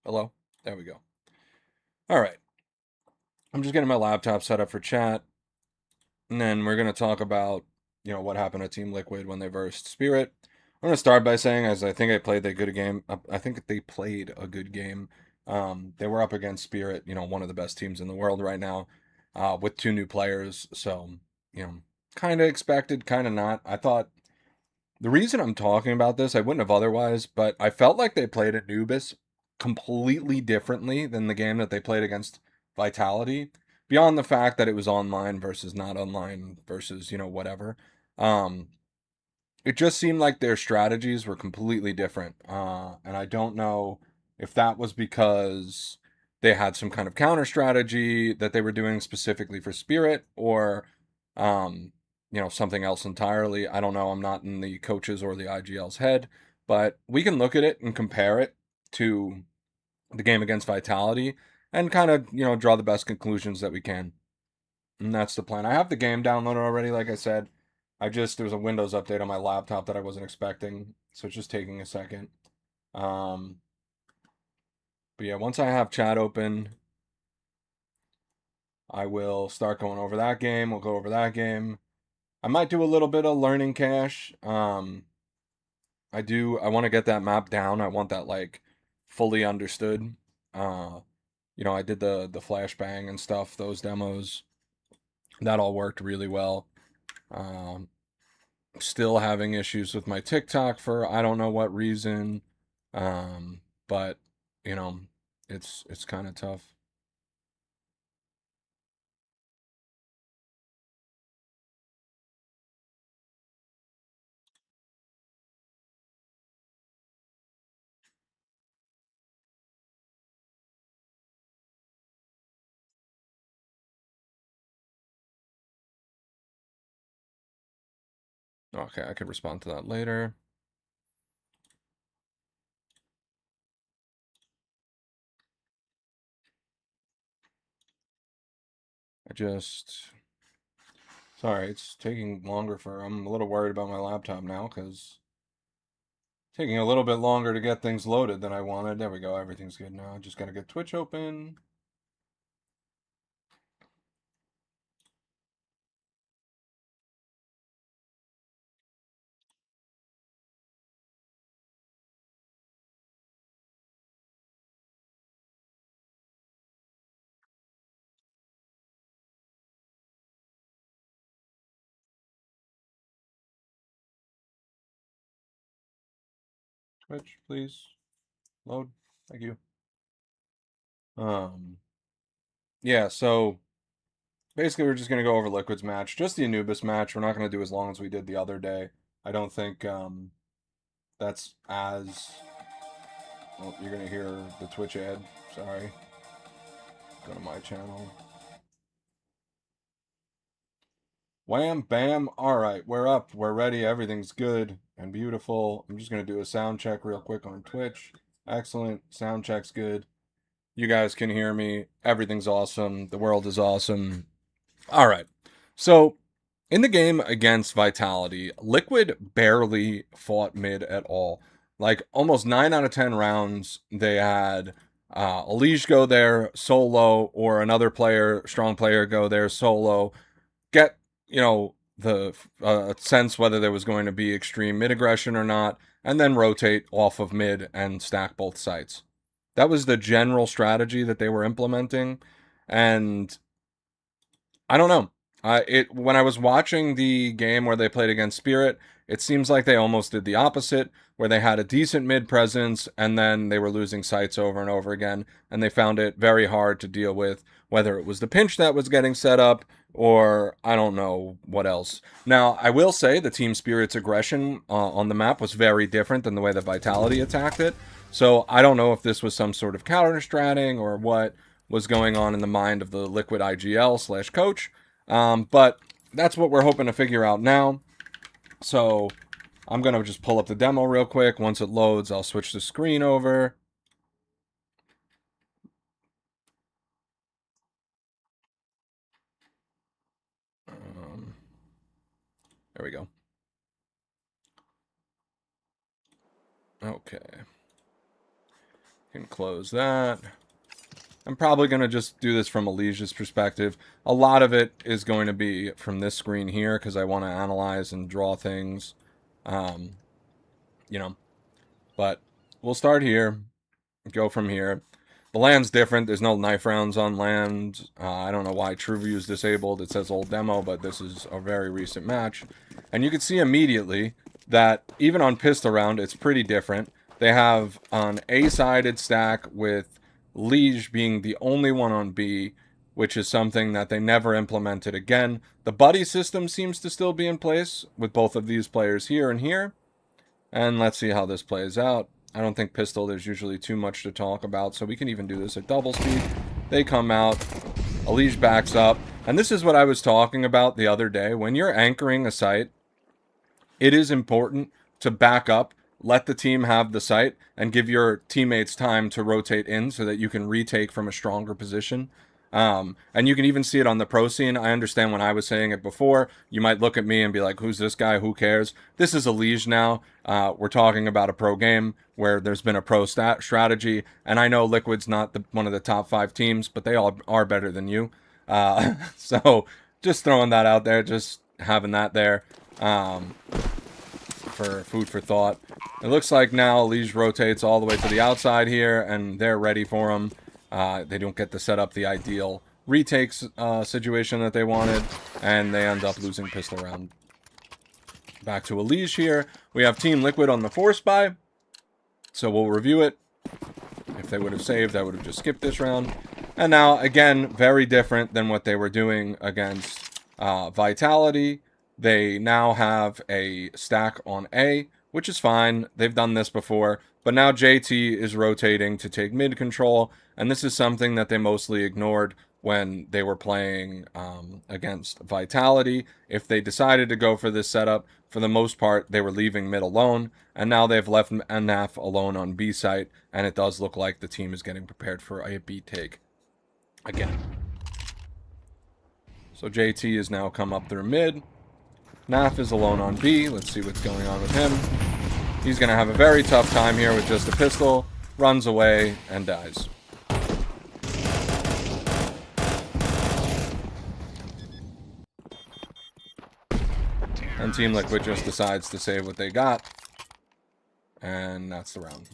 Hello? There we go. All right. I'm just getting my laptop set up for chat, and then we're going to talk about, what happened to Team Liquid when they versed Spirit. I'm going to start by saying, as I think I think they played a good game. They were up against Spirit, one of the best teams in the world right now, with two new players. So, you know, kind of expected, kind of not. I thought the reason I'm talking about this, I wouldn't have otherwise, but I felt like they played Anubis completely differently than the game that they played against Vitality. Beyond the fact that it was online versus not online versus, whatever. Um, it just seemed like their strategies were completely different. And I don't know if that was because they had some kind of counter strategy that they were doing specifically for Spirit or um, something else entirely. I don't know. I'm not in the coaches or the IGL's head, but we can look at it and compare it to the game against Vitality and kind of, draw the best conclusions that we can. And that's the plan. I have the game downloaded already, like I said. There was a Windows update on my laptop that I wasn't expecting, so it's just taking a second. Um, but yeah, once I have chat open, I will start going over that game. We'll go over that game. I might do a little bit of learning cache. I want to get that map down. I want that like fully understood. Uh, I did the flashbang and stuff, those demos. That all worked really well. Um, Still having issues with my TikTok for I don't know what reason. But you know, it's kind of tough. Okay, I could respond to that later. I just Sorry, it's taking longer I'm a little worried about my laptop now because taking a little bit longer to get things loaded than I wanted. There we go. Everything's good now. I just gotta get Twitch open. Twitch, please load. Thank you. Um, yeah. So basically, we're just gonna go over Liquid's match, just the Anubis match. We're not gonna do as long as we did the other day. I don't think that's as. Oh, you're gonna hear the Twitch ad. Sorry. Go to my channel. Wham, bam. All right, we're up. We're ready. Everything's good and beautiful. I'm just going to do a sound check real quick on Twitch. Excellent. Sound check's good. You guys can hear me. Everything's awesome. The world is awesome. All right. So, in the game against Vitality, Liquid barely fought mid at all. Like almost 9 out of 10 rounds, they had Elige go there solo or another player, strong player, go there solo get the sense whether there was going to be extreme mid aggression or not, and then rotate off of mid and stack both sites. That was the general strategy that they were implementing, and I don't know. It when I was watching the game where they played against Spirit, it seems like they almost did the opposite, where they had a decent mid presence and then they were losing sites over and over again, and they found it very hard to deal with, whether it was the pinch that was getting set up or I don't know what else. Now, I will say the Team Spirit's aggression on the map was very different than the way that Vitality attacked it. So I don't know if this was some sort of counter stratting or what was going on in the mind of the Liquid IGL/coach. But that's what we're hoping to figure out now. So I'm going to just pull up the demo real quick. Once it loads, I'll switch the screen over. There we go. Okay. Can close that. I'm probably going to just do this from Alicia's perspective. A lot of it is going to be from this screen here because I want to analyze and draw things. You know, but we'll start here, go from here. The land's different. There's no knife rounds on land. I don't know why TrueView is disabled. It says old demo, but this is a very recent match. And you can see immediately that even on pistol round, it's pretty different. They have an A-sided stack with Liege being the only one on B, which is something that they never implemented again. The buddy system seems to still be in place with both of these players here and here. And let's see how this plays out. I don't think pistol, there's usually too much to talk about, so we can even do this at double speed. They come out, Elige backs up, and this is what I was talking about the other day. When you're anchoring a site, it is important to back up, let the team have the site, and give your teammates time to rotate in so that you can retake from a stronger position. And you can even see it on the pro scene. I understand when I was saying it before, you might look at me and be like, who's this guy? Who cares? This is a Liege now. We're talking about a pro game where there's been a pro strategy. And I know Liquid's not one of the top 5 teams, but they all are better than you. So just throwing that out there, just having that there for food for thought. It looks like now Liege rotates all the way to the outside here, and they're ready for him. They don't get to set up the ideal retakes situation that they wanted, and they end up losing pistol round. Back to Elige here. We have Team Liquid on the force buy, so we'll review it. If they would have saved, I would have just skipped this round. And now, again, very different than what they were doing against Vitality. They now have a stack on A, which is fine. They've done this before. But now JT is rotating to take mid control, and this is something that they mostly ignored when they were playing against Vitality. If they decided to go for this setup, for the most part, they were leaving mid alone, and now they've left NAF alone on B site, and it does look like the team is getting prepared for a B take again. So JT has now come up through mid. NAF is alone on B. Let's see what's going on with him. He's going to have a very tough time here with just a pistol, runs away, and dies. And Team Liquid just decides to save what they got. And that's the round.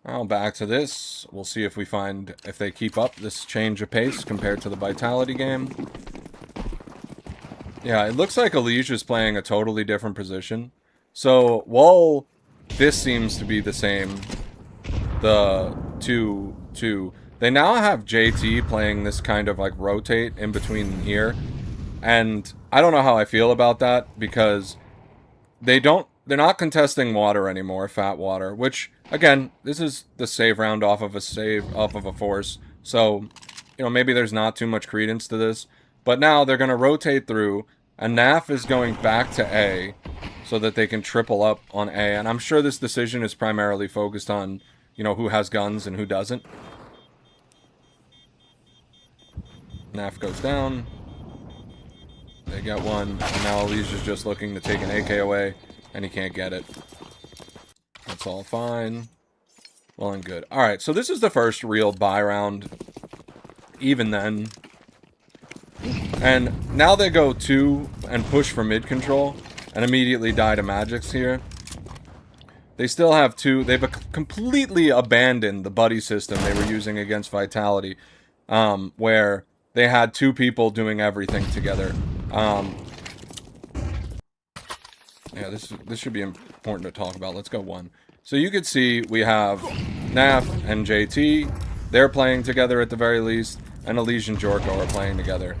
Now back to this. We'll see if we find, if they keep up this change of pace compared to the Vitality game. Yeah, it looks like Elige is playing a totally different position. So, while this seems to be the same, the 2-2, they now have JT playing this kind of like rotate in between here. And I don't know how I feel about that, because they're not contesting water anymore, fat water, which, again, this is the save round off of a force. So, you know, maybe there's not too much credence to this. But now they're going to rotate through, and NAF is going back to A so that they can triple up on A. And I'm sure this decision is primarily focused on, you know, who has guns and who doesn't. NAF goes down. They get one, and now Elige is just looking to take an AK away, and he can't get it. That's all fine. Well and good. Alright, so this is the first real buy round. Even then. And now they go 2 and push for mid control, and immediately die to Magix here. They still have 2. They've completely abandoned the buddy system they were using against Vitality, where they had 2 people doing everything together. Yeah, this should be important to talk about. Let's go 1. So you could see we have NAF and JT. They're playing together at the very least, and Elige and Jorko are playing together.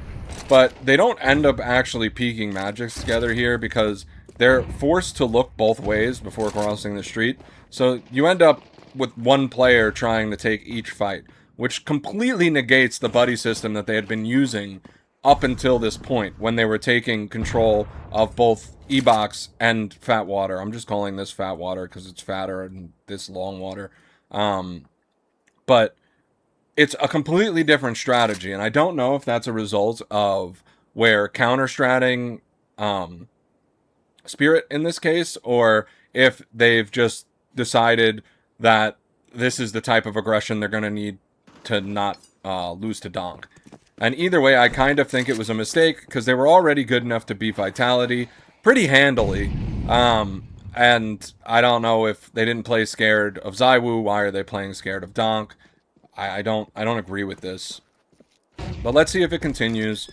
But they don't end up actually peeking Magix together here because they're forced to look both ways before crossing the street. So you end up with one player trying to take each fight, which completely negates the buddy system that they had been using up until this point, when they were taking control of both E-Box and Fat Water. I'm just calling this Fat Water because it's fatter and this Long Water. But it's a completely different strategy, and I don't know if that's a result of where counter-stratting Spirit in this case, or if they've just decided that this is the type of aggression they're going to need to not lose to Donk. And either way, I kind of think it was a mistake because they were already good enough to beat Vitality pretty handily. And I don't know if they didn't play scared of ZywOo. Why are they playing scared of Donk? I don't agree with this. But let's see if it continues.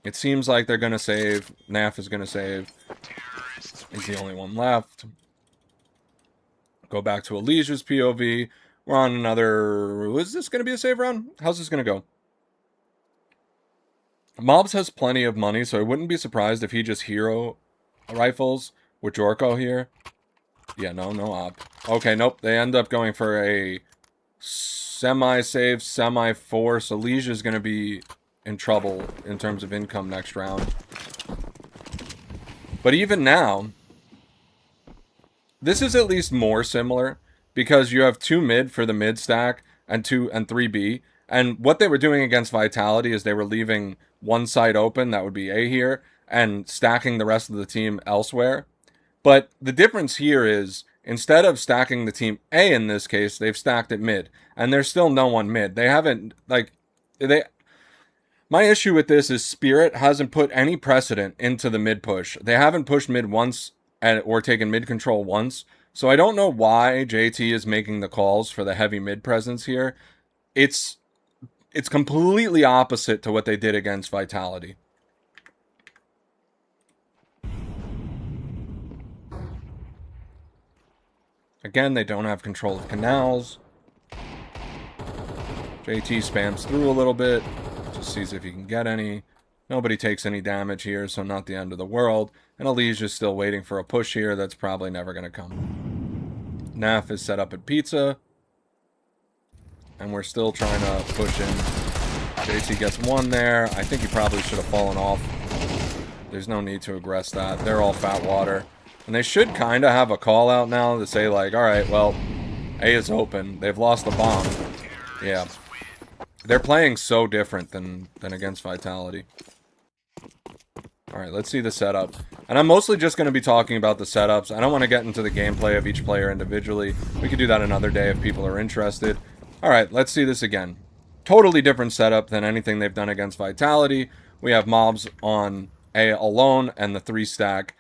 It seems like they're going to save. Naf is going to save. He's the only one left. Go back to Elijah's POV. We're on another... Is this going to be a save round? How's this going to go? Mobs has plenty of money, so I wouldn't be surprised if he just hero rifles with Jorko here. Yeah, no op. Okay, nope. They end up going for a semi-save, semi-force. Alicia's going to be in trouble in terms of income next round. But even now, this is at least more similar because you have 2 mid for the mid stack and 2 and 3B. And what they were doing against Vitality is they were leaving one side open, that would be A here, and stacking the rest of the team elsewhere. But the difference here is, instead of stacking the team A in this case, they've stacked it mid. And there's still no one mid. They haven't, my issue with this is Spirit hasn't put any precedent into the mid push. They haven't pushed mid once or taken mid control once. So I don't know why JT is making the calls for the heavy mid presence here. It's completely opposite to what they did against Vitality. Again, they don't have control of canals. JT spams through a little bit. Just sees if he can get any. Nobody takes any damage here, so not the end of the world. And Alicia's still waiting for a push here that's probably never going to come. Naf is set up at Pizza. And we're still trying to push in. JT gets one there. I think he probably should have fallen off. There's no need to aggress that. They're all fat water. And they should kind of have a call out now to say, like, alright, well, A is open. They've lost the bomb. Yeah. They're playing so different than against Vitality. Alright, let's see the setup. And I'm mostly just going to be talking about the setups. I don't want to get into the gameplay of each player individually. We could do that another day if people are interested. Alright, let's see this again. Totally different setup than anything they've done against Vitality. We have mobs on A alone and the 3-stack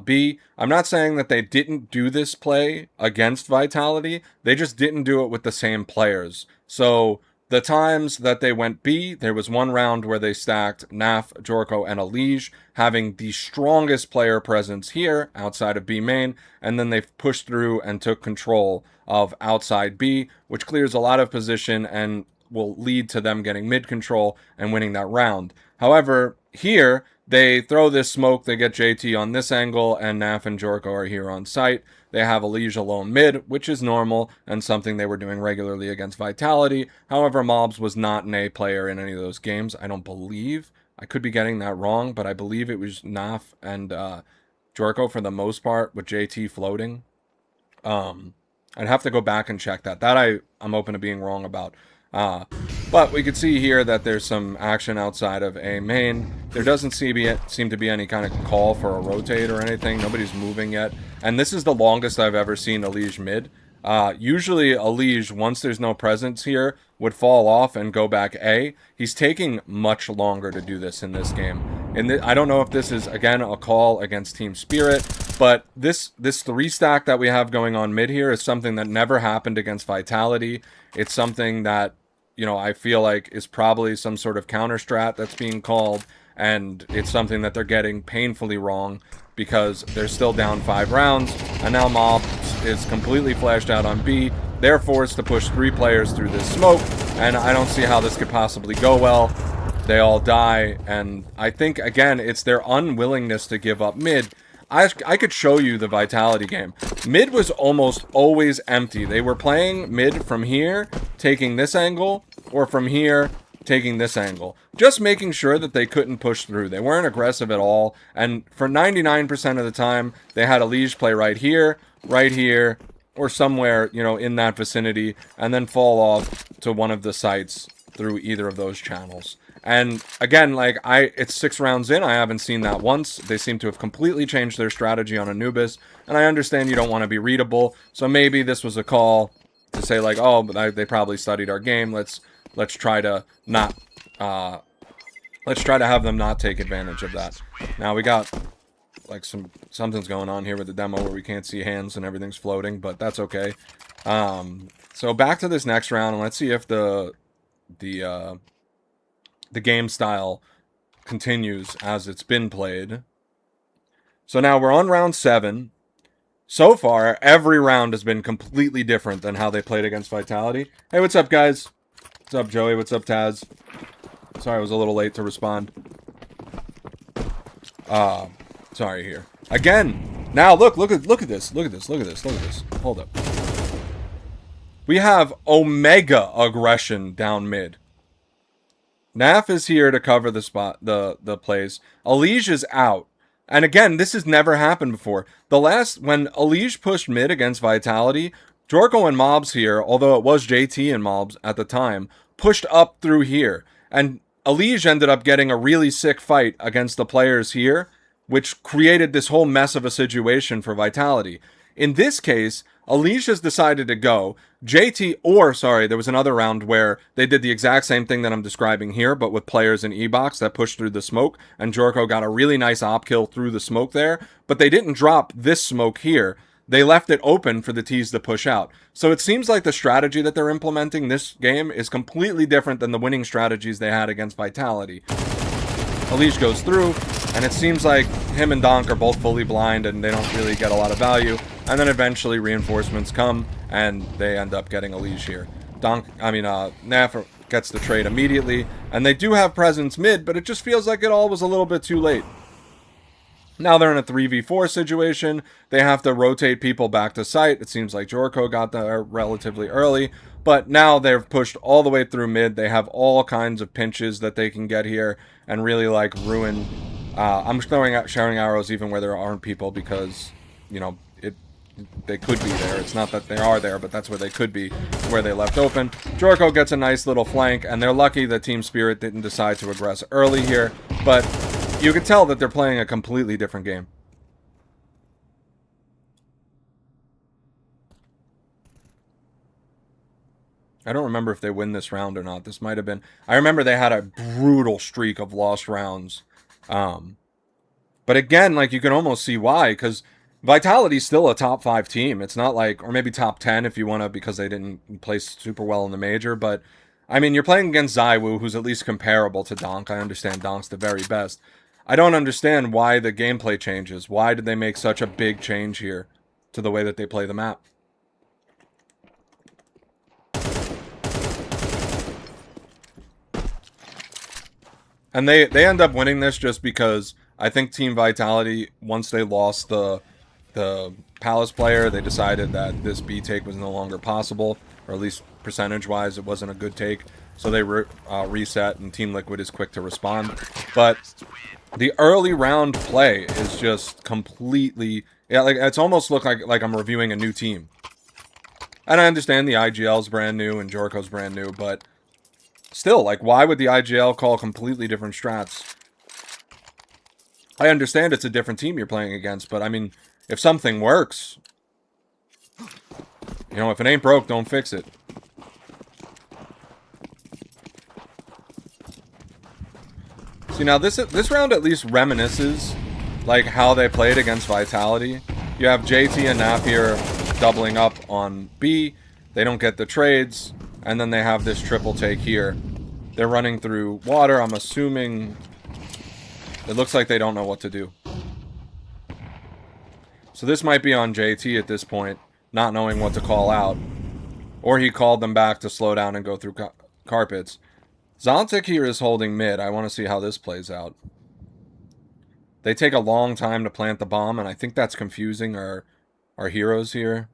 B. I'm not saying that they didn't do this play against Vitality. They just didn't do it with the same players. So the times that they went B, there was one round where they stacked Naf, Jorko, and Elige, having the strongest player presence here outside of B main, and then they pushed through and took control of outside B, which clears a lot of position and will lead to them getting mid control and winning that round. However, here, they throw this smoke, they get JT on this angle, and Naf and Jorko are here on site. They have Elige alone mid, which is normal, and something they were doing regularly against Vitality. However, Mobs was not an A player in any of those games, I don't believe. I could be getting that wrong, but I believe it was Naf and Jorko for the most part, with JT floating. I'd have to go back and check that. That I'm open to being wrong about. But we could see here that there's some action outside of A main. There doesn't seem to be any kind of call for a rotate or anything. Nobody's moving yet. And this is the longest I've ever seen Elige mid. Usually Elige, once there's no presence here, would fall off and go back A. He's taking much longer to do this in this game. I don't know if this is, again, a call against Team Spirit, but this 3-stack that we have going on mid here is something that never happened against Vitality. It's something that, you know, I feel like is probably some sort of counter strat that's being called, and it's something that they're getting painfully wrong because they're still down 5 rounds, and now Mob is completely flashed out on B. They're forced to push 3 players through this smoke, and I don't see how this could possibly go well. They all die, and I think, again, it's their unwillingness to give up mid. I could show you the Vitality game. Mid was almost always empty. They were playing mid from here, taking this angle, or from here, taking this angle. Just making sure that they couldn't push through. They weren't aggressive at all, and for 99% of the time, they had Elige play right here, or somewhere, you know, in that vicinity, and then fall off to one of the sites through either of those channels. And again, like it's 6 rounds in. I haven't seen that once. They seem to have completely changed their strategy on Anubis. And I understand you don't want to be readable. So maybe this was a call to say like, oh, but they probably studied our game. Let's try to not, let's try to have them not take advantage of that. Now we got like something's going on here with the demo where we can't see hands and everything's floating, but that's okay. So back to this next round, and let's see if the game style continues as it's been played. So now we're on round 7. So far, every round has been completely different than how they played against Vitality. Hey, what's up, guys? What's up, Joey? What's up, Taz? Sorry, I was a little late to respond. Sorry here. Again, now look at this. Look at this. Hold up. We have Omega aggression down mid. Naf is here to cover the spot, the plays. Alige is out. And again, this has never happened before. When Alige pushed mid against Vitality, Jorko and Mobs here, although it was JT and Mobs at the time, pushed up through here. And Alige ended up getting a really sick fight against the players here, which created this whole mess of a situation for Vitality. In this case, Alige has decided to go. There was another round where they did the exact same thing that I'm describing here, but with players in E-Box that pushed through the smoke, and Jorko got a really nice op kill through the smoke there, but they didn't drop this smoke here. They left it open for the T's to push out. So it seems like the strategy that they're implementing this game is completely different than the winning strategies they had against Vitality. Alige goes through, and it seems like him and Donk are both fully blind and they don't really get a lot of value. And then eventually reinforcements come and they end up getting Alige here. Naf gets the trade immediately, and they do have presence mid, but it just feels like it all was a little bit too late. Now they're in a 3v4 situation. They have to rotate people back to site. It seems like Jorko got there relatively early, but now they've pushed all the way through mid. They have all kinds of pinches that they can get here and really like ruin. I'm sharing arrows even where there aren't people because, you know, they could be there. It's not that they are there, but that's where they could be, where they left open. Jorko gets a nice little flank, and they're lucky that Team Spirit didn't decide to aggress early here, but you can tell that they're playing a completely different game. I don't remember if they win this round or not. This might have been... I remember they had a brutal streak of lost rounds. But again, like, you can almost see why, because Vitality's still a top 5 team. It's not like... Or maybe top 10 if you want to, because they didn't play super well in the major. But, I mean, you're playing against ZywOo, who's at least comparable to Donk. I understand Donk's the very best. I don't understand why the gameplay changes. Why did they make such a big change here to the way that they play the map? And they end up winning this just because I think Team Vitality, once they lost the Palace player, they decided that this B take was no longer possible, or at least percentage-wise it wasn't a good take. So they reset, and Team Liquid is quick to respond. But the early round play is just completely... Yeah, like it's almost looked like I'm reviewing a new team. And I understand the IGL's brand new and Jorko's brand new, but... Still, like, why would the IGL call completely different strats? I understand it's a different team you're playing against, but, I mean, if something works... You know, if it ain't broke, don't fix it. See, now, this round at least reminisces, like, how they played against Vitality. You have JT and Naf here doubling up on B. They don't get the trades. And then they have this triple take here. They're running through water. I'm assuming... It looks like they don't know what to do. So this might be on JT at this point, not knowing what to call out. Or he called them back to slow down and go through carpets. Zontic here is holding mid. I want to see how this plays out. They take a long time to plant the bomb, and I think that's confusing our heroes here.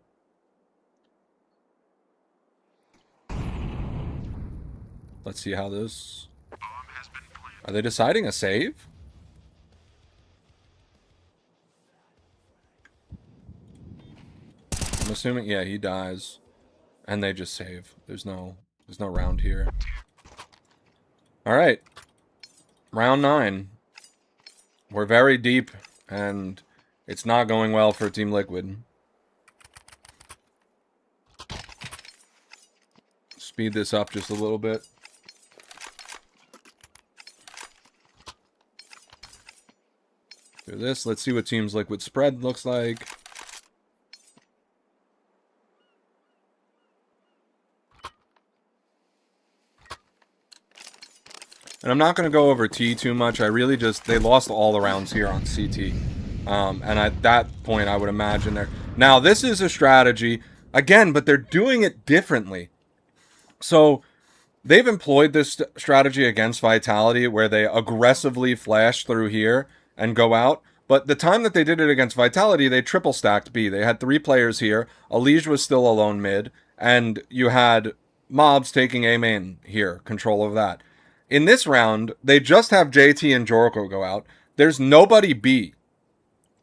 Let's see how this... Are they deciding a save? I'm assuming, yeah, he dies. And they just save. There's no round here. Alright. round 9. We're very deep, and it's not going well for Team Liquid. Speed this up just a little bit. Do this. Let's see what Team Liquid spread looks like. And I'm not going to go over T too much. I really just... They lost all the rounds here on CT. And at that point, I would imagine they're... Now, this is a strategy, again, but they're doing it differently. So, they've employed this strategy against Vitality, where they aggressively flash through here and go out. But the time that they did it against Vitality, they triple stacked B. They had 3 players here. Elige was still alone mid. And you had Mobs taking A main here, control of that. In this round, they just have JT and Jorko go out. There's nobody B.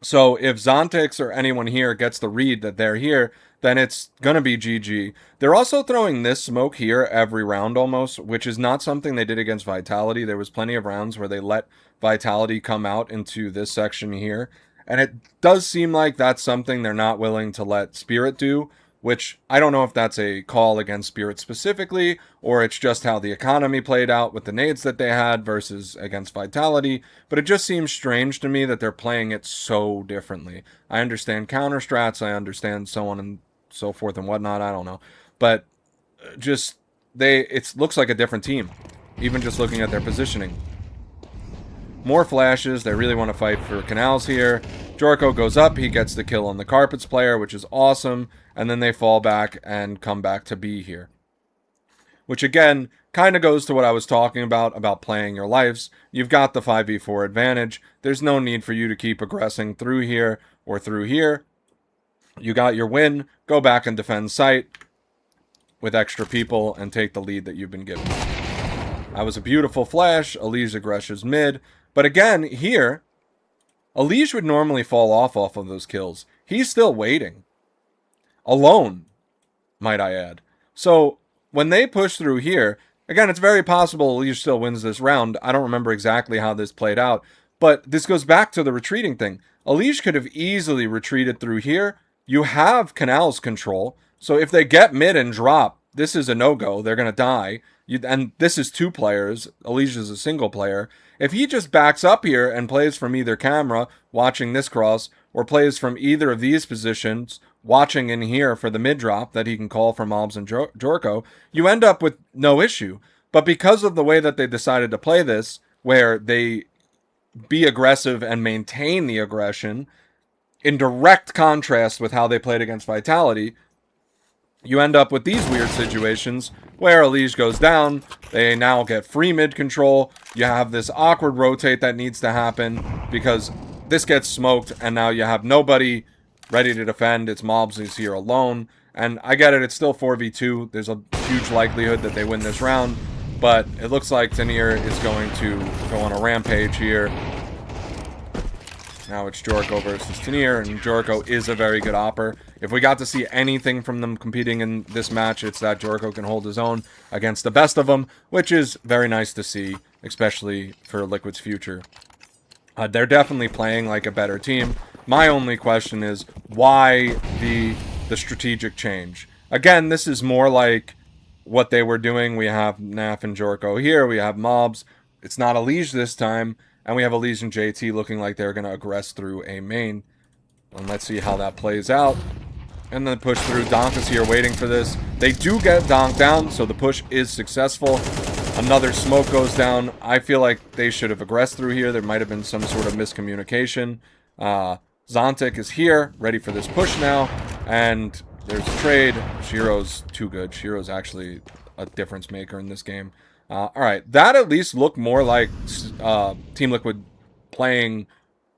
So if Zontix or anyone here gets the read that they're here, then it's going to be GG. They're also throwing this smoke here every round almost, which is not something they did against Vitality. There was plenty of rounds where they let Vitality come out into this section here. And it does seem like that's something they're not willing to let Spirit do, which I don't know if that's a call against Spirit specifically, or it's just how the economy played out with the nades that they had versus against Vitality, but it just seems strange to me that they're playing it so differently. I understand counter strats, I understand so on and so forth and whatnot, I don't know. But just, it looks like a different team, even just looking at their positioning. More flashes, they really want to fight for Canals here. Jorko goes up, he gets the kill on the Carpets player, which is awesome. And then they fall back and come back to B here. Which again, kind of goes to what I was talking about playing your lives. You've got the 5v4 advantage. There's no need for you to keep aggressing through here or through here. You got your win, go back and defend site with extra people and take the lead that you've been given. That was a beautiful flash. Elige aggresses mid. But again, here, Elige would normally fall off of those kills. He's still waiting. Alone, might I add. So, when they push through here, again, it's very possible Elige still wins this round. I don't remember exactly how this played out, but this goes back to the retreating thing. Elige could have easily retreated through here. You have Canals control, so if they get mid and drop, this is a no-go. They're going to die. And this is 2 players. Elige is a single player. If he just backs up here and plays from either camera, watching this cross, or plays from either of these positions, watching in here for the mid drop that he can call for Mobs and Jorko, you end up with no issue. But because of the way that they decided to play this, where they be aggressive and maintain the aggression, in direct contrast with how they played against Vitality, you end up with these weird situations where Elige goes down, they now get free mid control, you have this awkward rotate that needs to happen because this gets smoked and now you have nobody ready to defend. It's Mobs is here alone, and I get it, it's still 4v2, there's a huge likelihood that they win this round, but it looks like Tanir is going to go on a rampage here. Now it's Jorko versus Tanir, and Jorko is a very good opper. If we got to see anything from them competing in this match, it's that Jorko can hold his own against the best of them, which is very nice to see, especially for Liquid's future. They're definitely playing like a better team. My only question is, why the strategic change? Again, this is more like what they were doing. We have Naf and Jorko here, we have Mobs. It's not Elige this time. And we have Elige and JT looking like they're going to aggress through a main. And let's see how that plays out. And then push through. Donk is here waiting for this. They do get Donk down, so the push is successful. Another smoke goes down. I feel like they should have aggressed through here. There might have been some sort of miscommunication. Zontic is here, ready for this push now. And there's a trade. Shiro's too good. Shiro's actually a difference maker in this game. Alright, that at least looked more like Team Liquid playing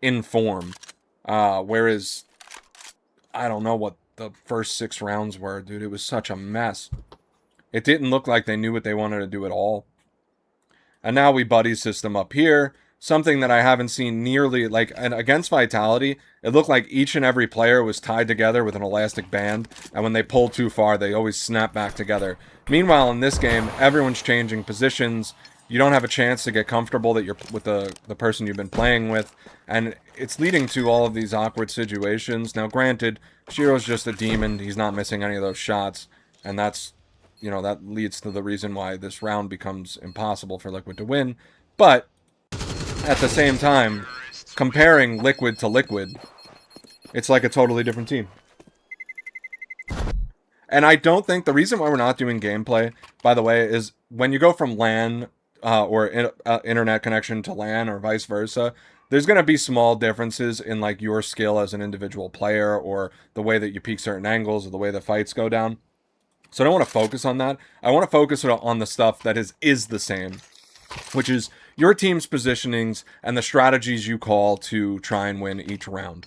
in form. Whereas, I don't know what the first 6 rounds were, dude. It was such a mess. It didn't look like they knew what they wanted to do at all. And now we buddy system up here. Something that I haven't seen nearly, like, and against Vitality, it looked like each and every player was tied together with an elastic band, and when they pulled too far, they always snap back together. Meanwhile, in this game, everyone's changing positions, you don't have a chance to get comfortable that you're with the person you've been playing with, and it's leading to all of these awkward situations. Now, granted, Shiro's just a demon. He's not missing any of those shots, and that's, you know, that leads to the reason why this round becomes impossible for Liquid to win. But at the same time, comparing Liquid to Liquid, it's like a totally different team. And I don't think the reason why we're not doing gameplay, by the way, is when you go from LAN internet connection to LAN or vice versa, there's going to be small differences in like your skill as an individual player or the way that you peek certain angles or the way the fights go down. So I don't want to focus on that. I want to focus on the stuff that is the same, which is your team's positionings and the strategies you call to try and win each round.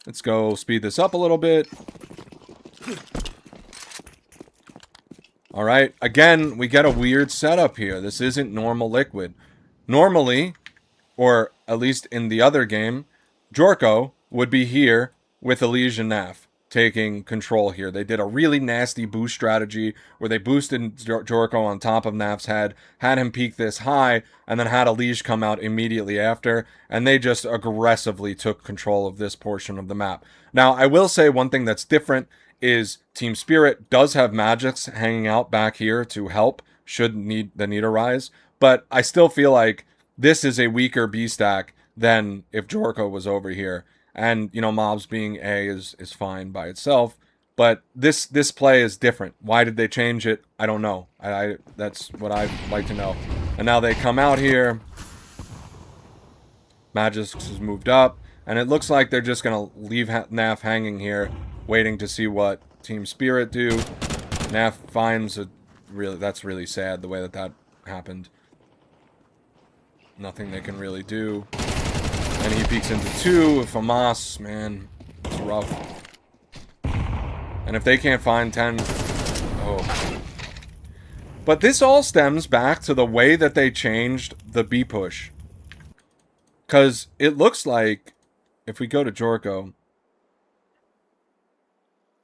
Let's go speed this up a little bit. All right, again, we get a weird setup here. This isn't normal Liquid. Normally, or at least in the other game, Jorko would be here with Elige and Naf taking control here. They did a really nasty boost strategy where they boosted Jorko on top of Naf's head, had him peak this high, and then had Elige come out immediately after, and they just aggressively took control of this portion of the map. Now, I will say one thing that's different is Team Spirit does have Magix hanging out back here to help should the need arise, but I still feel like this is a weaker B stack than if Jorko was over here. And, you know, Mobs being A is fine by itself. But this play is different. Why did they change it? I don't know. That's what I'd like to know. And now they come out here. Magix has moved up. And it looks like they're just going to leave Naf hanging here, waiting to see what Team Spirit do. Naf finds a really... That's really sad, the way that happened. Nothing they can really do. And he peeks into 2 with Famas, man, it's rough. And if they can't find 10, oh. But this all stems back to the way that they changed the B push. Because it looks like, if we go to Jorko,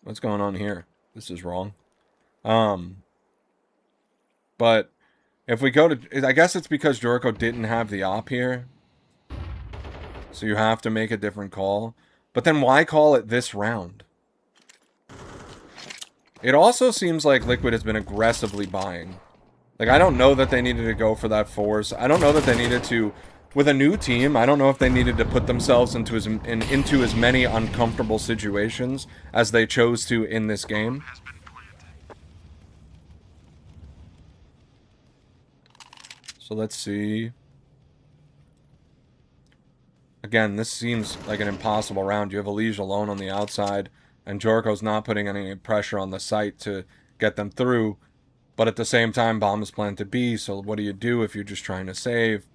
what's going on here? This is wrong. But if we go to, I guess it's because Jorko didn't have the op here. So you have to make a different call. But then why call it this round? It also seems like Liquid has been aggressively buying. Like, I don't know that they needed to go for that force. I don't know that they needed to... With a new team, I don't know if they needed to put themselves into as many uncomfortable situations as they chose to in this game. So let's see... Again, this seems like an impossible round. You have Elige alone on the outside, and Jorko's not putting any pressure on the site to get them through. But at the same time, bomb is planted B, so what do you do if you're just trying to save?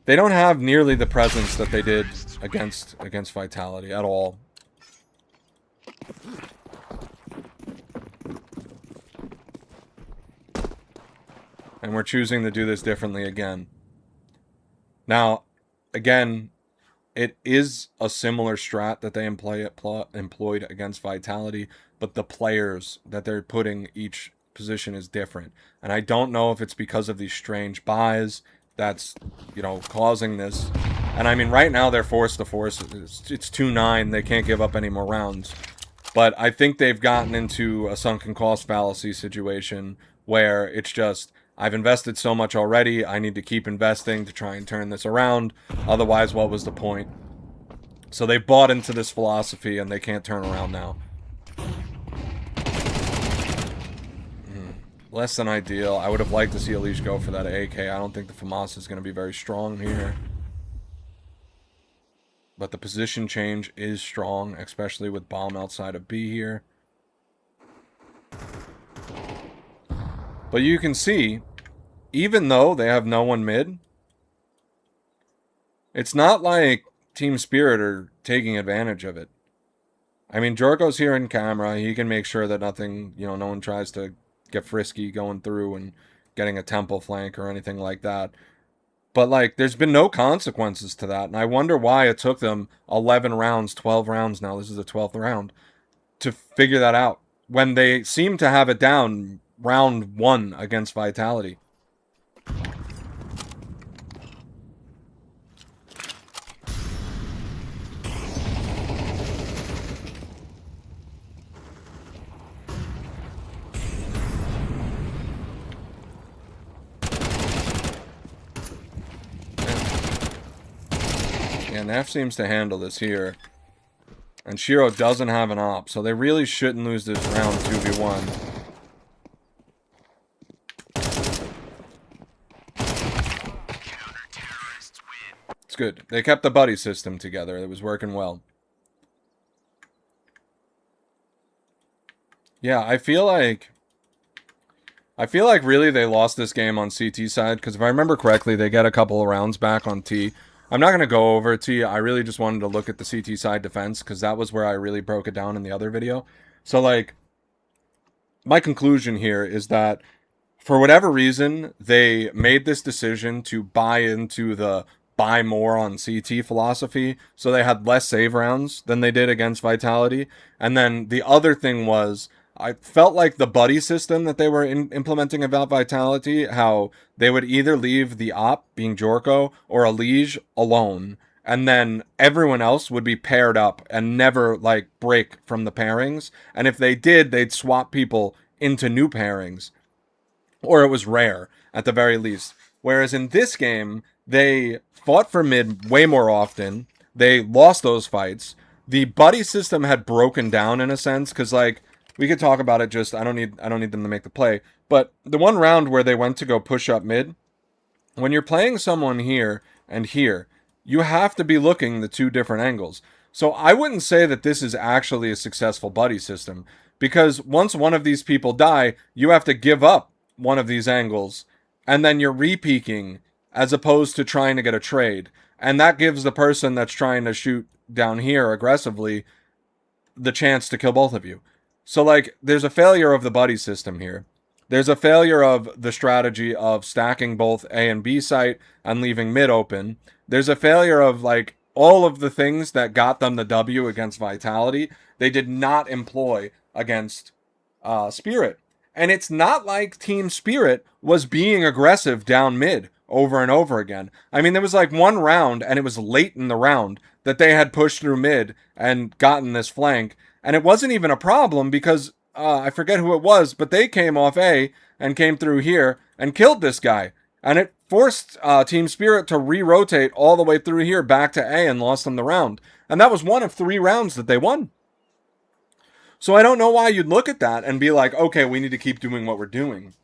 They don't have nearly the presence that they did against Vitality at all. And we're choosing to do this differently again. Now, again... It is a similar strat that they employed against Vitality, but the players that they're putting each position is different. And I don't know if it's because of these strange buys that's, you know, causing this. And I mean, right now they're forced to force. It's 2-9. They can't give up any more rounds. But I think they've gotten into a sunken cost fallacy situation where it's just... I've invested so much already, I need to keep investing to try and turn this around. Otherwise, what was the point? So they bought into this philosophy and they can't turn around now. Less than ideal. I would have liked to see Elige go for that AK. I don't think the FAMAS is going to be very strong here. But the position change is strong, especially with bomb outside of B here. But you can see, even though they have no one mid, it's not like Team Spirit are taking advantage of it. I mean, Jorko's here in camera. He can make sure that nothing, you know, no one tries to get frisky going through and getting a temple flank or anything like that. But, like, there's been no consequences to that. And I wonder why it took them 11 rounds, 12 rounds now. This is the 12th round to figure that out. When they seem to have it down round 1 against Vitality. Yeah, Neff seems to handle this here. And Shiro doesn't have an op, so they really shouldn't lose this round 2v1. It's good. They kept the buddy system together. It was working well. Yeah, I feel like really they lost this game on CT side, because if I remember correctly, they get a couple of rounds back on T. I'm not going to go over T. I really just wanted to look at the CT side defense, because that was where I really broke it down in the other video. So, like, my conclusion here is that for whatever reason, they made this decision to buy into the buy more on CT philosophy, so they had less save rounds than they did against Vitality. And then the other thing was, I felt like the buddy system that they were implementing about Vitality, how they would either leave the op, being Jorko, or a Liege alone, and then everyone else would be paired up and never, like, break from the pairings. And if they did, they'd swap people into new pairings. Or it was rare, at the very least. Whereas in this game, they fought for mid way more often. They lost those fights. The buddy system had broken down in a sense, because, like, we could talk about it, just I don't need them to make the play. But the one round where they went to go push up mid, when you're playing someone here and here, you have to be looking the two different angles. So I wouldn't say that this is actually a successful buddy system, because once one of these people die, you have to give up one of these angles, and then you're re-peeking as opposed to trying to get a trade. And that gives the person that's trying to shoot down here aggressively the chance to kill both of you. So, like, there's a failure of the buddy system here. There's a failure of the strategy of stacking both A and B site and leaving mid open. There's a failure of, like, all of the things that got them the W against Vitality, they did not employ against Spirit. And it's not like Team Spirit was being aggressive down mid over and over again. I mean, there was like one round, and it was late in the round, that they had pushed through mid and gotten this flank. And it wasn't even a problem because I forget who it was, but they came off A and came through here and killed this guy. And it forced Team Spirit to re-rotate all the way through here back to A and lost them the round. And that was one of 3 rounds that they won. So I don't know why you'd look at that and be like, okay, we need to keep doing what we're doing,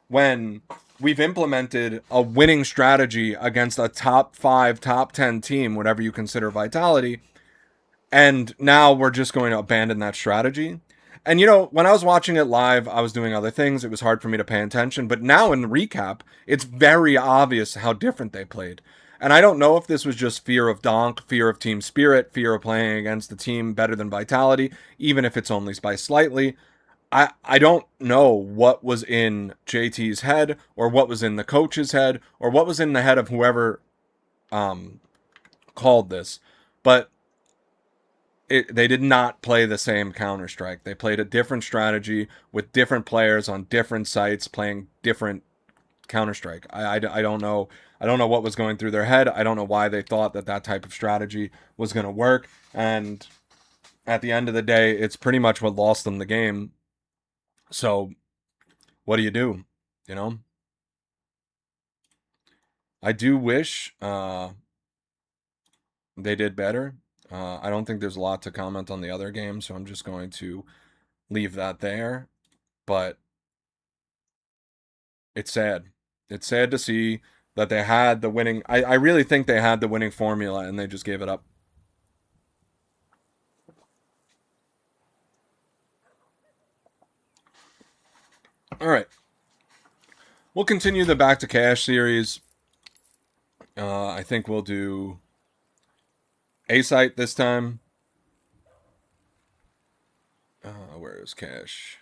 when we've implemented a winning strategy against a top 5, top 10 team, whatever you consider Vitality, and now we're just going to abandon that strategy. And, you know, when I was watching it live, I was doing other things. It was hard for me to pay attention. But now in the recap, it's very obvious how different they played. And I don't know if this was just fear of Donk, fear of Team Spirit, fear of playing against the team better than Vitality, even if it's only by slightly. I don't know what was in JT's head, or what was in the coach's head, or what was in the head of whoever called this. But they did not play the same Counter-Strike. They played a different strategy with different players on different sites playing different Counter-Strike. I don't know. I don't know what was going through their head. I don't know why they thought that that type of strategy was going to work. And at the end of the day, it's pretty much what lost them the game. So what do? You know? I do wish they did better. I don't think there's a lot to comment on the other game, so I'm just going to leave that there. But it's sad. It's sad to see that they had the winning... I really think they had the winning formula, and they just gave it up. All right. We'll continue the Back to Cash series. I think we'll do A-Site this time. Where is Cash?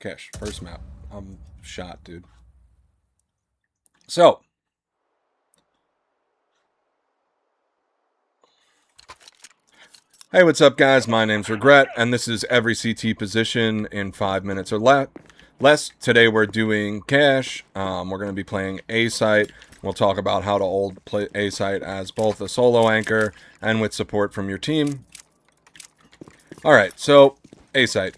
Cash, first map. I'm shot, dude. So, hey, what's up, guys? My name's Regret, and this is every CT position in 5 minutes or less. less. Today we're doing cash. We're going to be playing A site. We'll talk about how to play A site as both a solo anchor and with support from your team. Alright, so A site.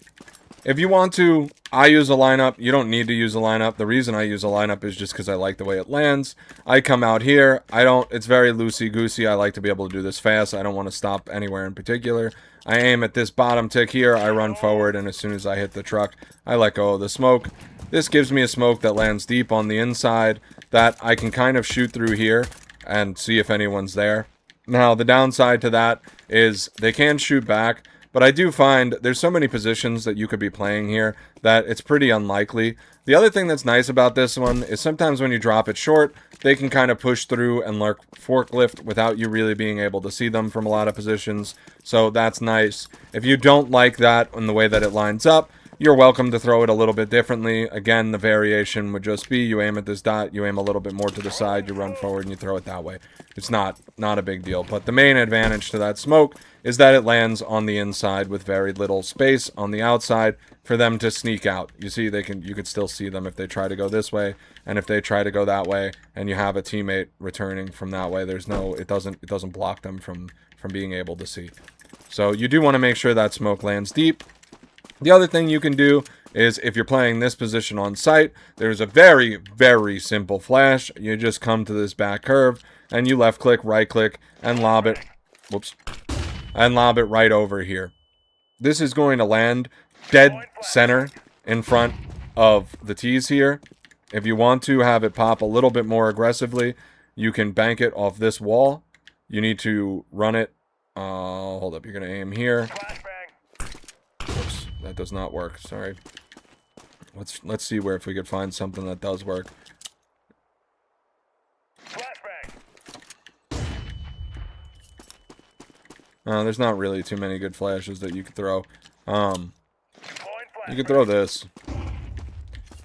If you want to, I use a lineup. You don't need to use a lineup. The reason I use a lineup is just because I like the way it lands. I come out here. It's very loosey-goosey. I like to be able to do this fast. I don't want to stop anywhere in particular. I aim at this bottom tick here. I run forward, and as soon as I hit the truck, I let go of the smoke. This gives me a smoke that lands deep on the inside that I can kind of shoot through here and see if anyone's there. Now, the downside to that is they can shoot back, but I do find there's so many positions that you could be playing here that it's pretty unlikely. The other thing that's nice about this one is sometimes when you drop it short, they can kind of push through and lurk forklift without you really being able to see them from a lot of positions. So that's nice. If you don't like that in the way that it lines up, you're welcome to throw it a little bit differently. Again, the variation would just be you aim at this dot, you aim a little bit more to the side, you run forward, and you throw it that way. It's not a big deal. But the main advantage to that smoke is that it lands on the inside with very little space on the outside for them to sneak out. You see, you could still see them if they try to go this way, and if they try to go that way, and you have a teammate returning from that way, it doesn't block them from being able to see. So you do want to make sure that smoke lands deep. The other thing you can do is if you're playing this position on site, there's a very, very simple flash. You just come to this back curve and you left click, right click, and lob it. Whoops. And lob it right over here. This is going to land dead center in front of the tees here. If you want to have it pop a little bit more aggressively, you can bank it off this wall. You need to run it. Hold up, you're going to aim here. Oops, that does not work. Sorry. Let's see if we could find something that does work. There's not really too many good flashes that you could throw. You could throw this.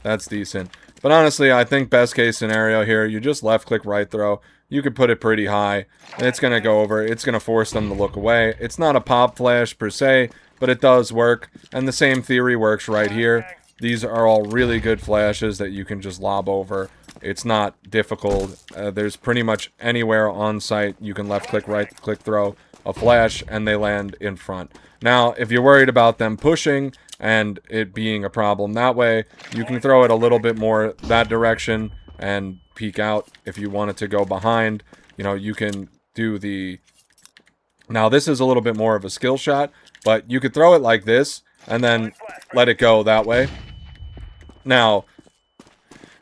That's decent. But honestly, I think best case scenario here, you just left click right throw. You could put it pretty high, and it's going to go over. It's going to force them to look away. It's not a pop flash per se, but it does work. And the same theory works right here. These are all really good flashes that you can just lob over. It's not difficult. There's pretty much anywhere on site you can left click, right click, throw a flash, and they land in front. Now, if you're worried about them pushing and it being a problem that way, you can throw it a little bit more that direction and peek out. If you want it to go behind, you can do the... Now, this is a little bit more of a skill shot, but you could throw it like this and then let it go that way. Now,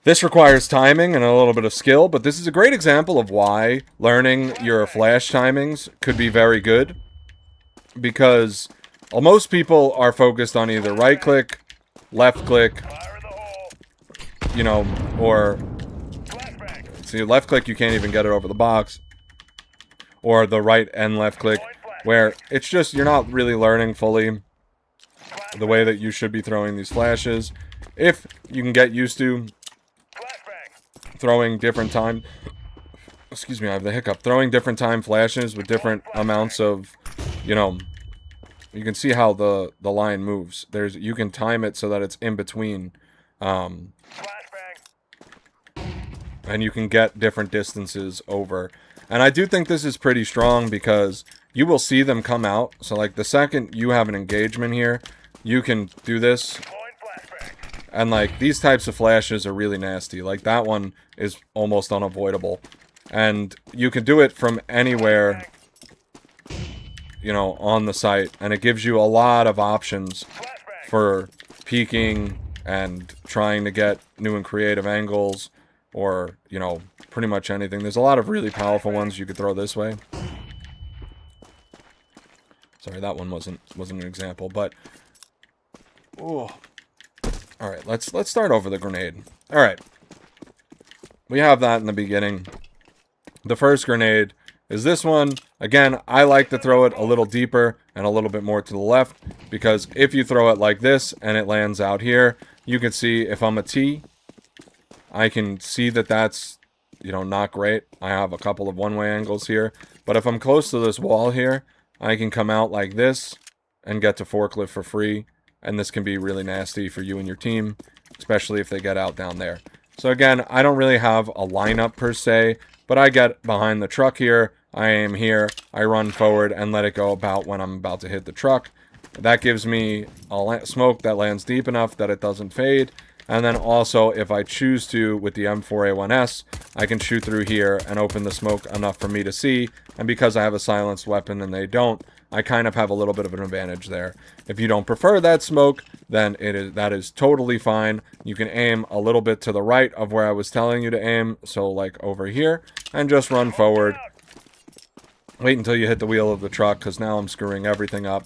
this requires timing and a little bit of skill, but this is a great example of why learning your flash timings could be very good. Because most people are focused on either right click, left click, or... See, left click, you can't even get it over the box. Or the right and left click, where it's just, you're not really learning fully the way that you should be throwing these flashes. If you can get used to throwing different time... Excuse me, I have the hiccup. Throwing different time flashes with different amounts of, you can see how the line moves. You can time it so that it's in between. And you can get different distances over. And I do think this is pretty strong because you will see them come out. So like the second you have an engagement here, you can do this. And like these types of flashes are really nasty. Like that one is almost unavoidable. And you can do it from anywhere, on the site. And it gives you a lot of options for peeking and trying to get new and creative angles. Or, pretty much anything. There's a lot of really powerful ones you could throw this way. Sorry, that one wasn't an example, but... Oh. Alright, let's start over the grenade. Alright. We have that in the beginning. The first grenade is this one. Again, I like to throw it a little deeper and a little bit more to the left. Because if you throw it like this and it lands out here, you can see if I'm a T... I can see that that's, not great. I have a couple of one-way angles here. But if I'm close to this wall here, I can come out like this and get to forklift for free. And this can be really nasty for you and your team. especially if they get out down there. So again, I don't really have a lineup per se, but I get behind the truck here, I aim here, I run forward and let it go about when I'm about to hit the truck. That gives me a smoke that lands deep enough that it doesn't fade. And then also, if I choose to, with the M4A1S, I can shoot through here and open the smoke enough for me to see. And because I have a silenced weapon and they don't, I kind of have a little bit of an advantage there. If you don't prefer that smoke, then that is totally fine. You can aim a little bit to the right of where I was telling you to aim, so like over here, and just run forward. Wait until you hit the wheel of the truck, because now I'm screwing everything up.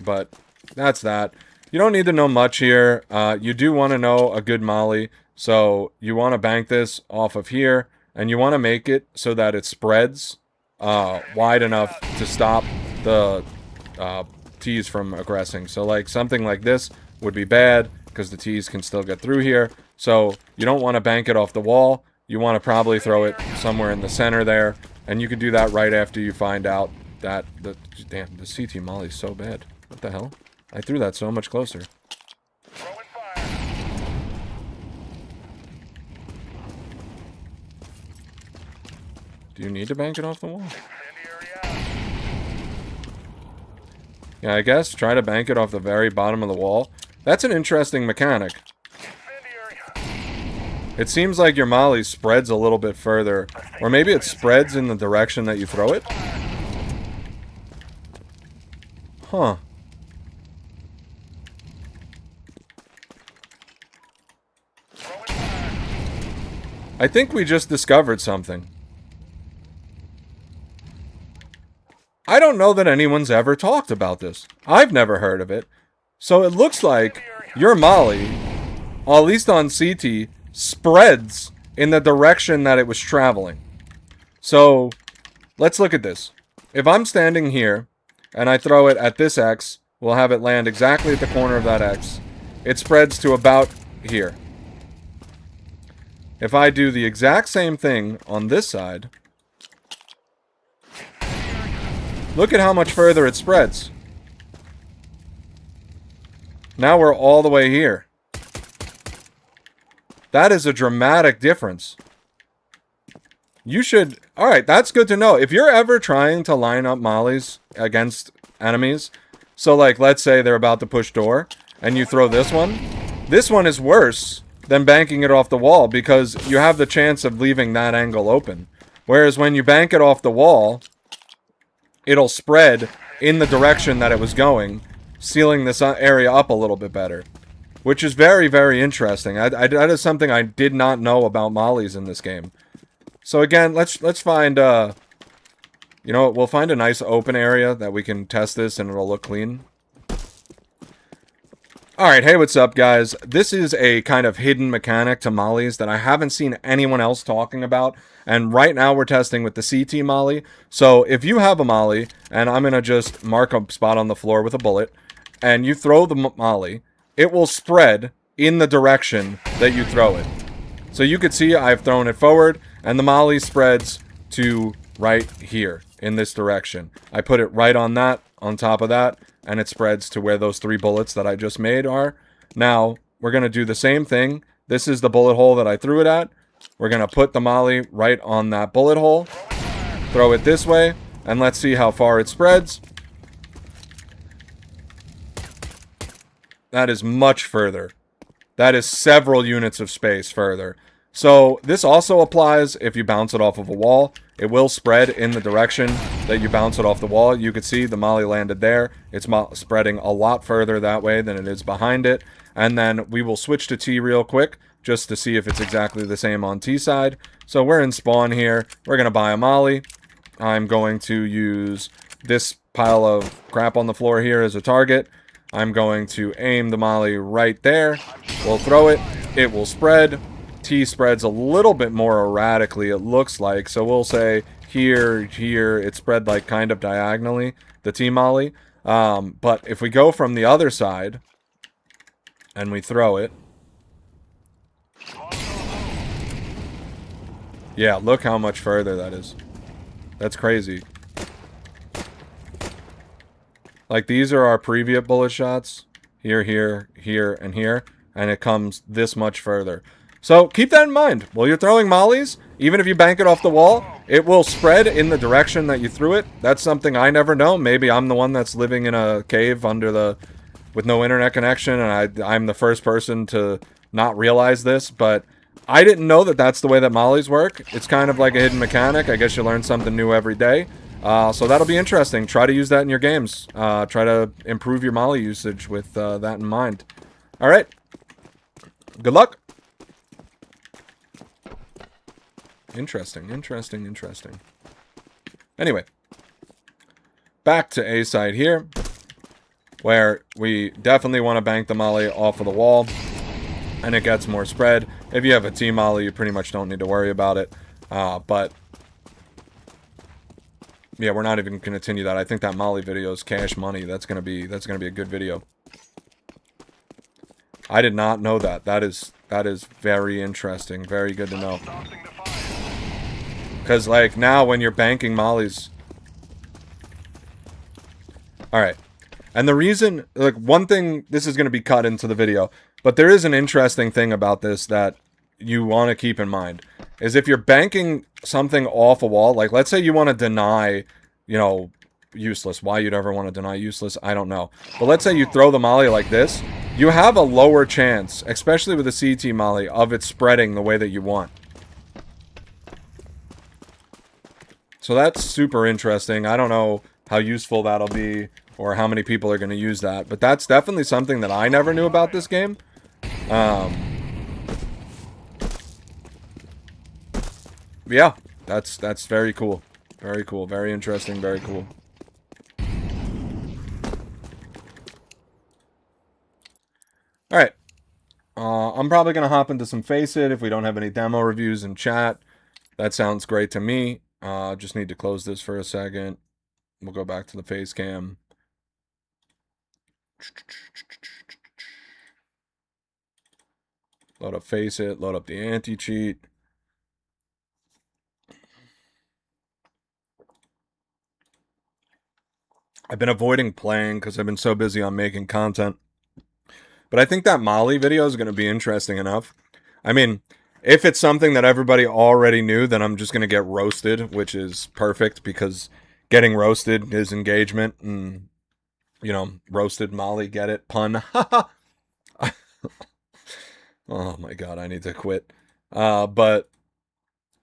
But that's that. You don't need to know much here. You do want to know a good molly. So you want to bank this off of here, and you want to make it so that it spreads wide enough to stop the T's from aggressing. So like something like this would be bad because the T's can still get through here. So you don't want to bank it off the wall. You want to probably throw it somewhere in the center there, and you can do that right after you find out that the CT molly is so bad. What the hell? I threw that so much closer. Do you need to bank it off the wall? Yeah, I guess try to bank it off the very bottom of the wall. That's an interesting mechanic. It seems like your molly spreads a little bit further. Or maybe it spreads in the direction that you throw it? Huh. I think we just discovered something. I don't know that anyone's ever talked about this. I've never heard of it. So it looks like your molly, at least on CT, spreads in the direction that it was traveling. So let's look at this. If I'm standing here and I throw it at this X, we'll have it land exactly at the corner of that X. It spreads to about here. If I do the exact same thing on this side, look at how much further it spreads. Now we're all the way here. That is a dramatic difference. You should... Alright, that's good to know. If you're ever trying to line up mollies against enemies, so like, let's say they're about to push door, and you throw this one is worse than banking it off the wall, because you have the chance of leaving that angle open. Whereas when you bank it off the wall, it'll spread in the direction that it was going, sealing this area up a little bit better. Which is very, very interesting. That is something I did not know about mollies in this game. So again, let's find, you know, we'll find a nice open area that we can test this and it'll look clean. Alright, hey, what's up, guys? This is a kind of hidden mechanic to mollies that I haven't seen anyone else talking about. And right now we're testing with the CT molly. So if you have a molly, and I'm going to just mark a spot on the floor with a bullet, and you throw the molly, it will spread in the direction that you throw it. So you could see I've thrown it forward, and the molly spreads to right here, in this direction. I put it right on that, on top of that, and it spreads to where those 3 bullets that I just made are. Now, we're going to do the same thing. This is the bullet hole that I threw it at. We're going to put the molly right on that bullet hole, throw it this way, and let's see how far it spreads. That is much further. That is several units of space further. So this also applies if you bounce it off of a wall. It will spread in the direction that you bounce it off the wall. You could see the molly landed there. It's spreading a lot further that way than it is behind it. And then we will switch to T real quick just to see if it's exactly the same on T side. So we're in spawn here. We're going to buy a molly. I'm going to use this pile of crap on the floor here as a target. I'm going to aim the molly right there. We'll throw it. It will spread. T spreads a little bit more erratically, it looks like. So we'll say here, here, it spread like kind of diagonally, the T molly. But if we go from the other side and we throw it. Yeah, look how much further that is. That's crazy. Like, these are our previous bullet shots here, here, here, and here, and it comes this much further. So keep that in mind. While you're throwing mollies, even if you bank it off the wall, it will spread in the direction that you threw it. That's something I never know. Maybe I'm the one that's living in a cave under the... with no internet connection, and I'm the first person to not realize this, but I didn't know that that's the way that mollies work. It's kind of like a hidden mechanic. I guess you learn something new every day. So that'll be interesting. Try to use that in your games. Try to improve your molly usage with that in mind. All right. Good luck. Interesting, interesting, interesting. Anyway. Back to A side here, where we definitely want to bank the molly off of the wall, and it gets more spread. If you have a T-molly, you pretty much don't need to worry about it. But yeah, we're not even going to continue that. I think that molly video is cash money. That's gonna be a good video. I did not know that. That is very interesting. Very good to know. Because like now, when you're banking mollies. All right. And the reason, like, one thing, this is going to be cut into the video, but there is an interesting thing about this that you want to keep in mind, is if you're banking something off a wall, like, let's say you want to deny, you know, useless. Why you'd ever want to deny useless, I don't know. But let's say you throw the molly like this, you have a lower chance, especially with a CT molly, of it spreading the way that you want. So that's super interesting. I don't know how useful that'll be, or how many people are going to use that. But that's definitely something that I never knew about this game. Yeah, that's very cool. Very cool. Very interesting. Very cool. Alright. I'm probably going to hop into some Face It if we don't have any demo reviews in chat. That sounds great to me. Just need to close this for a second. We'll go back to the face cam. Load up Face It. Load up the anti-cheat. I've been avoiding playing because I've been so busy on making content. But I think that Molly video is going to be interesting enough. I mean, if it's something that everybody already knew, then I'm just going to get roasted, which is perfect because getting roasted is engagement. And, you know, roasted Molly, get it? Pun. Oh my god, I need to quit. But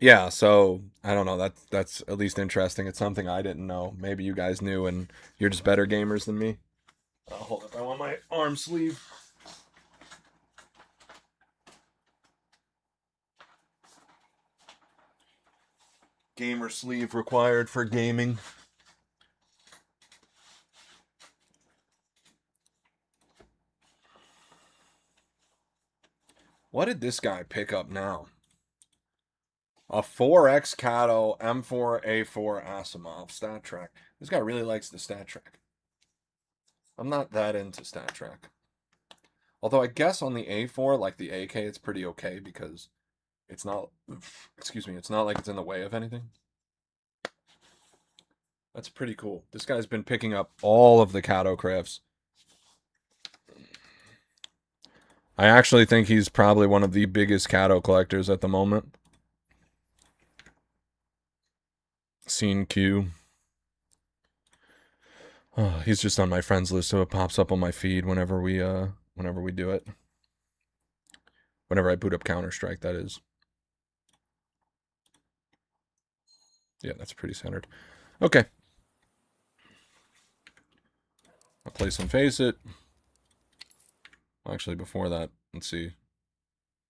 yeah, so I don't know. That's at least interesting. It's something I didn't know. Maybe you guys knew, and you're just better gamers than me. Hold up, I want my arm sleeve. Gamer sleeve required for gaming. What did this guy pick up now? A 4X Kato M4A4 Asimov stat track. This guy really likes the stat track. I'm not that into stat track. Although I guess on the A4, like the AK, it's pretty okay because it's not, excuse me, it's not like it's in the way of anything. That's pretty cool. This guy's been picking up all of the Kato crafts. I actually think he's probably one of the biggest Kato collectors at the moment. Scene Q. Oh, he's just on my friends list, so it pops up on my feed whenever we do it. Whenever I boot up Counter-Strike, that is. Yeah, that's pretty centered. Okay. I'll play some Face It. Actually, before that, let's see.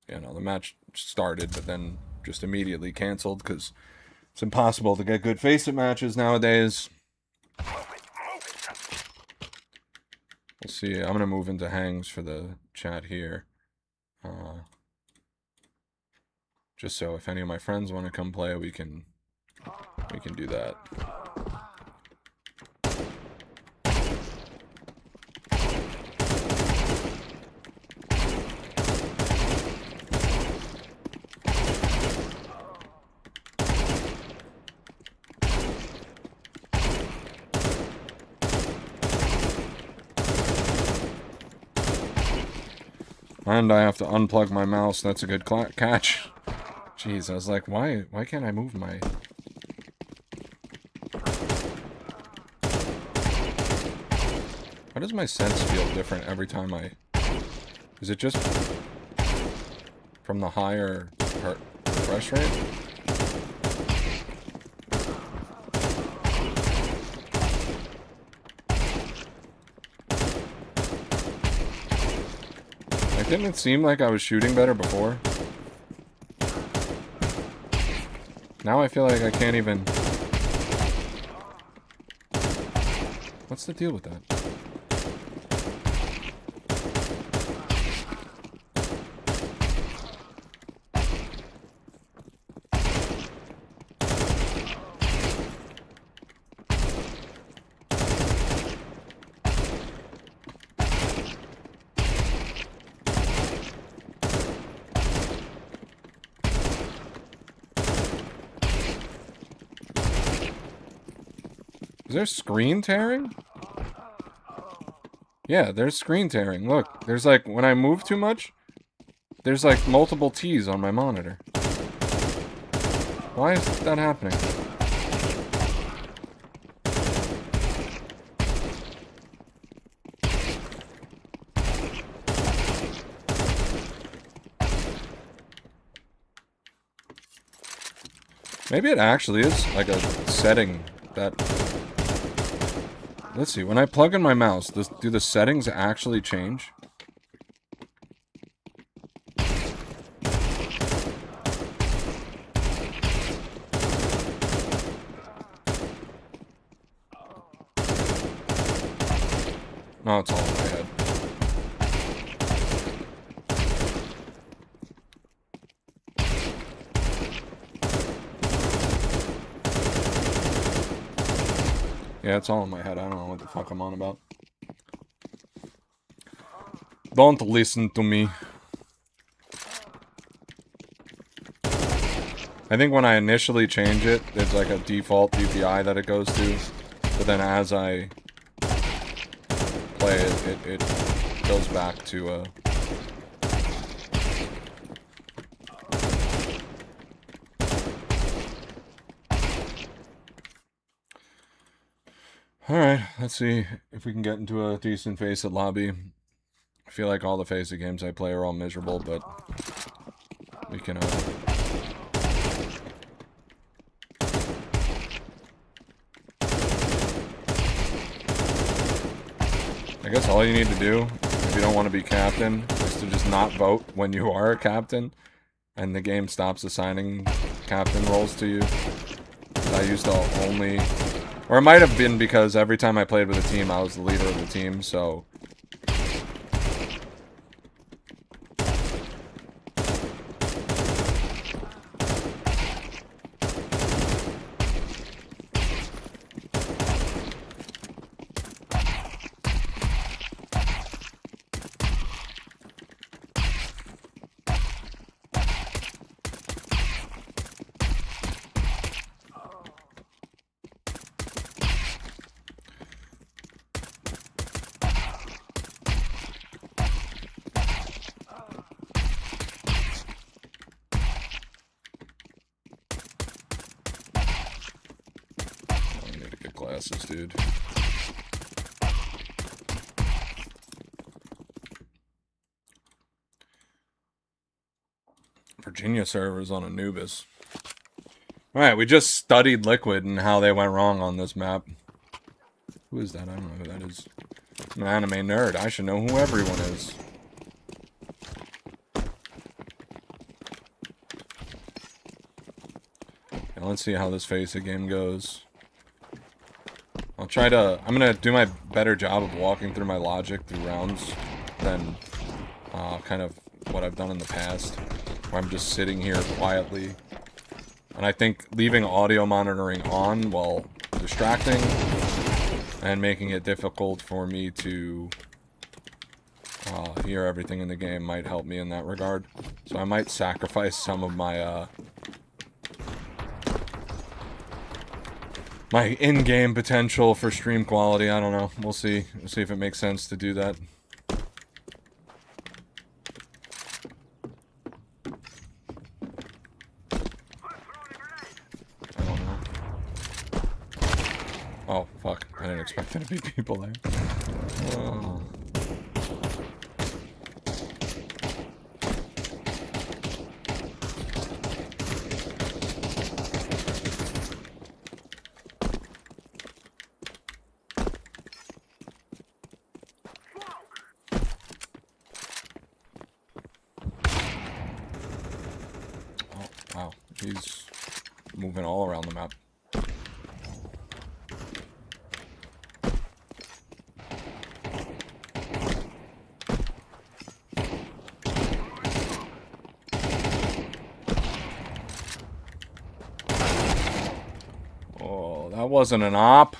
Yeah, no, the match started, but then just immediately canceled because it's impossible to get good Face It matches nowadays. Let's see. I'm gonna move into hangs for the chat here. Just so if any of my friends want to come play, we can do that. And I have to unplug my mouse. That's a good catch. Jeez, I was like, why can't I move my... Why does my sense feel different every time I... Is it just from the higher refresh rate? Didn't it seem like I was shooting better before? Now I feel like I can't even... What's the deal with that? Is there screen tearing? Yeah, there's screen tearing. Look, there's like, when I move too much, there's like multiple T's on my monitor. Why is that happening? Maybe it actually is like a setting that... Let's see, when I plug in my mouse, do the settings actually change? No, it's all in my head. Yeah, it's all in my head. I don't know what the fuck I'm on about. Don't listen to me. I think when I initially change it, there's like a default DPI that it goes to. But then as I play it, it goes back to Alright, let's see if we can get into a decent FACEIT lobby. I feel like all the FACEIT games I play are all miserable, but we can, I guess all you need to do, if you don't want to be captain, is to just not vote when you are a captain, and the game stops assigning captain roles to you. I used to only... Or it might have been because every time I played with a team, I was the leader of the team, so... Glasses, dude. Virginia servers on Anubis. Alright, we just studied Liquid and how they went wrong on this map. Who is that? I don't know who that is. I'm an anime nerd. I should know who everyone is. Now let's see how this FACEIT game goes. I'll try to... I'm gonna do my better job of walking through my logic through rounds than kind of what I've done in the past, where I'm just sitting here quietly. And I think leaving audio monitoring on while distracting and making it difficult for me to hear everything in the game might help me in that regard. So I might sacrifice some of my my in-game potential for stream quality. I don't know. We'll see. We'll see if it makes sense to do that. Oh, fuck. I didn't expect there to be people there. Oh. Wow, he's moving all around the map. Oh, that wasn't an op.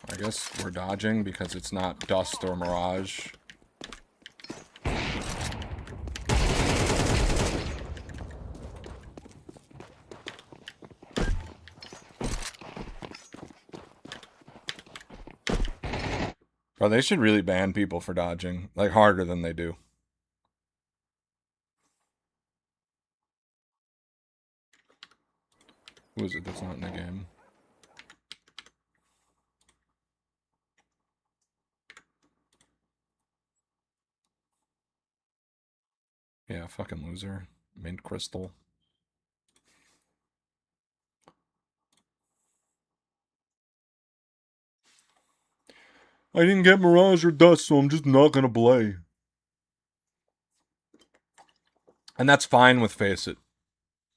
I guess we're dodging because it's not Dust or Mirage. Bro, they should really ban people for dodging. Like, harder than they do. Who is it that's not in the game? Yeah, fucking loser. Mint Crystal. I didn't get Mirage or Dust, so I'm just not gonna play. And that's fine with Face It.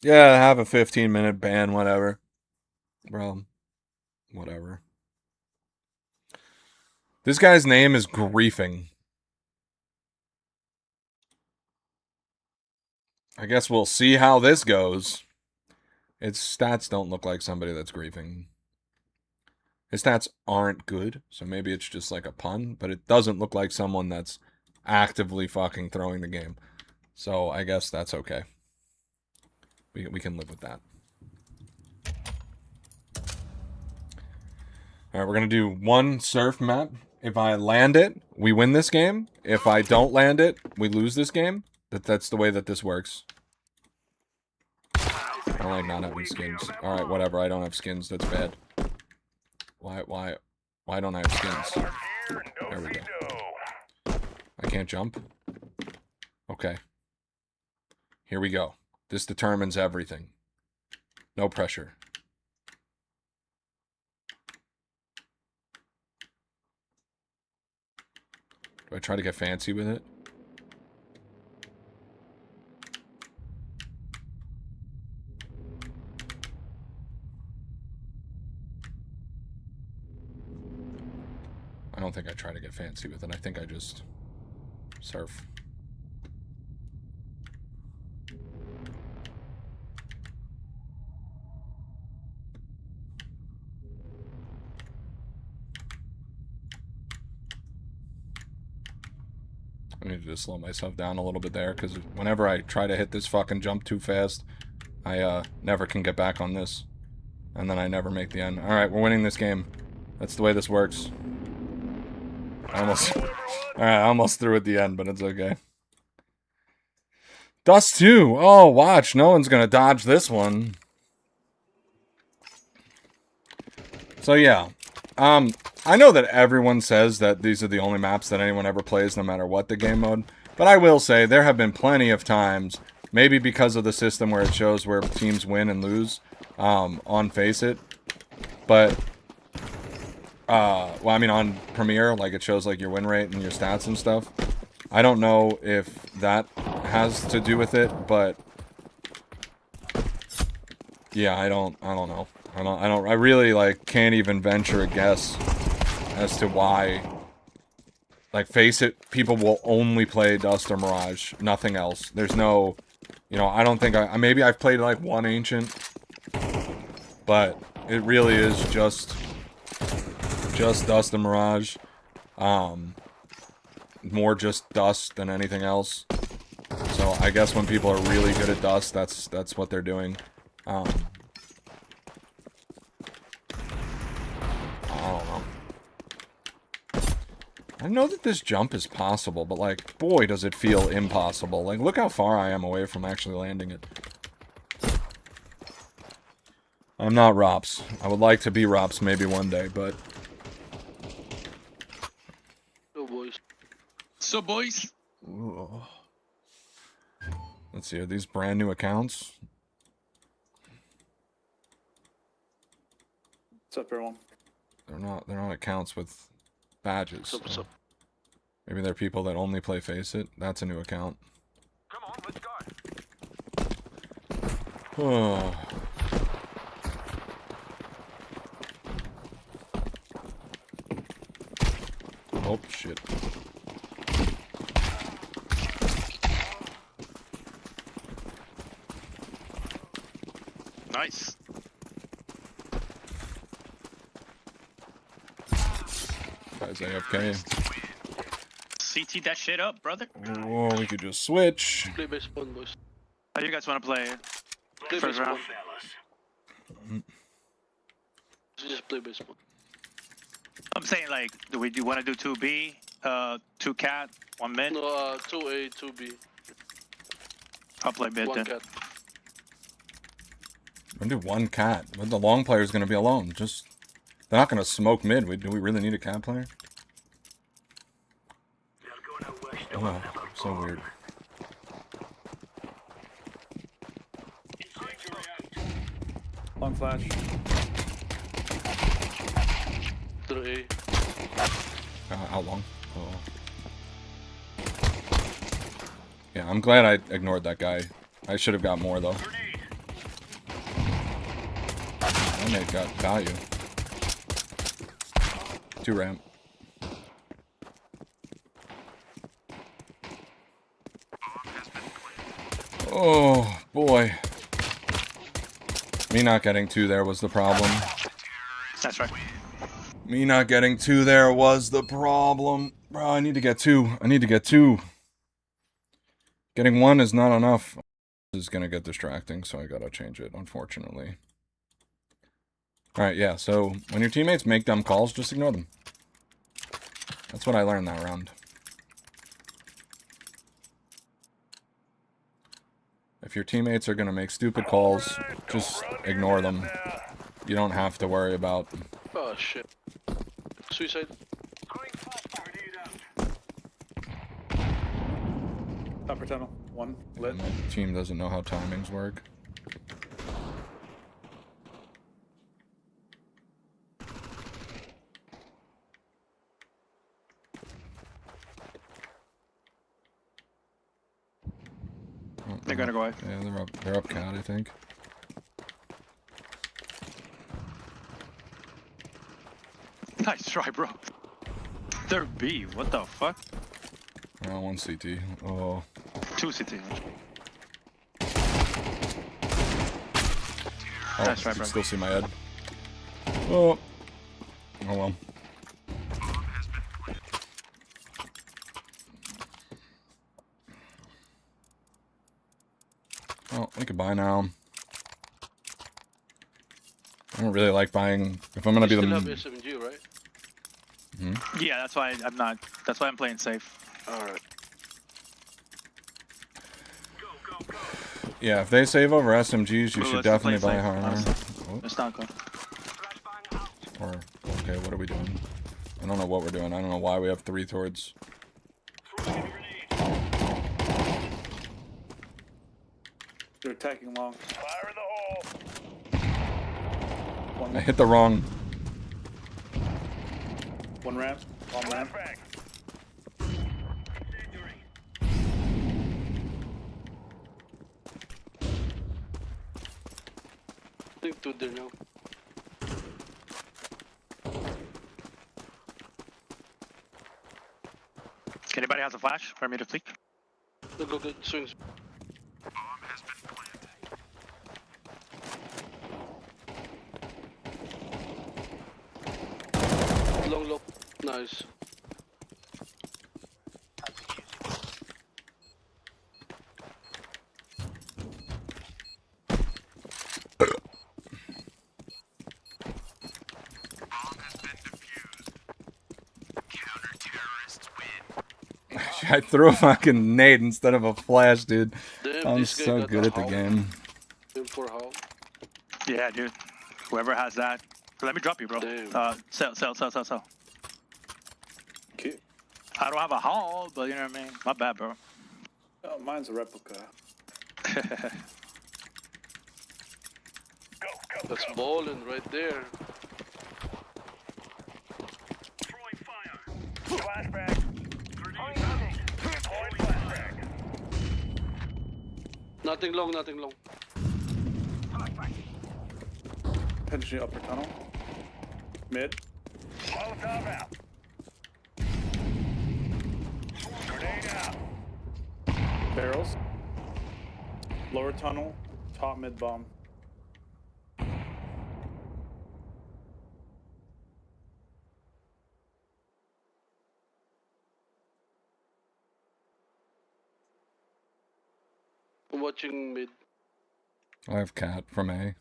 Yeah, have a 15-minute ban, whatever. Bro, whatever. This guy's name is Griefing. I guess we'll see how this goes. Its stats don't look like somebody that's griefing. His stats aren't good, so maybe it's just like a pun, but it doesn't look like someone that's actively fucking throwing the game. So I guess that's okay. We can live with that. Alright, we're going to do one surf map. If I land it, we win this game. If I don't land it, we lose this game. That's the way that this works. I like not having skins. Alright, whatever. I don't have skins. That's bad. Why don't I have skins? There we go. I can't jump? Okay. Here we go. This determines everything. No pressure. Do I try to get fancy with it? I don't think I try to get fancy with it. I think I just surf. I need to just slow myself down a little bit there, because whenever I try to hit this fucking jump too fast, I never can get back on this. And then I never make the end. Alright, we're winning this game. That's the way this works. Alright, I almost threw at the end, but it's okay. Dust 2! Oh, watch, no one's gonna dodge this one. So yeah, I know that everyone says that these are the only maps that anyone ever plays no matter what the game mode, but I will say there have been plenty of times, maybe because of the system where it shows where teams win and lose on Face It, but, well, I mean on Premiere, like it shows like your win rate and your stats and stuff. I don't know if that has to do with it, but yeah, I don't know. I really, like, can't even venture a guess as to why. Like, Face It, people will only play Dust or Mirage, nothing else. There's no, you know, I don't think maybe I've played, like, one Ancient, but it really is just Dust and Mirage. More just Dust than anything else. So, I guess when people are really good at Dust, that's what they're doing. I don't know. I know that this jump is possible, but, like, boy, does it feel impossible. Like, look how far I am away from actually landing it. I'm not Rops. I would like to be Rops maybe one day, but... So boys. So boys. Ooh. Let's see, are these brand new accounts? What's up, everyone? They're not accounts with badges. What's up, what's So up? maybe they're people that only play Face It. That's a new account. Come on, let's go. Oh. Oh shit. Nice. Guys AFK. CT that shit up, brother. Oh, we could just switch. Play base spawn, boys. How you guys want to play? Play First base round. spawn. Just play base spawn. I'm saying like, do we want to do 2B, 2 cat, 1 mid? No, 2A, 2B, I'll play mid 1 then. cat. We're gonna do one cat. The long player's gonna be alone. Just they're not gonna smoke mid. Do we really need a cat player? Oh, so weird. Long flash. Through A. How long? Oh. Yeah, I'm glad I ignored that guy. I should have got more though. I may have got value. 2 ramp. Oh boy. Me not getting 2 there was the problem. That's right. Me not getting 2 there was the problem. Bro, I need to get 2. I need to get 2. Getting 1 is not enough. This is gonna get distracting, so I gotta change it, unfortunately. Alright, yeah, so when your teammates make dumb calls, just ignore them. That's what I learned that round. If your teammates are gonna make stupid calls, just ignore them. You don't have to worry about... Oh shit. Suicide. Upper tunnel. 1 lit. My team doesn't know how timings work. Oh, They're gonna go away. yeah, they're up cat, I think. Nice try, bro. They're B. What the fuck? Oh, 1 CT. Oh. 2 CT. Oh, Nice try, you can bro. still see my head. Oh. Oh well. Well, we could buy now. I don't really like buying. If I'm gonna be You still have the. SMG, right? Yeah, that's why I'm not. That's why I'm playing safe. Alright. Yeah, if they save over SMGs, you Ooh, should let's definitely play buy safe, armor. honestly. Oh, It's not good. or okay, what are we doing? I don't know what we're doing. I don't know why we have 3 towards. They're attacking long. Fire in the hole. I hit the wrong. 1 ramp. Long ramp. Back. I think 2 there now. Anybody has a flash for me to flick? Look, swings. Long, low. Nice. I threw a fucking nade instead of a flash, dude. Damn, I'm this guy so got good a at the howl. game. For how? Yeah, dude. Whoever has that. Let me drop you, bro. Damn. Sell. Cute. I don't have a haul, but you know what I mean? My bad, bro. Oh, mine's a replica. That's balling right there. Throwing fire. Flashback. Grenade hunting. Deploying flashback. Nothing long, nothing long. Potentially upper tunnel. Mid. Molotov out. Grenade out. Barrels. Lower tunnel. Top mid bomb. I'm watching mid. I have cat from A.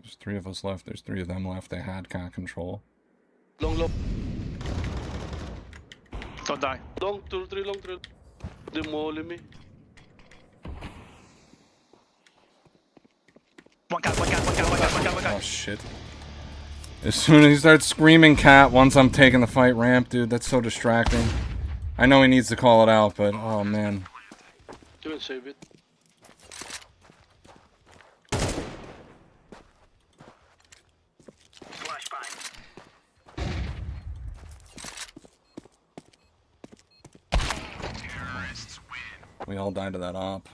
There's 3 of us left. There's 3 of them left. They had cat control. Long, long. Don't die. Long, 2, 3 long, 3. Demolling me. One cat. Oh shit. As soon as he starts screaming cat once I'm taking the fight ramp, dude, that's so distracting. I know he needs to call it out, but oh man. You can save it. Flashbang. We all died to that op.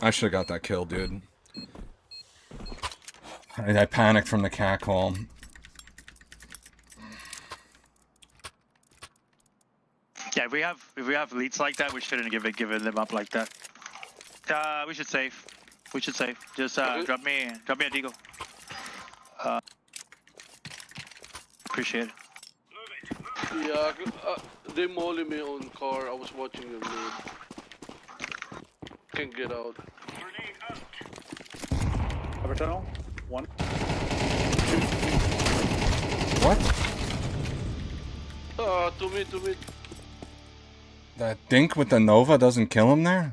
I should have got that kill, dude. I panicked from the cat call. Yeah, if we have leads like that, we shouldn't give them up like that. We should save. Just Okay. drop me a deagle. Appreciate it. Yeah, they molling me on car. I was watching them mid. Can't get out. Grenade out. Upper tunnel. 1. What? To mid. That dink with the Nova doesn't kill him there?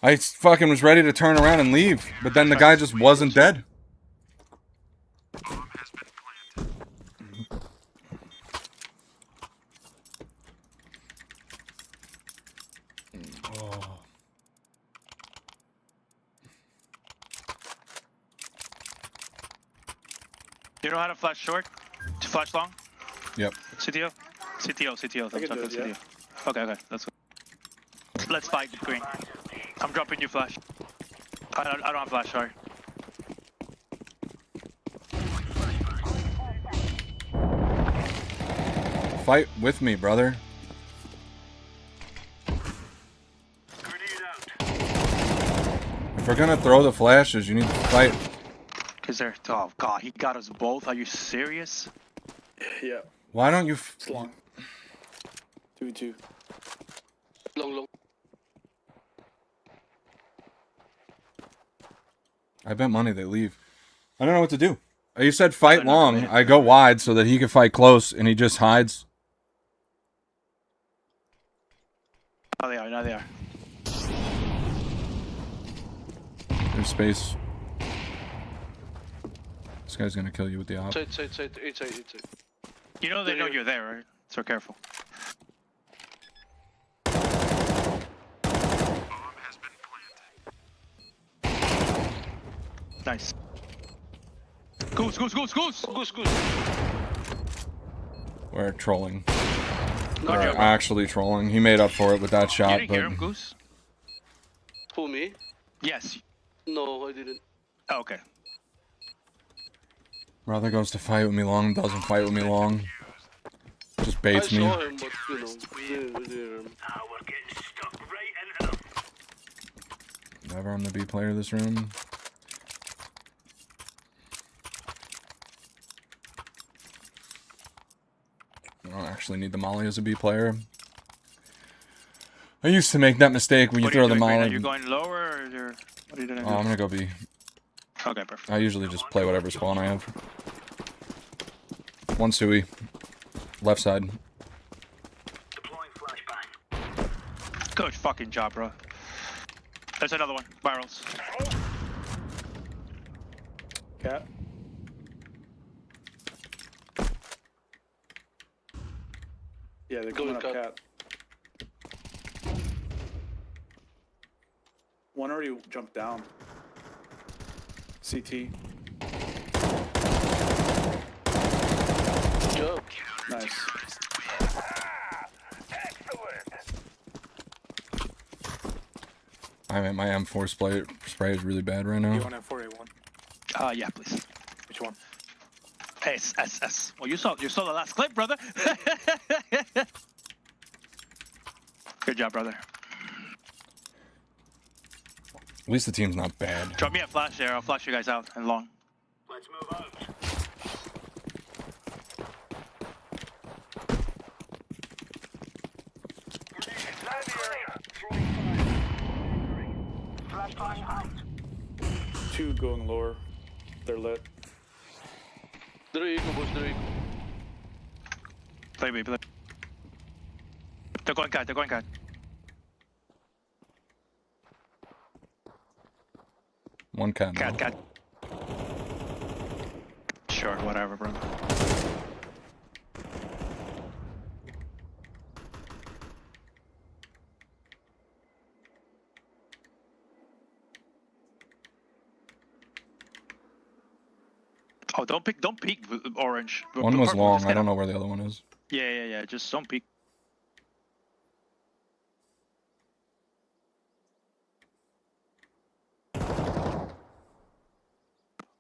I fucking was ready to turn around and leave, but then the guy just wasn't dead. Oh. You know how to flash short? To flash long? Yep. CTO? CTO. I I'm can do talking it, yeah. CTO. Okay, that's good. Let's fight the green. I'm dropping you flash. I don't have flash, sorry. Fight with me, brother. Grenade out. If we're gonna throw the flashes, you need to fight. Is there? Oh god, he got us both. Are you serious? Yeah. Why don't you? It's long. 2v2. Long. I bet money they leave. I don't know what to do. You said fight They're not long. gonna hit. I go wide so that he can fight close, and he just hides. Oh, they are. Now they are. There's space. This guy's gonna kill you with the op. Side. 8 side. You know they They're know here. you're there, right? So careful. Nice. Goose. Goose. We're trolling. Good We're job. actually trolling. He made up for it with that You shot, didn't hear him, but Goose? Who, me? Yes. No, I didn't. Oh, okay. brother goes to fight with me long, doesn't fight with me long. Just I baits me. saw him, but you know, didn't. We're getting stuck right into them. Never I'm the B player of this room. I don't actually need the molly as a B player. I used to make that mistake when you What are you throw the doing right now? molly. You're going lower or you're... What are you doing? Oh, I'm gonna go B. Okay, perfect. I usually just play whatever spawn I have. One Sui. Left side. Deploying flashbang. Good fucking job, bro. There's another one. Barrels. Cat. Yeah, they're Going coming up cat. cat. One already jumped down. CT. Good job. Nice. I mean, my M4 spray is really bad right now. You want M4A1? Yeah, please. Which one? S. Well, you saw the last clip, brother. Good job, brother. At least the team's not bad. Drop me a flash there. I'll flash you guys out and long. Let's move out. Flashbang out. Two going lower. They're lit. Dire ko, boss. Dire ko. Play me, play. They're going cat. They're going cat. One cat. now. Cat. Sure, whatever, bro. Oh, don't peek orange. One was Purple, long. just I hit don't him. know where the other one is. Yeah. Just don't peek.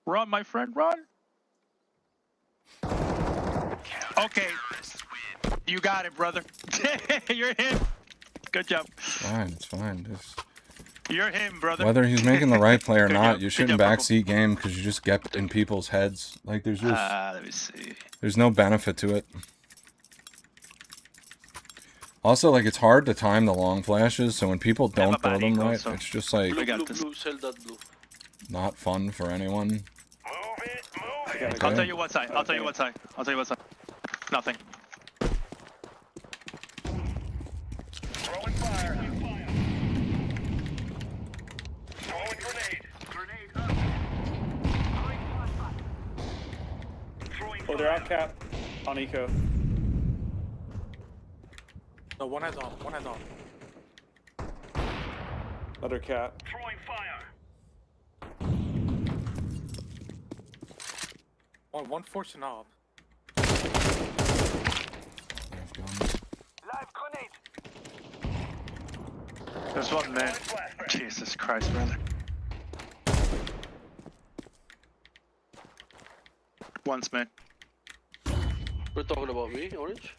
Run, my friend, run. Okay. You got it, brother. You're him. Good job. Fine, it's fine. You're him, brother. Whether he's making the right play or Good not, job. you Good shouldn't job, Purple. backseat game because you just get in people's heads. Like there's just Let me see. there's no benefit to it. Also, like it's hard to time the long flashes, so when people have a don't throw bad them angle, right, so- it's just like Blue, got blue, this. blue. Sell that blue. not fun for anyone. Move it, move I it. gotta Okay. I'll tell you what side. I'll tell you what side. Nothing. Throwing fire. Throwing grenade. Grenade up. Throwing flashbang. Throwing Oh, they're fire. out cat. On eco. No, one has on. One has on. Another cat. Throwing fire. One forcing knob. I've gone. Live grenade. There's one there. Flashbang. Jesus Christ, brother. One Smith. We're talking about me, Orange?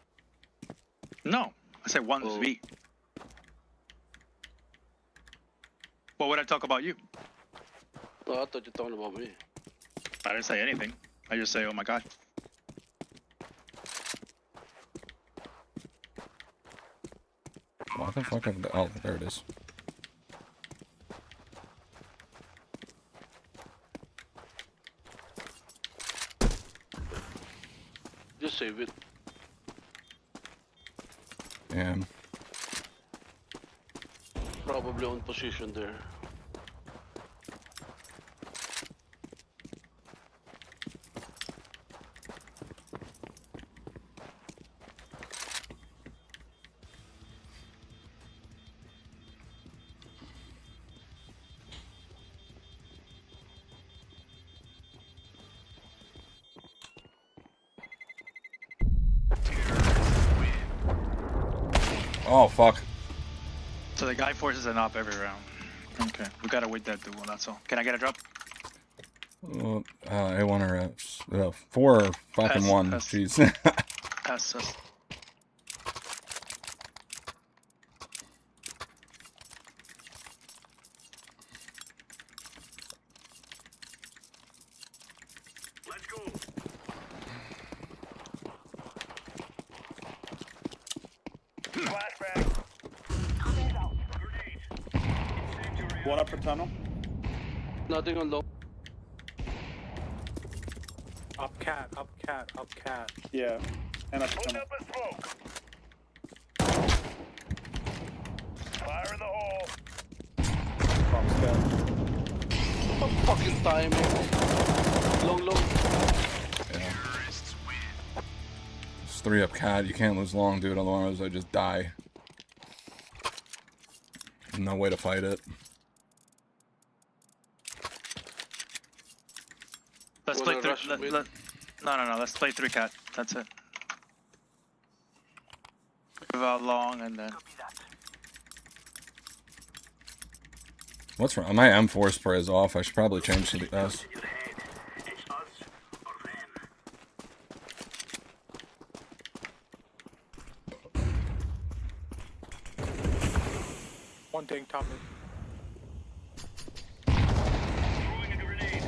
No, I said one Oh. V. What would I talk about you? No, I thought you were talking about me. I didn't say anything. I just say, oh my god. Why the fuck have oh, there it is. Just save it. Yeah. Probably on position there. Oh fuck. So the guy forces an op every round. Okay, we gotta wait that duel, that's all. Can I get a drop? A1 or 4 or fucking Pass, 1. pass. Jeez. Pass. Let's go. Flashbang. Grenade One upper tunnel. Nothing on low. Up cat, up cat, up cat. Yeah. And upper Put tunnel. up a smoke. Fire in the hole. Bombs cat. What fucking timing? Long. Yeah. It's 3 up cat. You can't lose long, dude. Otherwise, I just die. No way to fight it. Let's Wanna play three. rush mid? No. Let's play 3 cat. That's it. Give out long and then. What's wrong? My M4 spray is off. I should probably change to the S. It's us or them. One tank top mid. Throwing a grenade.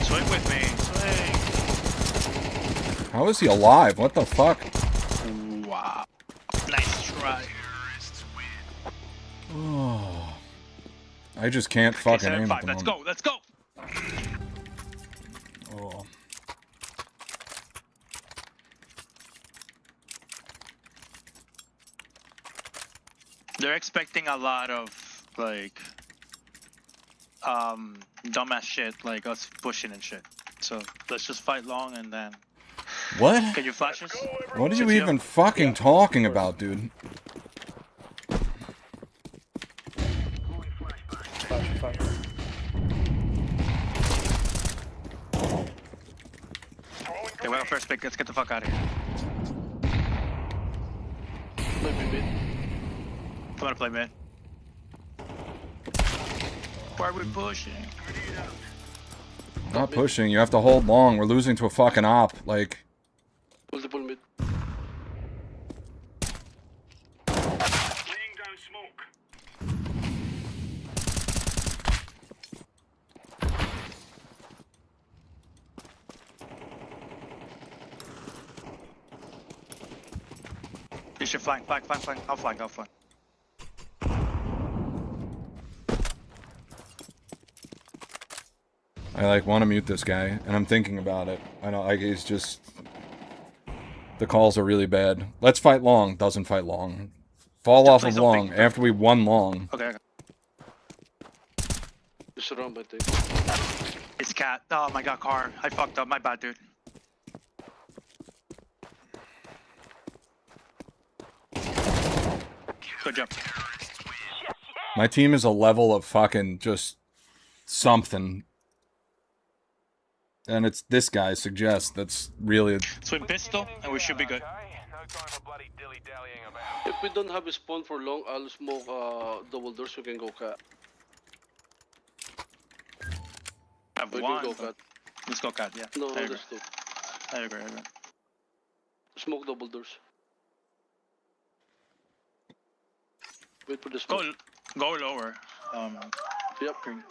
Swing with me. Swing. How is he alive? What the fuck? Wow. Nice try. Oh. I just can't Okay, fucking aim at 7-5. the Let's moment. go. Let's go. Oh. They're expecting a lot of like dumbass shit, like us pushing and shit. So let's just fight long and then. What? Can you flash us? What are you Six, even fucking talking about, dude? Flash. Okay, we're on first pick. Let's get the fuck out of here. Maybe mid. I'm gonna play mid. Why are we pushing? Not pushing. You have to hold long. We're losing to a fucking op. Like, Multiple mid. Laying down smoke. You should flank. I'll flank. I like want to mute this guy, and I'm thinking about it. I know, like, he's just. The calls are really bad. Let's fight long. Doesn't fight long. Fall off play of something. long after we won long. Okay. Just around by thing. It's cat. Oh my god, car. I fucked up. My bad, dude. Good job. My team is a level of fucking just something. And it's this guy suggests that's really. Swim pistol, and we should be good. No time for bloody dilly-dallying about. If we don't have a spawn for long, I'll smoke double doors. We can go cat. I have We one. can go but- cat. Let's go cat. Yeah. No, I agree. there's two. I agree. Smoke double doors. Wait for the smoke. Go lower. Yep. Green. You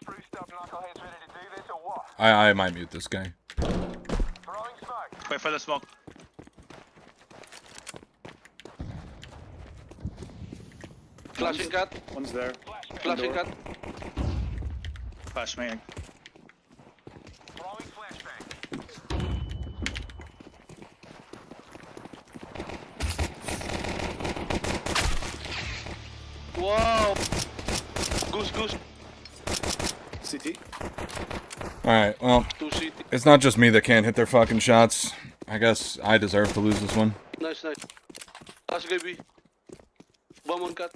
spruced up knuckleheads ready to do this or what? I might mute this guy. Throwing smoke. Wait for the smoke. Flashing cat. One's there. Flashing Indoor. cat. Flash me. Throwing flashbang. Wow. Goose. CT. Alright, well, 2 CT. it's not just me that can't hit their fucking shots. I guess I deserve to lose this one. Nice. Last guy B. Bomb on cat.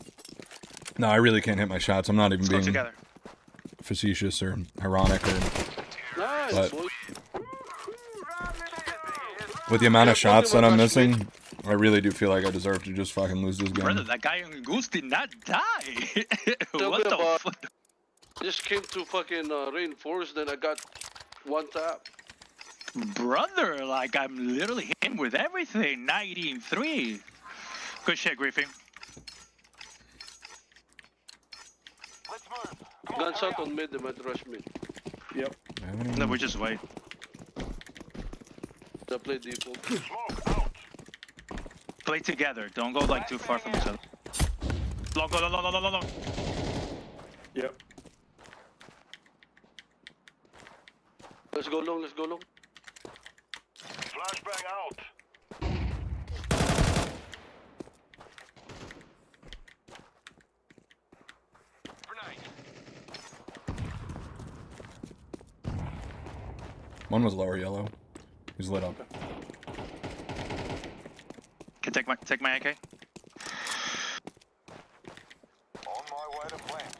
No, I really can't hit my shots. I'm not even Let's go being together. facetious or ironic or. Nice, But- boy. With the amount of Yeah, shots that I'm rush mid. missing, I really do feel like I deserve to just fucking lose this Brother, game. that guy on Goose did not die. Tell What me the about- fuck? Just came to fucking reinforce, then I got one tap. Brother, like I'm literally hitting with everything. 93. Good shit, Griffin. Let's move. Gunshot on mid, they might rush mid. Yep. No, we just wait. They play default. Smoke out. Play together. Don't go like too far from each other. Long. go long, let's go long. Flashbang out. Grenade. One was lower yellow. He's lit up. Can take my AK. On my way to plant.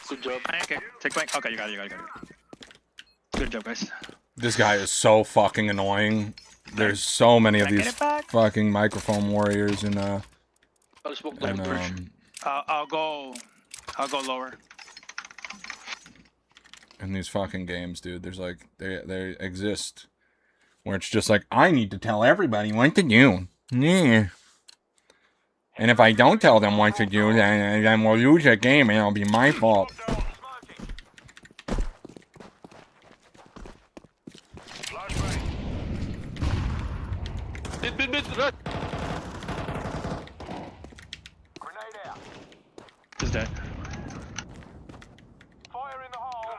Good job. My AK. Take my. Okay, you got it. Good job, guys. This guy is so fucking annoying. There's so many of Can I get these it back? fucking microphone warriors in I'll smoke the and bridge. I'll go lower. in these fucking games, dude. There's like they exist where it's just like I need to tell everybody what to do. Yeah. And if I don't tell them what to do, then we'll lose a game and it'll be my fault. Down. Smoking. Flashbang. Mid, right. Grenade out. He's dead. Fire in the hole.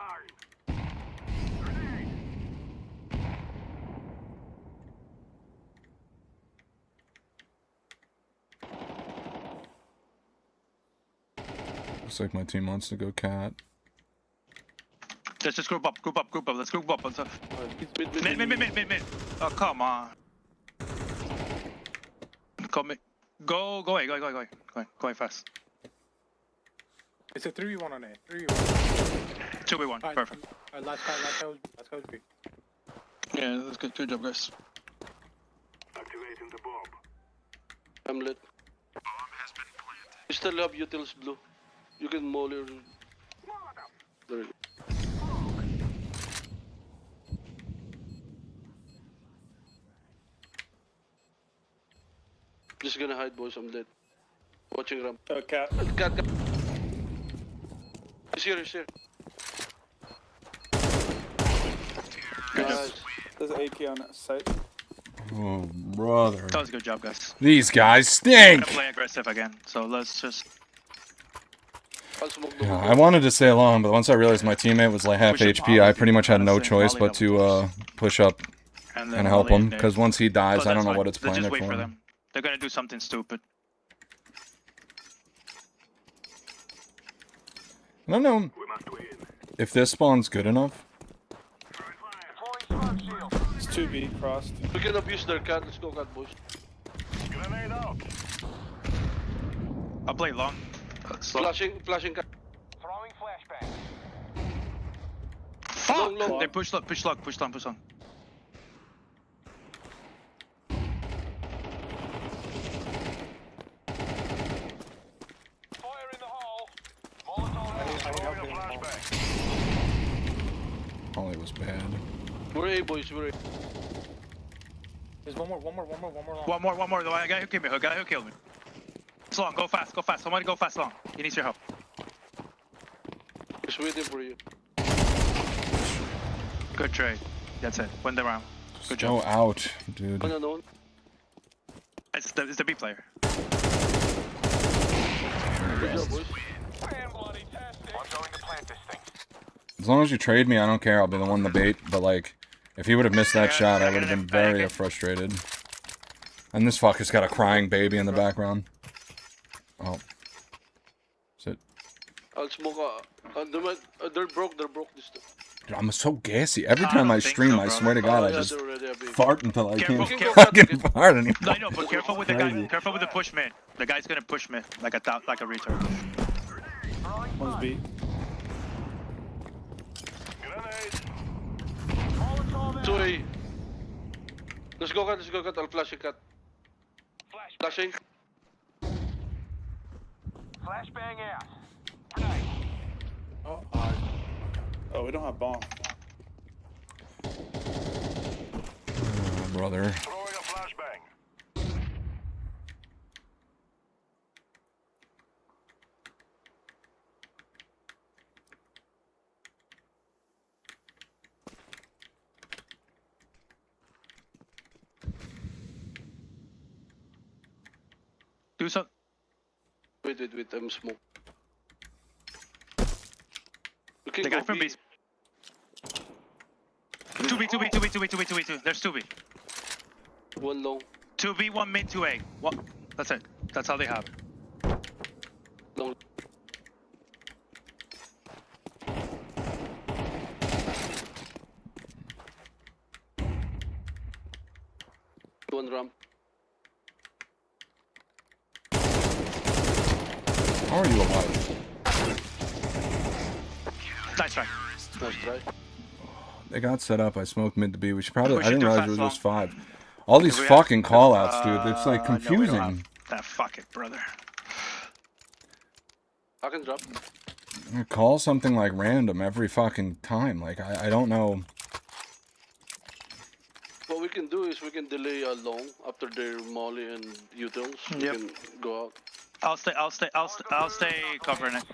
Looks like my team wants to go cat. Let's just group up. Let's group up. Let's, mid. Oh, come on. Come in. Go away fast. It's a 3v1 on A. 3v1. 2v1, Alright, perfect. Last guy was B. Yeah, that's good. Good job, guys. Activating the bomb. I'm lit. You still have utils blue. You can molly or... There you go. Just gonna hide, boys. I'm dead. Watching ramp. Cat. Cat. He's here. Nice. There's AK on that site. Oh, brother. That was a good job, guys. These guys I'm stink! gonna play aggressive again, so let's just. I'll smoke the Yeah, I wanted to stay along, but once I realized my teammate was like half We should HP, I pretty much had no honestly choice volley but them. to push up And and help him, because because once he dies, I don't know what it's Let's playing just it wait for for. them. They're gonna do something stupid. I don't know We must win. if this spawn's good enough. Deploying smoke shield. It's 2B crossed. We can abuse their cat. Let's go, cat, boys. Grenade out. I'll play long. Slow. Flashing cat. Throwing flashbang. Fuck! Long. They push long. Fire in the hole. Molotov. Throwing a flashbang. Holly was bad. We're A, boys. We're A. There's one more long. One more. The guy who killed me. It's long. Go fast. Somebody go fast long. He needs your help. Just waiting for you. Good trade. That's it. Win the round. Good Go job. out, dude. Unknown. It's the B player. Good job, boys. Fan bloody tastic. I'm going to plant this thing. As long as you trade me, I don't care. I'll be the one to bait. But like, if he would have missed that shot, I would have been very frustrated. And this fucker's got a crying baby in the background. Oh. Sit. I'll smoke. They're broke. This time. Dude, I'm so gassy. Every I time don't I think stream, so, I brother. swear to God, I yeah, just they're already a big. fart until I Careful, can't careful. fucking fart anymore. No, I know, but careful with the guy. Crazy. Careful with the push mid. The guy's gonna push mid like a retard. One's B. Grenade. 2A. Let's go, cat. I'll flash a cat. Flashing. Flashbang out. Grenade. Oh, Oh, we don't have bomb. Oh, brother. Throwing a flashbang. Do some. Wait. I'm smoke. We can The go guy from B. B. 2B. There's 2B. One long. 2B, 1 mid, 2A. What? That's it. That's all they have. Long. One ramp. How are you alive? Nice try. Nice try. They got set up. I smoked mid to B. We should probably. We I should didn't do realize it was fast just 5. All these Do we fucking call outs, dude. It's like No, we don't confusing. have. Fuck it, brother. I can drop. Call something like random every fucking time. Like I don't know. What we can do is we can delay a long after their molly and utils. We Yep. can go out. I'll stay covering it.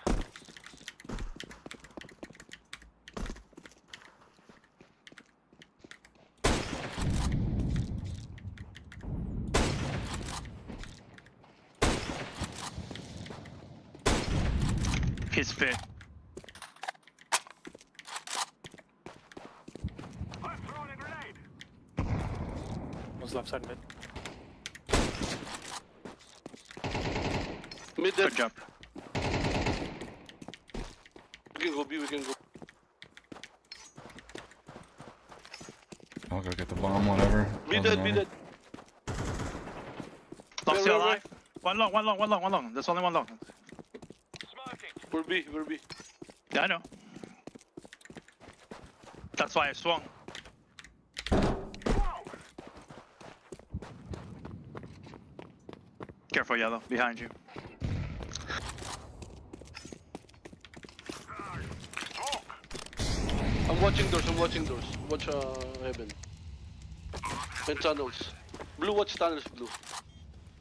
His fit. I'm throwing a grenade. One's left side mid. Mid Good dead. job. We can go B, we can go. I'll go get the bomb. Whatever. B Doesn't dead, B matter. dead. Long Wait, still wait, alive. One long. There's only one long. Smoking. We're B, we're B. Yeah, I know. That's why I swung. Careful, yellow. Behind you. I'm watching doors. Watch heaven. And tunnels. Blue, watch tunnels, blue.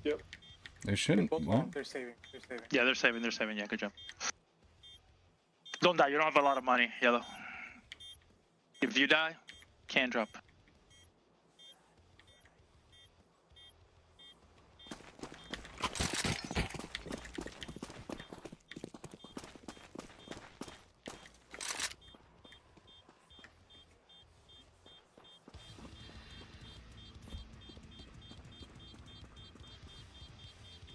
Yep. They shouldn't. Both What? long. They're saving. They're saving. Yeah, they're saving. Yeah, good job. Don't die. You don't have a lot of money, yellow. If you die, can't drop.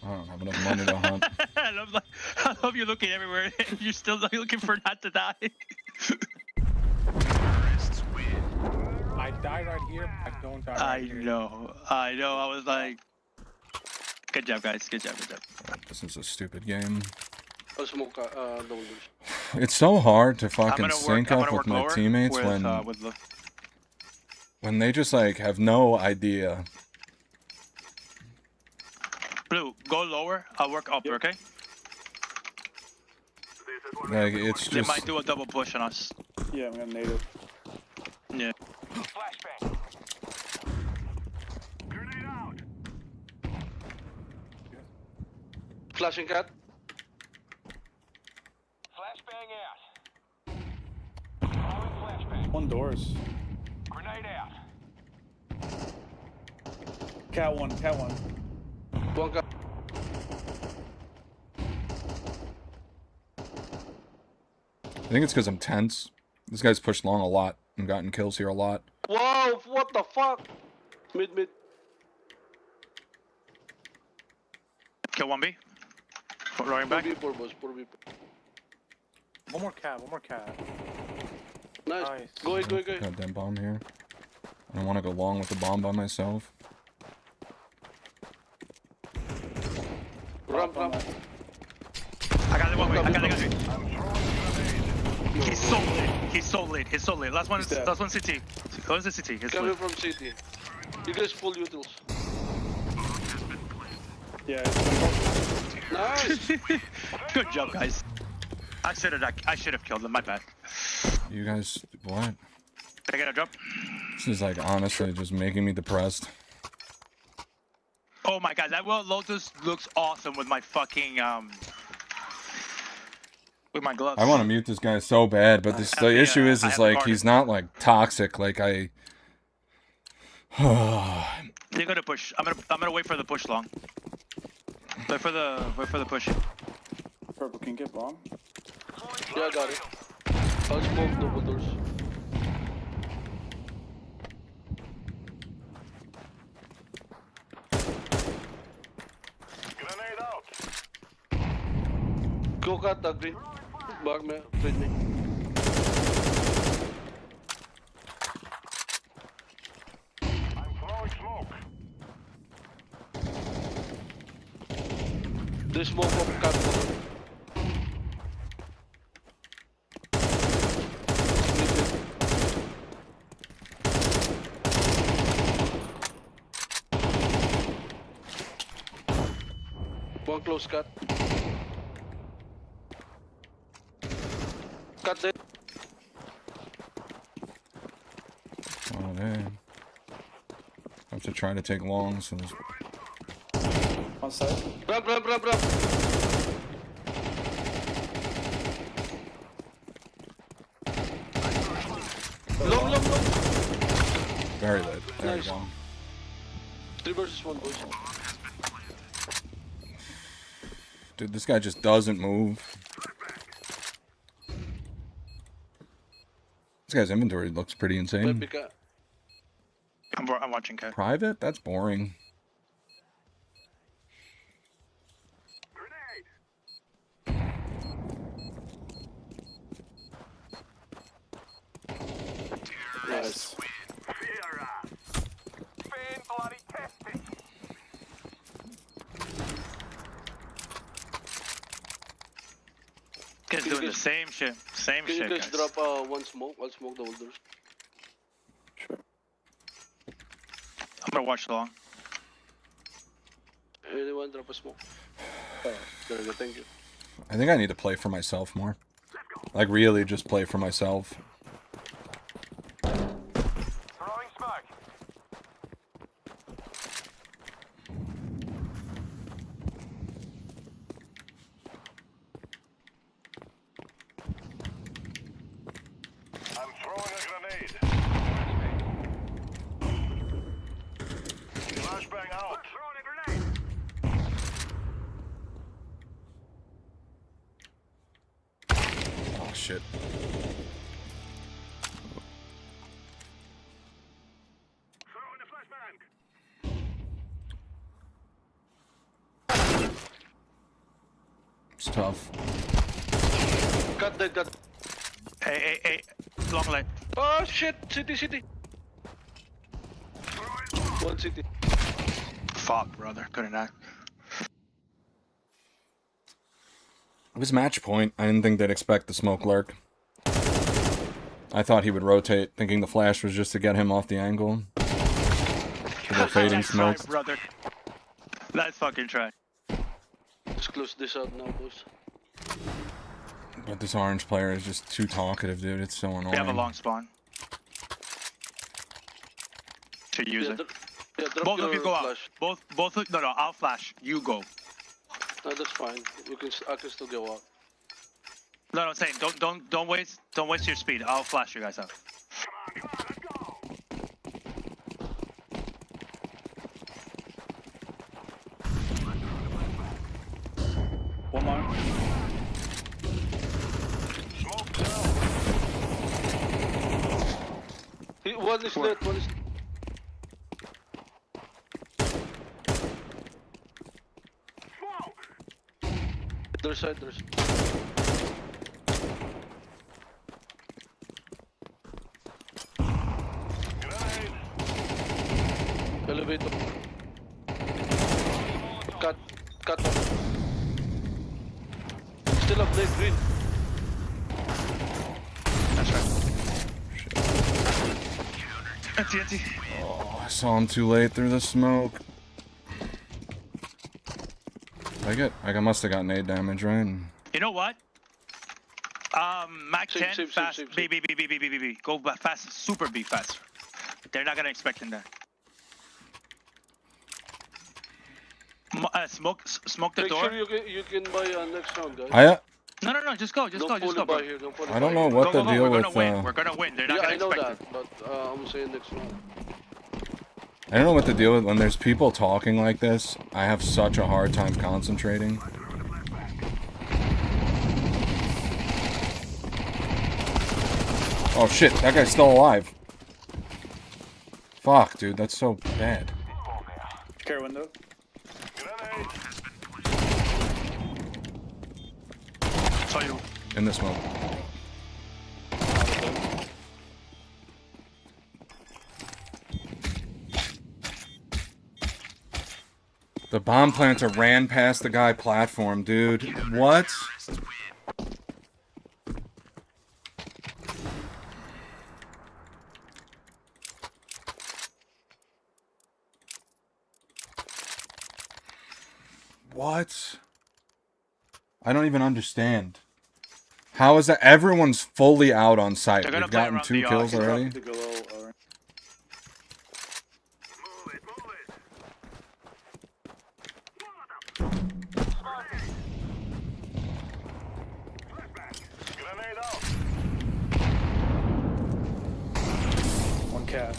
I don't have enough money to hunt. I love you looking everywhere. You're still looking for not to die. I die right here. I don't die right I here. know. I was like, good job, guys. Good job. This is a stupid game. I'll smoke double doors. It's so hard to I'm fucking gonna sync work up with my lower teammates with, when with the, when they just like have no idea. Blue, go lower. I'll work up, okay? Like it's They just might do a double push on us. Yeah, I'm gonna nade it. Yeah. Flashbang. Grenade out. Flashing cat. Flashbang out. Throwing flashbang. One doors. Grenade out. Cat one. One cat. I think it's because I'm tense. This guy's pushed long a lot and gotten kills here a lot. Whoa, what the fuck? Mid. Kill 1B. Rolling back. 4B4 boys, 4B4. One more cat. Nice. Nice. Go. Goddamn bomb here. I don't want to go long with the bomb by myself. Ramp. I got it one way. I got it. I'm throwing a grenade. He's so lit. Last one dead. CT. Close the CT. It's Coming lit. from city. You guys full utils. Yeah. Nice. Good job, guys. I should have killed them. My bad. You guys, what? Did I get a drop? This is like honestly just making me depressed. Oh my god, that World Lotus looks awesome with my fucking with my gloves. I want to mute this guy so bad, but this the issue is I have like guarded. he's not like toxic like I. They're gonna push. I'm gonna wait for the push long. Wait for the push. Purple can get bomb. Yeah, I got it. I'll smoke double doors. Smoke out the green. Back me. Trade me. I'm throwing smoke. They smoke up cat. One close cut. Cut there. Oh, man. I have to try to take long, so there's... On side. Ramp. Long. Very lit. There Nice. you go. 3 versus 1, boys. Dude, this guy just doesn't move. This guy's inventory looks pretty insane. Maybe cat. I'm watching Cat. Private? That's boring. Nice. Fan bloody tested. Kid's doing the same shit. Same Can you shit, guys guys. drop one smoke? I'll smoke the holders. Sure. I'm gonna watch long. Anyone drop a smoke? There we go, thank you. I think I need to play for myself more. Like, really just play for myself. Throwing smoke. I'm throwing a grenade. Flashbang out. Throwing a grenade. Oh, shit. Throwing a flashbang. It's tough. Cut that, cut. Hey. Long light. Oh shit! City. One city. Fuck, brother. Couldn't I? It was match point. I didn't think they'd expect the smoke lurk. I thought he would rotate, thinking the flash was just to get him off the angle. For the fading Nice try, smoke. brother. Nice fucking try. Let's close this out now, boys. But this orange player is just too talkative, dude. It's so annoying. We have a long spawn. To use it. Drop Both your of you go out. flash. Both. No, I'll flash. You go. No, that's fine. I can still go out. No, I'm saying don't waste your speed. I'll flash you guys out. One more. Smoke down. One is lit, one is... Smoke. There's side, there's... Grenade. Elevator. Cut off. Still up there, green. That's right. TNT. Oh, I saw him too late through the smoke. I must have got nade damage, right? You know what? Mac 10, Save. fast. B. Go fast, super B fast. They're not gonna expect in there. Smoke the Make door. sure you can buy next round, guys. No, just go, Don't bro. fully buy here, don't fully I don't buy know here. what the Go. deal We're with. gonna win. We're gonna win. They're not Yeah, I gonna know expect that, it. but I'm saying next round. I don't know what the deal with when there's people talking like this. I have such a hard time concentrating. Oh shit, that guy's still alive. Fuck, dude, that's so bad. Care window. Grenade. Saw you. In the smoke. The bomb planter ran past the guy platform, dude. What? What? I don't even understand. How is that? Everyone's fully out on site. They're gonna We've play gotten around 2 the kills arc. already. To go low, or... Grenade out. One cat.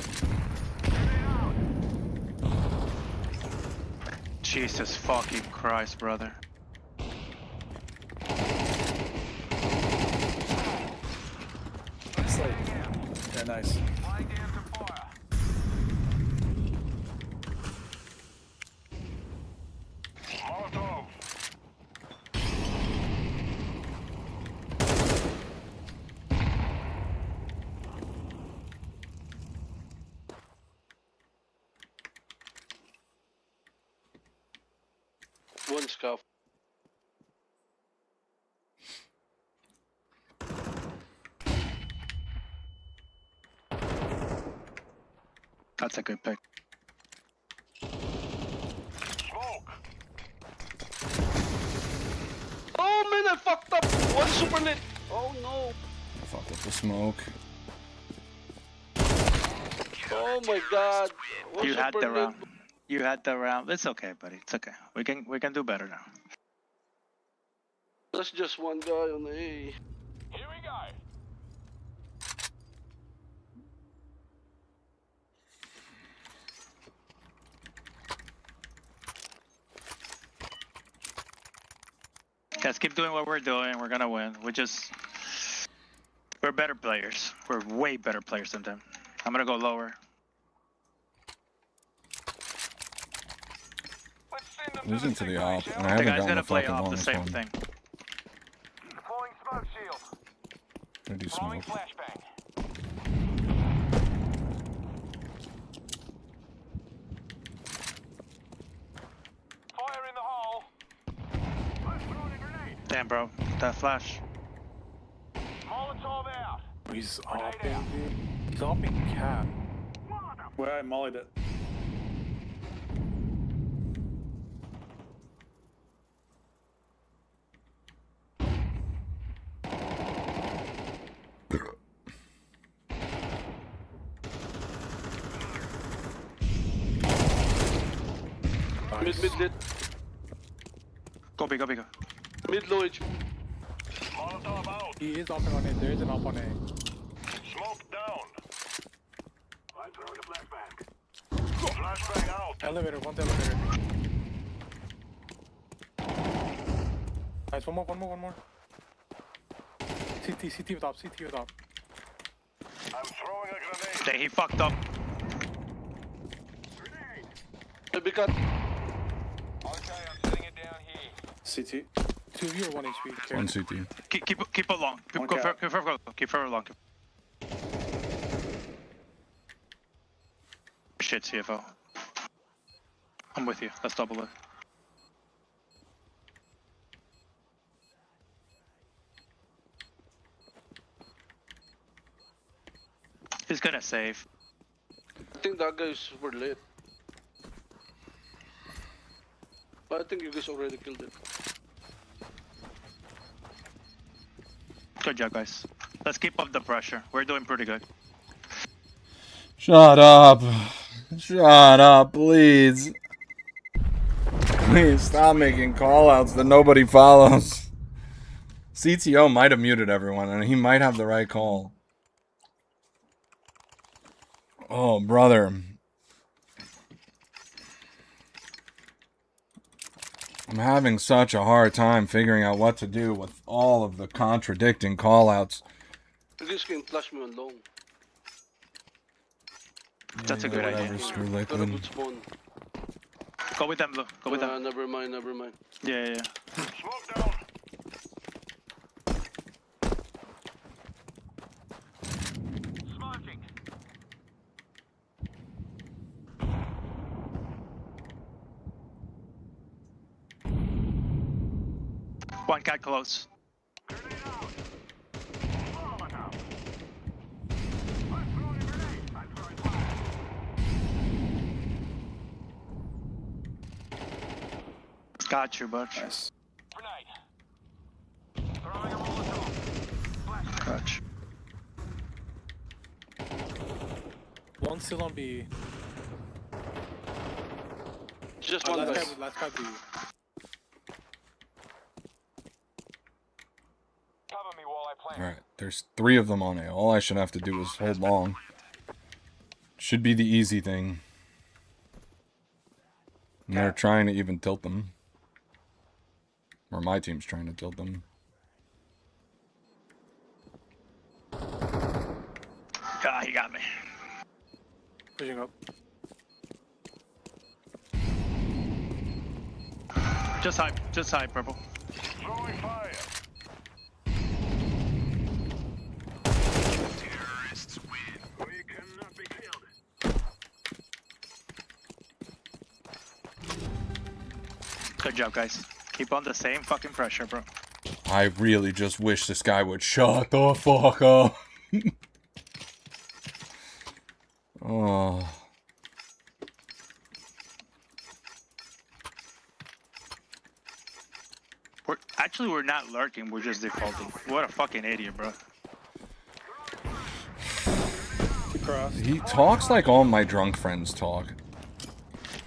Jesus fucking Christ, brother. It's like... Yeah, nice. Laying down some fire. Molotov. One scuff. That's a good pick. Smoke. Oh man, I fucked up. One super lit. Oh no. Fuck with the smoke. Oh my god. One You had super the lit. round. You had the round. It's okay, buddy. It's okay. We can do better now. That's just one guy on the A. Here we go. Guys, keep doing what we're doing. We're gonna win. We're better players. We're way better players than them. I'm gonna go lower. Let's send them Losing to the op, and I The haven't guy's gotten gonna the play fucking off the longest same one. thing. Deploying smoke shield. I do Throwing smoke. flashbang. Fire in the hole. Let's throw a grenade. Damn, bro. That flash. Molotov out. He's opping, dude. He's opping cat. Where I mollied it. Mid lit. Go big, go big. Mid low HP. Molotov out. He is open on A. There is an op on A. Smoke down. I'm throwing a flashbang. Flashbang out. Elevator, one's elevator. Nice, one more. CT with op. I'm throwing a grenade. Dang, he fucked up. Grenade. Maybe cut. Okay, I'm setting it down here. CT. 2 of you or 1 HP? Okay. 1 CT. Keep it long. One Go cap. keep further long. Shit, CFO. I'm with you. Let's double it. He's gonna save. I think that guy's super lit. But I think you guys already killed it. Good job, guys. Let's keep up the pressure. We're doing pretty good. Shut up. Shut up, please. Please stop making callouts that nobody follows. CTO might have muted everyone, and he might have the right call. Oh, brother. I'm having such a hard time figuring out what to do with all of the contradicting callouts. You guys can flash me on long. That's a good Whatever, idea. screw Gotta liquid. put spawn. Go with them, Blue. Go with them. Never mind. Yeah. Smoke down. One cat close. Got you, Butch. Nice. Grenade. Throwing a Molotov. Got you. One still on B. Just one guy. Last guy B. Cover me while I plant. Alright, there's 3 of them on A. All I should have to do is hold long. Should be the easy thing. And they're trying to even tilt them. Or my team's trying to tilt them. Ah, he got me. Pushing up. Just high, purple. Throwing fire. Terrorists win. We cannot be killed. Good job, guys. Keep on the same fucking pressure, bro. I really just wish this guy would shut the fuck up. Oh. We're not lurking, we're just defaulting. What a fucking idiot, bro. Two cross. He talks like all my drunk friends talk.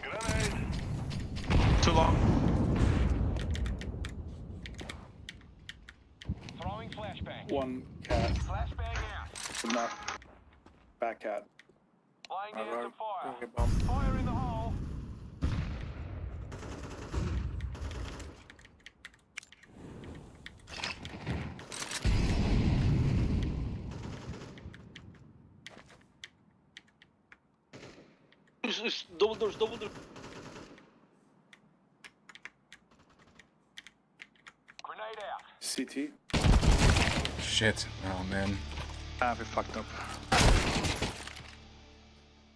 Grenade. Too long. Throwing flashbang. One cat. Flashbang out. Good enough. Back cat. Flying Alright. into fire. Gonna get bumped. Fire in the hole. It's double doors, double doors. Grenade out. CT. Shit. Oh, man. Ah, we fucked up.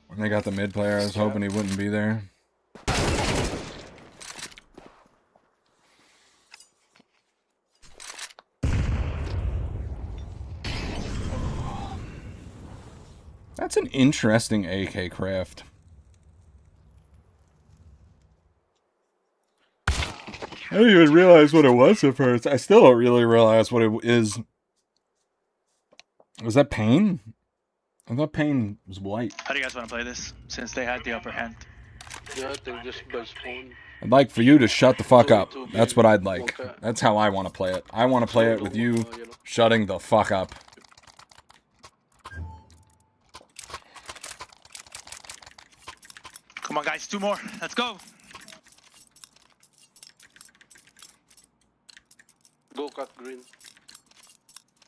When they got the mid player, I was hoping he wouldn't be there. That's an interesting AK craft. I didn't even realize what it was at first. I still don't really realize what it is. Was that Pain? I thought Pain was white. How do you guys want to play this? Since they had the upper hand. Yeah, I think just by spawn. I'd like for you to shut the fuck up. That's what I'd like. That's how I want to play it. I want to play it with you shutting the fuck up. Come on, guys, 2 more. Let's go. Go cut green.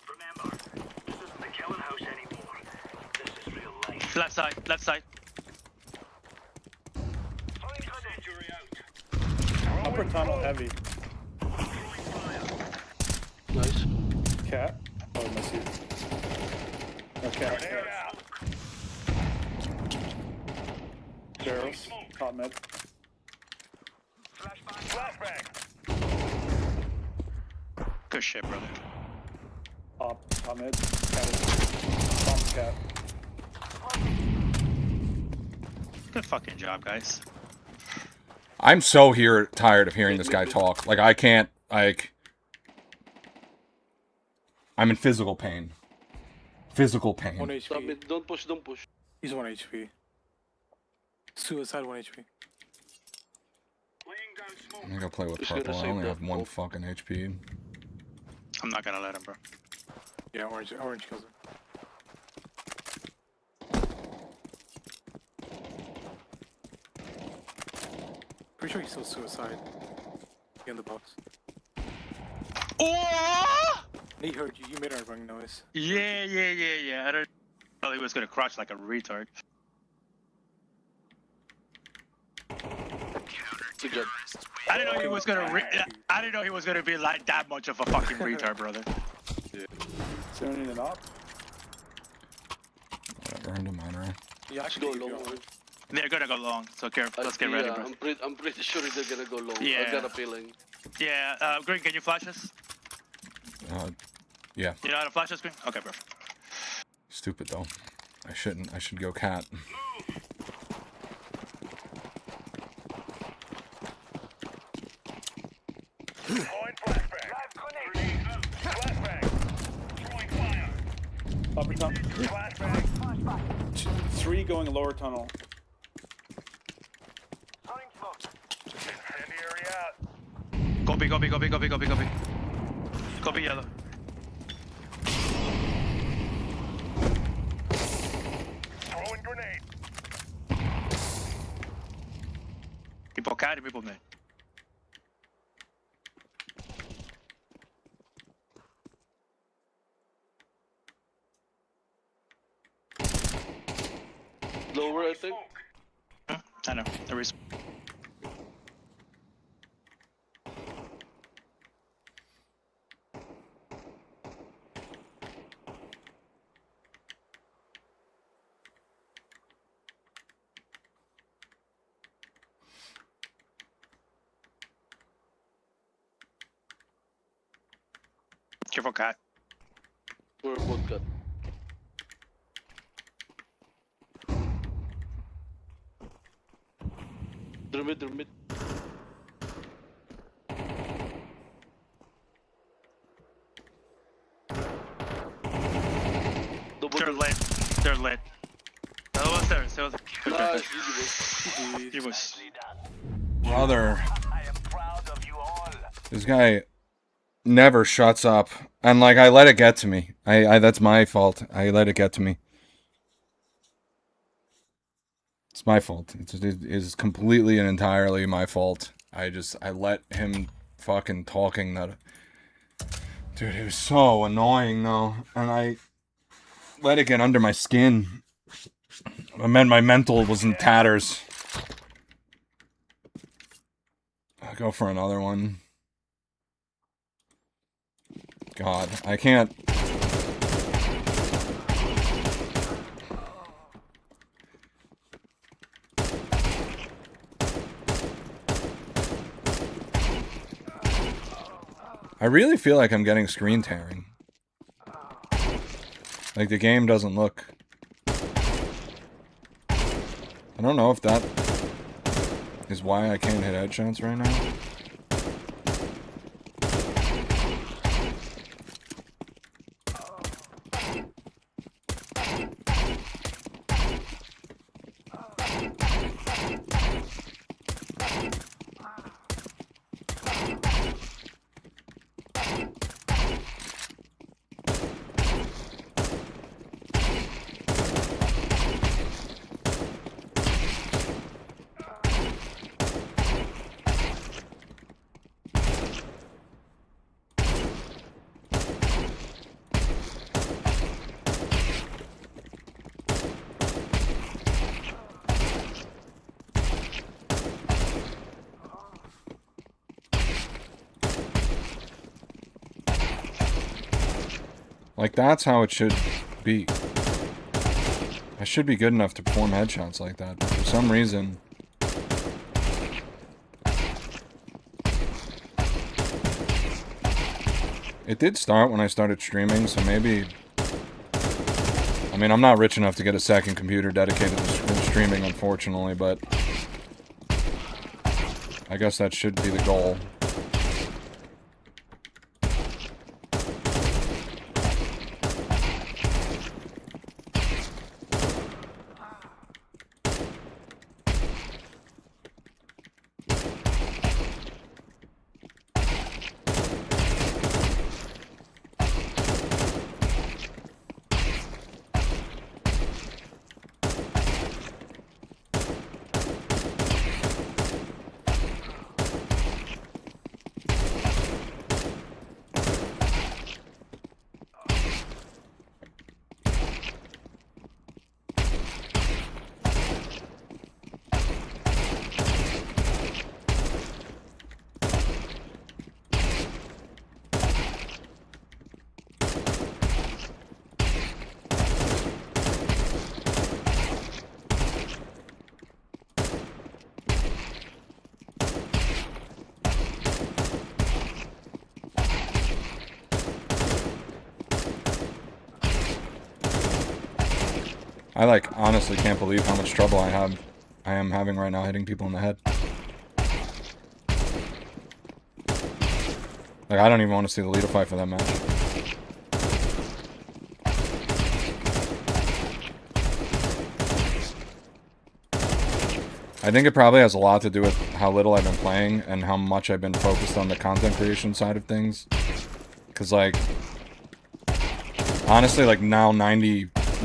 Remember, this isn't the killing house anymore. This is real life. Left side, left side. Throwing grenade. Out. Upper tunnel heavy. Nice. Cat. Oh, my seat. No cat. Grenade out. Barrels. Top mid. Flashbang. Good shit, brother. Top mid. Cat is. Bomb cat. Good fucking job, guys. I'm so tired of hearing this guy talk. Like, I can't, like... I'm in physical pain. Physical 1 pain. Stop HP. it. Don't push, don't push. He's 1 HP. Suicide 1 HP. Laying down smoke. I'm gonna play with Just gotta purple. I save only that have 1 hope. fucking HP. I'm not gonna let him, bro. Yeah, orange kills him. Pretty sure he's still suicide. In the box. Oh! He heard you. You made a bang noise. Yeah. I don't thought he was gonna crouch like a retard. Good job. I didn't know he was gonna. I didn't know he was gonna be like that much of a fucking retard, brother. Someone in an op. Whatever, it don't matter. Yeah, Let's actually, go long. if you- They're gonna go long, so careful. Let's get ready, bro. I'm pretty sure they're gonna go long. Yeah. I got a feeling. Yeah, Green, can you flash us? Yeah. You know how to flash us, Green? Okay, perfect. Stupid though. I shouldn't. I should go cat. Deploying flashbang. Grenade out. Flashbang. Throwing fire. Upper tunnel. Flashbang. 3 going lower tunnel. Throwing smoke. Incendiary out. Copy, copy, copy, copy, copy, copy. Copy yellow. Throwing grenade. People cat and people mid. Lower, I think. I know, there is. Careful, cat. We're both cut. They're mid, they're mid. Double They're door. lit. They're lit. The other one's there. So Nice, easy, boy. he was. Brother, I am proud of you all. this guy never shuts up. And like, I let it get to me. I that's my fault. I let it get to me. It's my fault. It's completely and entirely my fault. I let him fucking talking that. Dude, it was so annoying though. And I let it get under my skin. I meant my mental was in tatters. I'll go for another one. God, I can't. I really feel like I'm getting screen tearing. Like the game doesn't look. I don't know if that is why I can't hit headshots right now. Like, that's how it should be. I should be good enough to perform headshots like that, but for some reason... It did start when I started streaming, so maybe... I mean, I'm not rich enough to get a second computer dedicated to streaming, unfortunately, but... I guess that should be the goal. I like honestly can't believe how much trouble I am having right now hitting people in the head. Like I don't even want to see the leader fight for that match. I think it probably has a lot to do with how little I've been playing and how much I've been focused on the content creation side of things. Cause like, honestly, like now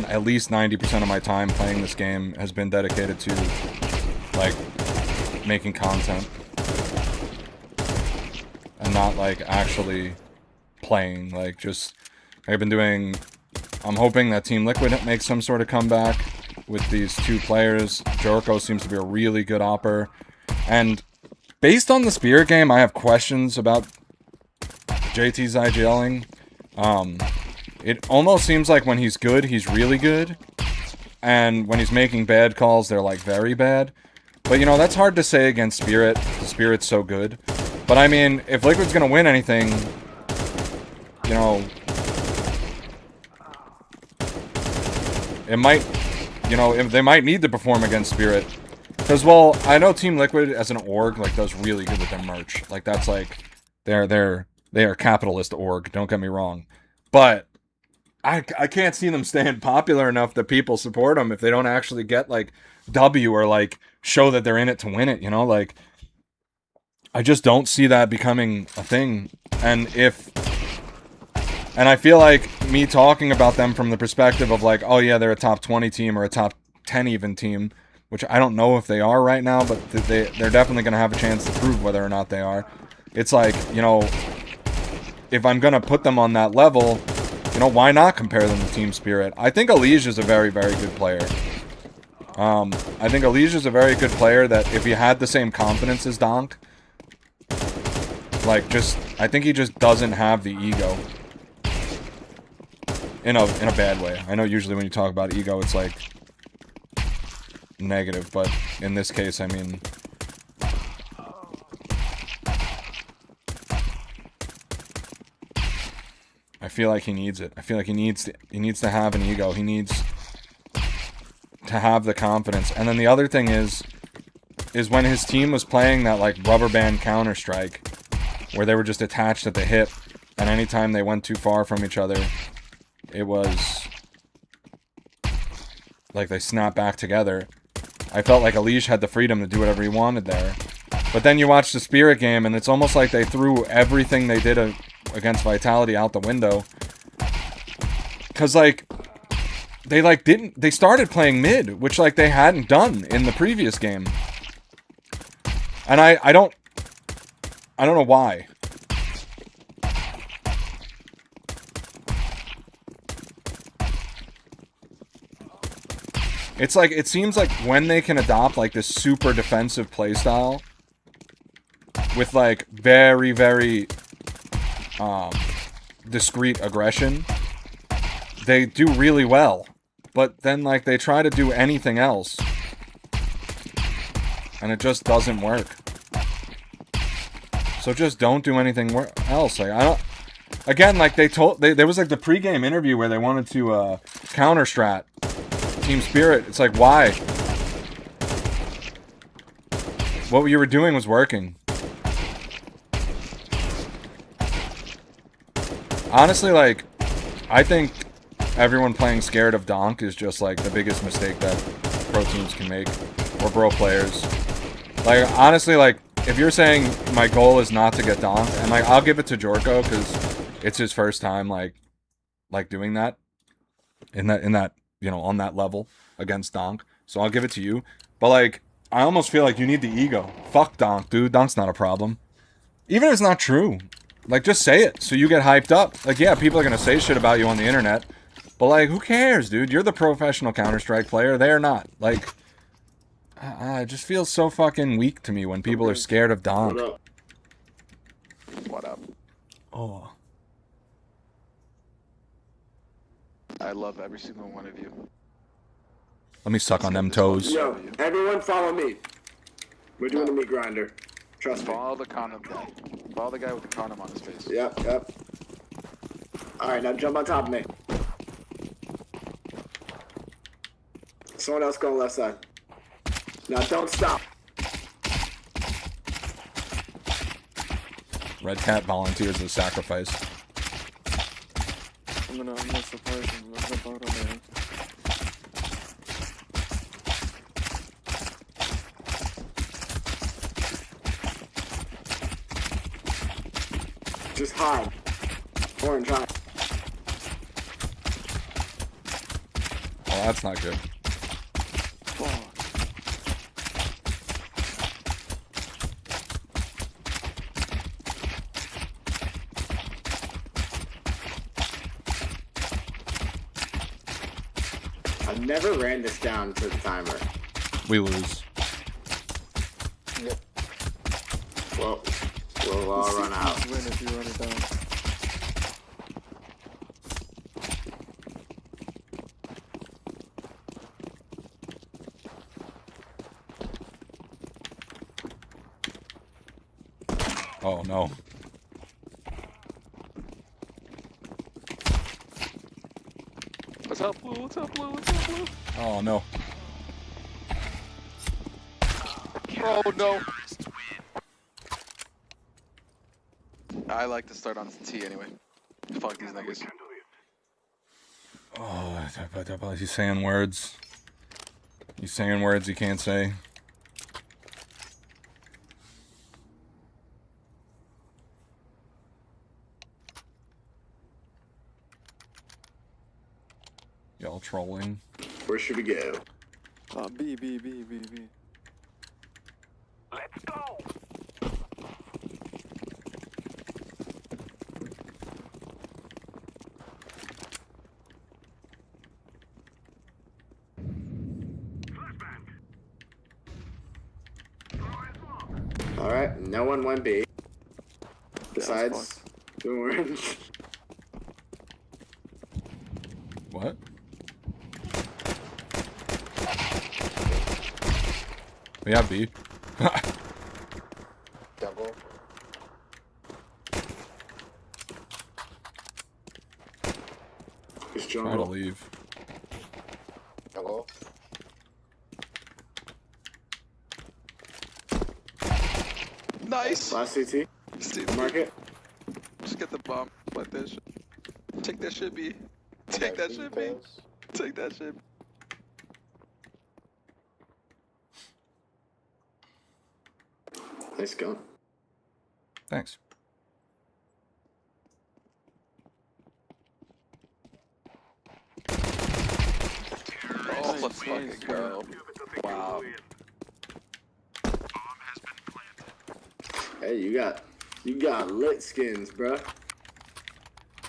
at least 90% of my time playing this game has been dedicated to like making content and not like actually playing. Like just, I've been doing, I'm hoping that Team Liquid makes some sort of comeback with these two players. Jorko seems to be a really good opper. And based on the Spirit game, I have questions about JT's IGLing. It almost seems like when he's good, he's really good. And when he's making bad calls, they're like very bad. But you know, that's hard to say against Spirit. The Spirit's so good. But I mean, if Liquid's gonna win anything, you know, it might, you know, they might need to perform against Spirit. Because, well, I know Team Liquid as an org, like, does really good with their merch. Like, that's like, they are capitalist org, don't get me wrong. But I can't see them staying popular enough that people support them if they don't actually get, like, W or, like, show that they're in it to win it, you know? Like, I just don't see that becoming a thing. And I feel like me talking about them from the perspective of like, oh yeah, they're a top 20 team or a top 10 even team, which I don't know if they are right now, but they're definitely going to have a chance to prove whether or not they are. It's like, you know, if I'm going to put them on that level, you know, why not compare them to Team Spirit? I think Elige is a very, very good player. I think Elige is a very good player that if he had the same confidence as Donk, like I think he just doesn't have the ego. In a bad way. I know usually when you talk about ego, it's like negative, but in this case, I mean, I feel like he needs it. I feel like he needs to have an ego. He needs to have the confidence. And then the other thing is when his team was playing that like rubber band Counter-Strike, where they were just attached at the hip, and anytime they went too far from each other, it was like they snapped back together. I felt like Elige had the freedom to do whatever he wanted there. But then you watch the Spirit game, and it's almost like they threw everything they did against Vitality out the window. Because, like, they started playing mid, which, like, they hadn't done in the previous game. And I don't know why. It's like, it seems like when they can adopt, like, this super defensive playstyle with, like, very, very, discreet aggression, they do really well. But then, like, they try to do anything else, and it just doesn't work. So just don't do anything else. Like, I don't... Again, like, there was, like, the pregame interview where they wanted to, counter-strat Team Spirit. It's like, why? What you were doing was working. Honestly, like, I think everyone playing scared of Donk is just, like, the biggest mistake that pro teams can make. Or pro players. Like, honestly, like, if you're saying my goal is not to get Donk, and, like, I'll give it to Jorko, because it's his first time, like doing that. In that, you know, on that level against Donk. So I'll give it to you. But, like, I almost feel like you need the ego. Fuck Donk, dude. Donk's not a problem. Even if it's not true. Like, just say it so you get hyped up. Like, yeah, people are going to say shit about you on the internet. But, like, who cares, dude? You're the professional Counter-Strike player. They're not. Like, it just feels so fucking weak to me when people are scared of Donk. What up? What up? Oh. I love every single one of you. Let me suck on them toes. Yo, everyone follow me. We're doing the meat grinder. Trust me. Follow the condom guy. Follow the guy with the condom on his face. Yep, yep. Alright, now jump on top of me. Someone else go on left side. Now don't stop. Red Cat volunteers as sacrifice. I'm gonna surprise him. I'm gonna bottom there. Just hide. Orange hide. Oh, that's not good. Fuck. I've never ran this down to the timer. We lose. Well, we'll all run out. Win if you run it down. Oh no. What's up, Blue? What's up, Blue? What's up, Blue? Oh no. Oh no. I like to start on T anyway. Fuck these niggas. Oh, he's saying words. He's saying words he can't say. Y'all trolling. Where should we go? B. Let's go. Alright, no one went B. that's Besides, the orange. What? We have B. Jungle. It's Try to jungle. leave. Jungle. Nice. Last CT. Steve, Market. just get the bomb. Like that shit. Take that shit, B. Take that shit, B. Take that shit. Nice gun. Thanks. Oh, let's fucking go. Wow. Hey, you got lit skins, bruh.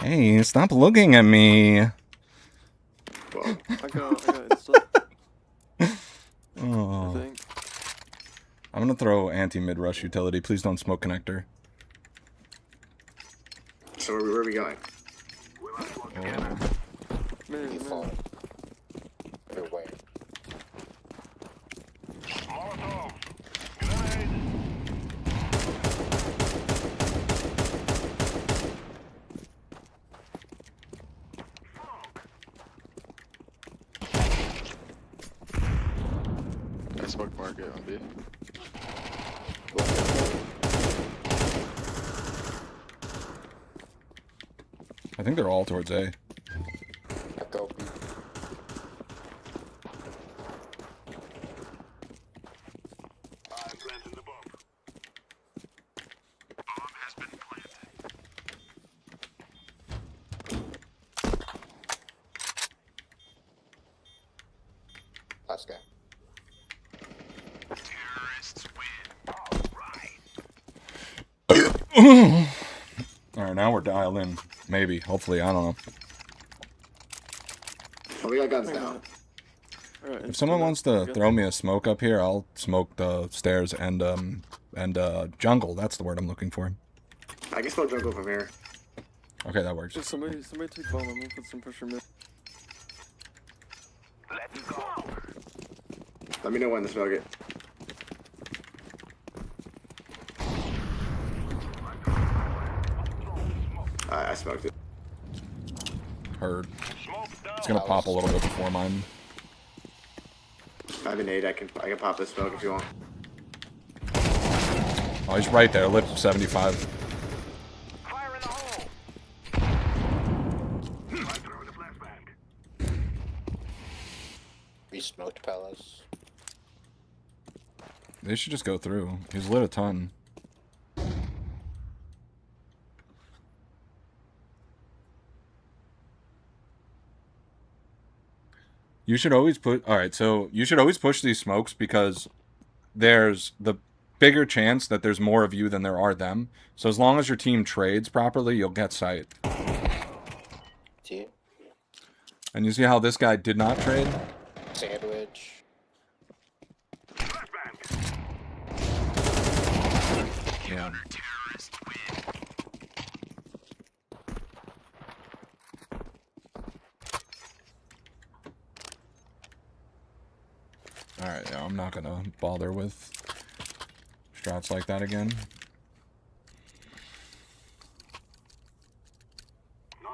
Hey, stop looking at me. Well, I got insta, I Oh. think. I'm gonna throw anti-mid rush utility. Please don't smoke connector. so where are we going? Man. Default. Either way. Molotov. Grenade. I smoked market on B. I think they're all towards A. I go B. I'm planting the bomb. Last guy. Alright, now we're dialed in. Maybe. Hopefully. I don't know. Oh, we got guns down. Alright, If someone wants to throw me a smoke up here, I'll smoke the stairs and jungle. That's the word I'm looking for. I can smoke jungle from here. Okay, that works. Just somebody take bomb. I'm gonna put some pressure mid. Let's go. Let me know when to smoke it. Alright, I smoked it. Heard. Smoke's down. It's gonna pop a little bit before mine. I have an 8. I can pop this smoke if you want. Oh, he's right there. Lip 75. Fire in the hole. I'm throwing a flashbang. We smoked Palace. They should just go through. He's lit a ton. You should always put... Alright, so you should always push these smokes because there's the bigger chance that there's more of you than there are them. So as long as your team trades properly, you'll get sight. Team. And you see how this guy did not trade? Sandwich. Yeah. Alright, yeah, I'm not gonna bother with strats like that again. No.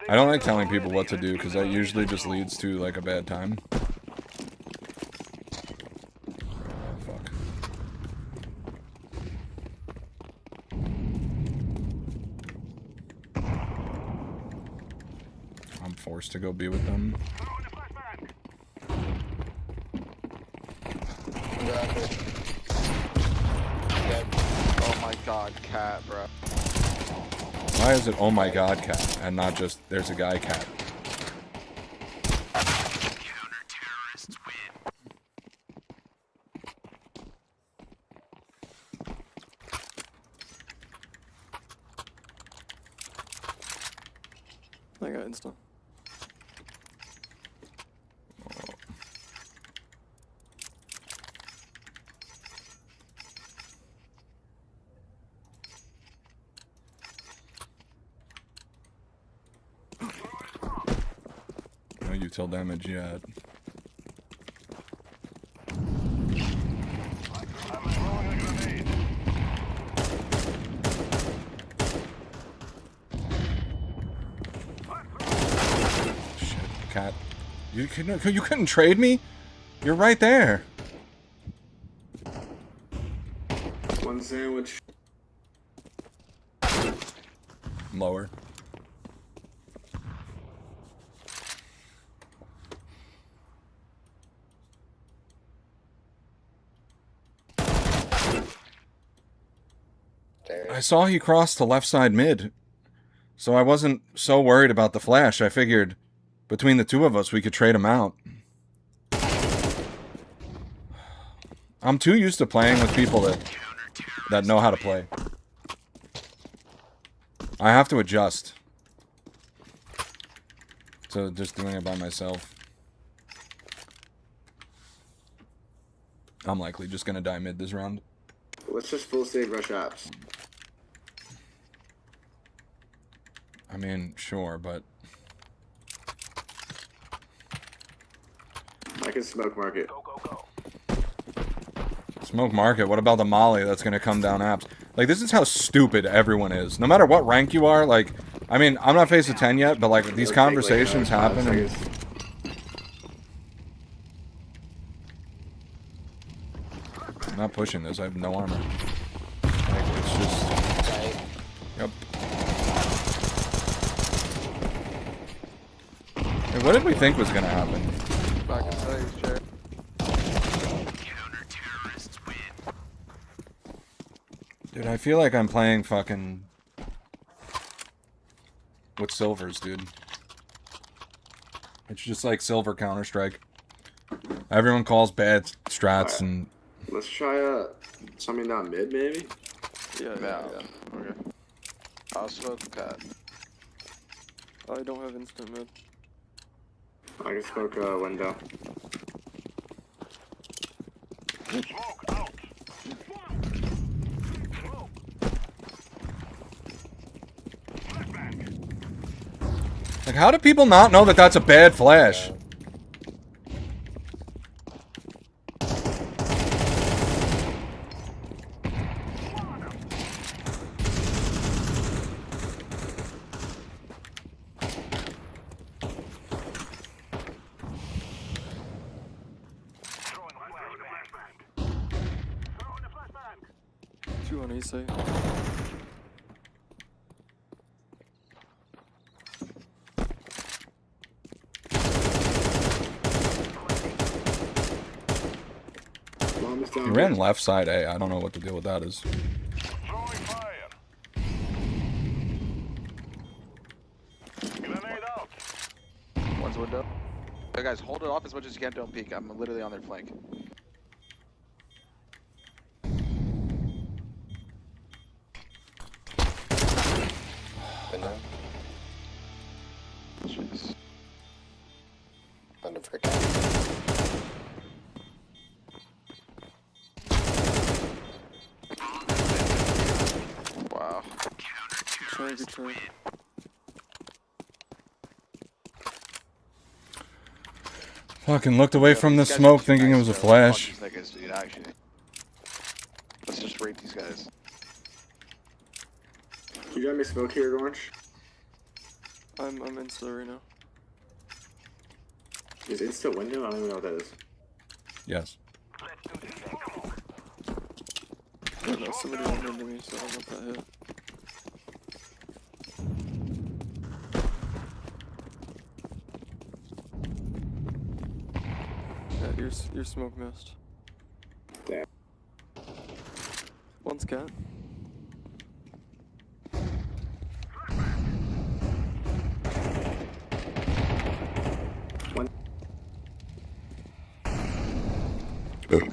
I don't like telling people what to do because that usually just leads to like a bad time. Fuck. I'm forced to go be with them. Throwing a flashbang. Oh my god, cat, bro. Why is it oh my god cat and not just there's a guy cat? I got insta. No util damage yet. I'm throwing a grenade. Shit, cat. You couldn't trade me? You're right there. One sandwich. Lower. There. I saw he crossed to left side mid, so I wasn't so worried about the flash. I figured between the two of us we could trade him out. I'm too used to playing with people that know how to play. I have to adjust to just doing it by myself. I'm likely just gonna die mid this round. Let's just full save rush apps. I mean, sure, but I can smoke market. Go. smoke market. What about the molly that's gonna come down apps? Like, this is how stupid everyone is. No matter what rank you are, like, I mean, I'm not phase of 10 yet, but like these It'll take, like, conversations another 5 happen. And seconds. I'm not pushing this. I have no armor. Like, it's just. Tight. Yep. Hey, what did we think was gonna happen? Fucking safe, Jared. Dude, I feel like I'm playing fucking with silvers, dude. It's just like silver Counter-Strike. Everyone calls bad strats and Let's try something not mid maybe. Yeah. Okay. I'll smoke the cat. I don't have instant mid. I can smoke window. Smoke out. like, how do people not know that that's a bad flash? Two on east side. Bomb is down. He ran left side A. I don't know what the deal with that is. Throwing fire. Grenade out. One's window. Hey guys, hold it off as much as you can. Don't peek. I'm literally on their flank. Window. Jeez. Window for cat. Wow. Try, good try. Fucking looked away from the These guys are smoke too thinking it nice, was a bro. Fuck flash. these niggas, dude, actually. Let's just rape these guys. You got me smoke here, Orange? I'm insta right now. Is it still window? I don't even know what that is. Yes. I don't know, somebody ran into me, so I don't know if that hit. Yeah, your smoke missed. Damn. One's cat.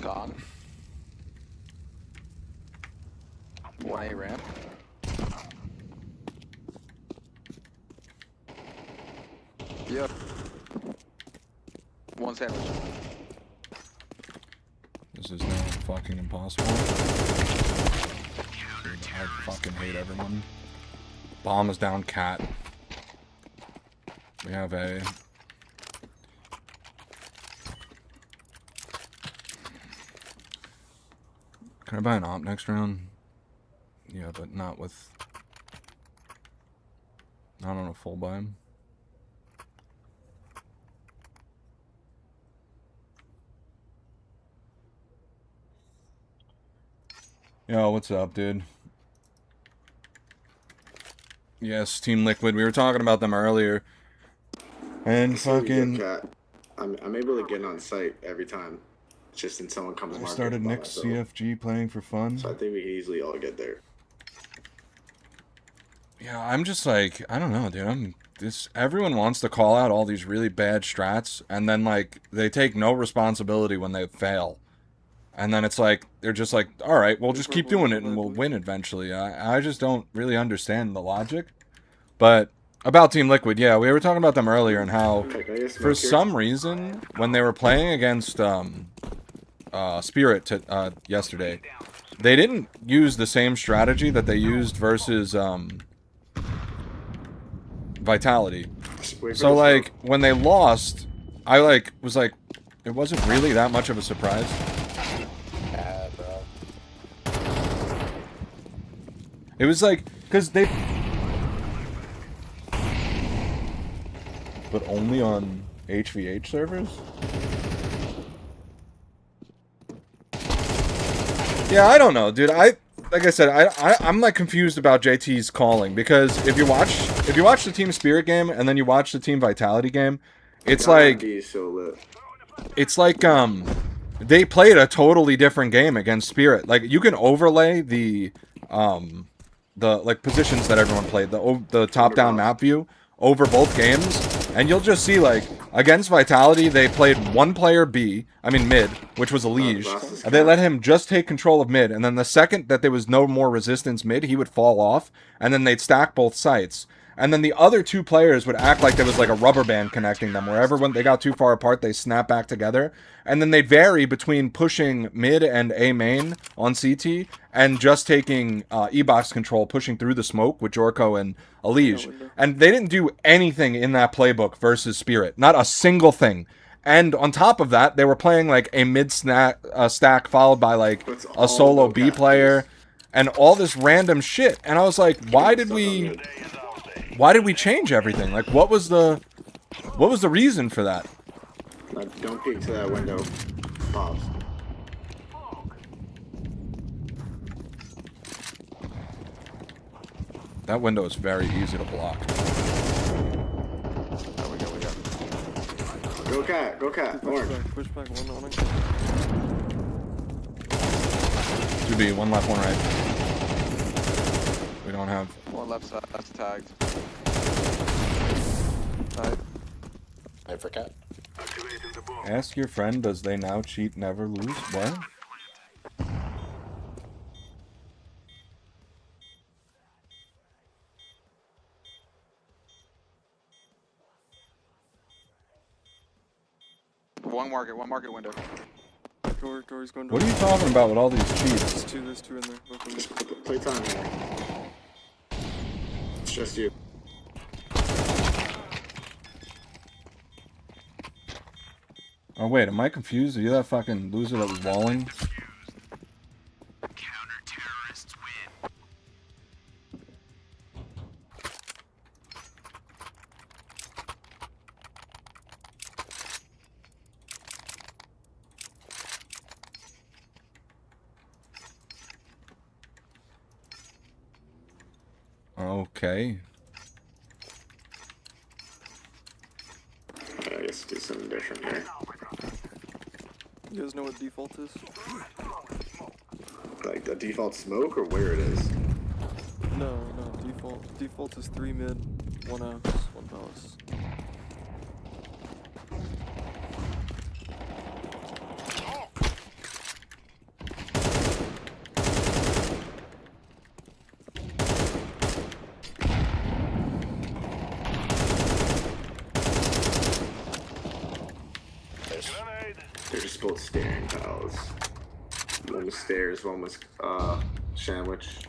Gone. 1A ramp. Yep. One sandwich. This is now fucking impossible. Dude, I fucking hate everyone. Bomb is down, cat. We have A. Can I buy an op next round? Yeah, but not with... Not on a full buy. Yo, what's up, dude? Yes, Team Liquid. We were talking about them earlier. And It's really good, fucking... Cat. I'm able to get on site every time. It's just when someone comes I market started by Nick's myself. CFG playing for fun. So I think we can easily all get there. Yeah, I'm just like, I don't know, dude. Everyone wants to call out all these really bad strats, and then like they take no responsibility when they fail. And then it's like they're just like, all right, we'll just keep doing it and we'll win eventually. I just don't really understand the logic. But about Team Liquid, yeah, we were talking about them earlier and how Okay, can I get for smoke here? some reason when they were playing against Spirit yesterday, they didn't use the same strategy that they used versus Vitality. Just wait for So the like smoke. when they lost, I like was like, it wasn't really that much of a surprise. Cat, bro. It was like because they, but only on HVH servers. Yeah, I don't know, dude. Like I said, I'm like confused about JT's calling because if you watch the Team Spirit game and then you watch the Team Vitality game, it's That like B is so lit. they played a totally different game against Spirit. Like you can overlay the like positions that everyone played, the top down map view over both games, and you'll just see like against Vitality they played one player mid, which was a Liege. And they let him just take control of mid, and then the second that there was no more resistance mid, he would fall off, and then they'd stack both sites. And then the other two players would act like there was like a rubber band connecting them. Wherever when they got too far apart, they snap back together. And then they'd vary between pushing mid and A main on CT and just taking E-box control, pushing through the smoke with Jorko and Alige. And they didn't do anything in that playbook versus Spirit. Not a single thing. And on top of that, they were playing like a mid stack followed by like That's a all solo the B cat player is. and all this random shit. And I was like, why did we change everything? Like, what was the reason for that? Now, don't peek to that window. Pops. That window is very easy to block. Oh, we got. Go cat, orange. Push back, one on it. 2B, one left, one right. We don't have. One left side, that's tagged. Side. I forget. Ask your friend, does they now cheat, never lose? What? One market window. Dory's going What are you talking about with all these cheats? There's two in there. Both of them. Just put the plates on here. It's just you. Oh wait, am I confused? Are you that fucking loser that was walling? Okay. I guess do something different here. You guys know what default is? Like the default smoke or where it is? No, default. Default is 3 mid, 1 house, 1 palace. They're just both staring pals. One was stairs, one was sandwich.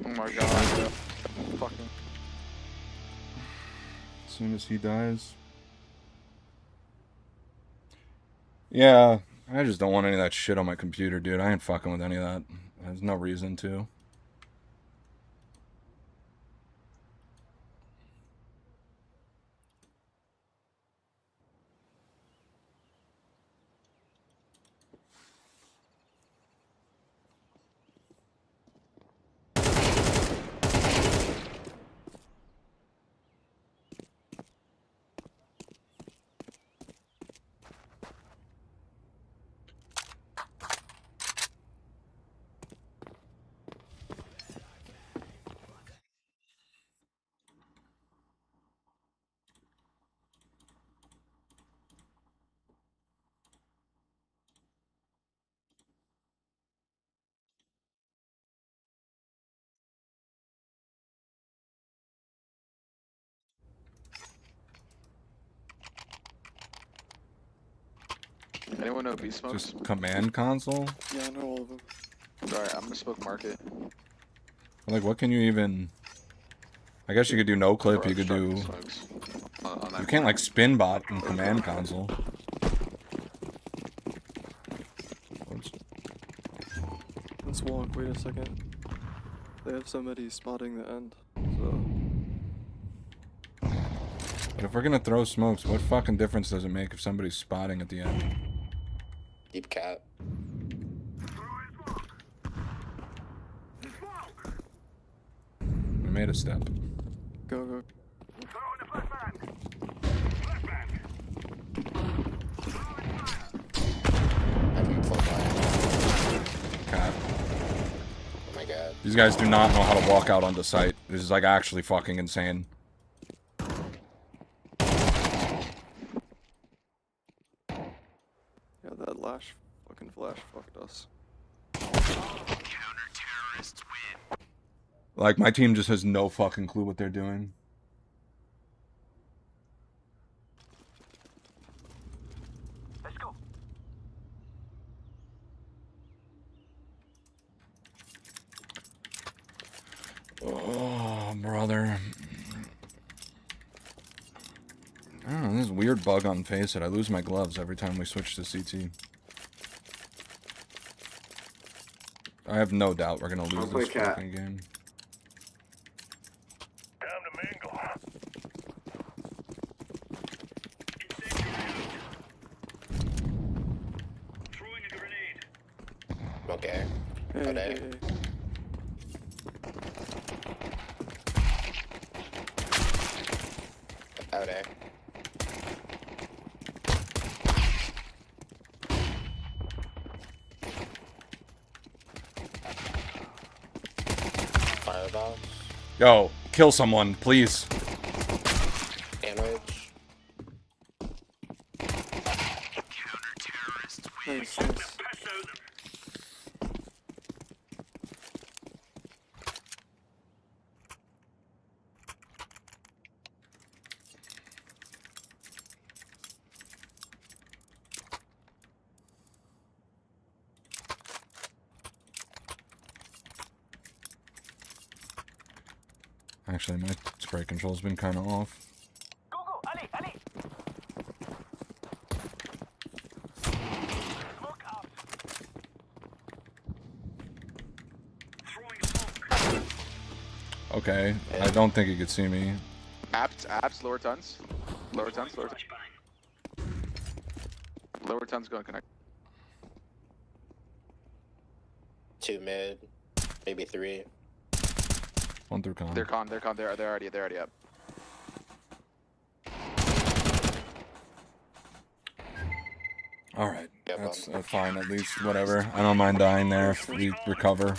Oh my god. Fucking. As soon as he dies. Yeah, I just don't want any of that shit on my computer, dude. I ain't fucking with any of that. There's no reason to. Anyone know B smokes? Just command console? Yeah, I know all of them. Alright, I'm gonna smoke market. Like, what can you even... I guess you could do no clip, you could do... Smokes. On that You can't, like, spin bot in command console. Oops. Let's walk, wait a second. They have somebody spotting the end, so... But if we're gonna throw smokes, what fucking difference does it make if somebody's spotting at the end? Deep cat. We made a step. Go. I haven't pulled mine. Cat. Oh my god. These guys do not know how to walk out onto site. This is, like, actually fucking insane. Yeah, that fucking flash fucked us. Like, my team just has no fucking clue what they're doing. Let's go. Oh, brother. I don't know, this weird bug on Faceit. I lose my gloves every time we switch to CT. I have no doubt we're gonna lose play this cat. fucking game. Time to mingle. Throwing a grenade. Okay. Hey, But, hey, hey. Out A. Fireball. Yo, kill someone, please. Sandwich. Nice, nice. Actually, my spray control's been kind of off. Go, go, allez, allez. Smoke out. Throwing smoke. Okay, I don't think he could see me. Apps, lower tons. Lower tons. Lower tons going connect. 2 mid. Maybe 3. One through con. They're already up. Alright, Yeah, that's bum. fine, at least, whatever. I don't mind dying there if we recover.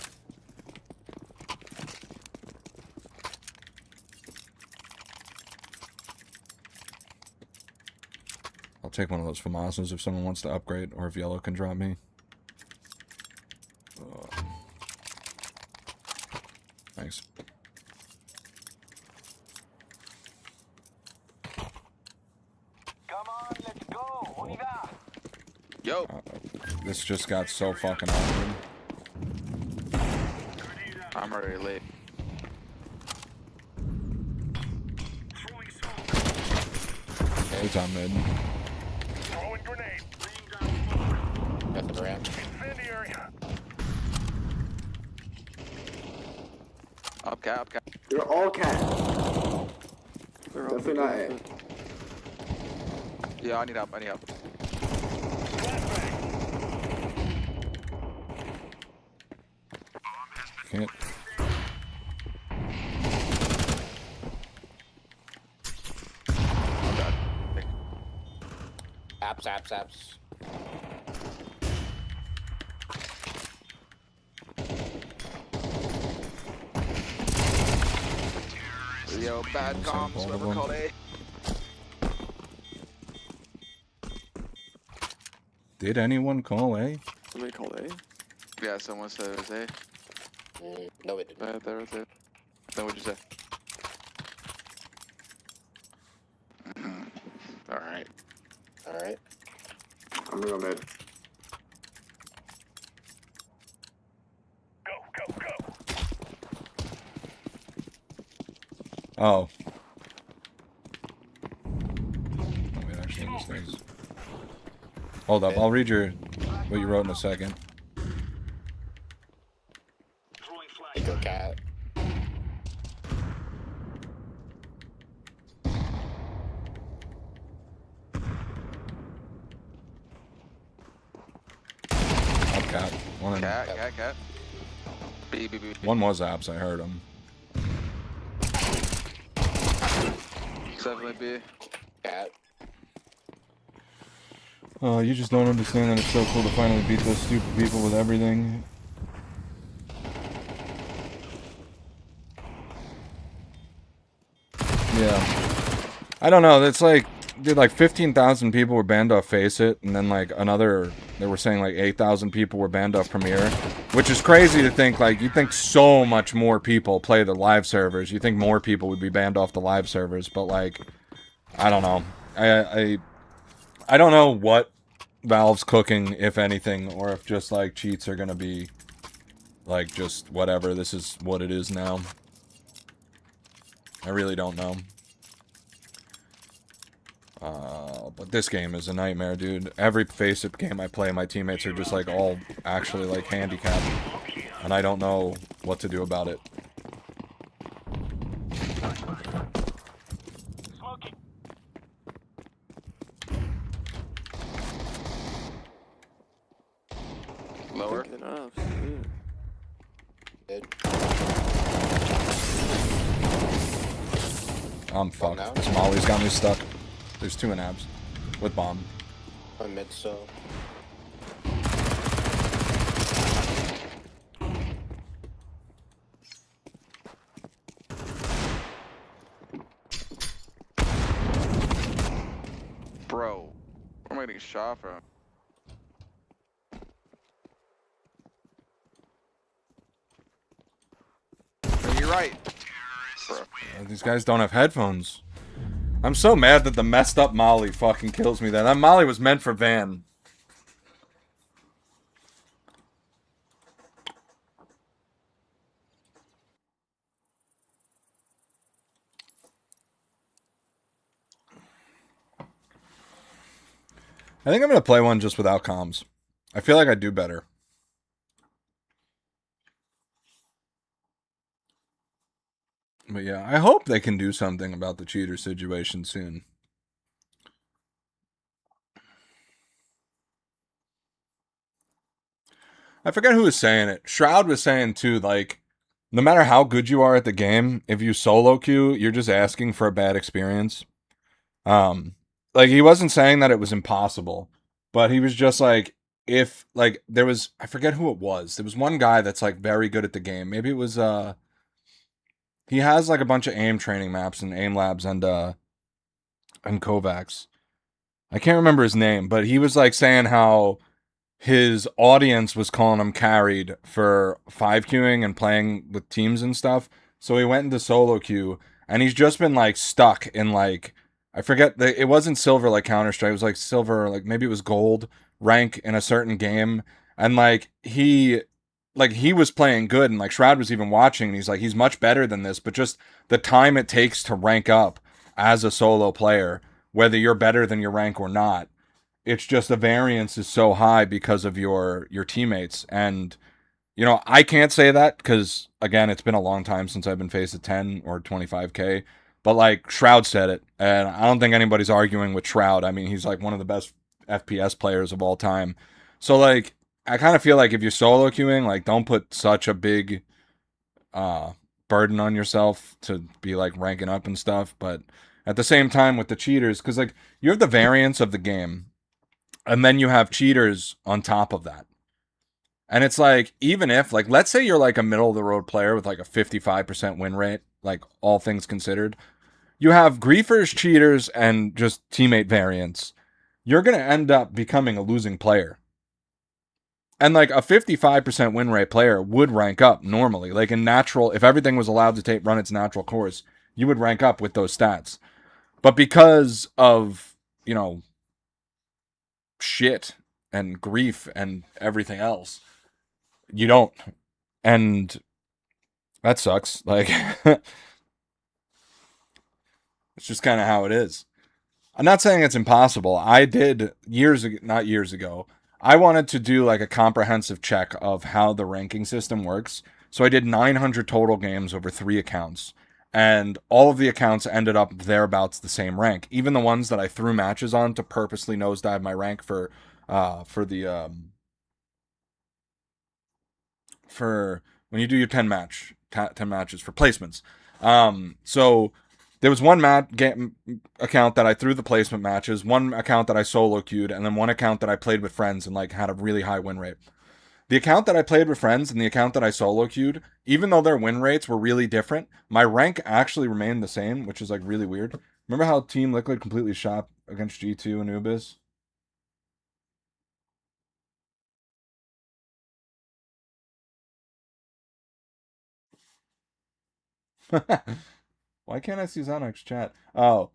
I'll take one of those FAMASas if someone wants to upgrade, or if Yellow can drop me. Thanks. Come on, let's go. On y va. Yo. This just got so fucking awkward. I'm already late. Throwing smoke. It's on mid. Throwing grenade. Got the ramp. Incendiary. Up cat. They're all cat. They're Definitely not A. Yeah, I need help. Can't. Apps. Yo, bad comms. all of Whoever them. called A. Did anyone call A? Somebody called A? Yeah, someone said it was A. No, it didn't. There was it. Then what'd you say? Alright. Alright. I'm gonna go mid. Go, go, go. Oh. Oh, wait, actually, this thing's... Hold up, I'll read what you wrote in a second. Throwing flash. Eco cat. Up cat. Cat. B. One was apps, I heard him. Definitely B. Cat. Oh, you just don't understand that it's so cool to finally beat those stupid people with everything. Yeah. I don't know, it's like, dude, like 15,000 people were banned off Faceit, and then like they were saying like 8,000 people were banned off Premiere, which is crazy to think. Like, you think so much more people play the live servers, you think more people would be banned off the live servers, but like, I don't know. I don't know what Valve's cooking, if anything, or if just like cheats are gonna be like just whatever, this is what it is now. I really don't know. But this game is a nightmare, dude. Every face-up game I play, my teammates are just like all actually like handicapped, and I don't know what to do about it. Lower. Thinking apps, yeah. Mid. I'm fucked. now? This Molly's got me stuck. There's 2 in abs with bomb. I'm mid, so. Bro. Where am I getting shot from? No, you're right. Bro. These guys don't have headphones. I'm so mad that the messed up Molly fucking kills me there. That Molly was meant for Van. I think I'm going to play one just without comms. I feel like I do better. But yeah, I hope they can do something about the cheater situation soon. I forget who was saying it. Shroud was saying too, like, no matter how good you are at the game, if you solo queue, you're just asking for a bad experience. Like, he wasn't saying that it was impossible, but he was just like, if, like, there was, I forget who it was. There was one guy that's, like, very good at the game. Maybe it was, he has, like, a bunch of aim training maps and aim labs and Kovacs. I can't remember his name, but he was, like, saying how his audience was calling him carried for 5 queuing and playing with teams and stuff. So he went into solo queue, and he's just been, like, stuck in, like, I forget, it wasn't silver like Counter-Strike, it was like silver, like maybe it was gold rank in a certain game, and like he was playing good, and like Shroud was even watching, and he's like, he's much better than this, but just the time it takes to rank up as a solo player, whether you're better than your rank or not, it's just the variance is so high because of your teammates. And you know, I can't say that because again, it's been a long time since I've been faced at 10 or 25k. But, like, Shroud said it, and I don't think anybody's arguing with Shroud. I mean, he's, like, one of the best FPS players of all time. So, like, I kind of feel like if you're solo queuing, like, don't put such a big burden on yourself to be, like, ranking up and stuff. But at the same time with the cheaters, because, like, you have the variance of the game, and then you have cheaters on top of that. And it's, like, even if, like, let's say you're, like, a middle-of-the-road player with, like, a 55% win rate, like, all things considered, you have griefers, cheaters, and just teammate variance. You're going to end up becoming a losing player. And like a 55% win rate player would rank up normally. Like in natural, if everything was allowed to run its natural course, you would rank up with those stats. But because of, you know, shit and grief and everything else, you don't. And that sucks. Like, it's just kind of how it is. I'm not saying it's impossible. I did not years ago, I wanted to do like a comprehensive check of how the ranking system works. So I did 900 total games over 3 accounts. And all of the accounts ended up thereabouts the same rank. Even the ones that I threw matches on to purposely nosedive my rank for when you do your 10 matches for placements. So there was one account that I threw the placement matches, one account that I solo queued, and then one account that I played with friends and like had a really high win rate. The account that I played with friends and the account that I solo queued, even though their win rates were really different, my rank actually remained the same, which is like really weird. Remember how Team Liquid completely shot against G2 and Anubis? Why can't I see Zonok's chat? Oh,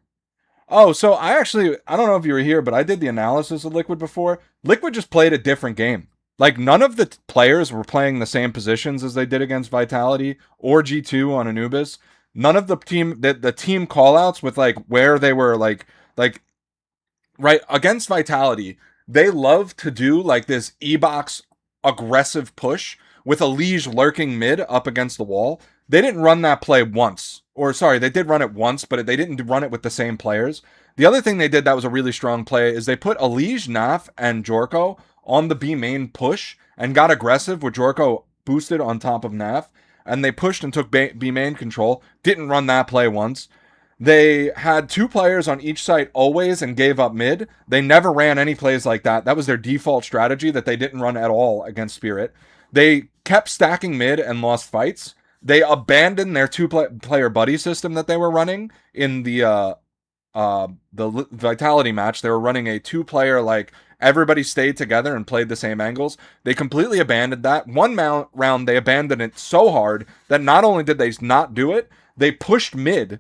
so I don't know if you were here, but I did the analysis of Liquid before. Liquid just played a different game. Like, none of the players were playing the same positions as they did against Vitality or G2 on Anubis. None of the team callouts with, like, where they were, like right, against Vitality, they love to do like this E-box aggressive push with a Liege lurking mid up against the wall. They didn't run that play once. Or sorry, they did run it once, but they didn't run it with the same players. The other thing they did that was a really strong play is they put Liege, Naf, and Jorko on the B main push and got aggressive with Jorko boosted on top of Naf. And they pushed and took B main control. Didn't run that play once. They had 2 players on each site always and gave up mid. They never ran any plays like that. That was their default strategy that they didn't run at all against Spirit. They kept stacking mid and lost fights. They abandoned their 2-player buddy system that they were running in the Vitality match. They were running a 2-player, like, everybody stayed together and played the same angles. They completely abandoned that. One round, they abandoned it so hard that not only did they not do it, they pushed mid.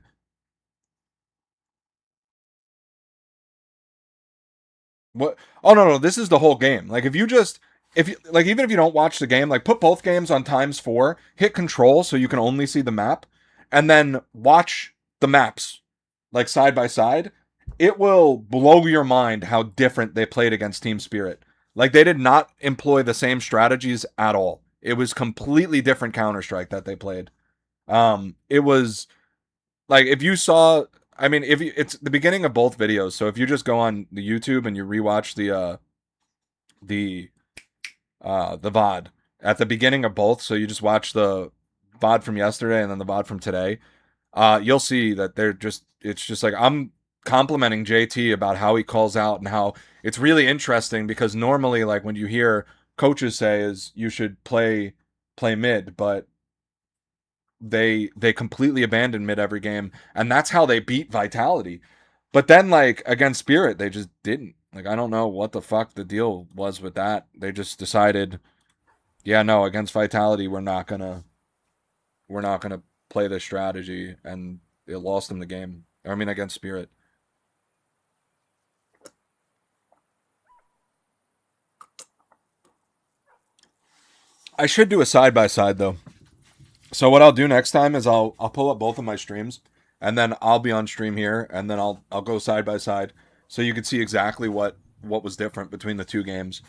What? Oh no, this is the whole game. Like, even if you don't watch the game, like, put both games on ×4, hit control so you can only see the map, and then watch the maps, like, side by side. It will blow your mind how different they played against Team Spirit. Like, they did not employ the same strategies at all. It was completely different Counter-Strike that they played. It was like, if you saw, I mean, it's the beginning of both videos, so if you just go on the YouTube and you rewatch the VOD at the beginning of both, so you just watch the VOD from yesterday and then the VOD from today, you'll see that it's just like, I'm complimenting JT about how he calls out and how it's really interesting, because normally, like, when you hear coaches say is you should play mid, but they completely abandoned mid every game, and that's how they beat Vitality. But then, like, against Spirit, they just didn't. Like, I don't know what the fuck the deal was with that. They just decided, yeah, no, against Vitality, we're not gonna play this strategy, and it lost them the game. I mean, against Spirit. I should do a side-by-side, though. So what I'll do next time is I'll pull up both of my streams, and then I'll be on stream here, and then I'll go side by side, so you can see exactly what was different between the 2 games.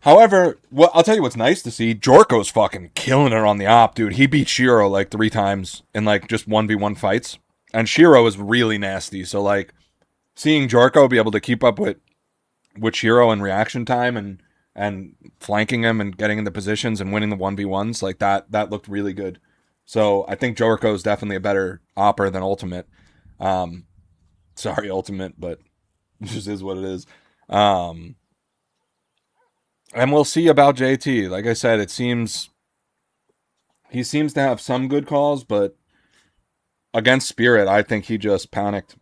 However, I'll tell you what's nice to see. Jorko's fucking killing it on the op, dude. He beat Shiro like 3 times in, like, just 1v1 fights, and Shiro is really nasty. So, like, seeing Jorko be able to keep up with Shiro in reaction time and flanking him and getting into positions and winning the 1v1s, like, that looked really good. So I think Jorko is definitely a better opper than Ultimate. Sorry, Ultimate, but it just is what it is. And we'll see about JT. Like I said, he seems to have some good calls, but against Spirit, I think he just panicked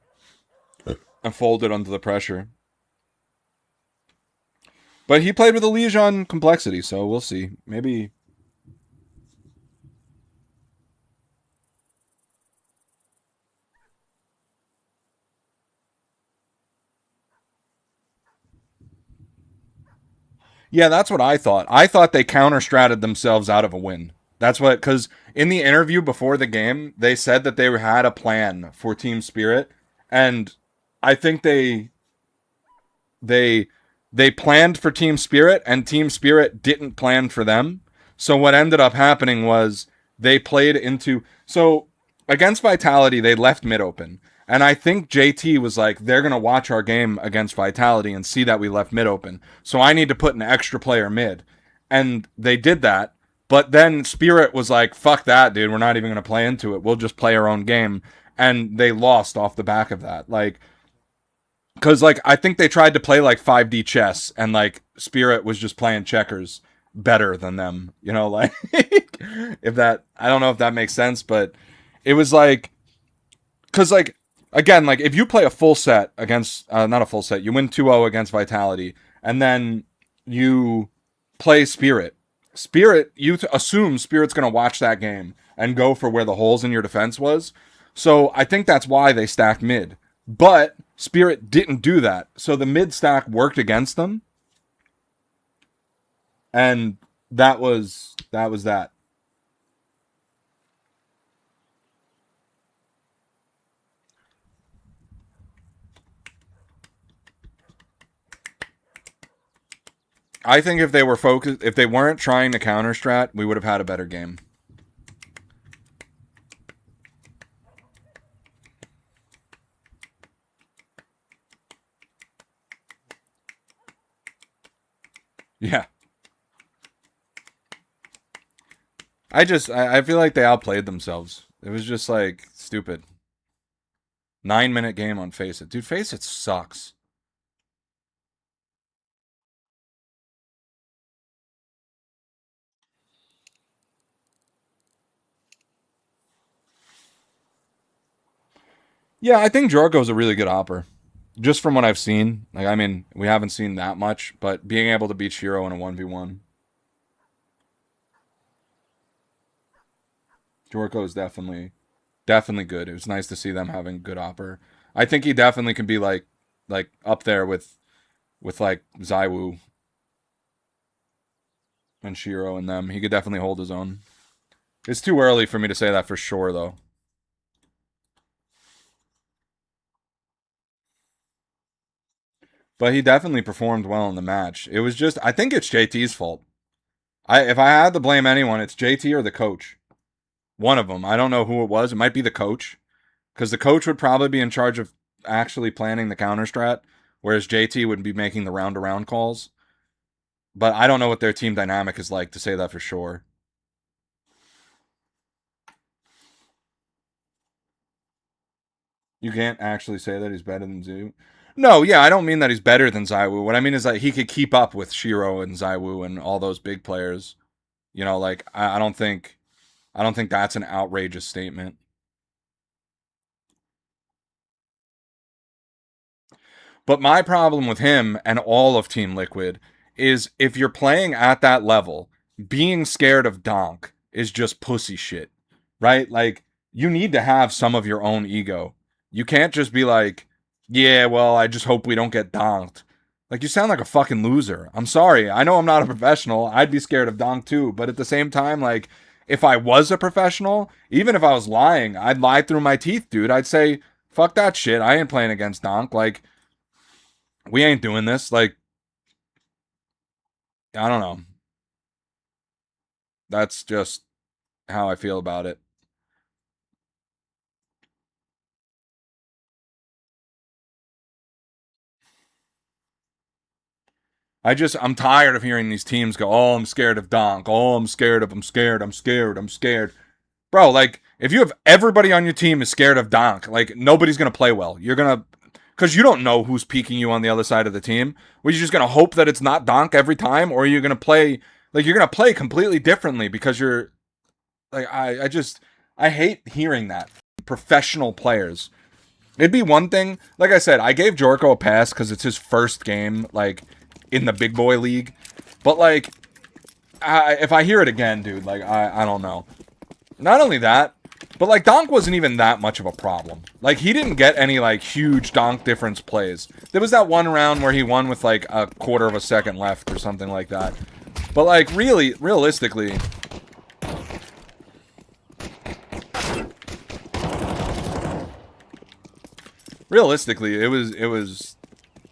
and folded under the pressure. But he played with a Liege on Complexity, so we'll see. Maybe. Yeah, that's what I thought. I thought they counter-stratted themselves out of a win. That's what, because in the interview before the game, they said that they had a plan for Team Spirit, and I think they planned for Team Spirit, and Team Spirit didn't plan for them. So what ended up happening was they played into... So against Vitality, they left mid open. And I think JT was like, they're going to watch our game against Vitality and see that we left mid open. So I need to put an extra player mid. And they did that. But then Spirit was like, fuck that, dude. We're not even going to play into it. We'll just play our own game. And they lost off the back of that. Like... Because, like, I think they tried to play, like, 5D chess, and, like, Spirit was just playing checkers better than them. You know, like, if that, I don't know if that makes sense, but it was like, because, like, again, like, if you play a full set against, not a full set, you win 2-0 against Vitality, and then you play Spirit. You assume Spirit's going to watch that game and go for where the holes in your defense was. So I think that's why they stacked mid. But Spirit didn't do that. So the mid stack worked against them. And that was that. I think if they were focused, if they weren't trying to counter strat, we would have had a better game. Yeah. I feel like they outplayed themselves. It was just like stupid. 9-minute game on Face It. Dude, Face It sucks. Yeah, I think Jorko's a really good opper. Just from what I've seen. Like, I mean, we haven't seen that much, but being able to beat Shiro in a 1v1. Jorko is definitely good. It was nice to see them having good opper. I think he definitely can be like up there with like ZywOo and Shiro and them. He could definitely hold his own. It's too early for me to say that for sure, though. But he definitely performed well in the match. It was just, I think it's JT's fault. If I had to blame anyone, it's JT or the coach. One of them. I don't know who it was. It might be the coach. Because the coach would probably be in charge of actually planning the counter strat, whereas JT would be making the round-to-round calls. But I don't know what their team dynamic is like to say that for sure. You can't actually say that he's better than ZywOo. No, yeah, I don't mean that he's better than ZywOo. What I mean is that he could keep up with Shiro and ZywOo and all those big players. You know, like I don't think that's an outrageous statement. But my problem with him and all of Team Liquid is if you're playing at that level, being scared of Donk is just pussy shit. Right? Like, you need to have some of your own ego. You can't just be like, yeah, well, I just hope we don't get donked. Like, you sound like a fucking loser. I'm sorry. I know I'm not a professional. I'd be scared of donk too. But at the same time, like, if I was a professional, even if I was lying, I'd lie through my teeth, dude. I'd say, fuck that shit. I ain't playing against donk. Like, we ain't doing this. Like, I don't know. That's just how I feel about it. I'm tired of hearing these teams go, oh, I'm scared of donk. Oh, I'm scared. Bro, like, if you have everybody on your team is scared of donk, like, nobody's going to play well. You're going to, because you don't know who's peeking you on the other side of the team. Were you just going to hope that it's not donk every time? Or are you going to play, like, you're going to play completely differently because you're, like, I hate hearing that. Professional players. It'd be one thing, like I said, I gave Jorko a pass because it's his first game, like, in the big boy league. But, like, if I hear it again, dude, like, I don't know. Not only that, but, like, donk wasn't even that much of a problem. Like, he didn't get any, like, huge donk difference plays. There was that one round where he won with, like, a quarter of a second left or something like that. But, like, really, realistically,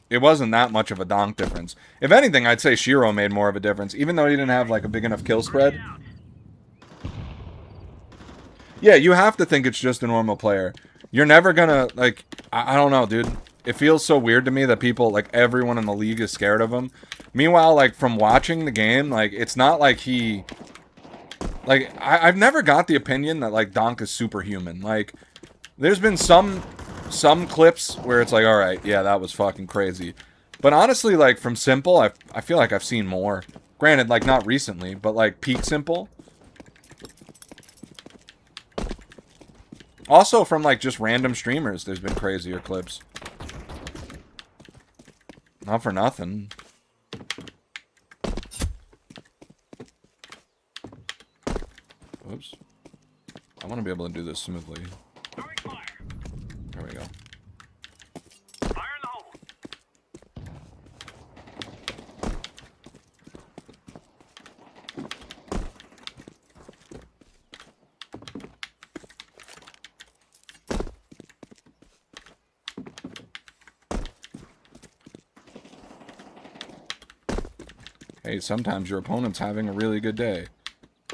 it wasn't that much of a donk difference. If anything, I'd say Shiro made more of a difference, even though he didn't have, like, a big enough kill spread. Yeah, you have to think it's just a normal player. You're never gonna, like, I don't know, dude. It feels so weird to me that people, like, everyone in the league is scared of him. Meanwhile, like, from watching the game, like, it's not like he... Like, I've never got the opinion that, like, donk is superhuman. Like, there's been some clips where it's like, alright, yeah, that was fucking crazy. But honestly, like, from Simple, I feel like I've seen more. Granted, like, not recently, but, like, peak Simple. Also, from, like, just random streamers, there's been crazier clips. Not for nothing. Oops. I want to be able to do this smoothly. There we go. hey, sometimes your opponent's having a really good day.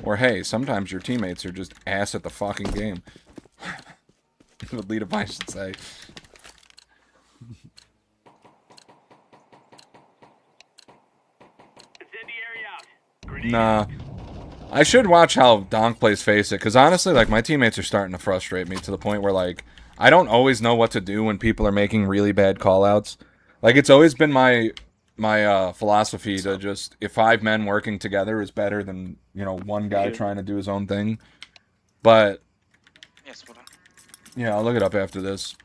Or hey, sometimes your teammates are just ass at the fucking game. What Lita Pie should say. Nah. I should watch how Donk plays Face It, because honestly, like, my teammates are starting to frustrate me to the point where, like, I don't always know what to do when people are making really bad callouts. Like, it's always been my philosophy to just, if 5 men working together is better than, you know, one guy trying to do his own thing. But, Yes, hold on. yeah, I'll look it up after this.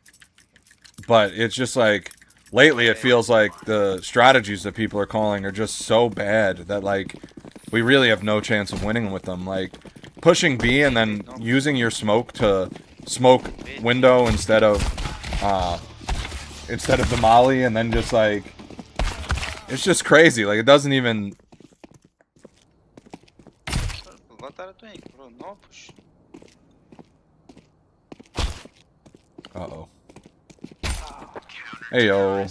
But it's just like, lately it feels like the strategies that people are calling are just so bad that, like, we really have no chance of winning with them. Like, pushing B and then using your smoke to smoke window instead of the molly, and then just, like, it's just crazy. Like, it doesn't even... What are you doing, bro? No push. Uh-oh. Hey, yo.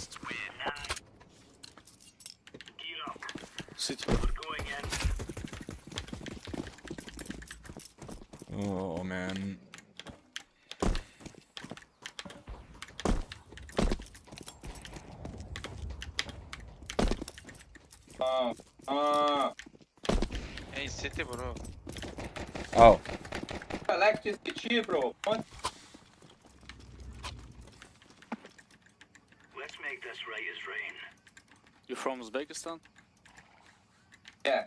City. Oh, man. Hey, city, bro. Oh. I like this cheer, bro. Let's make this right as rain. You from Uzbekistan? Yeah.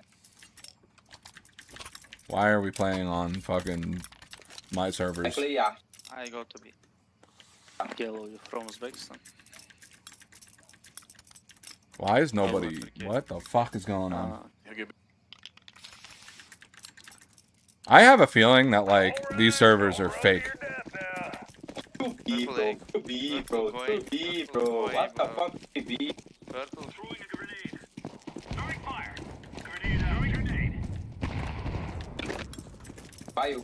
Why are we playing on fucking my servers? Actually, yeah. I go to B. Yellow, you from Uzbekistan? Why is nobody... What the fuck is going on? I have a feeling that, like, these servers are fake. 2B, bro. 2B, bro. 2B, bro. What the fuck, 2B? Purple. Throwing a grenade. Throwing fire. Grenade out. Throwing grenade. Fire.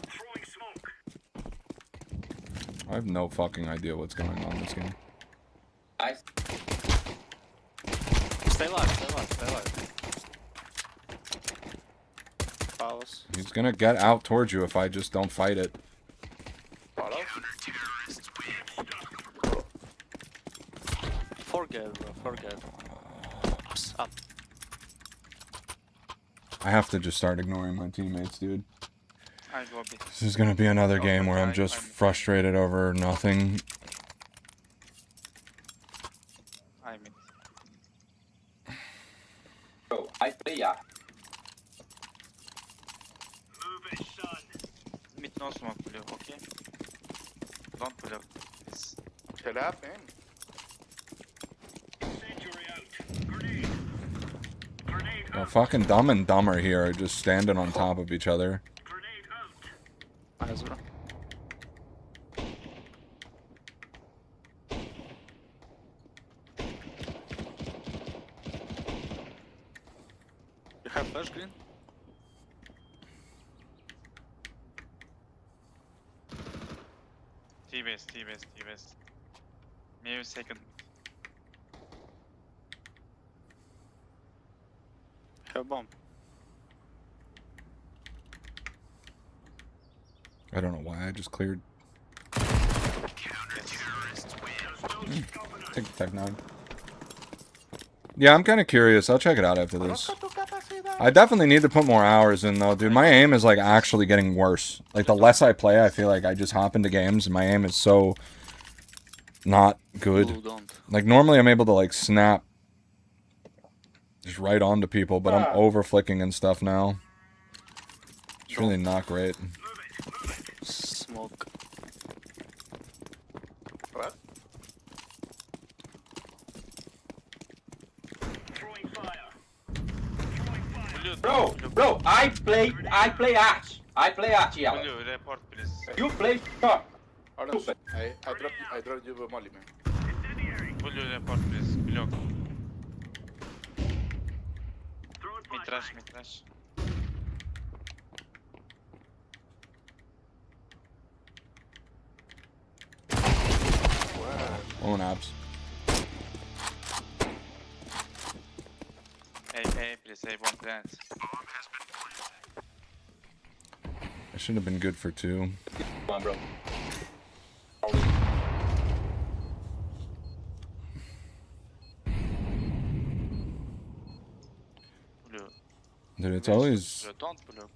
Throwing smoke. I have no fucking idea what's going on in this game. Nice. Stay alive, stay alive, stay alive. Follows. He's gonna get out towards you if I just don't fight it. Follow. Forget, bro, forget. Up. I have to just start ignoring my teammates, dude. I go B. This is gonna be another game where I'm just frustrated over nothing. I mean. Bro, I play, yeah. Mid no smoke, blue, okay? Don't pull up. Yes. Chill out, man. The fucking Dumb and Dumber here are just standing on top of each other. Nice, bro. You have flash green? T-base, T-base, T-base. Maybe second. Have bomb. I don't know why I just cleared. Take the Tech 9. Yeah, I'm kind of curious. I'll check it out after this. I definitely need to put more hours in, though, dude. My aim is, like, actually getting worse. Like, the less I play, I feel like I just hop into games, and my aim is so not good. Blue don't. Like, normally I'm able to, like, snap just right onto people, but I'm over-flicking and stuff now. It's really not great. Smoke. What? Throwing fire. Blue, Bro, blue, bro, I play Arch. I play Arch, yeah. Blue, report, please. You play shot. Orange, I dropped you a molly, man. Blue, report, please. Blue. Mid rush, mid rush. On apps. Hey, please say one plant. I should have been good for 2. Come on, bro. Blue. Dude, it's Blue, always... blue, don't blue.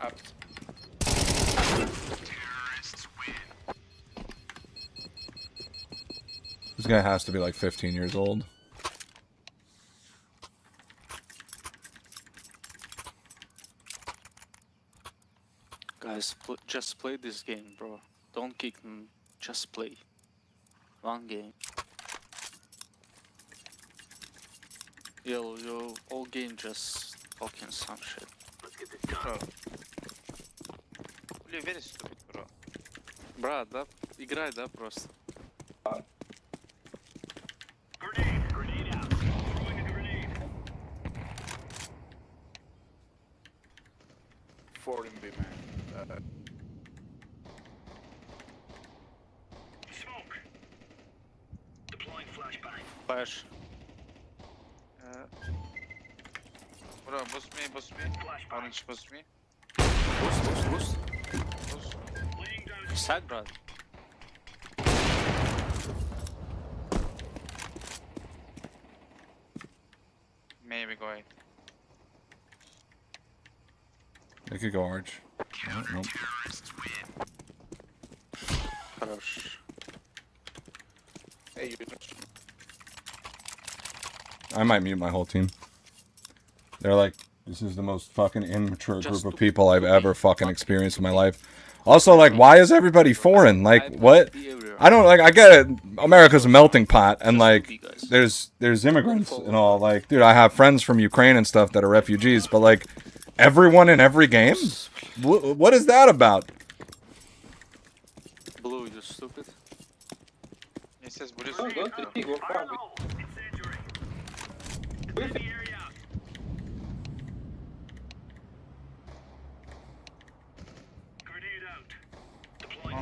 Up. This guy has to be like 15 years old. Guys, just play this game, bro. Don't kick me. Just play. One game. Yo, all game just talking some shit. Bro. Blue very stupid, bro. Брат, да, играй, да, просто. Four in B, man. Flash. Bro, boost me. Orange boost me. Boost. Boost. Side, брат. Maybe go ahead. They could go arch. Oh, nope. Хорош. Hey, you. I might mute my whole team. They're like, this is the most fucking immature Just group of people I've ever fucking experienced in my life. Also, like, why is everybody foreign? Like, what? I don't, like, I get it. America's a melting pot, and, like, there's immigrants and all. Like, dude, I have friends from Ukraine and stuff that are refugees, but, like, everyone in every game? What is that about? Blue, you stupid. He says blue. Go to B, go far.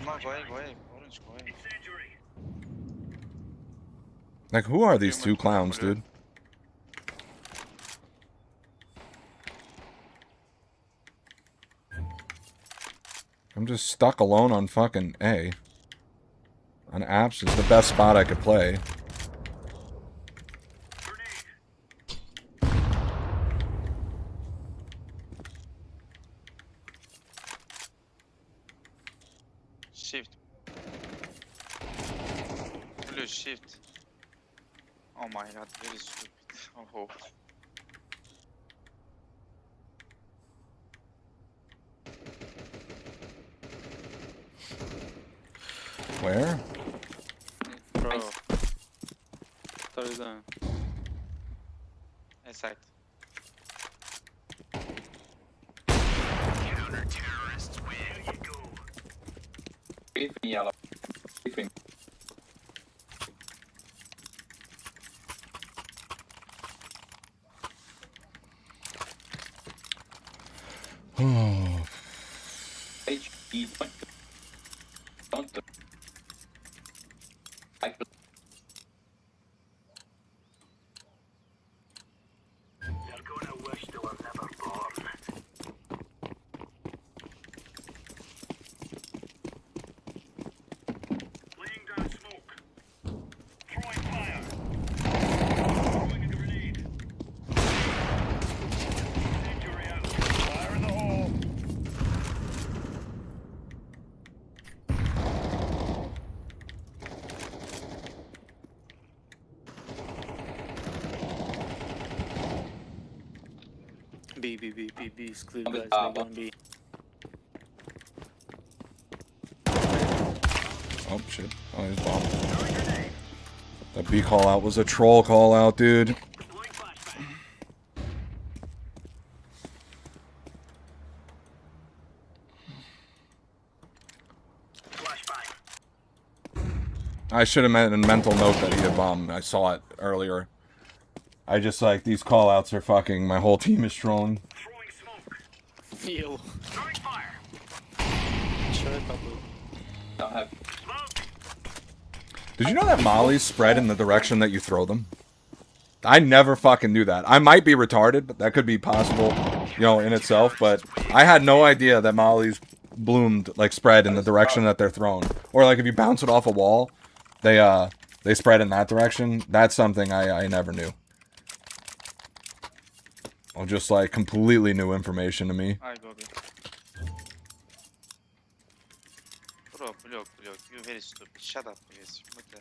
No, go ahead. Orange, go ahead. Like, who are these two clowns, dude? I'm just stuck alone on fucking A. On apps is the best spot I could play. Shift. Blue, shift. Oh my god, very stupid. Oh. Where? Bro. Sorry, down. Inside. Briefing yellow. Briefing. Oh. HE. Don't. I B is clear, On the guys. top. They're gonna be. Oh, shit. Oh, he's bomb. That B call out was a troll call out, dude. I should have made a mental note that he had bombed. I saw it earlier. I just like these call-outs are fucking. My whole team is trolling. Heal. Don't have. Did you know that mollies spread in the direction that you throw them? I never fucking knew that. I might be retarded, but that could be possible, you know, in itself. But I had no idea that mollies bloomed, like, spread in the direction that they're thrown. Or, like, if you bounce it off a wall, they spread in that direction. That's something I never knew. Or just, like, completely new information to me. I go B. Bro, block. You very stupid. Shut up, please. What the?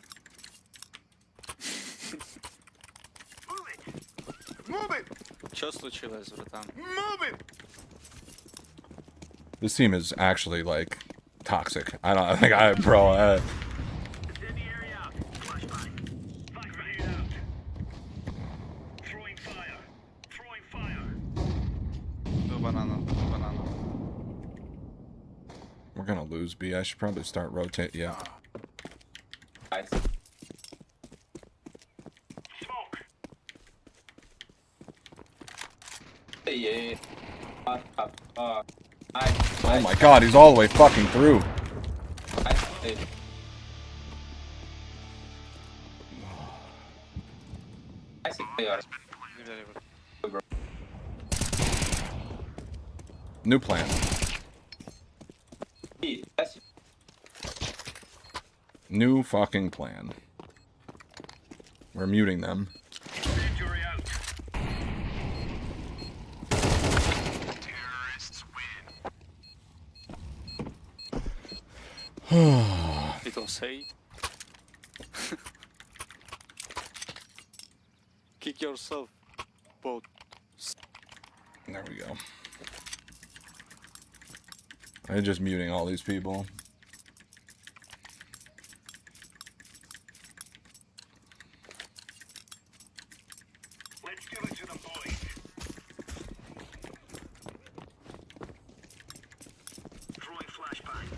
Что случилось, братан? This team is actually, like, toxic. I don't think bro, Two banana. we're gonna lose B. I should probably start rotate. Yeah. Nice. Yeah. Nice. Oh my god, he's all the way fucking through. Nice. Nice player. New plan. That's New fucking plan. We're muting them. It was hey. Kick yourself, both. There we go. I'm just muting all these people. Let's give it to them, boys. Throwing flashbang.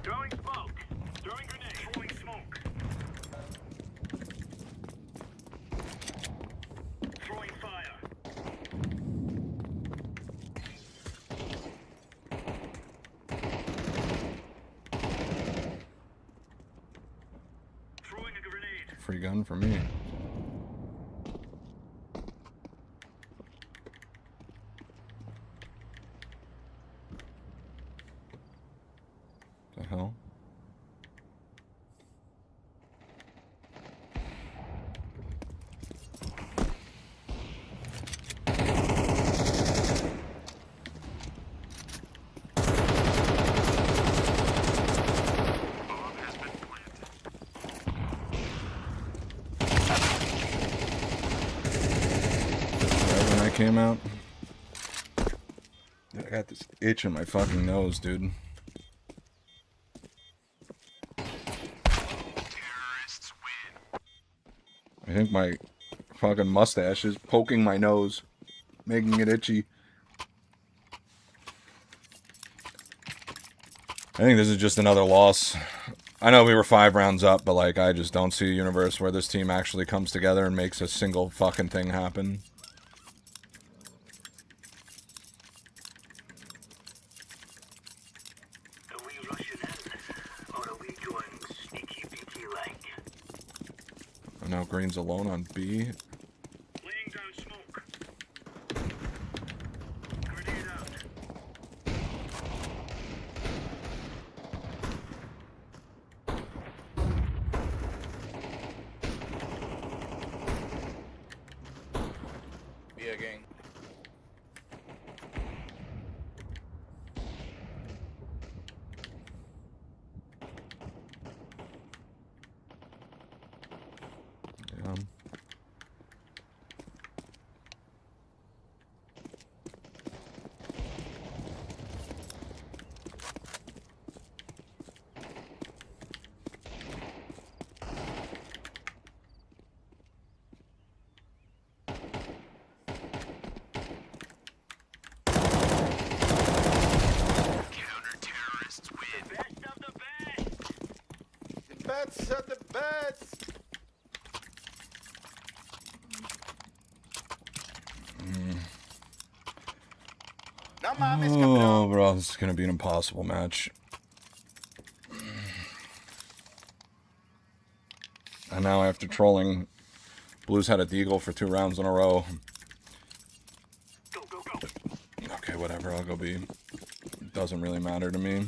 Throwing smoke. Throwing grenade. Throwing smoke. Throwing fire. Throwing a grenade. Free gun for me. The hell? Right when I came out, I got this itch in my fucking nose, dude. I think my fucking mustache is poking my nose, making it itchy. I think this is just another loss. I know we were 5 rounds up, but like I just don't see a universe where this team actually comes together and makes a single fucking thing happen. Are we rushing in? Or are we going sneaky beaky like? And now Green's alone on B. Laying down smoke. Grenade out. B again. Oh, bro, this is gonna be an impossible match. And now after trolling, Blues had a deagle for 2 rounds in a row. Okay, whatever, I'll go B. Doesn't really matter to me.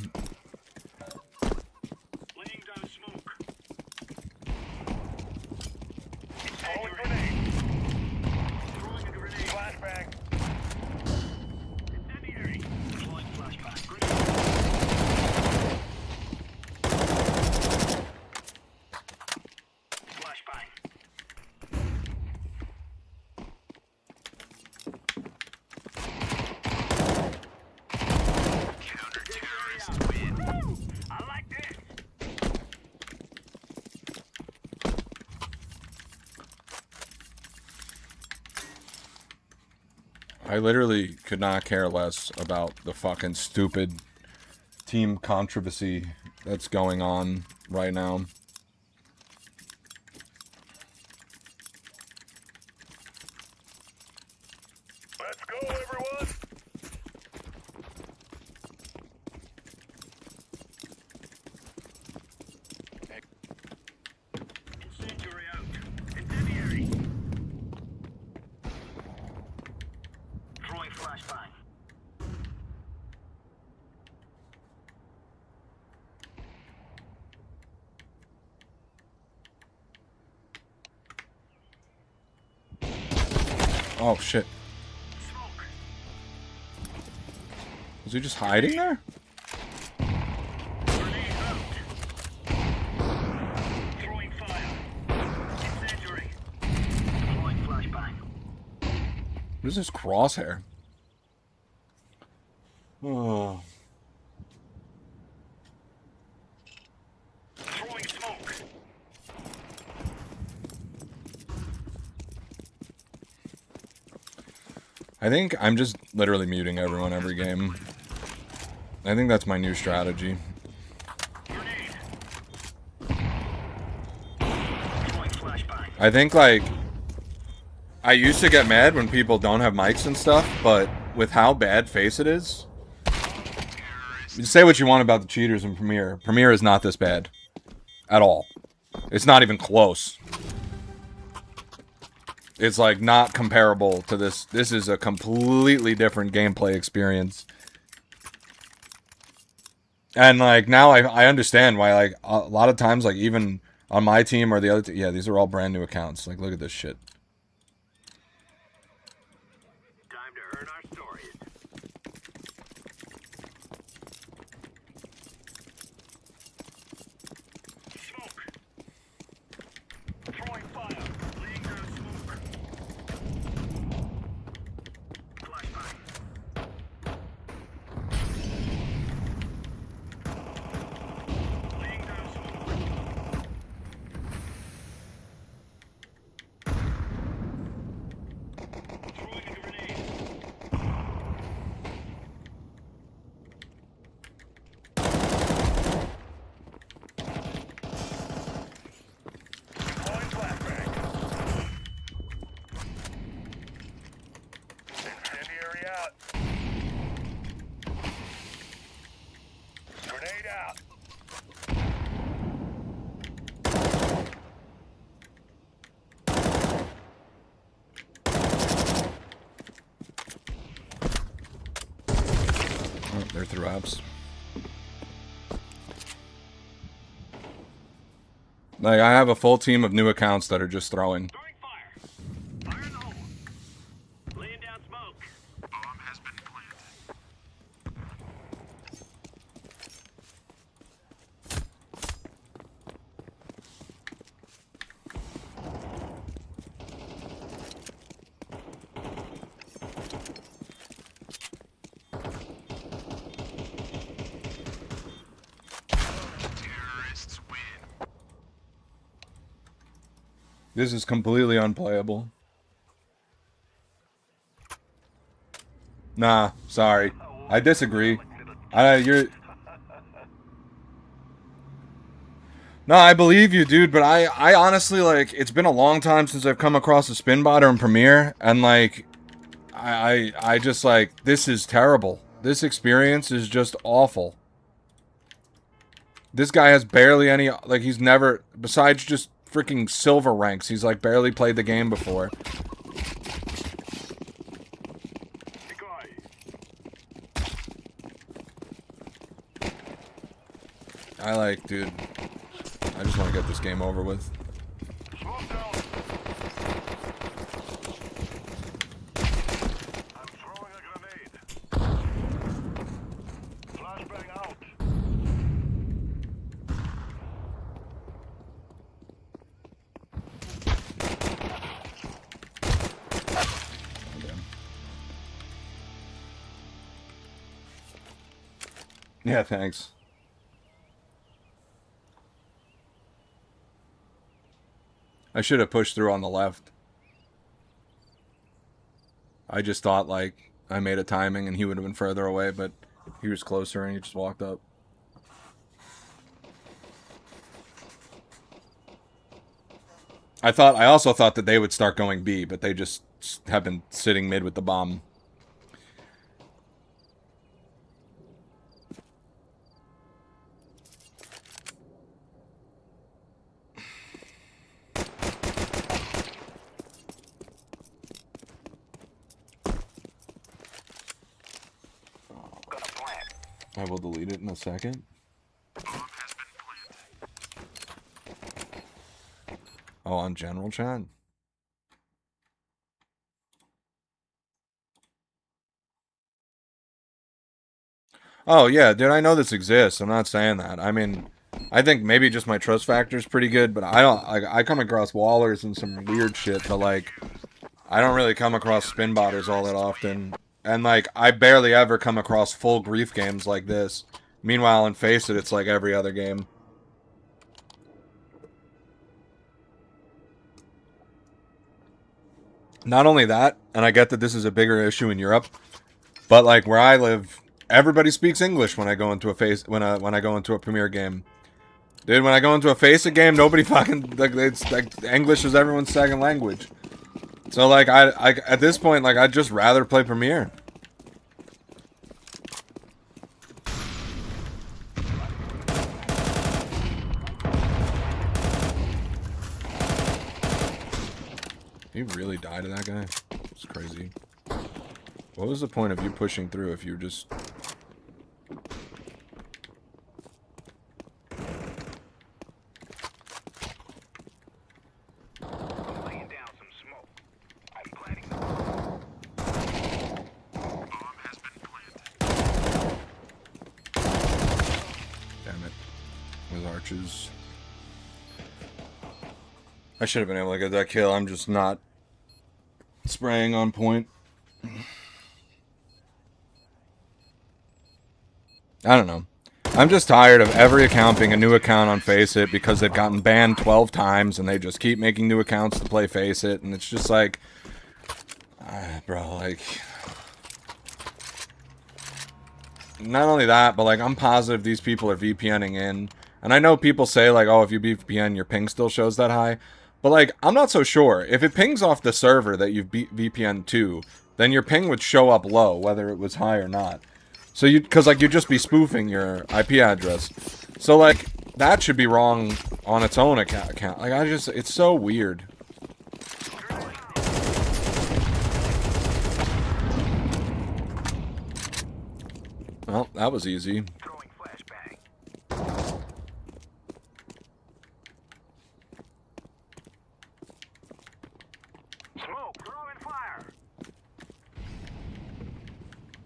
I literally could not care less about the fucking stupid team controversy that's going on right now. Let's go, everyone! Incendiary out. Incendiary! Throwing flashbang. Oh shit. Was he just hiding there? Throwing fire. Incendiary. Deploying flashbang. What is this crosshair? Oh. Throwing smoke. I think I'm just literally muting everyone every game. I think that's my new strategy. I think, like, I used to get mad when people don't have mics and stuff, but with how bad Faceit is, you say what you want about the cheaters in Premiere. Premiere is not this bad. At all. It's not even close. It's, like, not comparable to this. This is a completely different gameplay experience. And, like, now I understand why, like, a lot of times, like, even on my team or the other yeah, these are all brand new accounts. Like, look at this shit. Time to earn our stories. Smoke. Throwing fire. Laying down smoke. Flashbang. Laying down smoke. Throwing a grenade. Deploying flashbang. Incendiary out. Grenade out. Oh, they're through apps. Like, I have a full team of new accounts that are just throwing. Throwing fire. Fire in the hole. Laying down smoke. Bomb has been planted. Terrorists win. This is completely unplayable. Nah, sorry. I disagree. You're... No, I believe you, dude, but I honestly, like, it's been a long time since I've come across a spin botter in Premiere, and, like, I just like, this is terrible. This experience is just awful. This guy has barely any, like, he's never, besides just freaking silver ranks, he's like barely played the game before. I like, dude, I just want to get this game over with. Yeah, thanks. I should have pushed through on the left. I just thought, like, I made a timing and he would have been further away, but he was closer and he just walked up. I also thought that they would start going B, but they just have been sitting mid with the bomb. I will delete it in a second. Oh, on general chat? Oh, yeah, dude, I know this exists. I'm not saying that. I mean, I think maybe just my trust factor is pretty good, but I don't, like, I come across wallers and some weird shit, but, like, I don't really come across spin botters all that often. And, like, I barely ever come across full grief games like this. Meanwhile, in Face It, it's like every other game. Not only that, and I get that this is a bigger issue in Europe, but, like, where I live, everybody speaks English when I go into a when I go into a Premier game. Dude, when I go into a Face It game, nobody fucking, like, it's like English is everyone's second language. So, like, I at this point, like, I'd just rather play Premier. He really died to that guy? It's crazy. What was the point of you pushing through if you just... I should have been able to get that kill. I'm just not spraying on point. I don't know. I'm just tired of every account being a new account on Face It because they've gotten banned 12 times and they just keep making new accounts to play Face It, and it's just like, bro, like, not only that, but like, I'm positive these people are VPNing in. And I know people say, like, oh, if you VPN, your ping still shows that high. But, like, I'm not so sure. If it pings off the server that you've VPN'd to, then your ping would show up low, whether it was high or not. So because, like, you'd just be spoofing your IP address. So, like, that should be wrong on its own account. Like, it's so weird. Well, that was easy.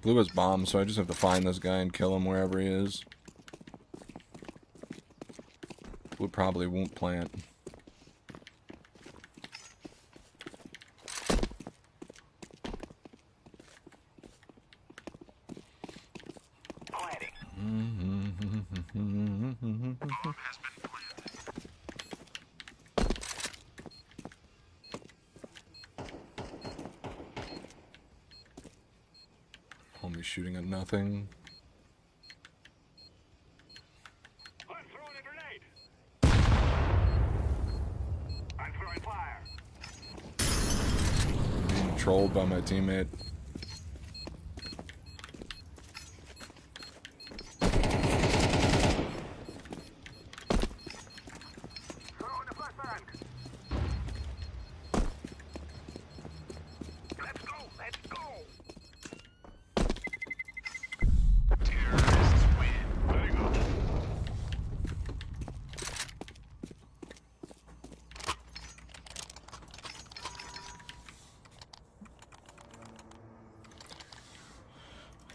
Blue has bombs, so I just have to find this guy and kill him wherever he is. Blue probably won't plant. Homie shooting at nothing. I'm throwing a grenade. I'm throwing fire. Being trolled by my teammate.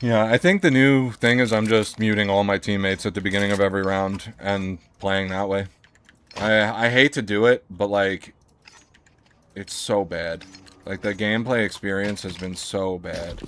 Yeah, I think the new thing is I'm just muting all my teammates at the beginning of every round and playing that way. I hate to do it, but like, it's so bad. Like, the gameplay experience has been so bad.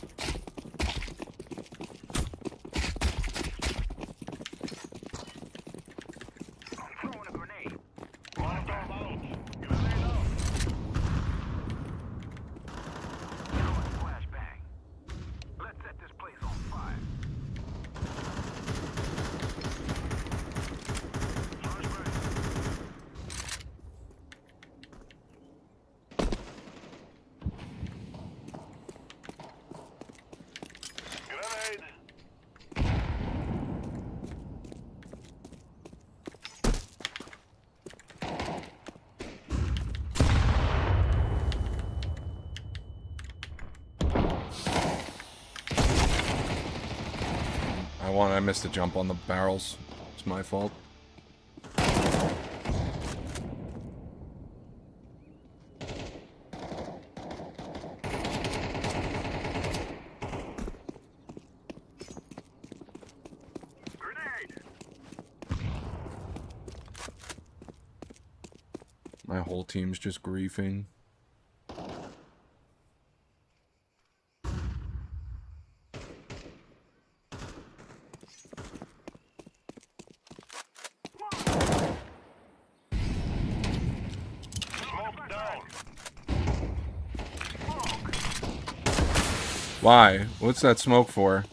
I missed the jump on the barrels. It's my fault. My whole team's just griefing. Why? What's that smoke for?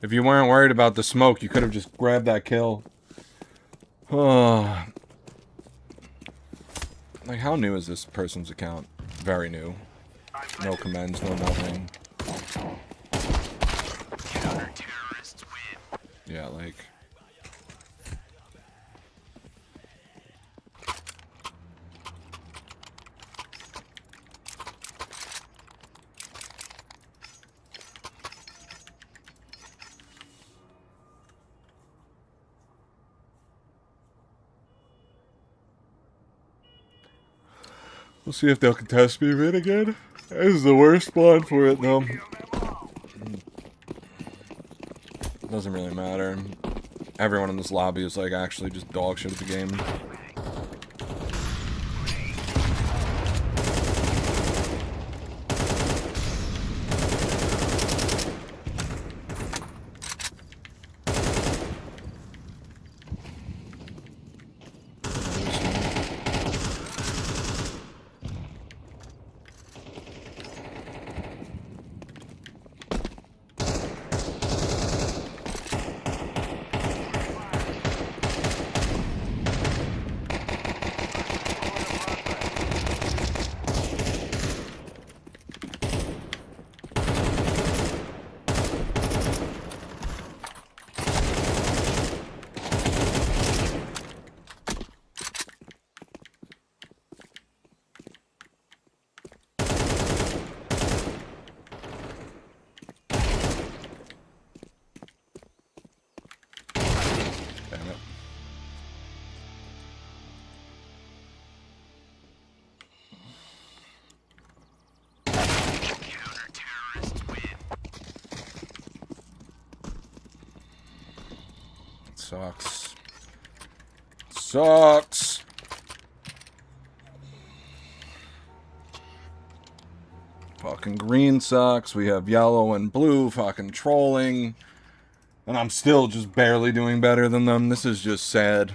If you weren't worried about the smoke, you could have just grabbed that kill. Oh. Like, how new is this person's account? Very new. No commends, no nothing. Yeah, like... We'll see if they'll contest me mid again. This is the worst spawn for it, though. Doesn't really matter. Everyone in this lobby is like actually just dog shit at the game. Sucks. Sucks. Fucking green sucks. We have yellow and blue fucking trolling. And I'm still just barely doing better than them. This is just sad.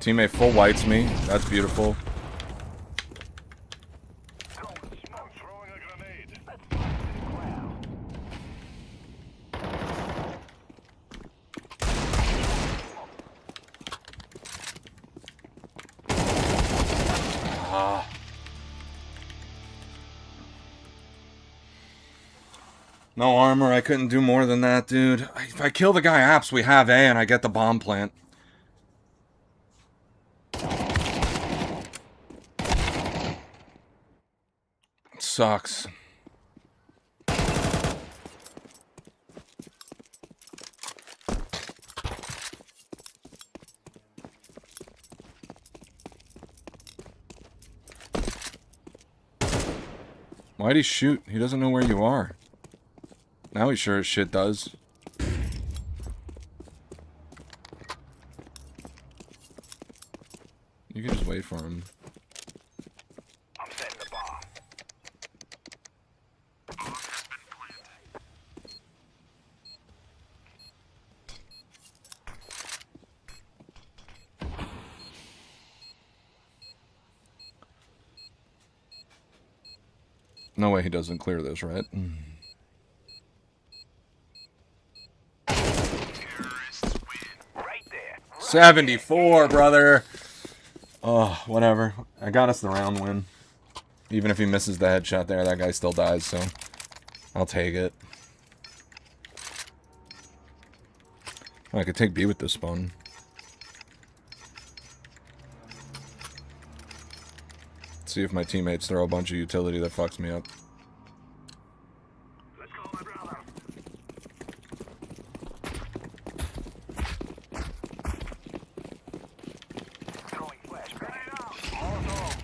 Teammate full whites me. That's beautiful. No armor. I couldn't do more than that, dude. If I kill the guy apps, we have A and I get the bomb plant. sucks. Why'd he shoot? He doesn't know where you are. Now he sure as shit does. You can just wait for him. I'm setting the bomb. No way he doesn't clear this, right? 74, brother. Oh, whatever. I got us the round win. Even if he misses the headshot there, that guy still dies, so I'll take it. Oh, I could take B with this spawn. See if my teammates throw a bunch of utility that fucks me up. Let's go, my brother. Throwing flash grenade out. Molotov.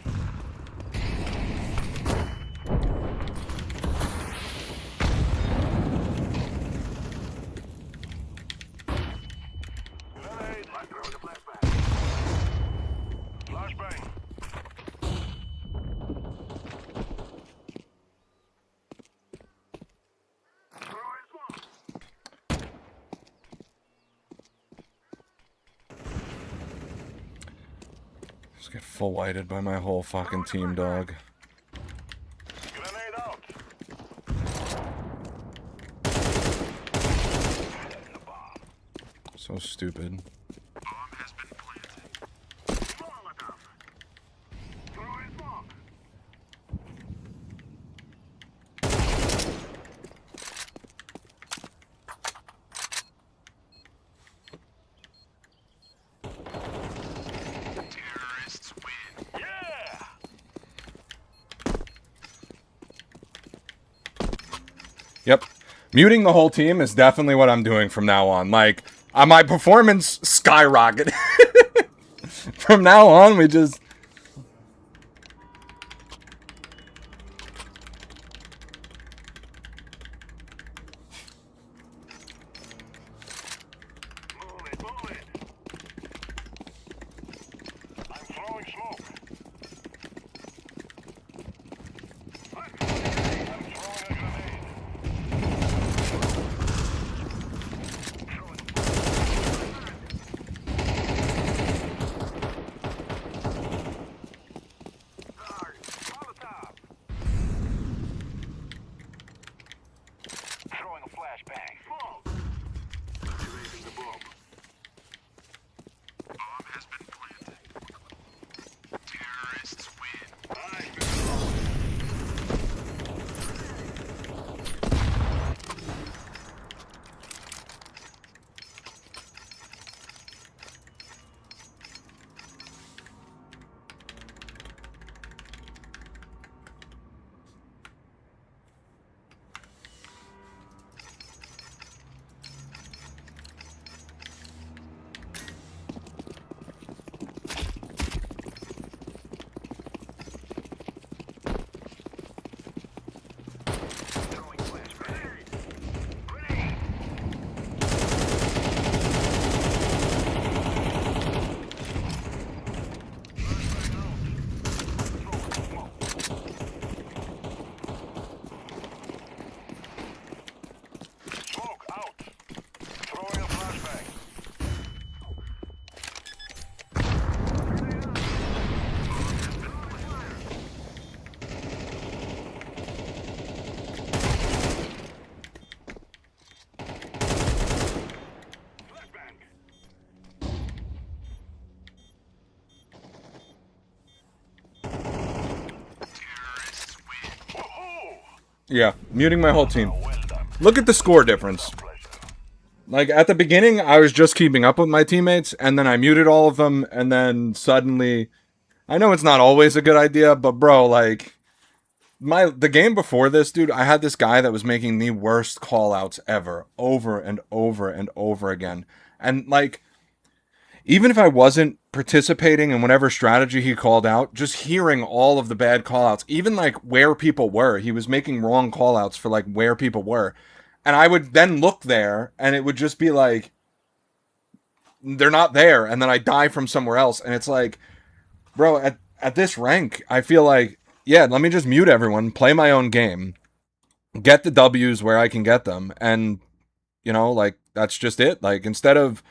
Grenade. I'm throwing the flashbang. Flashbang. Just get full whited by my whole fucking team, dog. Grenade out. So stupid. Bomb has been planted. Molotov. Throwing smoke. Terrorists win. Yeah! Yep. Muting the whole team is definitely what I'm doing from now on. Like, my performance skyrocketed. From now on, we just... Move it, move it. I'm throwing smoke. I'm throwing a grenade. Molotov. Throwing a flashbang. Smoke. Activating the bomb. Bomb has been planted. Terrorists win. Throwing flashbang. Grenade. Smoke out. Throwing a flashbang. Flashbang. Terrorists win. Woohoo! Yeah, muting my whole team. Well done. Look at the score difference. Pleasure. Like, at the beginning, I was just keeping up with my teammates, and then I muted all of them, and then suddenly... I know it's not always a good idea, but bro, like... the game before this, dude, I had this guy that was making the worst call outs ever, over and over and over again. And like, even if I wasn't participating in whatever strategy he called out, just hearing all of the bad call outs, even like where people were, he was making wrong call outs for like where people were. And I would then look there and it would just be like, they're not there. And then I die from somewhere else. And it's like, bro, at this rank, I feel like, yeah, let me just mute everyone, play my own game, get the W's where I can get them. And, you know, like, that's just it. Like, instead of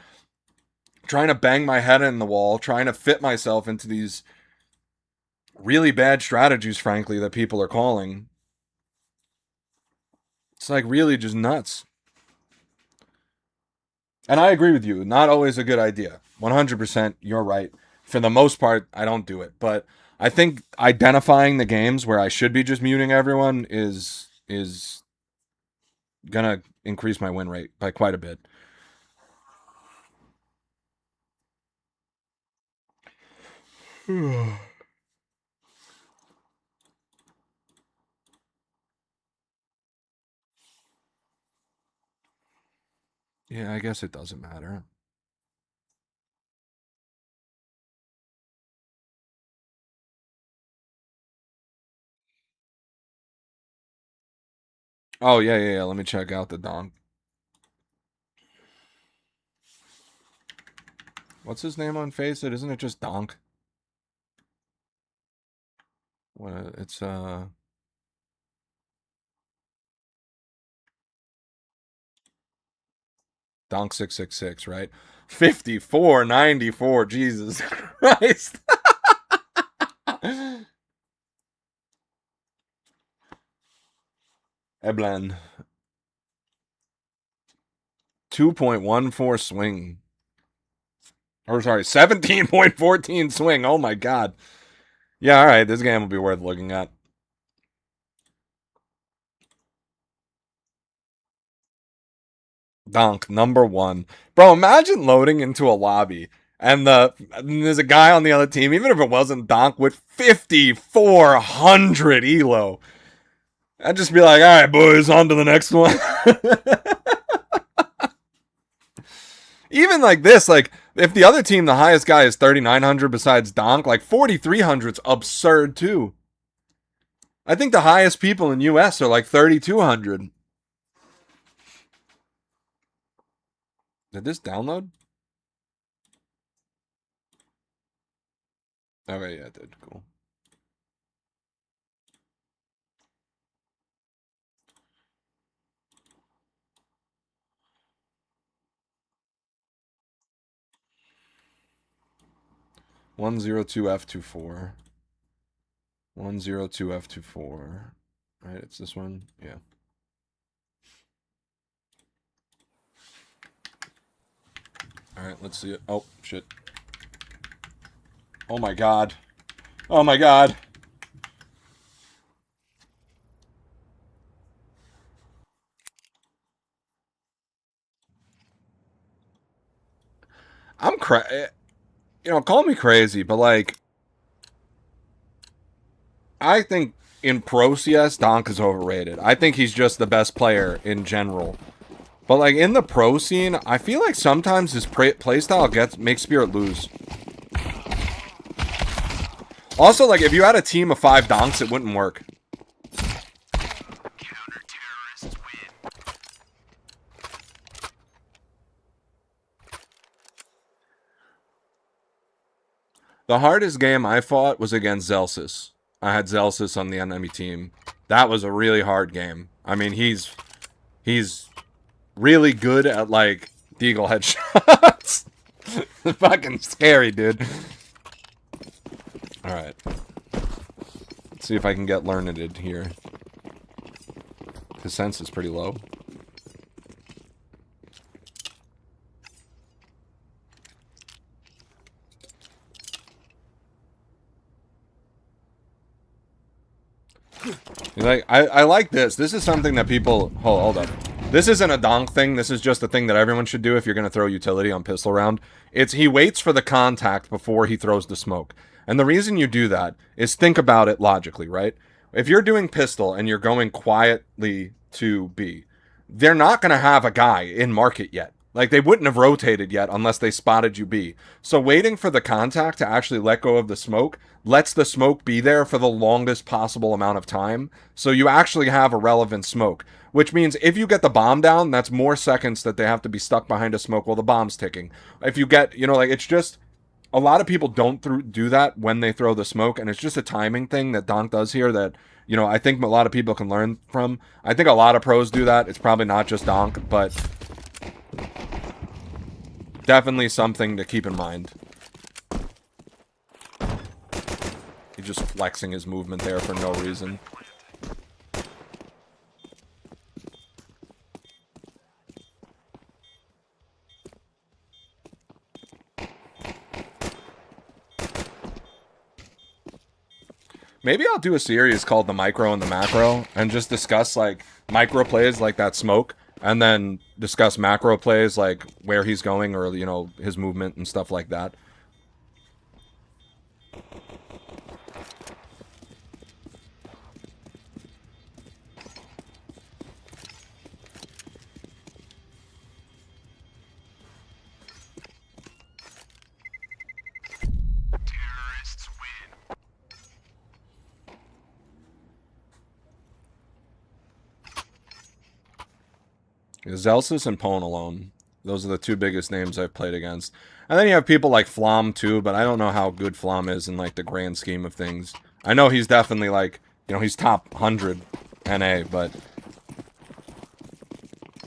trying to bang my head in the wall, trying to fit myself into these really bad strategies, frankly, that people are calling, it's like really just nuts. And I agree with you. Not always a good idea. 100%, you're right. For the most part, I don't do it. But I think identifying the games where I should be just muting everyone is gonna increase my win rate by quite a bit. Yeah, I guess it doesn't matter. Oh, yeah. Let me check out the donk. What's his name on Faceit? Isn't it just Donk? What? It's Donk 666, right? 5494. Jesus Christ. Eblan. 2.14 swing. Or sorry, 17.14 swing. Oh my god. Yeah, alright, this game will be worth looking at. Donk, number 1. Bro, imagine loading into a lobby and there's a guy on the other team, even if it wasn't Donk, with 5,400 elo. I'd just be like, alright, boys, on to the next one. Even like this, like, if the other team, the highest guy is 3,900 besides Donk, like 4,300's absurd too. I think the highest people in US are like 3,200. Did this download? Okay, yeah, it did. Cool. (102F24) 102F24. Right, it's this one. Yeah. All right, let's see it. Oh shit. Oh my god. Oh my god. I'm you know, call me crazy, but like, I think in Pro CS, Donk is overrated. I think he's just the best player in general. But like in the pro scene, I feel like sometimes his playstyle makes Spirit lose. Also, like if you had a team of 5 Donks, it wouldn't work. The hardest game I fought was against Zelsis. I had Zelsis on the enemy team. That was a really hard game. I mean, he's really good at, like, deagle headshots. Fucking scary, dude. Alright. Let's see if I can get Learned here. His sense is pretty low. Like, I like this. This is something that people... Hold up. This isn't a donk thing. This is just a thing that everyone should do if you're going to throw utility on pistol round. It's he waits for the contact before he throws the smoke. And the reason you do that is think about it logically, right? If you're doing pistol and you're going quietly to B, they're not going to have a guy in market yet. Like, they wouldn't have rotated yet unless they spotted you B. So waiting for the contact to actually let go of the smoke lets the smoke be there for the longest possible amount of time. So you actually have a relevant smoke. Which means if you get the bomb down, that's more seconds that they have to be stuck behind a smoke while the bomb's ticking. If you get, you know, like, it's just... A lot of people don't do that when they throw the smoke, and it's just a timing thing that Donk does here that, you know, I think a lot of people can learn from. I think a lot of pros do that. It's probably not just Donk, but definitely something to keep in mind. He's just flexing his movement there for no reason. Maybe I'll do a series called The Micro and the Macro and just discuss, like, micro plays like that smoke, and then discuss macro plays like where he's going or, you know, his movement and stuff like that. Zelsis and Pwn alone. Those are the two biggest names I've played against. And then you have people like Flom too, but I don't know how good Flom is in like the grand scheme of things. I know he's definitely like, you know, he's top 100 NA, but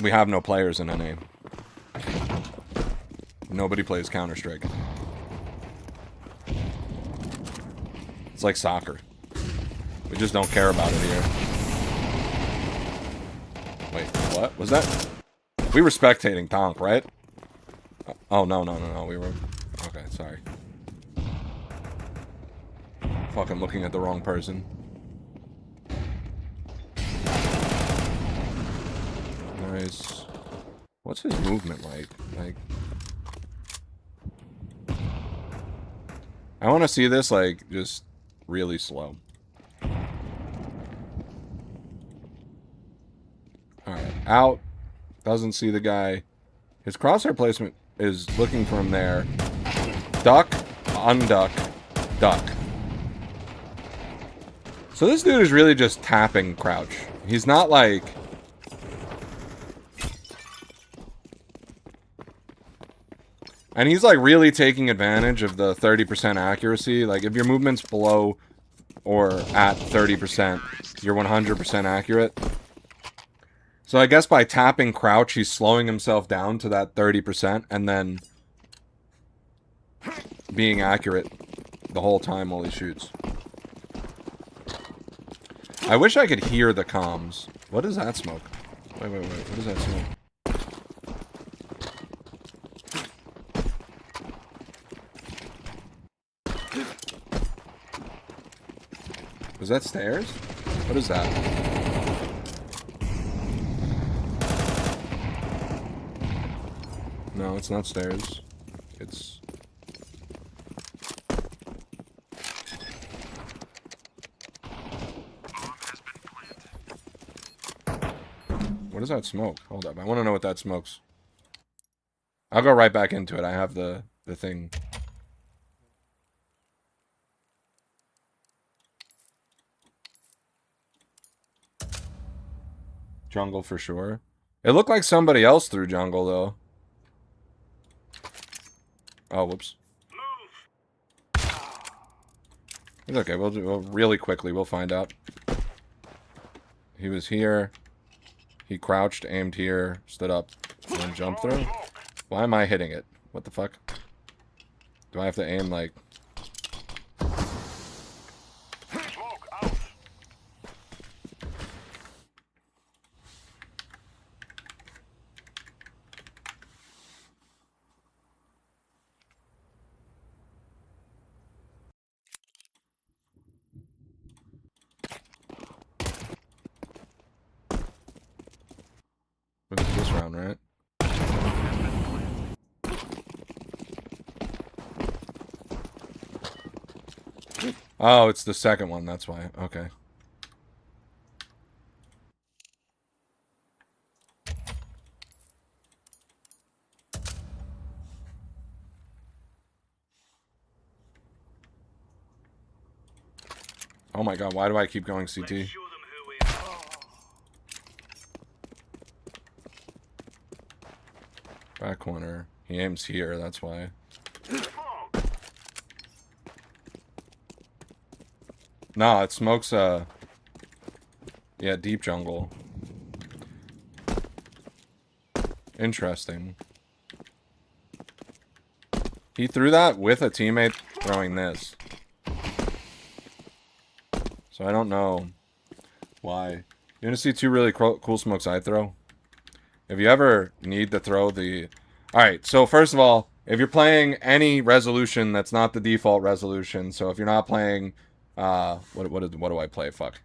we have no players in NA. Nobody plays Counter-Strike. It's like soccer. We just don't care about it here. Wait, what? Was that? We were spectating Donk, right? Oh, no. We were... Okay, sorry. Fucking looking at the wrong person. Nice. What's his movement like? I want to see this, like, just really slow. Alright, out. Doesn't see the guy. His crosshair placement is looking for him there. Duck, unduck, duck. So this dude is really just tapping crouch. He's not like... And he's like really taking advantage of the 30% accuracy. Like if your movement's below or at 30%, you're 100% accurate. So I guess by tapping crouch, he's slowing himself down to that 30% and then being accurate the whole time while he shoots. I wish I could hear the comms. What is that smoke? Wait. What is that smoke? Was that stairs? What is that? No, it's not stairs. It's... What is that smoke? Hold up. I want to know what that smokes. I'll go right back into it. I have the thing. Jungle for sure. It looked like somebody else threw jungle, though. Oh, whoops. It's okay. We'll really quickly. We'll find out. He was here. He crouched, aimed here, stood up, and then jumped through. Why am I hitting it? What the fuck? Do I have to aim like... This round, right? Oh, it's the second one, that's why. Okay. Oh my god, why do I keep going CT? Show them who we are. Back corner. He aims here, that's why. No, it smokes, yeah, deep jungle. Interesting. He threw that with a teammate throwing this. So I don't know why. You want to see two really cool smokes I throw? If you ever need to throw the... Alright, so first of all, if you're playing any resolution that's not the default resolution, so if you're not playing... what do I play? Fuck.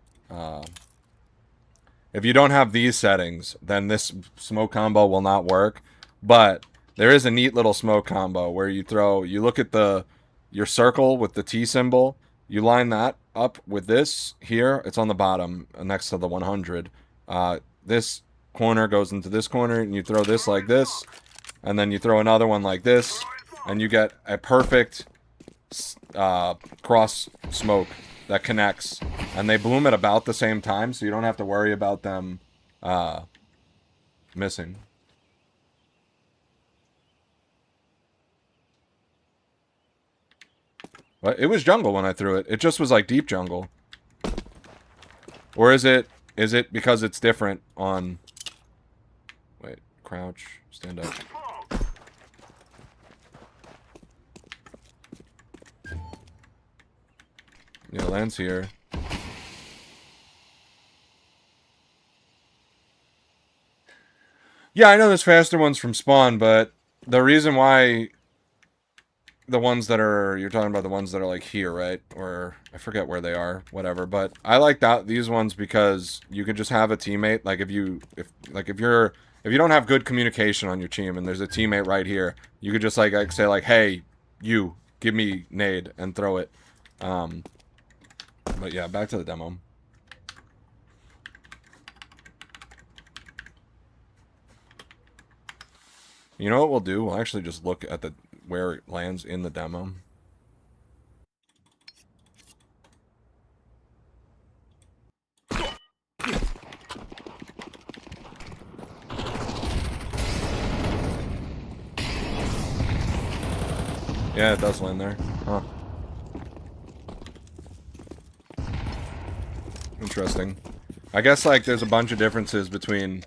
If you don't have these settings, then this smoke combo will not work. But there is a neat little smoke combo where you look at your circle with the T symbol, you line that up with this here. It's on the bottom next to the 100. This corner goes into this corner, and you throw this like this, and then you throw another one like this, and you get a perfect cross smoke that connects, and they bloom at about the same time, so you don't have to worry about them missing. But it was jungle when I threw it. It just was like deep jungle. Or is it because it's different on... Wait, crouch, stand up. Yeah, lands here. Yeah, I know there's faster ones from spawn, but the reason why the ones that are, you're talking about the ones that are like here, right? Or I forget where they are, whatever. But I like these ones because you can just have a teammate. Like if you don't have good communication on your team and there's a teammate right here, you could just like say like, hey, you give me nade and throw it. But yeah, back to the demo. You know what we'll do? We'll actually just look at where it lands in the demo. Yeah, it does land there. Huh. Interesting. I guess, like, there's a bunch of differences between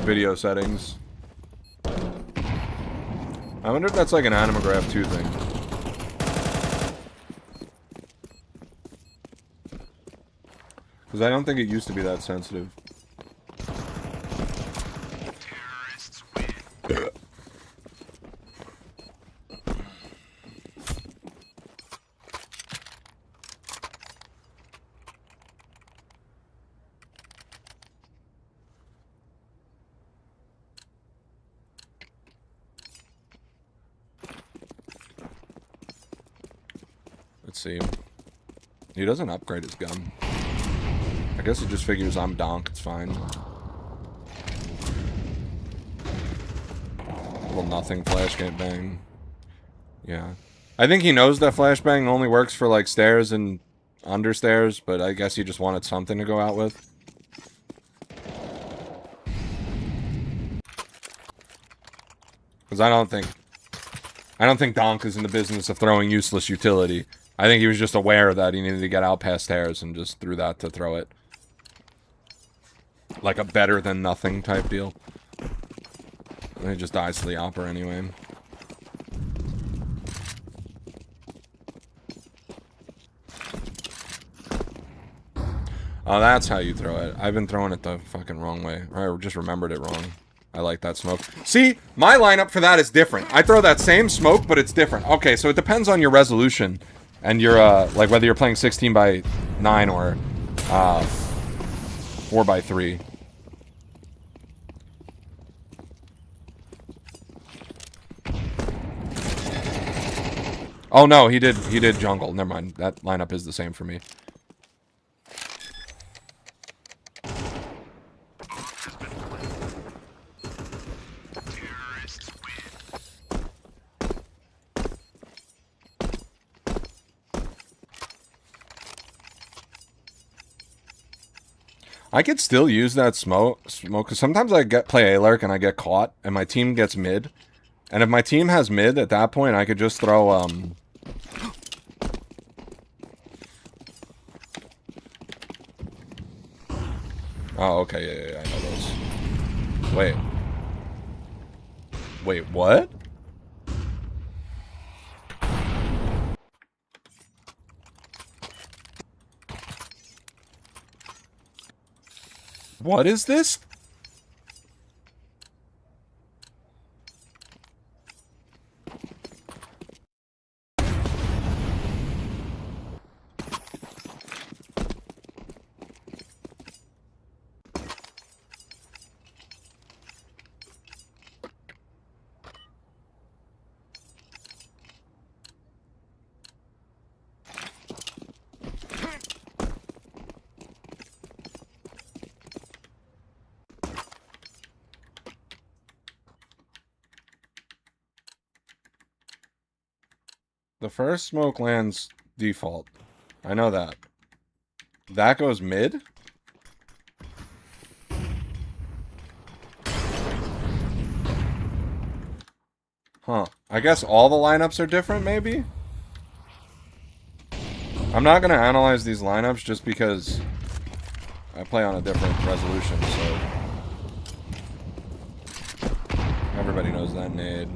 video settings. I wonder if that's like an Animograph 2 thing. Because I don't think it used to be that sensitive. Let's see. He doesn't upgrade his gun. I guess he just figures I'm donk, it's fine. Little nothing flashbang. Yeah. I think he knows that flashbang only works for like stairs and understairs, but I guess he just wanted something to go out with. Because I don't think donk is in the business of throwing useless utility. I think he was just aware that he needed to get out past stairs and just threw that to throw it. Like a better than nothing type deal. And he just dies to the opera anyway. Oh, that's how you throw it. I've been throwing it the fucking wrong way. Or I just remembered it wrong. I like that smoke. See, my lineup for that is different. I throw that same smoke, but it's different. Okay, so it depends on your resolution. And your, like, whether you're playing 16:9 or 4:3. Oh no, he did jungle. Never mind. That lineup is the same for me. I could still use that smoke, because sometimes I play A-Lurk and I get caught, and my team gets mid. And if my team has mid, at that point, I could just throw, Oh, okay, yeah, I know those. Wait. Wait, what? What is this? The first smoke lands default. I know that. That goes mid? Huh. I guess all the lineups are different, maybe? I'm not going to analyze these lineups just because I play on a different resolution, so... Everybody knows that nade.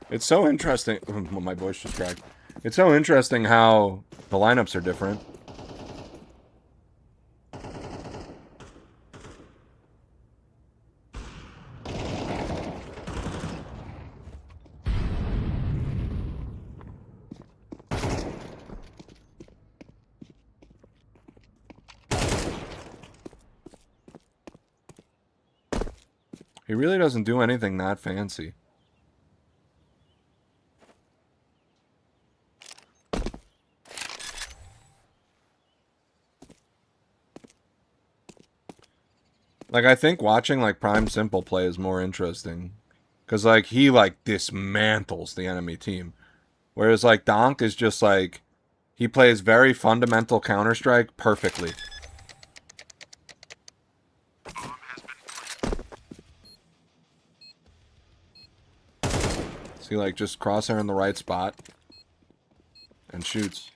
It's so interesting. My voice just cracked. It's so interesting how the lineups are different. He really doesn't do anything that fancy. Like, I think watching, like, Prime Simple play is more interesting. Because, like, he, like, dismantles the enemy team. Whereas, like, Donk is just, like, he plays very fundamental Counter-Strike perfectly. See, like, just crosshair in the right spot. And shoots.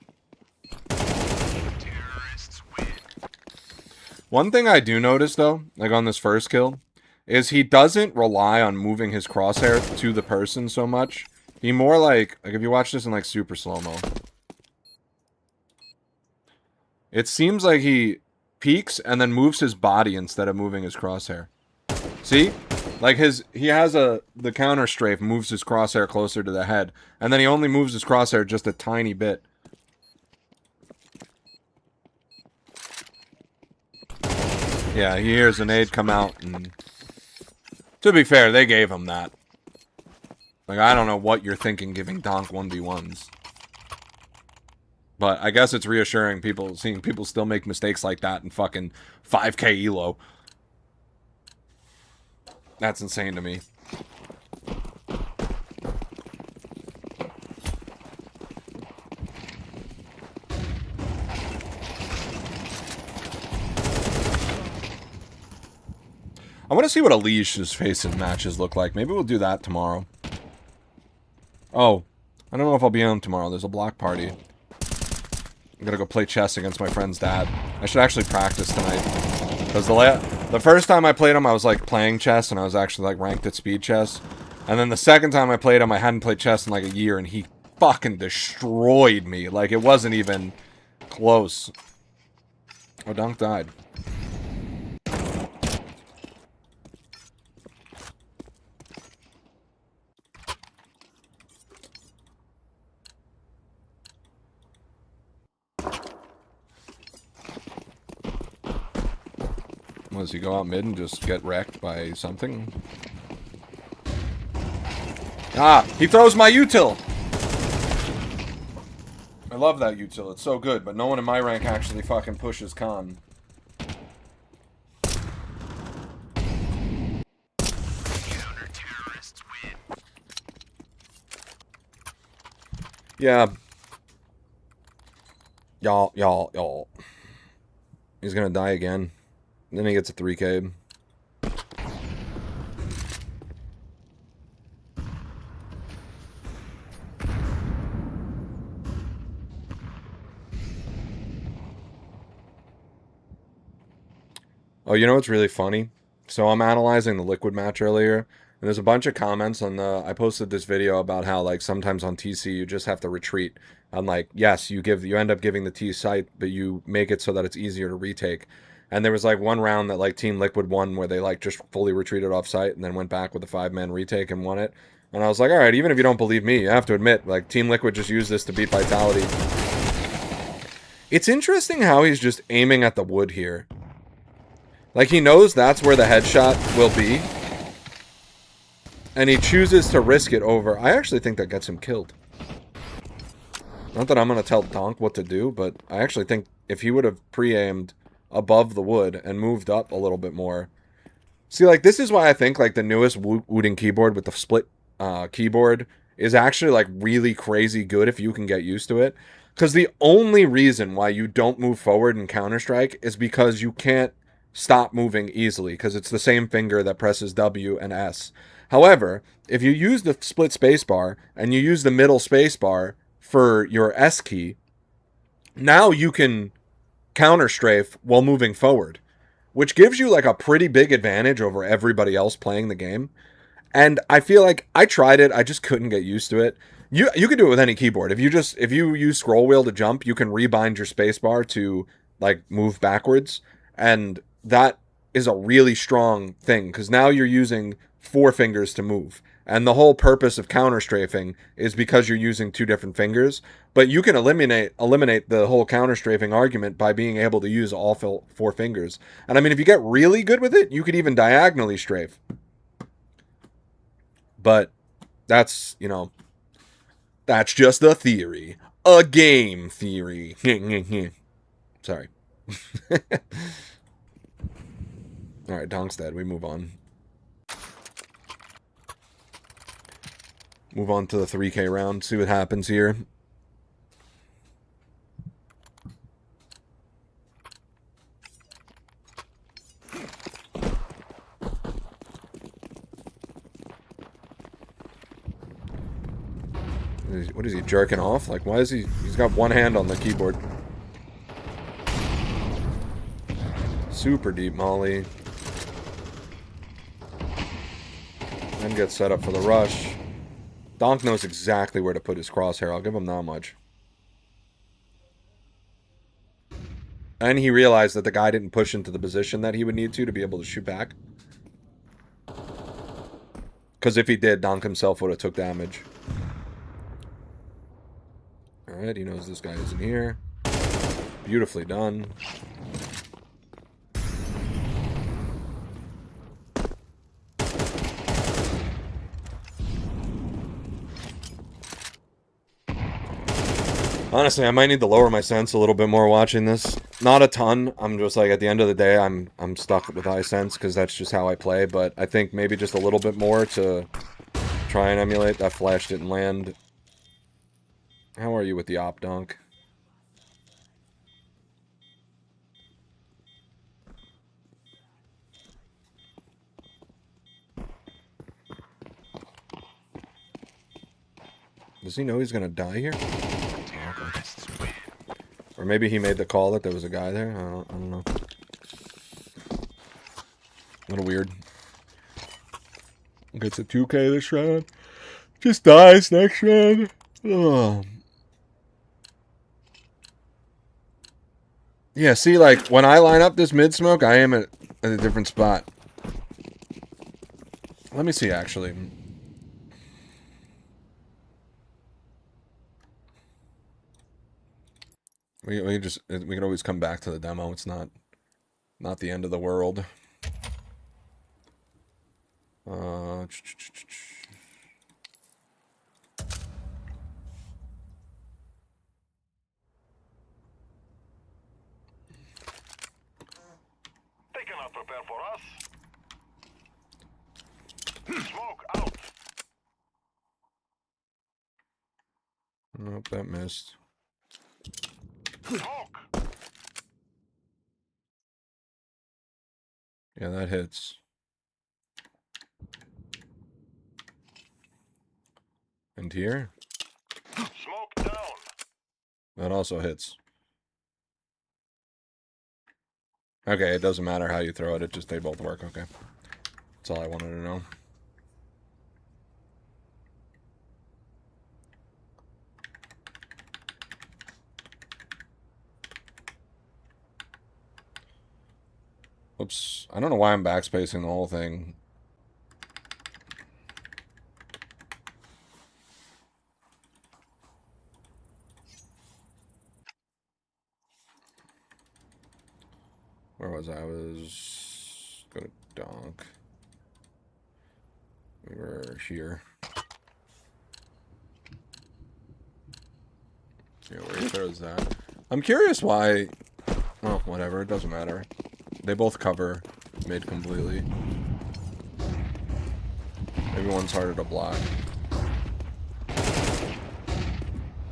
One thing I do notice, though, like on this first kill, is he doesn't rely on moving his crosshair to the person so much. He more like if you watch this in like super slow-mo, it seems like he peeks and then moves his body instead of moving his crosshair. See? Like he has the counter strafe, moves his crosshair closer to the head, and then he only moves his crosshair just a tiny bit. Yeah, he hears an nade come out, and to be fair, they gave him that. Like, I don't know what you're thinking giving Donk 1v1s. But I guess it's reassuring people, seeing people still make mistakes like that in fucking 5k elo. That's insane to me. I want to see what Alicia's faces matches look like. Maybe we'll do that tomorrow. Oh, I don't know if I'll be on tomorrow. There's a block party. I'm gonna go play chess against my friend's dad. I should actually practice tonight. Because the first time I played him, I was like playing chess, and I was actually like ranked at speed chess. And then the second time I played him, I hadn't played chess in like a year, and he fucking destroyed me. Like, it wasn't even close. Oh, Donk died. Does he go out mid and just get wrecked by something? Ah! He throws my util! I love that util. It's so good, but no one in my rank actually fucking pushes con. Yeah. Y'all. He's gonna die again. Then he gets a 3K. Oh, you know what's really funny? So I'm analyzing the Liquid match earlier, and there's a bunch of comments on the. I posted this video about how like sometimes on TC you just have to retreat. I'm like, yes, you end up giving the T site, but you make it so that it's easier to retake. And there was like one round that like Team Liquid won where they like just fully retreated off site and then went back with a 5-man retake and won it. And I was like, all right, even if you don't believe me, you have to admit, like Team Liquid just used this to beat Vitality. It's interesting how he's just aiming at the wood here. Like, he knows that's where the headshot will be. And he chooses to risk it over. I actually think that gets him killed. Not that I'm going to tell Donk what to do, but I actually think if he would have pre-aimed above the wood and moved up a little bit more. See, like, this is why I think, like, the newest Wooting keyboard with the split keyboard is actually, like, really crazy good if you can get used to it. Because the only reason why you don't move forward in Counter-Strike is because you can't stop moving easily, because it's the same finger that presses W and S. However, if you use the split spacebar and you use the middle spacebar for your S key, now you can counter strafe while moving forward, which gives you like a pretty big advantage over everybody else playing the game. And I feel like I tried it, I just couldn't get used to it. You can do it with any keyboard. If you use scroll wheel to jump, you can rebind your spacebar to like move backwards, and that is a really strong thing because now you're using 4 fingers to move. And the whole purpose of counter strafing is because you're using 2 different fingers. But you can eliminate the whole counter strafing argument by being able to use all 4 fingers. And I mean, if you get really good with it, you could even diagonally strafe. But that's, you know, that's just a theory. A game theory. Sorry. Alright, Donk's dead. We move on. Move on to the 3K round. See what happens here. What is he, jerking off? Like, why is he... He's got one hand on the keyboard. Super deep molly. Then gets set up for the rush. Donk knows exactly where to put his crosshair. I'll give him that much. And he realized that the guy didn't push into the position that he would need to be able to shoot back. Because if he did, Donk himself would have took damage. Alright, he knows this guy isn't here. Beautifully done. Honestly, I might need to lower my sense a little bit more watching this. Not a ton. I'm just like, at the end of the day, I'm stuck with high sense because that's just how I play. But I think maybe just a little bit more to try and emulate. That flash didn't land. How are you with the op, Donk? Does he know he's gonna die here? Oh, okay. Or maybe he made the call that there was a guy there. I don't know. A little weird. Gets a 2K this round. Just dies next round. Oh. Yeah, see, like, when I line up this mid-smoke, I am at a different spot. Let me see, actually. We can always come back to the demo. It's not the end of the world. They cannot prepare for us. Smoke out. Nope, that missed. Yeah, that hits. And here? Smoke down. That also hits. Okay, it doesn't matter how you throw it, they both work, okay. That's all I wanted to know. Oops, I don't know why I'm backspacing the whole thing. Where was I? I was... Go to Donk. We were here. Yeah, where he throws that. I'm curious why... Oh, whatever, it doesn't matter. They both cover mid completely. Maybe one's harder to block.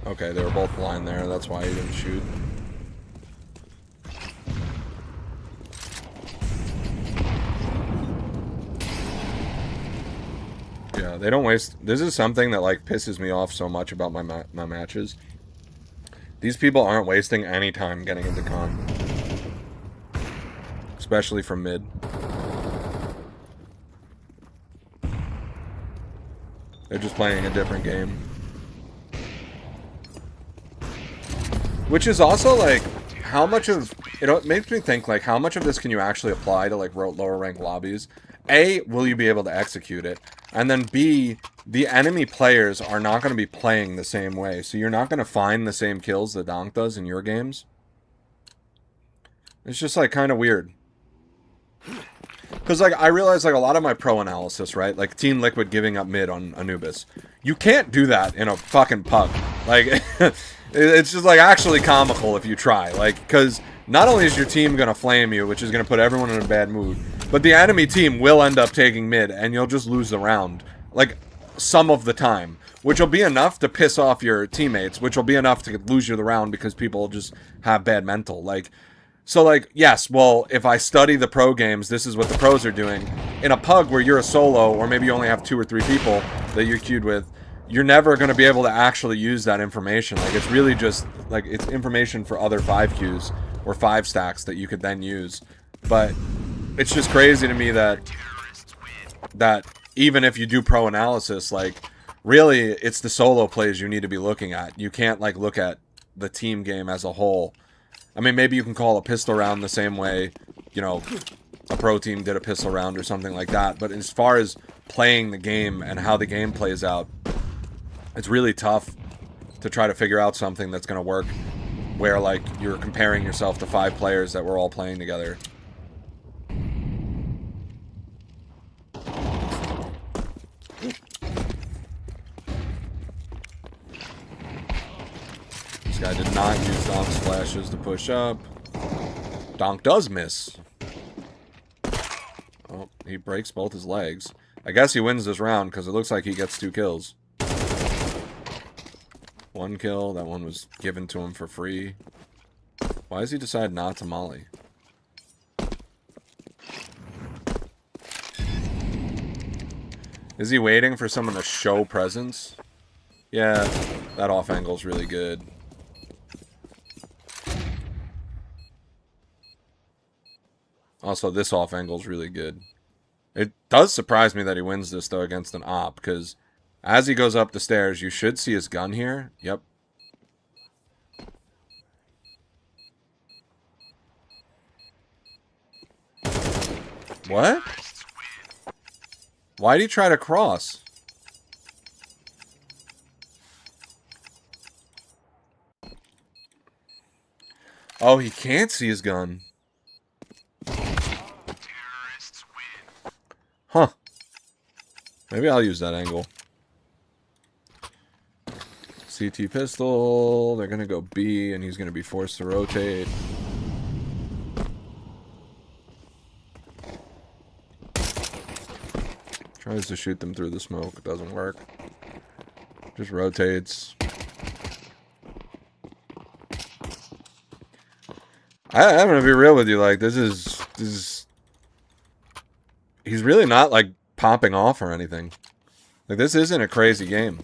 Okay, they were both blind there, that's why he didn't shoot. Yeah, they don't waste... This is something that, like, pisses me off so much about my matches. These people aren't wasting any time getting into con. Especially from mid. They're just playing a different game. Which is also, like, how much of... It makes me think, like, how much of this can you actually apply to, like, lower rank lobbies? A, will you be able to execute it? And then B, the enemy players are not going to be playing the same way. So you're not going to find the same kills that Donk does in your games. It's just, like, kind of weird. Because, like, I realize, like, a lot of my pro analysis, right? Like, Team Liquid giving up mid on Anubis. You can't do that in a fucking pug. Like, it's just, like, actually comical if you try. Like, because not only is your team going to flame you, which is going to put everyone in a bad mood, but the enemy team will end up taking mid, and you'll just lose the round. Like, some of the time. Which will be enough to piss off your teammates, which will be enough to lose you the round because people just have bad mental. Like... So, like, yes, well, if I study the pro games, this is what the pros are doing. In a pug where you're a solo, or maybe you only have 2 or 3 people that you're queued with, you're never going to be able to actually use that information. Like, it's really just, like, it's information for other 5 queues, or 5 stacks that you could then use. But it's just crazy to me that even if you do pro analysis, like, really, it's the solo plays you need to be looking at. You can't, like, look at the team game as a whole. I mean, maybe you can call a pistol round the same way, you know, a pro team did a pistol round or something like that. But as far as playing the game and how the game plays out, it's really tough to try to figure out something that's going to work where, like, you're comparing yourself to 5 players that were all playing together. This guy did not use Donk's flashes to push up. Donk does miss. Oh, he breaks both his legs. I guess he wins this round because it looks like he gets 2 kills. 1 kill. That one was given to him for free. Why does he decide not to molly? Is he waiting for someone to show presence? Yeah, that off angle's really good. Also, this off angle's really good. It does surprise me that he wins this, though, against an op, because as he goes up the stairs, you should see his gun here. Yep. What? Why'd he try to cross? Oh, he can't see his gun. Huh. Maybe I'll use that angle. CT pistol. They're going to go B, and he's going to be forced to rotate. Tries to shoot them through the smoke. It doesn't work. Just rotates. I'm gonna be real with you. Like this is. He's really not like popping off or anything. Like this isn't a crazy game.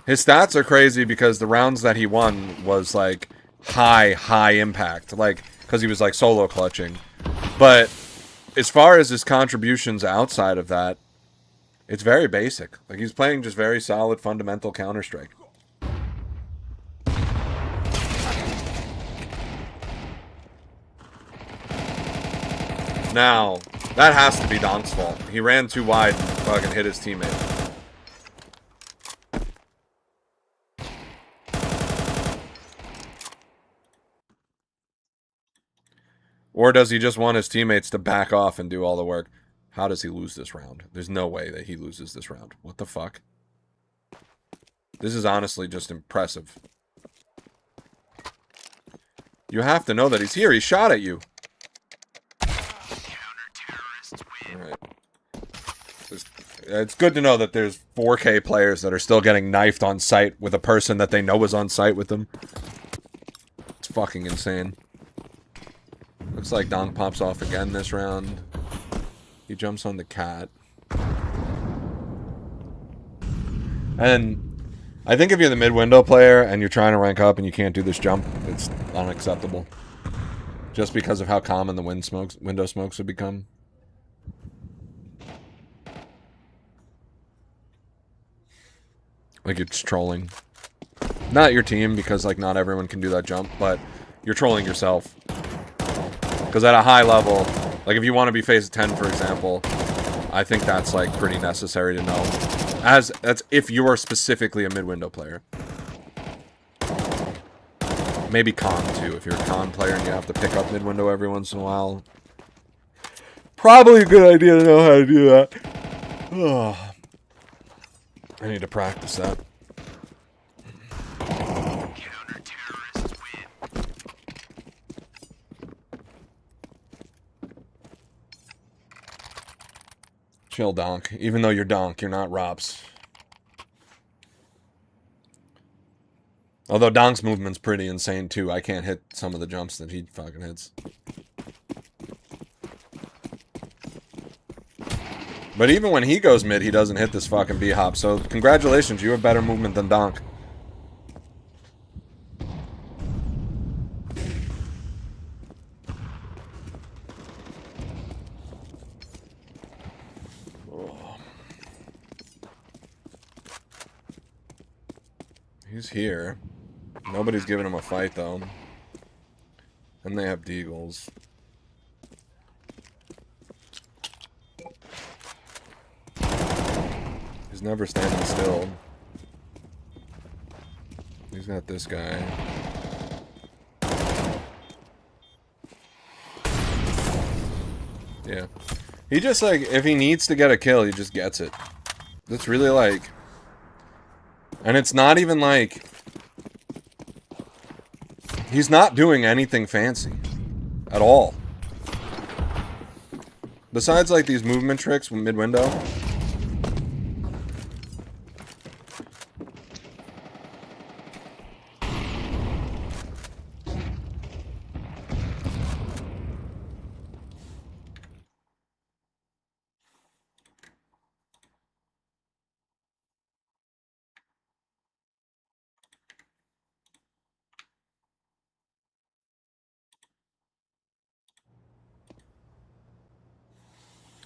His stats are crazy because the rounds that he won was like high impact, like because he was like solo clutching. But as far as his contributions outside of that, it's very basic. Like he's playing just very solid fundamental Counter-Strike. Now, that has to be Donk's fault. He ran too wide and fucking hit his teammate. Or does he just want his teammates to back off and do all the work? How does he lose this round? There's no way that he loses this round. What the fuck? This is honestly just impressive. You have to know that he's here. He shot at you. Alright. It's good to know that there's 4K players that are still getting knifed on site with a person that they know is on site with them. It's fucking insane. Looks like Donk pops off again this round. He jumps on the cat. And I think if you're the mid-window player and you're trying to rank up and you can't do this jump, it's unacceptable. Just because of how common the window smokes have become. Like it's trolling. Not your team, because like not everyone can do that jump, but you're trolling yourself. Because at a high level, like if you want to be phase 10, for example, I think that's like pretty necessary to know. That's if you are specifically a mid-window player. Maybe con too, if you're a con player and you have to pick up mid-window every once in a while. Probably a good idea to know how to do that. Oh, I need to practice that. Chill, Donk. Even though you're Donk, you're not Robs. Although Donk's movement's pretty insane too. I can't hit some of the jumps that he fucking hits. But even when he goes mid, he doesn't hit this fucking B-hop. So congratulations, you have better movement than Donk. He's here. Nobody's giving him a fight, though. And they have deagles. He's never standing still. He's got this guy. Yeah. He just, like, if he needs to get a kill, he just gets it. That's really, like... And it's not even like... He's not doing anything fancy. At all. Besides, like, these movement tricks with mid-window.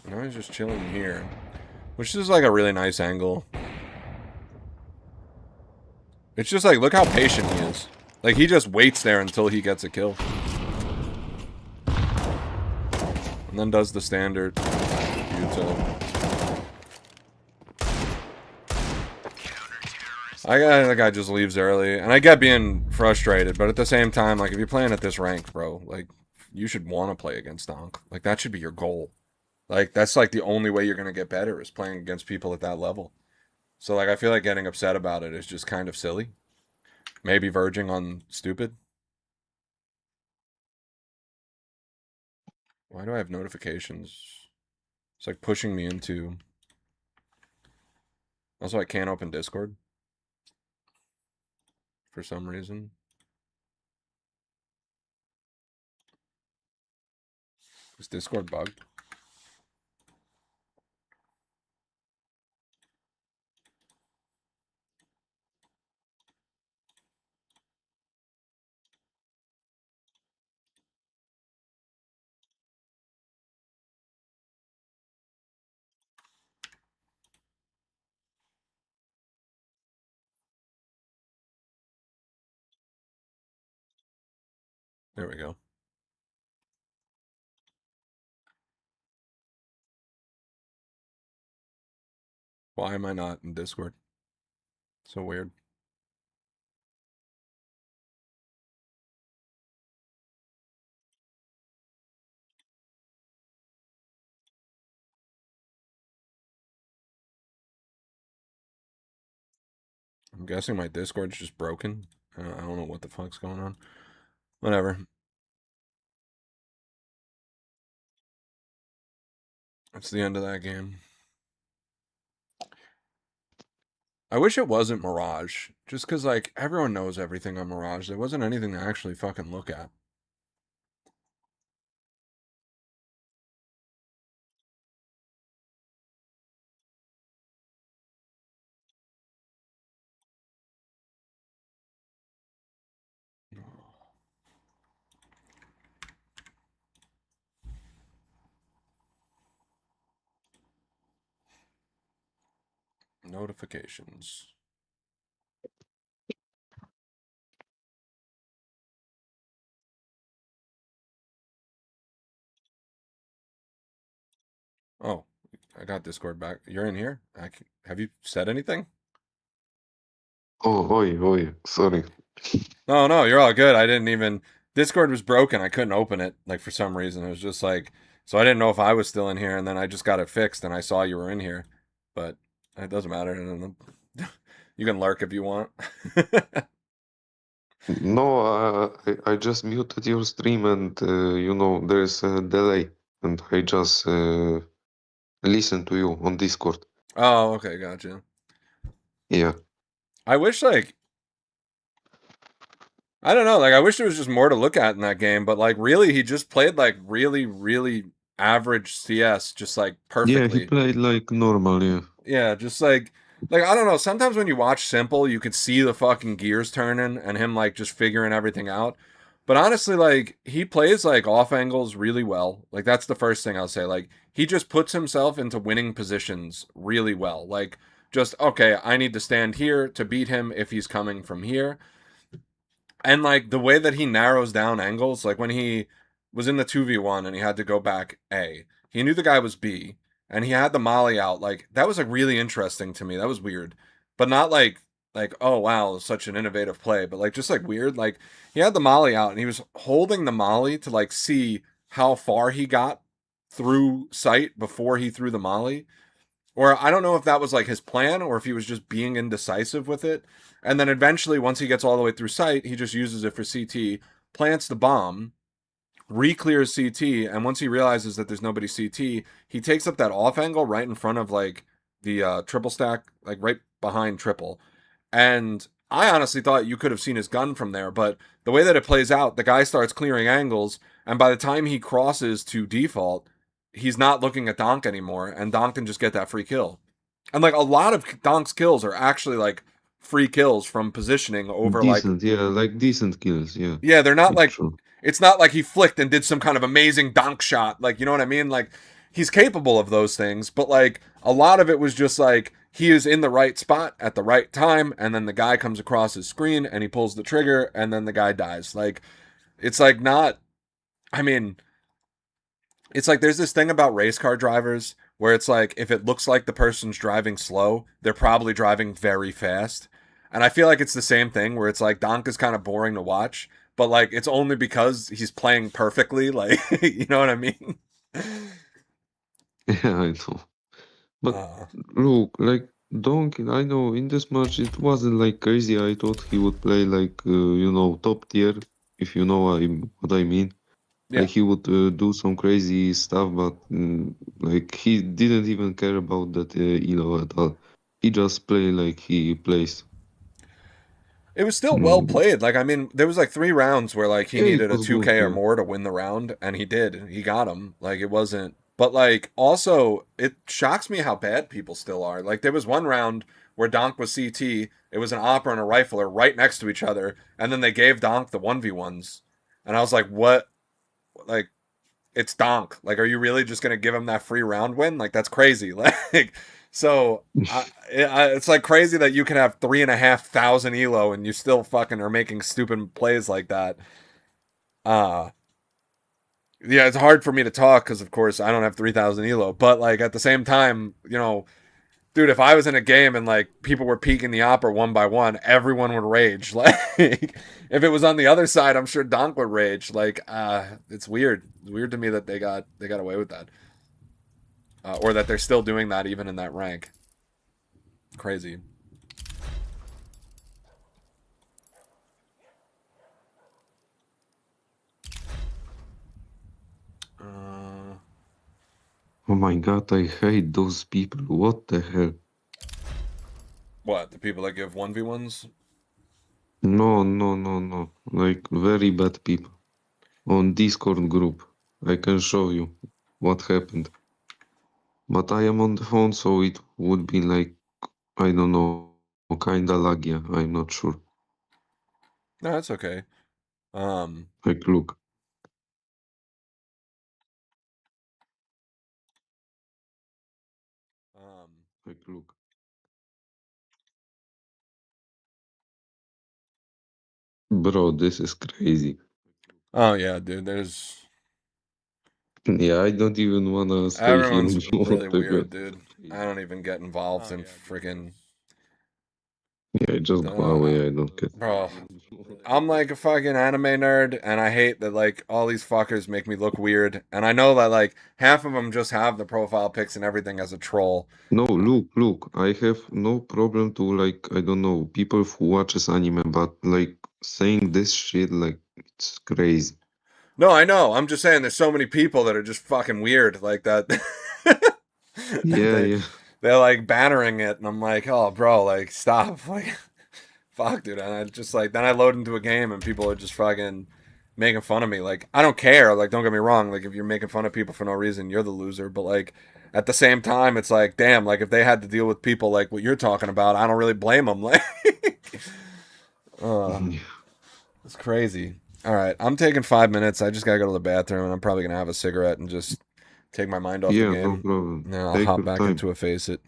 Now he's just chilling here. Which is like a really nice angle. It's just like, look how patient he is. Like, he just waits there until he gets a kill. And then does the standard. That guy just leaves early. And I get being frustrated, but at the same time, like, if you're playing at this rank, bro, like, you should want to play against Donk. Like, that should be your goal. Like, that's, like, the only way you're going to get better is playing against people at that level. So, like, I feel like getting upset about it is just kind of silly. Maybe verging on stupid. Why do I have notifications? It's, like, pushing me into... Also, I can't open Discord. For some reason. Is Discord bugged? There we go. Why am I not in Discord? So weird. I'm guessing my Discord's just broken. I don't know what the fuck's going on. Whatever. It's the end of that game. I wish it wasn't Mirage. Just because, like, everyone knows everything on Mirage. There wasn't anything to actually fucking look at. Notifications. Oh, I got Discord back. You're in here? Have you said anything? Oh, oi, sorry. No, you're all good. I didn't even... Discord was broken. I couldn't open it, like, for some reason. It was just like... So I didn't know if I was still in here, and then I just got it fixed, and I saw you were in here. But it doesn't matter. You can lurk if you want. No, I just muted your stream and, you know, there's a delay. And I just listen to you on Discord. Oh, okay, gotcha. Yeah. I wish, like... I don't know, like, I wish there was just more to look at in that game, but, like, really, he just played, like, really, really average CS, just, like, perfectly. Yeah, he played like normal, yeah. Yeah, just, like, I don't know, sometimes when you watch Simple, you could see the fucking gears turning and him, like, just figuring everything out. But honestly, like, he plays, like, off angles really well. Like, that's the first thing I'll say. Like, he just puts himself into winning positions really well. Like, just, okay, I need to stand here to beat him if he's coming from here. And, like, the way that he narrows down angles, like, when he was in the 2v1 and he had to go back A, he knew the guy was B, and he had the molly out. Like, that was, like, really interesting to me. That was weird. But not, like, oh, wow, such an innovative play. But, like, just, like, weird. Like, he had the molly out, and he was holding the molly to, like, see how far he got through sight before he threw the molly. Or I don't know if that was, like, his plan or if he was just being indecisive with it. And then eventually, once he gets all the way through sight, he just uses it for CT, plants the bomb, re-clears CT, and once he realizes that there's nobody CT, he takes up that off angle right in front of, like, the triple stack, like, right behind triple. And I honestly thought you could have seen his gun from there, but the way that it plays out, the guy starts clearing angles, and by the time he crosses to default, he's not looking at Donk anymore, and Donk can just get that free kill. And, like, a lot of Donk's kills are actually, like, free kills from positioning over, decent, yeah, like decent kills, yeah. Yeah, they're not, like... True. It's not like he flicked and did some kind of amazing Donk shot. Like, you know what I mean? Like, he's capable of those things, but, like, a lot of it was just, like, he is in the right spot at the right time, and then the guy comes across his screen, and he pulls the trigger, and then the guy dies. Like, it's, like, not... I mean... It's like there's this thing about race car drivers where it's like if it looks like the person's driving slow, they're probably driving very fast. And I feel like it's the same thing where it's like Donk is kind of boring to watch, but like it's only because he's playing perfectly, like you know what I mean? Yeah, I know. But look, like Donk, I know in this match it wasn't like crazy. I thought he would play like you know, top tier, if you know what I mean. Yeah. Like he would do some crazy stuff, but like he didn't even care about that elo at all. He just play like he plays. It was still well played. Like, I mean, there was like 3 rounds where like he Yeah, it needed a was 2K good, or yeah. more to win the round, and he did. He got him. Like, it wasn't. But like, also, it shocks me how bad people still are. Like, there was one round where Donk was CT. It was an Opera and a Rifler right next to each other, and then they gave Donk the 1v1s, and I was like, what? Like, it's Donk. Like, are you really just gonna give him that free round win? Like, that's crazy. Like, so it's like crazy that you can have 3,500 elo and you still fucking are making stupid plays like that. Yeah, it's hard for me to talk because of course I don't have 3,000 elo, but like at the same time, you know, dude, if I was in a game and like people were peeking the Opera one by one, everyone would rage. Like, if it was on the other side, I'm sure Donk would rage. Like, it's weird. It's weird to me that they got away with that, or that they're still doing that even in that rank. Crazy. Oh my god, I hate those people. What the hell? What, the people that give 1v1s? No, no, no, no. Like, very bad people. On Discord group. I can show you what happened. But I am on the phone, so it would be like, I don't know, kinda laggy. I'm not sure. No, that's okay. Like, look. Like, look. Bro, this is crazy. Oh yeah, dude. There's Yeah, I don't even wanna stay everyone's here. really weird, dude. I don't even get involved in freaking. Yeah, just go away. I don't care. Bro, I'm like a fucking anime nerd, and I hate that like all these fuckers make me look weird. And I know that like half of them just have the profile pics and everything as a troll. No, look. I have no problem to like, I don't know, people who watches anime, but like saying this shit, like, it's crazy. No, I know. I'm just saying there's so many people that are just fucking weird like that. Yeah. They're like bannering it, and I'm like, oh, bro, like, stop. Like, fuck, dude. And I just like, then I load into a game and people are just fucking making fun of me. Like, I don't care. Like, don't get me wrong. Like, if you're making fun of people for no reason, you're the loser. But like, at the same time, it's like, damn, like, if they had to deal with people like what you're talking about, I don't really blame them. Like, it's crazy. All right, I'm taking 5 minutes. I just gotta go to the bathroom, and I'm probably gonna have a cigarette and just take my mind off the Yeah, game. no problem. Yeah, I'll Take hop your back time. into a Face It.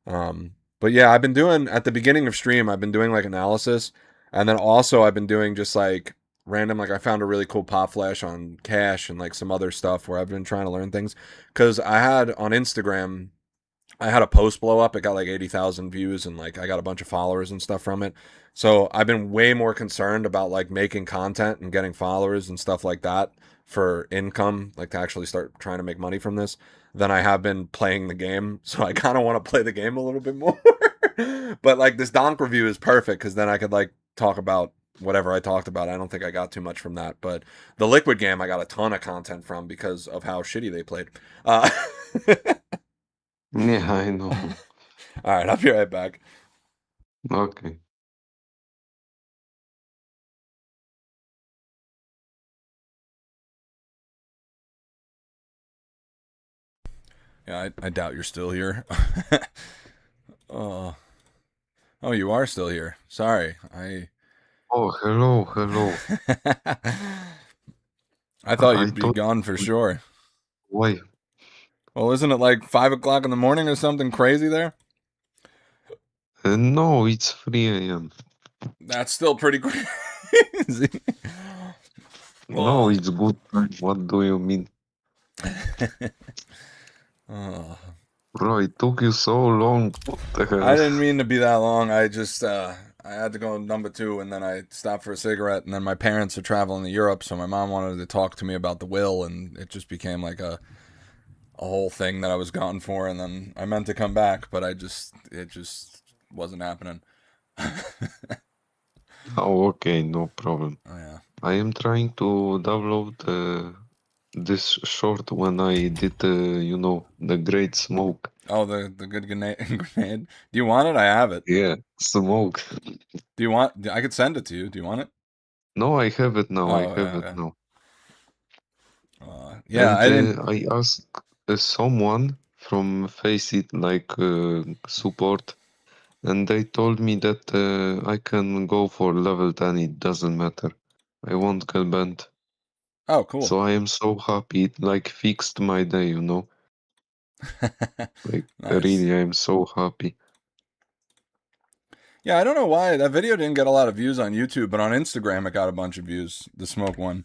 But yeah, I've been doing at the beginning of stream. I've been doing like analysis, and then also I've been doing just like random. Like I found a really cool pop flash on Cash and like some other stuff where I've been trying to learn things. Because I had on Instagram, I had a post blow up. It got like 80,000 views and like I got a bunch of followers and stuff from it. So I've been way more concerned about like making content and getting followers and stuff like that for income, like to actually start trying to make money from this, than I have been playing the game. So I kind of want to play the game a little bit more. But like this Donk review is perfect because then I could like talk about whatever I talked about. I don't think I got too much from that. But the Liquid game I got a ton of content from because of how shitty they played. Yeah, I know. All right, I'll be right back. Okay. Yeah, I doubt you're still here. Oh, you are still here. Sorry, Oh, hello. I thought you'd be gone for sure. Why? Well, isn't it like 5 o'clock in the morning or something crazy there? No, it's 3 a.m. That's still pretty crazy. No, it's good time. What do you mean? Oh. Bro, it took you so long. What the hell? I didn't mean to be that long. I just I had to go number 2 and then I stopped for a cigarette and then my parents are traveling to Europe, so my mom wanted to talk to me about the will and it just became like a whole thing that I was gone for, and then I meant to come back, but it just wasn't happening. Oh, okay, no problem. Oh yeah. I am trying to download this short when I did, you know, the great smoke. Oh, the good grenade. Grenade. Do you want it? I have it. Yeah, smoke. Do you want? I could send it to you. Do you want it? No, I have it now. I Oh, have okay. it now. Yeah, I didn't. I asked someone from Faceit like support, and they told me that I can go for level 10. It doesn't matter. I won't get banned. Oh, cool. So I am so happy. It like fixed my day, you know. Like Nice. really, I am so happy. Yeah, I don't know why that video didn't get a lot of views on YouTube, but on Instagram it got a bunch of views. The smoke one.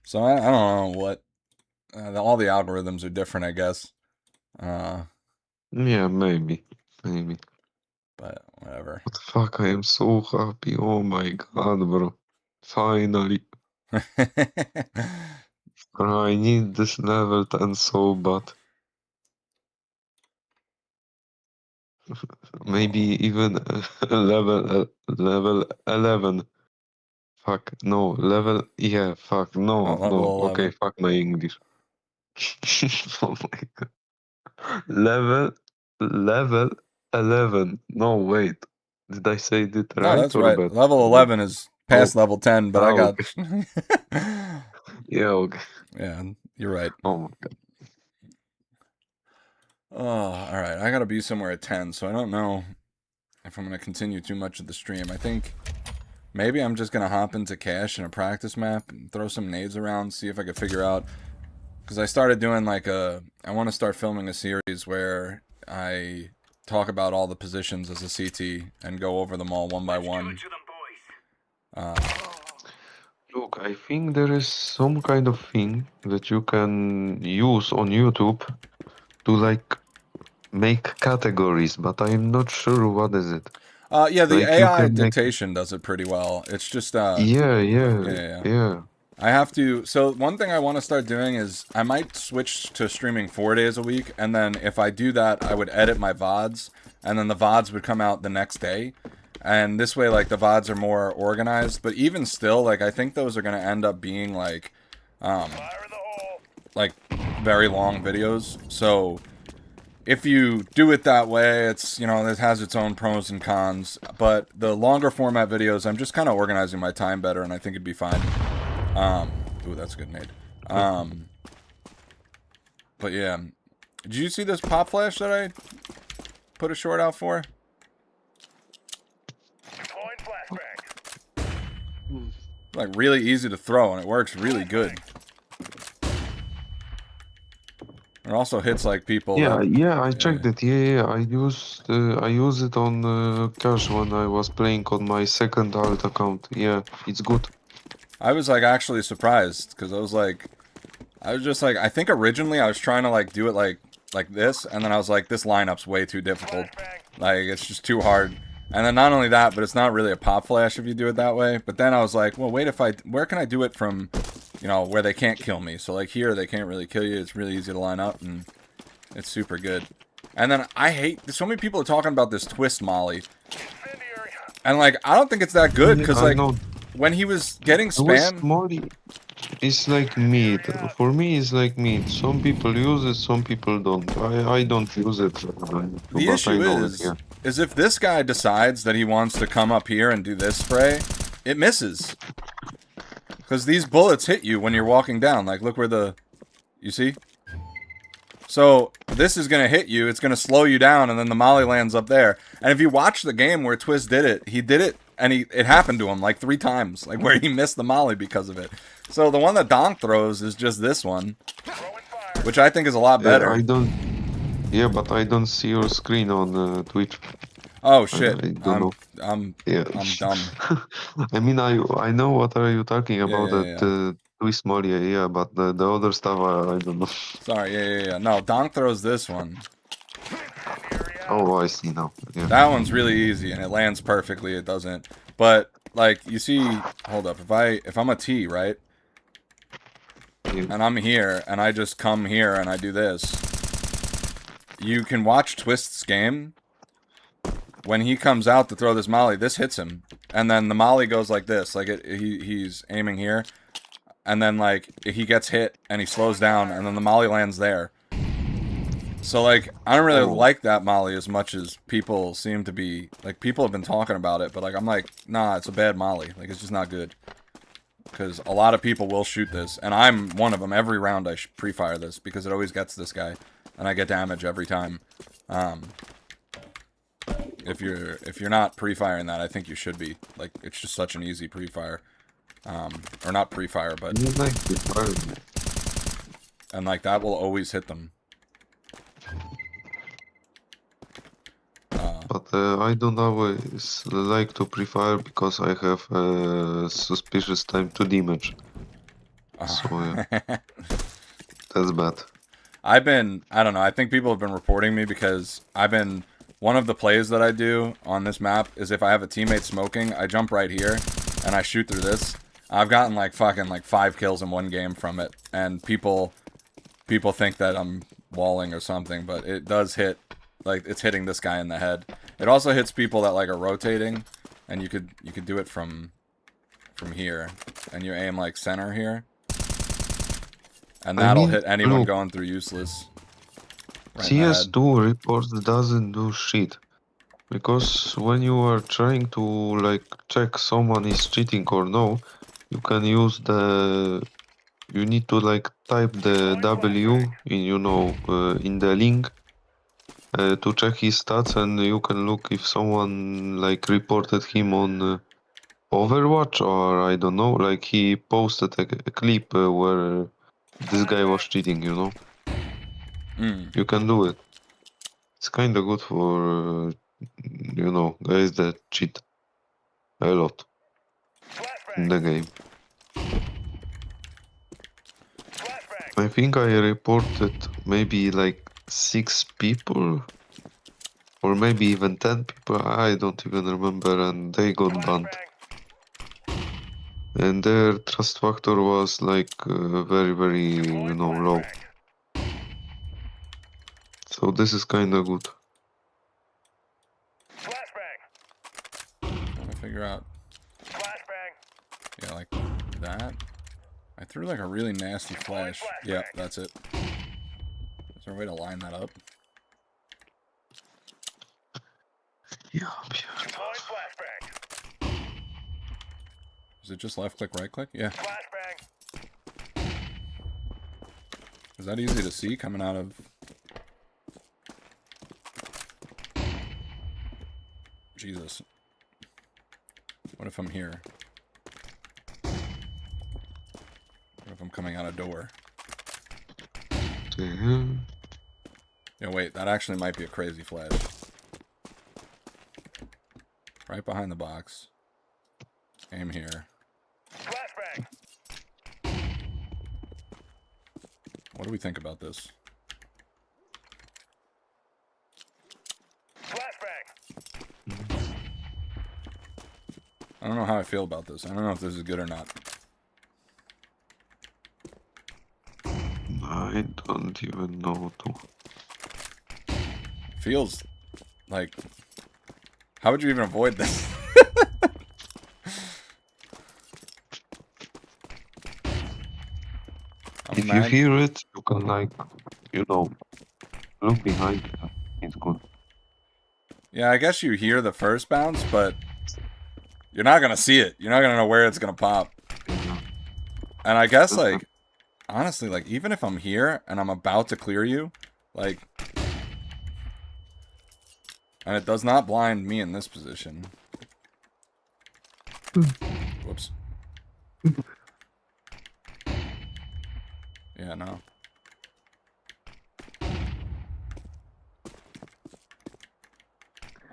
So I don't know what. All the algorithms are different, I guess. Yeah, maybe. But whatever. What the fuck? I am so happy. Oh my god, bro. Finally. Bro, I need this level 10 so bad. Maybe even level 11. Fuck, no, level, yeah, fuck, no, Oh, level no, 11. okay, fuck my English. Oh my god. Level 11. No, wait. Did I say it right? No, that's or right. bad? Level 11 is past level 10, but I got. Okay. Yeah, okay. Yeah, you're right. Oh my god. Oh, all right. I gotta be somewhere at 10, so I don't know if I'm gonna continue too much of the stream. I think maybe I'm just gonna hop into cache in a practice map and throw some nades around, see if I can figure out. Because I started doing like I want to start filming a series where I talk about all the positions as a CT and go over them all one by one. Look, I think there is some kind of thing that you can use on YouTube to like make categories, but I'm not sure what is it. Yeah, the Like, you AI can make- dictation does it pretty well. It's just Yeah. I have to. So one thing I want to start doing is I might switch to streaming 4 days a week, and then if I do that, I would edit my VODs, and then the VODs would come out the next day. And this way, like, the VODs are more organized. But even still, like, I think those are going to end up being, like very long videos. So if you do it that way, it's, you know, it has its own pros and cons. But the longer format videos, I'm just kind of organizing my time better, and I think it'd be fine. Ooh, that's a good nade. But yeah. Did you see this pop flash that I put a short out for? Like really easy to throw, and it works really good. It also hits like people. Yeah, I checked it. Yeah, I use it on cache when I was playing on my second alt account. Yeah, it's good. I was like actually surprised because I was just like, I think originally I was trying to like do it like this, and then I was like, this lineup's way too difficult. Like, it's just too hard. And then not only that, but it's not really a pop flash if you do it that way. But then I was like, well, wait, where can I do it from, you know, where they can't kill me? So like here, they can't really kill you. It's really easy to line up, and it's super good. And then I hate, so many people are talking about this twist molly. And like, I don't think it's that good, because like, when he was getting spam... Molly is like meat. For me, it's like meat. Some people use it, some people don't. I don't use it. The issue is if this guy decides that he wants to come up here and do this spray, it misses. Because these bullets hit you when you're walking down. Like, look where you see? So, this is going to hit you, it's going to slow you down, and then the molly lands up there. And if you watch the game where Twist did it, he did it, and it happened to him like 3 times. Like, where he missed the molly because of it. So, the one that Donk throws is just this one. Which I think is a lot better. Yeah, but I don't see your screen on Twitch. Oh shit! I don't know. I'm dumb. I mean, I know what are you talking about, yeah. Twist Molly, yeah, but the other stuff I don't know. Sorry, yeah. No, Donk throws this one. Oh, I see now. Yeah. That one's really easy and it lands perfectly. It doesn't. But like you see, hold up. If I'm a T, right? Yeah. And I'm here and I just come here and I do this. You can watch Twist's game. When he comes out to throw this molly, this hits him, and then the molly goes like this, like he's aiming here, and then like he gets hit and he slows down, and then the molly lands there. So like I don't really like that molly as much as people seem to be. Like people have been talking about it, but like I'm like, nah, it's a bad molly. Like it's just not good. Because a lot of people will shoot this, and I'm one of them. Every round I pre-fire this because it always gets this guy, and I get damage every time. If you're not pre-firing that, I think you should be. Like it's just such an easy pre-fire, or not pre-fire, but and like that will always hit them. But I don't always like to pre-fire because I have suspicious time to damage. So yeah, that's bad. I don't know, I think people have been reporting me because one of the plays that I do on this map is if I have a teammate smoking, I jump right here and I shoot through this. I've gotten like fucking like 5 kills in one game from it, and people think that I'm walling or something, but it does hit. Like it's hitting this guy in the head. It also hits people that like are rotating, and you could do it from here, and you aim like center here, and that'll hit anyone going through useless. Right in the head. CS2 reports doesn't do shit, because when you are trying to like check someone is cheating or no, you can use you need to like type the W in in the link. To check his stats, and you can look if someone like reported him on Overwatch, or I don't know, like he posted a clip where this guy was cheating, You can do it. It's kind of good for guys that cheat a lot in the game. I think I reported maybe like 6 people, or maybe even 10 people, I don't even remember, and they got banned. And their trust factor was like very, very, low. So this is kinda good. Trying to figure out. Yeah, like that. I threw like a really nasty flash. Yep, that's it. Is there a way to line that up? Yeah, Is it just left click, right click? Yeah. Is that easy to see coming out of... Jesus. What if I'm here? What if I'm coming out a door? Yeah, wait, that actually might be a crazy flash. Right behind the box. Aim here. What do we think about this? I don't know how I feel about this. I don't know if this is good or not. I don't even know too. Feels like... How would you even avoid this? If you hear it, you can like, look behind it. It's good. Yeah, I guess you hear the first bounce, but you're not gonna see it. You're not gonna know where it's gonna pop. And I guess, like, honestly, like, even if I'm here and I'm about to clear you, like, and it does not blind me in this position. Whoops. Yeah, no.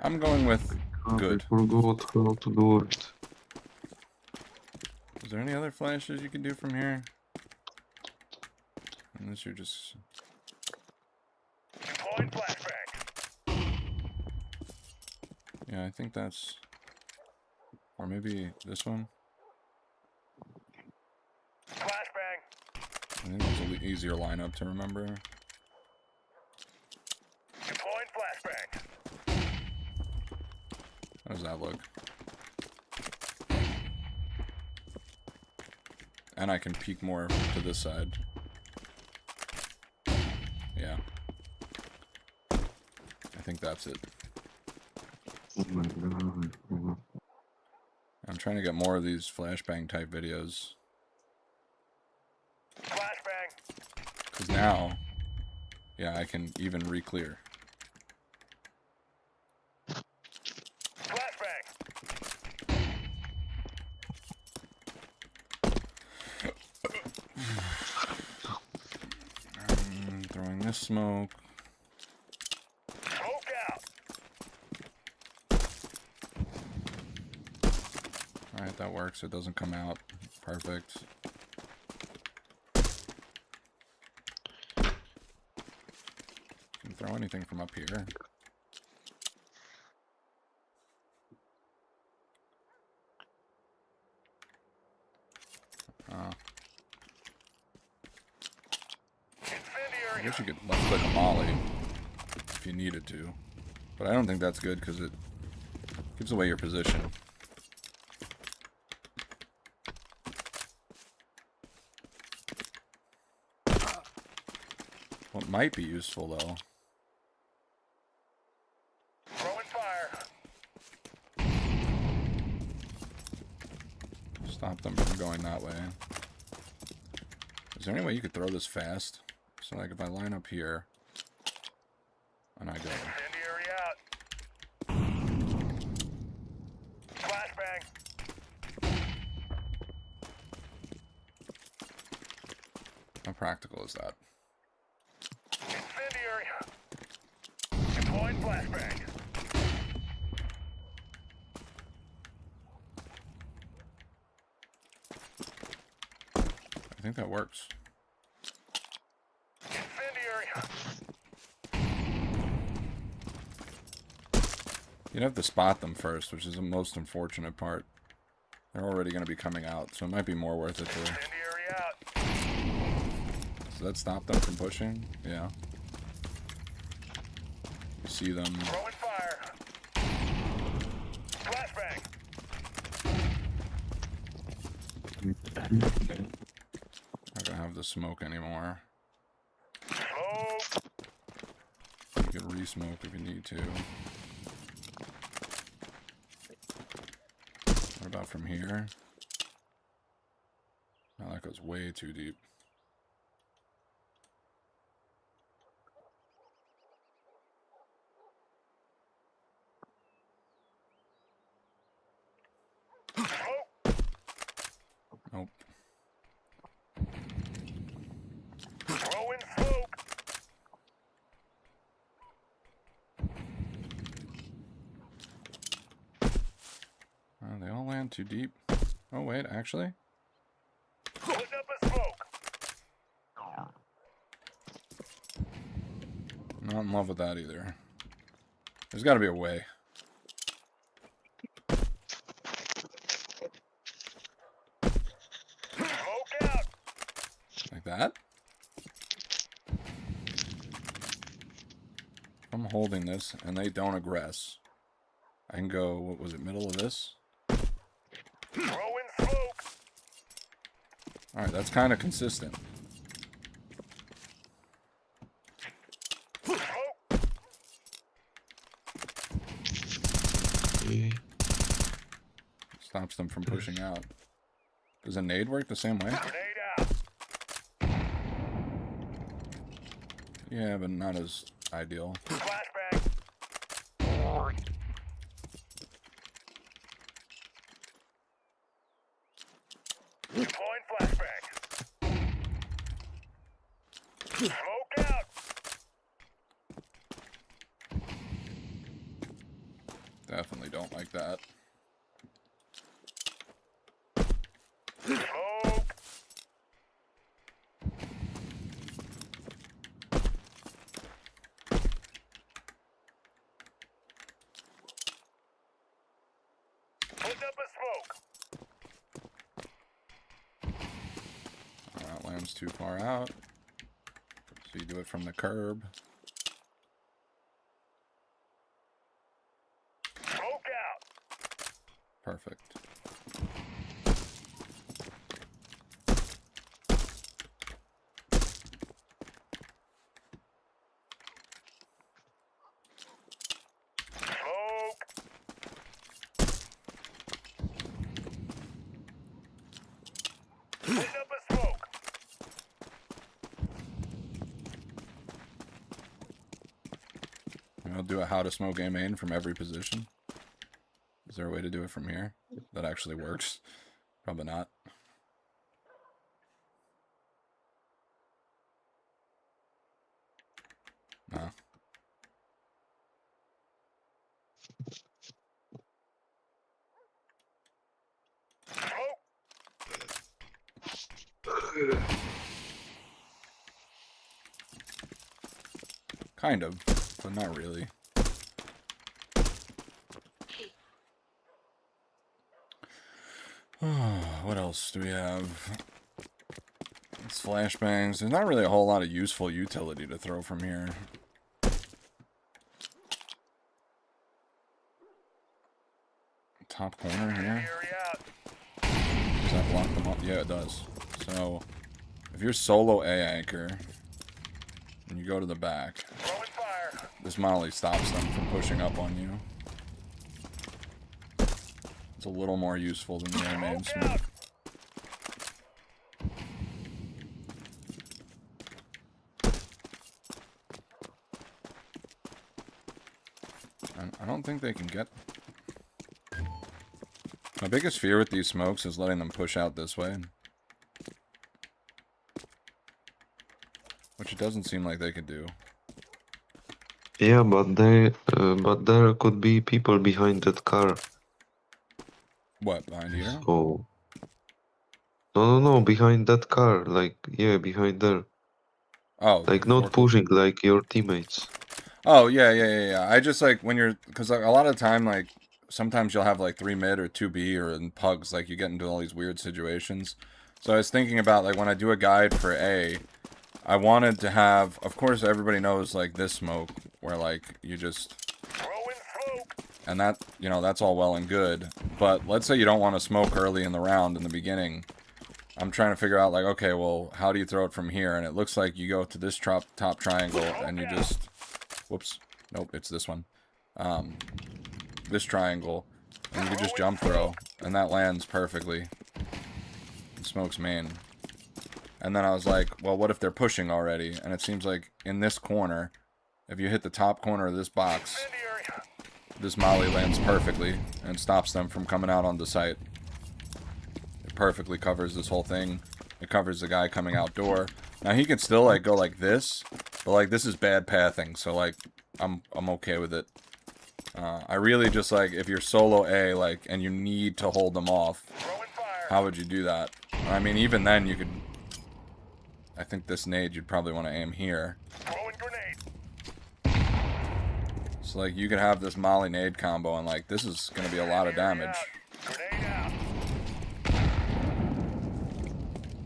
I'm going with good. I forgot how to do it. Is there any other flashes you can do from here? Unless you're just... Yeah, I think that's... Or maybe this one? I think it's an easier lineup to remember. How does that look? And I can peek more to this side. Yeah. I think that's it. Oh my god. I'm trying to get more of these flashbang type videos. Flashbang. Because now, yeah, I can even re-clear. Flashbang. Throwing this smoke. Smoke out. Alright, that works. It doesn't come out. Perfect. Can throw anything from up here. I guess you could left click a molly if you needed to, but I don't think that's good because it gives away your position. What might be useful though. Throwing fire. Stop them from going that way. Is there any way you could throw this fast? So like if I line up here and I go. Incendiary out. Flashbang. How practical is that? Incendiary. Deploying flashbang. I think that works. You'd have to spot them first, which is the most unfortunate part. They're already going to be coming out, so it might be more worth it to... Does that stop them from pushing? Yeah. You see them... Throwing fire. Flashbang. I don't have the smoke anymore. Smoke. You can re-smoke if you need to. What about from here? Oh, that goes way too deep. Nope. Throwing smoke. They all land too deep. Oh wait, actually? Putting up a smoke. Not in love with that either. There's got to be a way. Smoke out. Like that? If I'm holding this and they don't aggress, I can go, what was it, middle of this? Throwing smoke. Alright, that's kind of consistent. Smoke. Stops them from pushing out. Does a nade work the same way? Grenade out. Yeah, but not as ideal. Flashbang. Deploying flashbang. Smoke out. Definitely don't like that. Smoke. Putting up a smoke. That lands too far out. So you do it from the curb. Smoke out. Perfect. know, do a how to smoke A main from every position. Is there a way to do it from here that actually works? Probably not. No. Kind of, but not really. What else do we have? It's flashbangs. There's not really a whole lot of useful utility to throw from here. Top corner here. Does that block them up? Yeah, it does. So, if you're solo A anchor, and you go to the back, this molly stops them from pushing up on you. It's a little more useful than the A main smoke. I don't think they can get... My biggest fear with these smokes is letting them push out this way. Which it doesn't seem like they could do. Yeah, but there could be people behind that car. What, behind here? So... No, behind that car. Like, yeah, behind there. Oh. Like, not pushing like your teammates. Oh, yeah. I just, like, when you're... Because like, a lot of the time, like, sometimes you'll have, like, 3 mid or 2 B or in pugs. Like, you get into all these weird situations. So I was thinking about, like, when I do a guide for A, I wanted to have... Of course, everybody knows, like, this smoke, where, like, you just... And that, you know, that's all well and good. But let's say you don't want to smoke early in the round in the beginning. I'm trying to figure out, like, okay, well, how do you throw it from here? And it looks like you go to this top triangle and you just... Whoops. Nope, it's this one. This triangle. And you can just jump throw. And that lands perfectly. And smokes main. And then I was like, well, what if they're pushing already? And it seems like in this corner, if you hit the top corner of this box, this molly lands perfectly and stops them from coming out on the site. It perfectly covers this whole thing. It covers the guy coming outdoor. Now he can still like go like this, but like this is bad pathing, so like I'm okay with it. I really just like if you're solo A like and you need to hold them off, how would you do that? I mean even then you could. I think this nade you'd probably want to aim here. So like you could have this molly nade combo and like this is gonna be a lot of damage.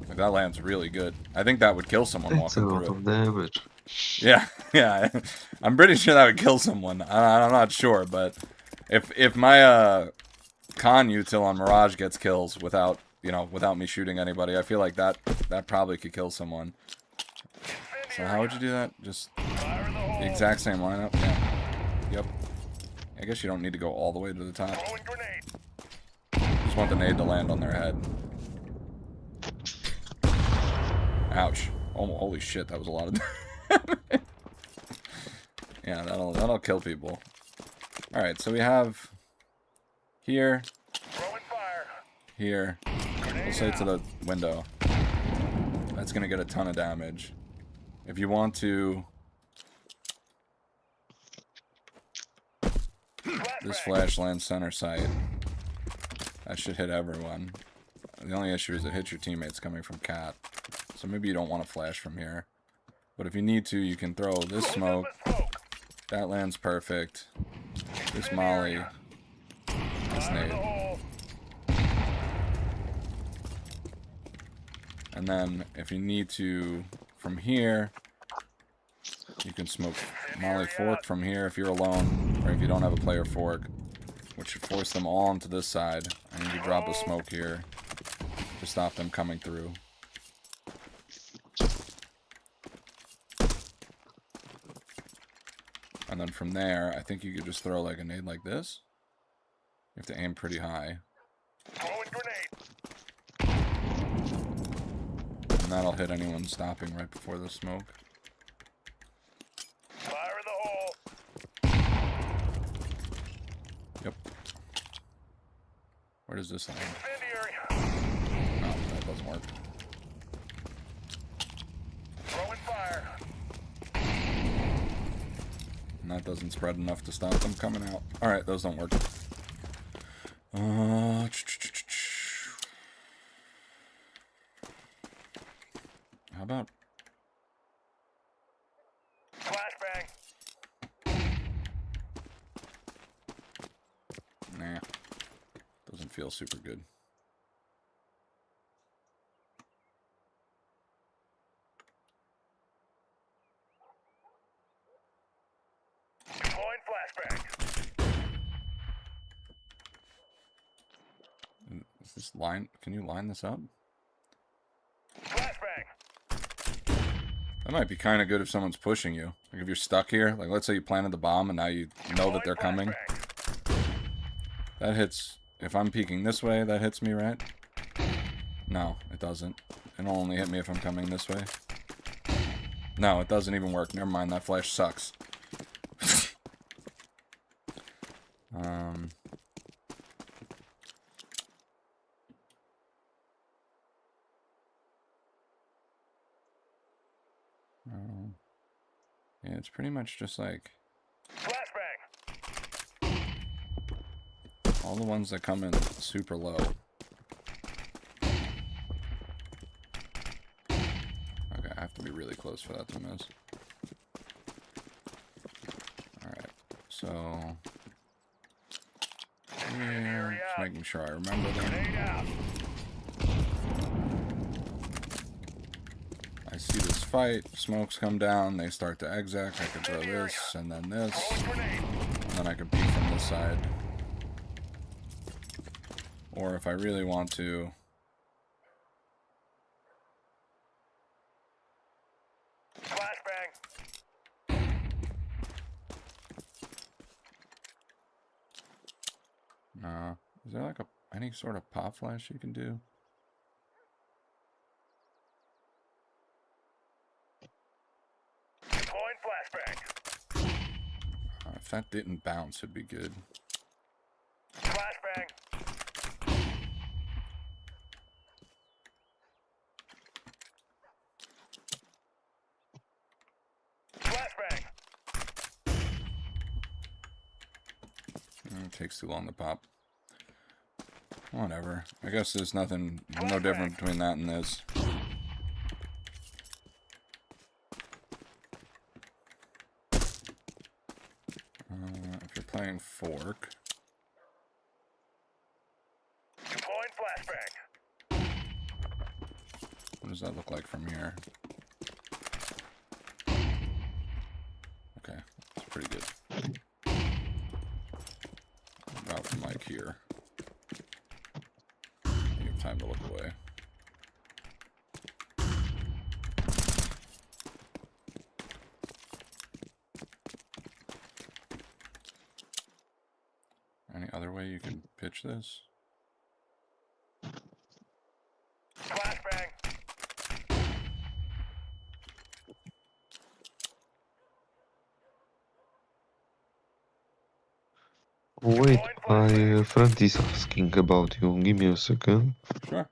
Like that lands really good. I think that would kill someone walking through it. It's a lot of damage. Yeah. I'm pretty sure that would kill someone. I'm not sure, but if my con util on Mirage gets kills without me shooting anybody, I feel like that probably could kill someone. So how would you do that? Just the exact same lineup? Yeah. Yep. I guess you don't need to go all the way to the top. Just want the nade to land on their head. Ouch. Oh, holy shit, that was a lot of damage. Yeah, that'll kill people. Alright, so we have here. Here. We'll say to the window. That's gonna get a ton of damage. If you want to... This flash lands center site. That should hit everyone. The only issue is it hits your teammates coming from cat. So maybe you don't want to flash from here. But if you need to, you can throw this smoke. That lands perfect. This molly. This nade. And then if you need to, from here, you can smoke molly fork from here if you're alone, or if you don't have a player fork, which should force them all onto this side, and you drop a smoke here to stop them coming through. And then from there, I think you could just throw like a nade like this. You have to aim pretty high. And that'll hit anyone stopping right before the smoke. Where does this land? Incendiary. No, that doesn't work. Throwing fire. And that doesn't spread enough to stop them coming out. Alright, those don't work. How about... Flashbang. Nah. Doesn't feel super good. Deploying flashbang. Is this line... Can you line this up? Flashbang. That might be kind of good if someone's pushing you. Like if you're stuck here, like let's say you planted the bomb and now you know that they're coming. That hits, if I'm peeking this way, that hits me, right? No, it doesn't. It'll only hit me if I'm coming this way. No, it doesn't even work. Never mind, that flash sucks. Yeah, it's pretty much just like Flashbang. all the ones that come in super low. Okay, I have to be really close for that to miss. Alright, so... yeah, just making sure I remember them. I see this fight, smokes come down, they start to exec, I can throw this, and then this, and then I can peek from this side. Or if I really want to... Flashbang. Is there like any sort of pop flash you can do? Deploying flashbang. If that didn't bounce, it'd be good. Flashbang. Flashbang. It takes too long to pop. Whatever. I guess there's nothing, no different between that and this. If you're playing fork. Deploying flashbang. What does that look like from here? Okay, that's pretty good. About from like here. You have time to look away. Any other way you can pitch this? Flashbang. Wait, my friend is asking about you. Give me a second. Sure.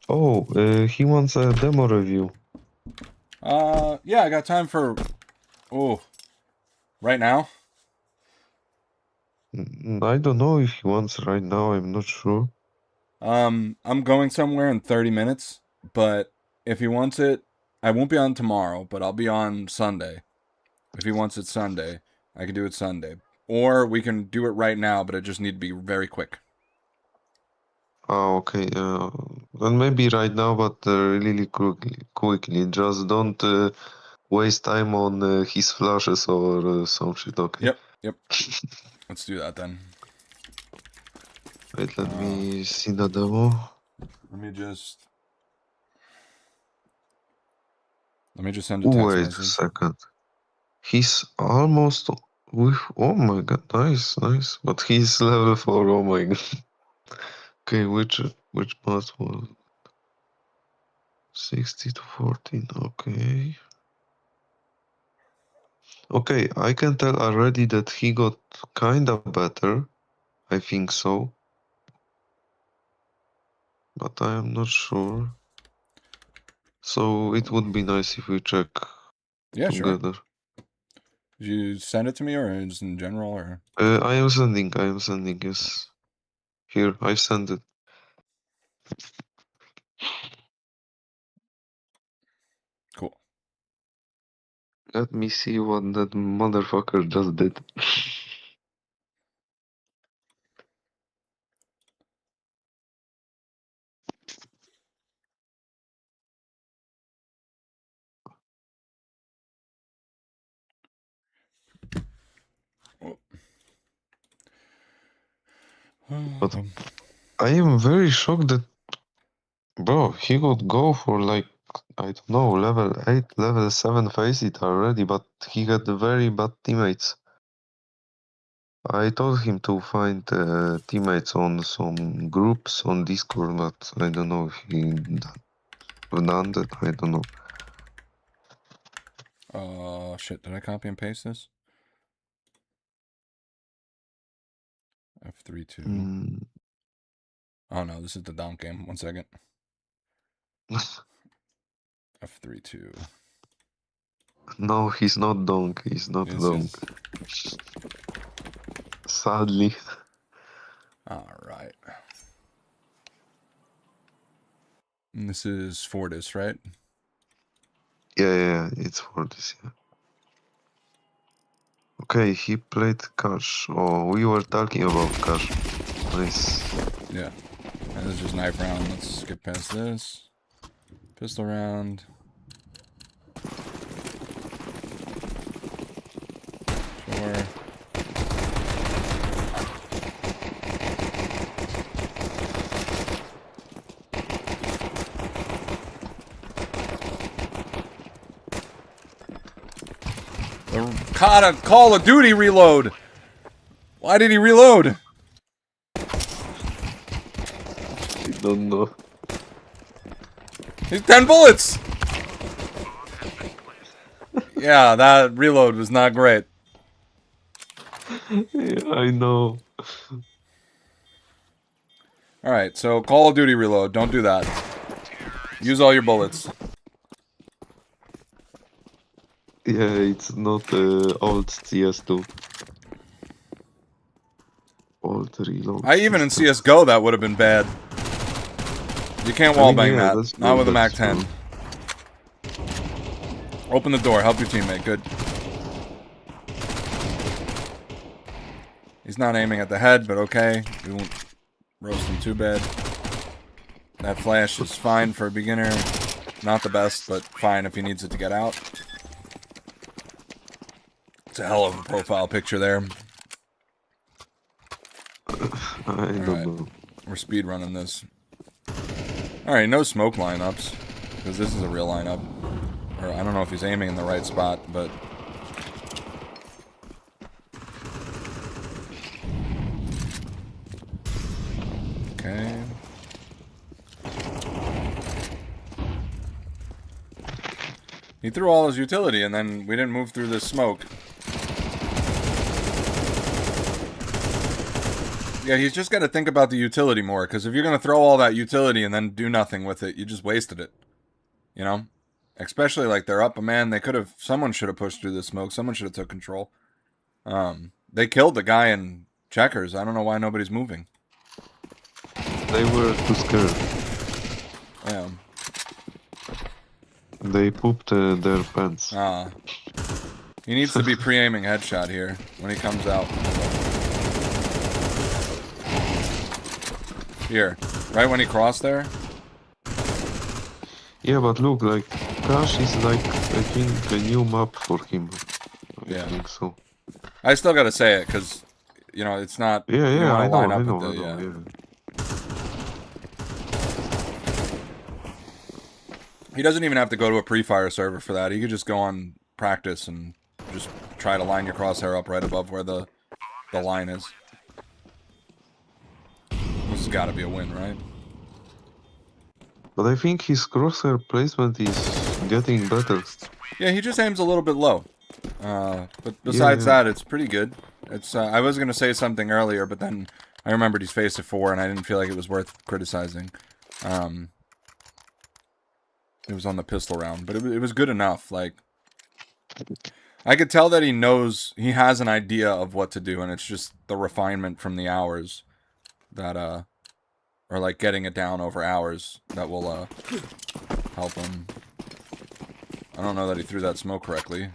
Oh, he wants a demo review. Yeah, I got time for... Oh, right now? I don't know if he wants right now, I'm not sure. I'm going somewhere in 30 minutes, but if he wants it, I won't be on tomorrow, but I'll be on Sunday. If he wants it Sunday, I can do it Sunday. Or we can do it right now, but it just need to be very quick. Oh, okay. Then maybe right now, but really quickly. Just don't waste time on his flashes or some shit, okay? Yep. Let's do that then. Wait, let me see the demo. Let me just send a text Wait message. a second. He's almost with... Oh my god, nice. But he's level 4, oh my god. Okay, which pass was 60 to 14, okay. Okay, I can tell already that he got kinda better. I think so. But I am not sure. So it would be nice if we check Yeah, sure. together. Did you send it to me, or just in general, or? I am sending, yes. Here, I sent it. Cool. Let me see what that motherfucker just did. But I am very shocked that, bro, he could go for like, I don't know, level 8, level 7 face it already, but he had very bad teammates. I told him to find teammates on some groups on Discord, but I don't know if he done that, I don't know. Shit, did I copy and paste this? F32. Oh no, this is the donk game. 1 second. F32. No, he's not donk, he's not donk. Sadly. Alright. This is Fortis, right? Yeah, it's for this, yeah. Okay, he played Cash. Oh, we were talking about Cash. Nice. Yeah. And this is just knife round. Let's skip past this. Pistol round. Sure. The Call of Duty reload. Why did he reload? I don't know. He's 10 bullets. Yeah, that reload was not great. Yeah, I know. Alright, so Call of Duty reload. Don't do that. Use all your bullets. Yeah, it's not old CS2. Old reload. Even in CSGO that would have been bad. You can't wallbang that. Not with a MAC-10. Open the door. Help your teammate. Good. He's not aiming at the head, but okay. We won't roast him too bad. That flash is fine for a beginner. Not the best, but fine if he needs it to get out. It's a hell of a profile picture there. I don't know. We're speed running this. Alright, no smoke lineups. Because this is a real lineup. Or I don't know if he's aiming in the right spot, but... Okay. He threw all his utility and then we didn't move through this smoke. Yeah, he's just got to think about the utility more, because if you're going to throw all that utility and then do nothing with it, you just wasted it. You know? Especially like they're up a man, they could have, someone should have pushed through the smoke, someone should have took control. They killed the guy in checkers, I don't know why nobody's moving. They were too scared. Yeah. They pooped their pants. He needs to be pre-aiming headshot here when he comes out. Here, right when he crossed there. Yeah, but look, like Crash is like I think a new map for him. I think so. I still gotta say it because you know it's not. Yeah, I know. He doesn't even have to go to a pre-fire server for that. He could just go on practice and just try to line your crosshair up right above where the line is. This has got to be a win, right? But I think his crosshair placement is getting better. Yeah, he just aims a little bit low. But besides Yeah. that, it's pretty good. It's I was gonna say something earlier, but then I remembered he's faced a 4, and I didn't feel like it was worth criticizing. It was on the pistol round, but it was good enough. Like, I could tell that he knows, he has an idea of what to do, and it's just the refinement from the hours that, or like getting it down over hours that will, help him. I don't know that he threw that smoke correctly.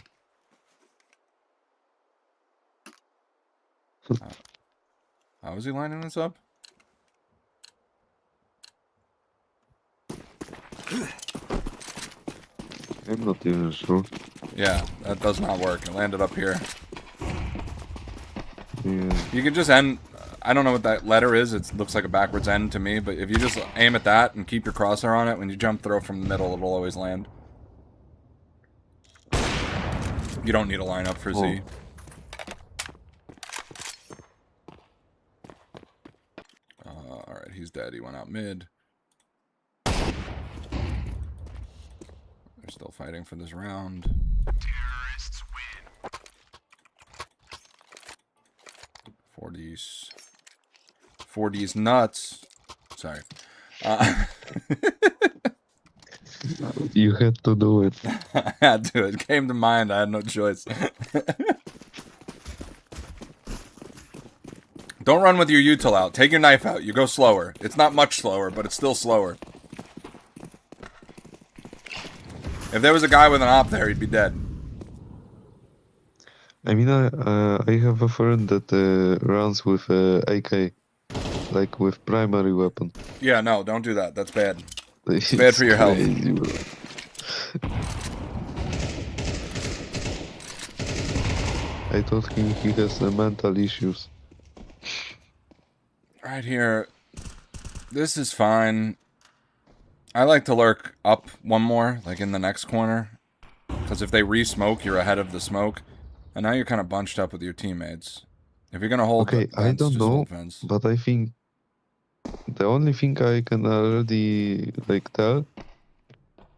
How is he lining this up? I'm not even sure. Yeah, that does not work. It landed up here. Yeah. You can just end... I don't know what that letter is. It looks like a backwards end to me, but if you just aim at that and keep your crosshair on it, when you jump throw from the middle, it'll always land. You don't need a lineup for Z. Alright, he's dead. He went out mid. They're still fighting for this round. Terrorists win. 4D's nuts. Sorry. You had to do it. I had to. It came to mind. I had no choice. Don't run with your util out. Take your knife out. You go slower. It's not much slower, but it's still slower. If there was a guy with an op there, he'd be dead. I mean, I have a friend that runs with AK, like with primary weapon. Yeah, no, don't do that. That's bad. It's bad for your health. crazy, bro. I thought he has mental issues. Right here. This is fine. I like to lurk up one more, like in the next corner. Because if they re-smoke, you're ahead of the smoke. And now you're kind of bunched up with your teammates. If you're going to hold Okay, the I fence, don't just know, hold fence. but I think the only thing I can already like tell,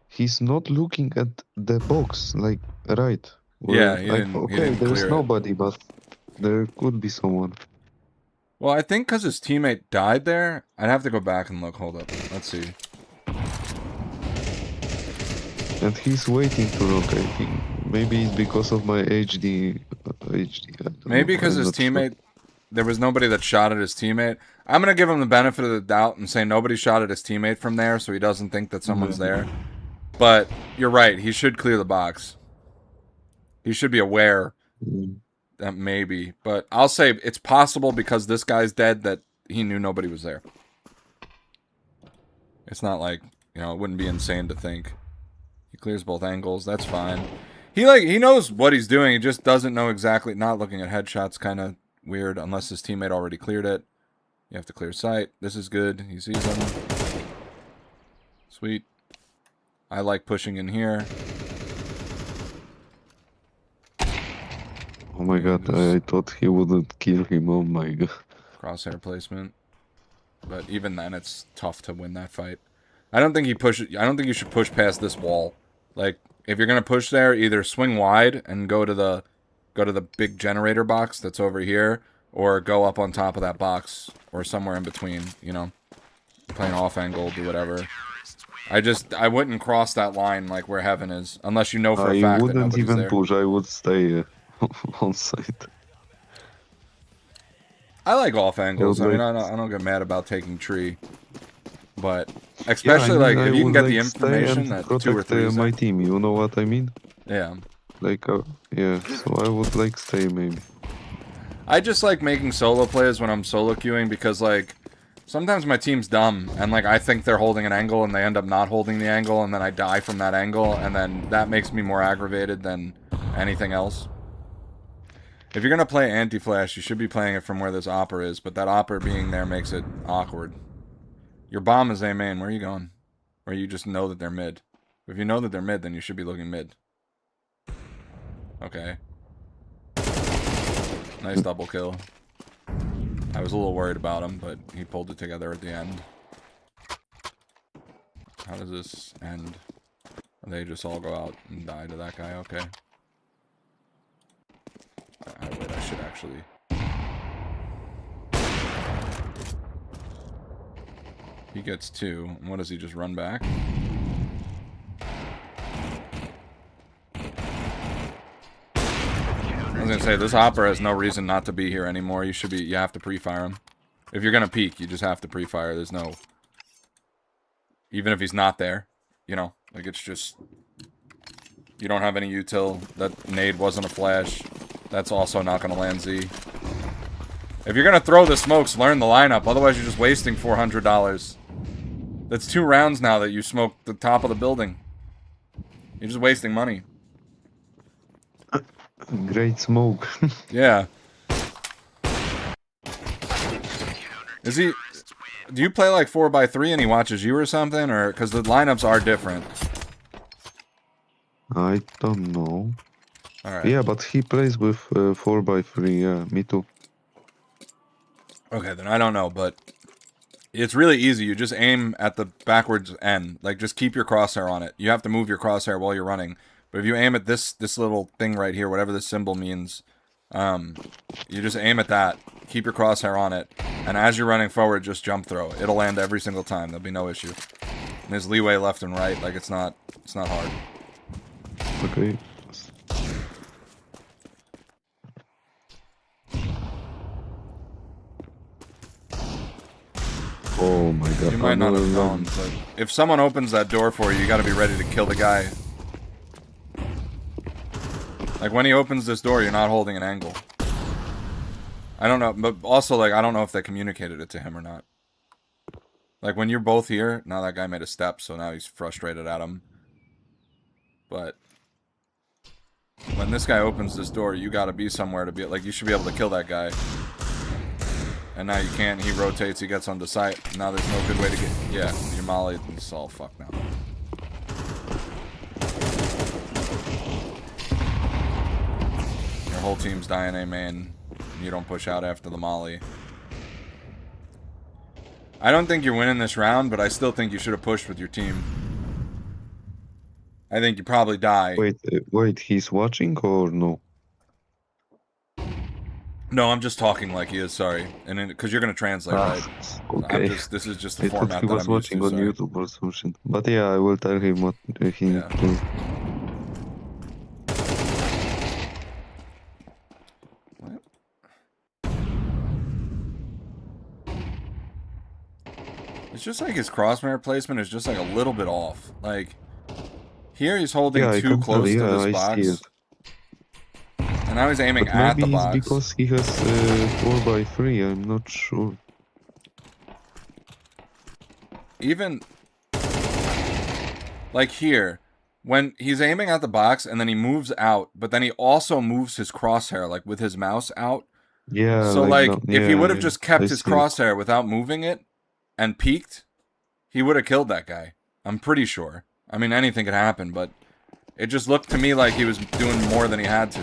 he's not looking at the box, like right. Yeah, he like, didn't- he okay, didn't there's clear it. nobody, but there could be someone. Well, I think because his teammate died there, I'd have to go back and look. Hold up. Let's see. And he's waiting to look, I think. Maybe it's because of my HD. I don't Maybe know, because I'm his not sure. teammate, there was nobody that shot at his teammate. I'm going to give him the benefit of the doubt and say nobody shot at his teammate from there, so he doesn't think that someone's there. But you're right. He should clear the box. He should be aware that maybe. But I'll say it's possible because this guy's dead that he knew nobody was there. It's not like, you know, it wouldn't be insane to think. He clears both angles. That's fine. He knows what he's doing. He just doesn't know exactly. Not looking at headshots kind of weird unless his teammate already cleared it. You have to clear sight. This is good. He sees him. Sweet. I like pushing in here. Oh my god, I thought he wouldn't kill him. Oh my god. Crosshair placement. But even then, it's tough to win that fight. I don't think you should push past this wall. Like, if you're gonna push there, either swing wide and go to the big generator box that's over here, or go up on top of that box, or somewhere in between. You know, playing off angle, do whatever. I wouldn't cross that line like where heaven is, unless you know for a I fact that wouldn't nobody's even there. push, I would stay on site. I like off angles. I mean, like- I don't get mad about taking tree, but Yeah, especially I mean, like I if you can would, get the like, stay information and that 2 or protect, 3 is my there. team, you know what I mean? Yeah. Like, yeah, so I would like stay maybe. I just like making solo plays when I'm solo queuing because like sometimes my team's dumb and like I think they're holding an angle and they end up not holding the angle and then I die from that angle and then that makes me more aggravated than anything else. If you're gonna play anti-flash, you should be playing it from where this opera is, but that opera being there makes it awkward. Your bomb is A main. Where are you going? Or you just know that they're mid. If you know that they're mid, then you should be looking mid. Okay. Nice double kill. I was a little worried about him, but he pulled it together at the end. How does this end? They just all go out and die to that guy? Okay. Wait, I should actually. He gets 2. And what does he just run back? I was gonna say this hopper has no reason not to be here anymore. You have to pre-fire him. If you're gonna peek, you just have to pre-fire. There's no, even if he's not there, you know, like it's just, you don't have any util. That nade wasn't a flash. That's also not gonna land Z. If you're gonna throw the smokes, learn the lineup. Otherwise, you're just wasting $400. That's 2 rounds now that you smoked the top of the building. You're just wasting money. Great smoke. Yeah. Is he... Do you play like 4x3 and he watches you or something? Or... Because the lineups are different. I don't know. Alright. Yeah, but he plays with 4x3, yeah, me too. Okay, then I don't know, but... It's really easy. You just aim at the backwards end. Like, just keep your crosshair on it. You have to move your crosshair while you're running. But if you aim at this little thing right here, whatever this symbol means, you just aim at that. Keep your crosshair on it. And as you're running forward, just jump throw. It'll land every single time. There'll be no issue. And there's leeway left and right. Like, it's not hard. Okay. Oh my god. You might not have known, but if someone opens that door for you, you gotta be ready to kill the guy. Like, when he opens this door, you're not holding an angle. I don't know, but also, like, I don't know if they communicated it to him or not. Like, when you're both here, now that guy made a step, so now he's frustrated at him. But when this guy opens this door, you gotta be somewhere to be, like, you should be able to kill that guy. And now you can't, he rotates, he gets onto site. Now there's no good way to get, yeah, your molly, it's all fucked now. Your whole team's dying A main. You don't push out after the molly. I don't think you're winning this round, but I still think you should have pushed with your team. I think you probably die. Wait, he's watching or no? No, I'm just talking like he is, sorry. And because you're going to translate, right? Okay. This is just the I format thought he that was I'm used watching to, on sorry. YouTube or something. But yeah, I will tell him what he needs to do. It's just like his crosshair placement is just like a little bit off. Like, here he's holding Yeah, I too can close tell, to yeah, this I see box. it. And now he's aiming But at the maybe it's box. because he has 4x3, I'm not sure. Even like here, when he's aiming at the box and then he moves out, but then he also moves his crosshair like with his mouse out. Yeah. So like that, if he would have yeah, just kept I his see it. crosshair without moving it and peeked, he would have killed that guy. I'm pretty sure. I mean, anything could happen, but it just looked to me like he was doing more than he had to.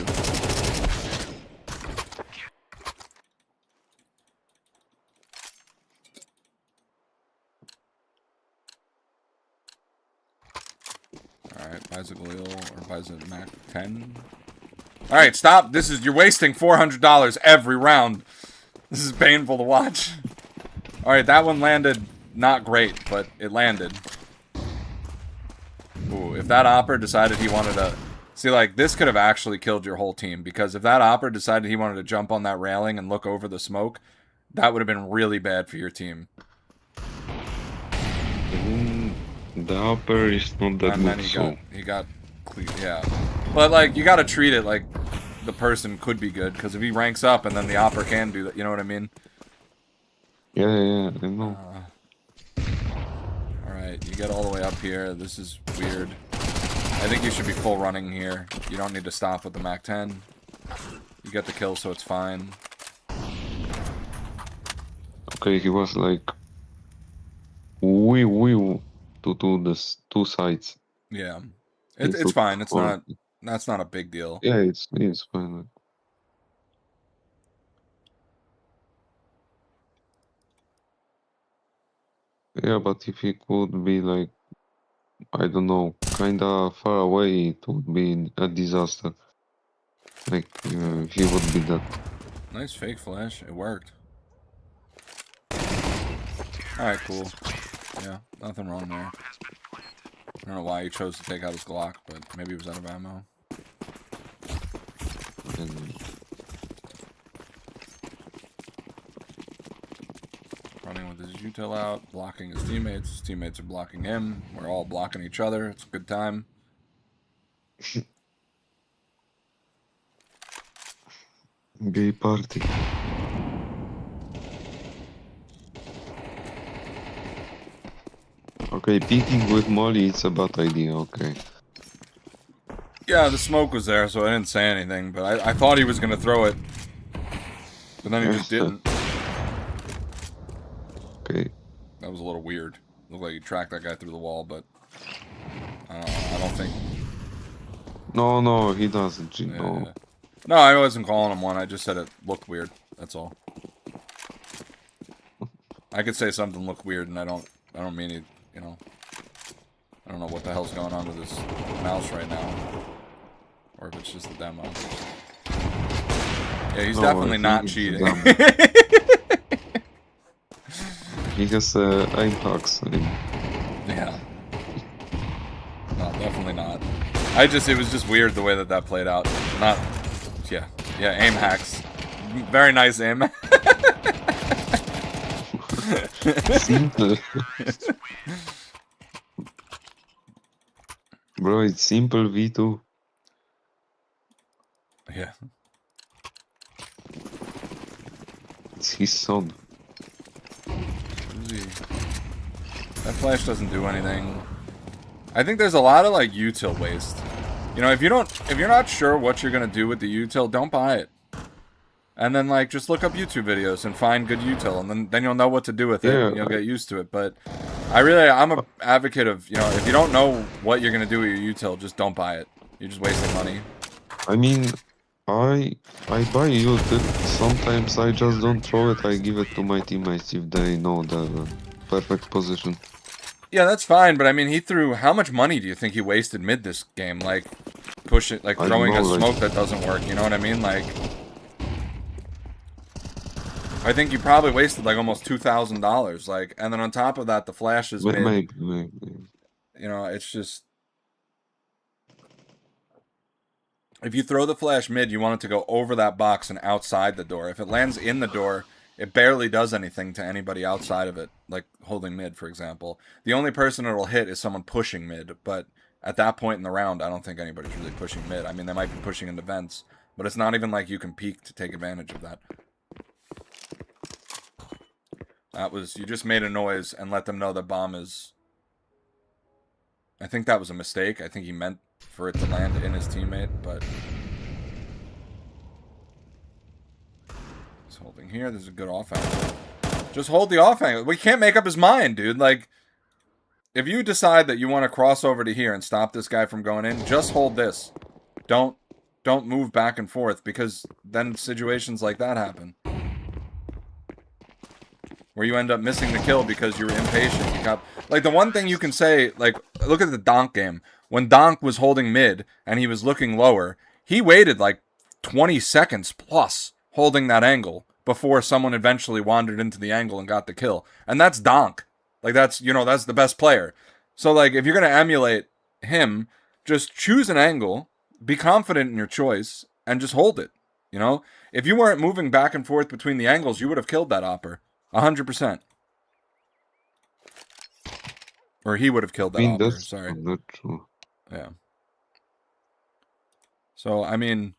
Alright, buys a Galil or buys a Mac 10. Alright, stop. You're wasting $400 every round. This is painful to watch. Alright, that one landed not great, but it landed. Ooh, if that Opper decided he wanted to... See, like, this could have actually killed your whole team, because if that Opper decided he wanted to jump on that railing and look over the smoke, that would have been really bad for your team. The upper is not that And then good, he got yeah. But, like, you gotta treat it like the person could be good, because if he ranks up and then the Opper can do that, you know what I mean? Yeah, I know. Alright, you get all the way up here. This is weird. I think you should be full running here. You don't need to stop with the Mac 10. You get the kill, so it's fine. Okay, he was like... Wee to the 2 sides. Yeah. It's fine. It's not... That's not a big deal. Yeah, it's fine. Yeah, but if he could be like, I don't know, kinda far away, it would be a disaster. Like, he would be dead. Nice fake flash. It worked. Alright, cool. Yeah, nothing wrong there. I don't know why he chose to take out his Glock, but maybe he was out of ammo. And Running with his util out, blocking his teammates. His teammates are blocking him. We're all blocking each other. It's a good time. gay party. Okay, peeking with Molly, it's a bad idea, okay. Yeah, the smoke was there, so I didn't say anything, but I thought he was going to throw it. But then he just didn't. Okay. That was a little weird. Looked like he tracked that guy through the wall, but I don't think... No, he doesn't, you know. Yeah. No, I wasn't calling him one. I just said it looked weird. That's all. I could say something looked weird, and I don't mean it, you know. I don't know what the hell's going on with this mouse right now. Or if it's just a demo. Yeah, he's definitely not cheating. He has aim hacks. Yeah. No, definitely not. It was just weird the way that played out. Not, yeah, aim hacks. Very nice aim. Simple. Bro, it's simple V2. Yeah. It's his son. That flash doesn't do anything. I think there's a lot of like util waste. You know, if you're not sure what you're gonna do with the util, don't buy it. And then like just look up YouTube videos and find good util, and then you'll know what to do with it. Yeah, And you'll get used to it. But I'm a advocate of, you know, if you don't know what you're gonna do with your util, just don't buy it. You're just wasting money. I mean, I buy util. Sometimes I just don't throw it. I give it to my teammates if they know the perfect position. Yeah, that's fine, but I mean, he threw... How much money do you think he wasted mid this game? Like, throwing a smoke that doesn't work, you know what I mean? Like... I think you probably wasted, like, almost $2,000, like... And then on top of that, the flash is mid. Maybe. You know, it's just... If you throw the flash mid, you want it to go over that box and outside the door. If it lands in the door... It barely does anything to anybody outside of it, like holding mid, for example. The only person it'll hit is someone pushing mid, but at that point in the round, I don't think anybody's really pushing mid. I mean, they might be pushing into vents, but it's not even like you can peek to take advantage of that. You just made a noise and let them know the bomb is... I think that was a mistake. I think he meant for it to land in his teammate, but... Holding here, there's a good off angle. Just hold the off angle. We can't make up his mind, dude. Like, if you decide that you want to cross over to here and stop this guy from going in, just hold this. Don't move back and forth, because then situations like that happen. Where you end up missing the kill because you're impatient. You got, like, the one thing you can say, like, look at the Donk game. When Donk was holding mid and he was looking lower, he waited like 20 seconds plus holding that angle before someone eventually wandered into the angle and got the kill. And that's Donk. Like, that's, you know, that's the best player. So, like, if you're going to emulate him, just choose an angle, be confident in your choice, and just hold it, you know? If you weren't moving back and forth between the angles, you would have killed that Opper. 100%. Or he would have killed that Opper, sorry. Not true. Yeah. So, I mean...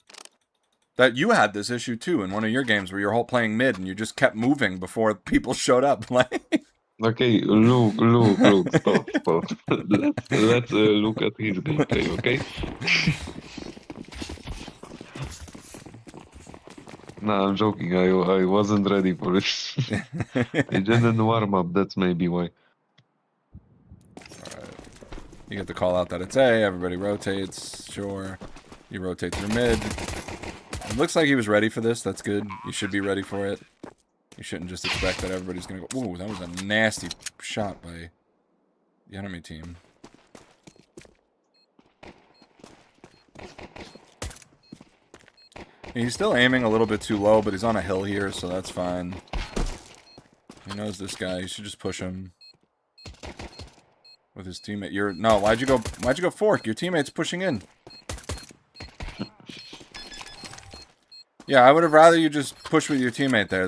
That you had this issue too in one of your games where you're playing mid and you just kept moving before people showed up. Like, okay, look, stop. Let's look at his gameplay, okay? No, I'm joking. I wasn't ready for it. I didn't warm up. That's maybe why. Alright. You get the call out that it's A. Everybody rotates. Sure. You rotate through mid. It looks like he was ready for this. That's good. You should be ready for it. You shouldn't just expect that everybody's going to go... Ooh, that was a nasty shot by the enemy team. He's still aiming a little bit too low, but he's on a hill here, so that's fine. He knows this guy. You should just push him with his teammate. No. Why'd you go fork? Your teammate's pushing in. Yeah, I would have rather you just push with your teammate there.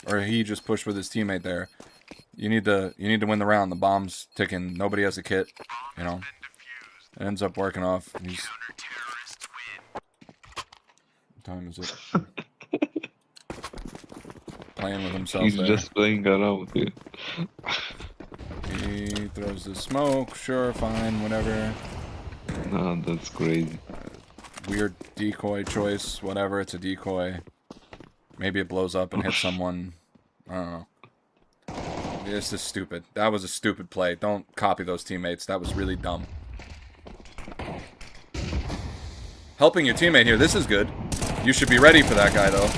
Or he just pushed with his teammate there. You need to win the round. The bomb's ticking. Nobody has a kit. You know, it ends up working off. What time is it? Playing with himself. He's there. just playing around here. He throws the smoke. Sure, fine, whatever. Nah, that's crazy. Weird decoy choice. Whatever, it's a decoy. Maybe it blows up and hits someone. I don't know. This is stupid. That was a stupid play. Don't copy those teammates. That was really dumb. Helping your teammate here. This is good. You should be ready for that guy, though.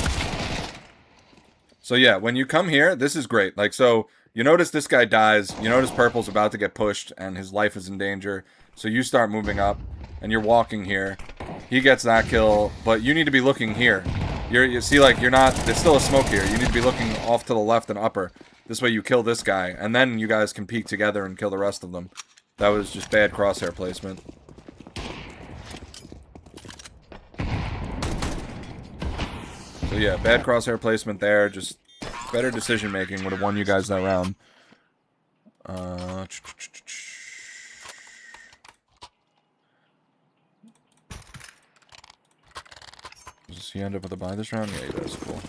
So yeah, when you come here, this is great. Like, so you notice this guy dies. You notice Purple's about to get pushed and his life is in danger. So you start moving up and you're walking here. He gets that kill, but you need to be looking here. You see, like, you're not, there's still a smoke here. You need to be looking off to the left and upper. This way you kill this guy, and then you guys can peek together and kill the rest of them. That was just bad crosshair placement. So yeah, bad crosshair placement there. Just better decision making would have won you guys that round. Does he end up with a buy this round? Yeah, he does. Cool.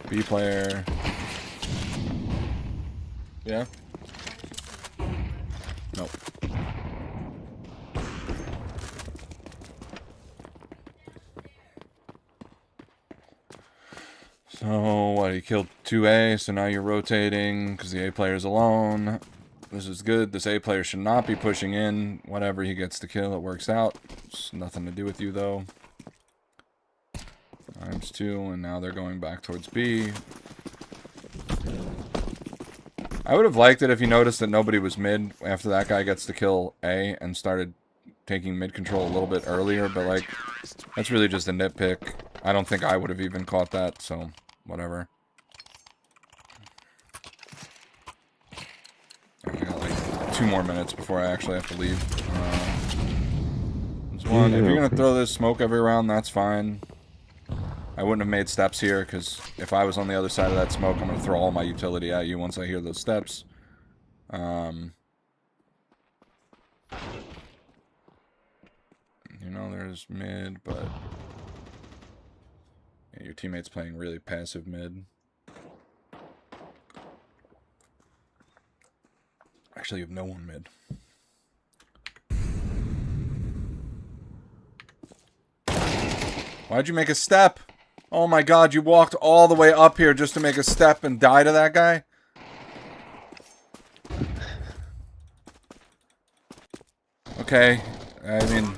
B player. Yeah? Nope. So, what, he killed 2A, so now you're rotating because the A player's alone. This is good. This A player should not be pushing in. Whatever he gets to kill, it works out. It's nothing to do with you, though. Times 2, and now they're going back towards B. I would have liked it if you noticed that nobody was mid after that guy gets to kill A and started taking mid control a little bit earlier, but like, that's really just a nitpick. I don't think I would have even caught that, so whatever. I got like 2 more minutes before I actually have to leave. There's one. If you're gonna throw this smoke every round, that's fine. I wouldn't have made steps here, because if I was on the other side of that smoke, I'm going to throw all my utility at you once I hear those steps. You know, there's mid, but... yeah, your teammate's playing really passive mid. Actually, you have no one mid. Why'd you make a step? Oh my god, you walked all the way up here just to make a step and die to that guy? Okay, I mean,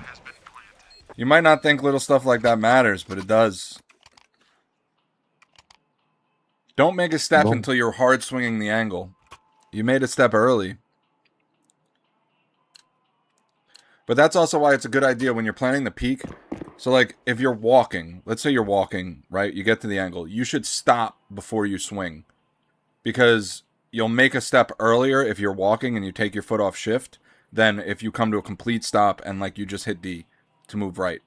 you might not think little stuff like that matters, but it does. Don't make a step until you're hard swinging the angle. You made a step early. But that's also why it's a good idea when you're planning the peak. So, like, if you're walking, let's say you're walking, right? You get to the angle. You should stop before you swing. Because you'll make a step earlier if you're walking and you take your foot off shift than if you come to a complete stop and, like, you just hit D to move right.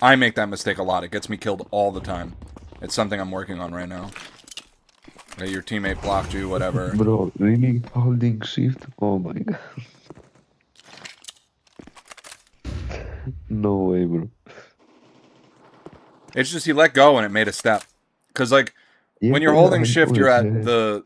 I make that mistake a lot. It gets me killed all the time. It's something I'm working on right now. Your teammate blocked you, whatever. Bro, really holding shift? Oh my god. No way, bro. It's just he let go and it made a step. Because, like, yeah, when you're holding shift, you're at the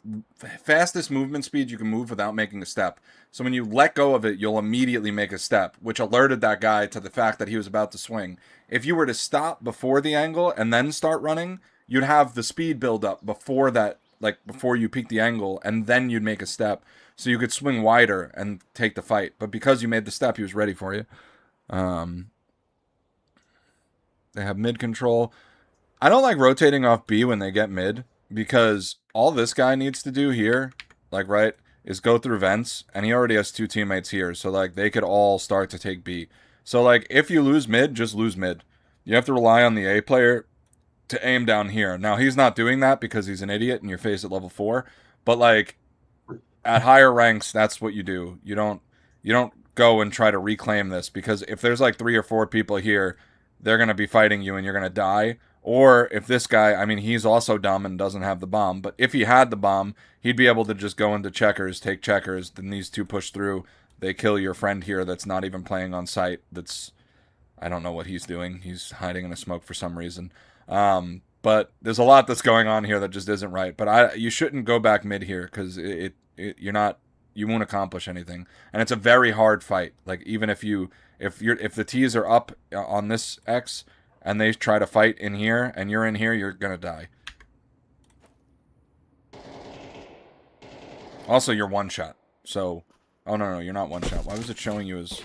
fastest movement speed you can move without making a step. So when you let go of it, you'll immediately make a step, which alerted that guy to the fact that he was about to swing. If you were to stop before the angle and then start running, you'd have the speed build up before that. Like, before you peak the angle, and then you'd make a step. So you could swing wider and take the fight. But because you made the step, he was ready for you. They have mid control. I don't like rotating off B when they get mid, because all this guy needs to do here, like, right, is go through vents, and he already has 2 teammates here, so like they could all start to take B. So like if you lose mid, just lose mid. You have to rely on the A player to aim down here. Now he's not doing that because he's an idiot and you're faced at level 4, but like at higher ranks, that's what you do. You don't go and try to reclaim this, because if there's like 3 or 4 people here, they're going to be fighting you and you're going to die. Or if this guy, I mean, he's also dumb and doesn't have the bomb, but if he had the bomb, he'd be able to just go into checkers, take checkers, then these 2 push through, they kill your friend here that's not even playing on site. That's, I don't know what he's doing. He's hiding in a smoke for some reason. But there's a lot that's going on here that just isn't right. But you shouldn't go back mid here, because you won't accomplish anything, and it's a very hard fight. Like even if the T's are up on this X and they try to fight in here and you're in here, you're gonna die. Also, you're 1 shot. So, oh no, you're not 1 shot. Why was it showing you as?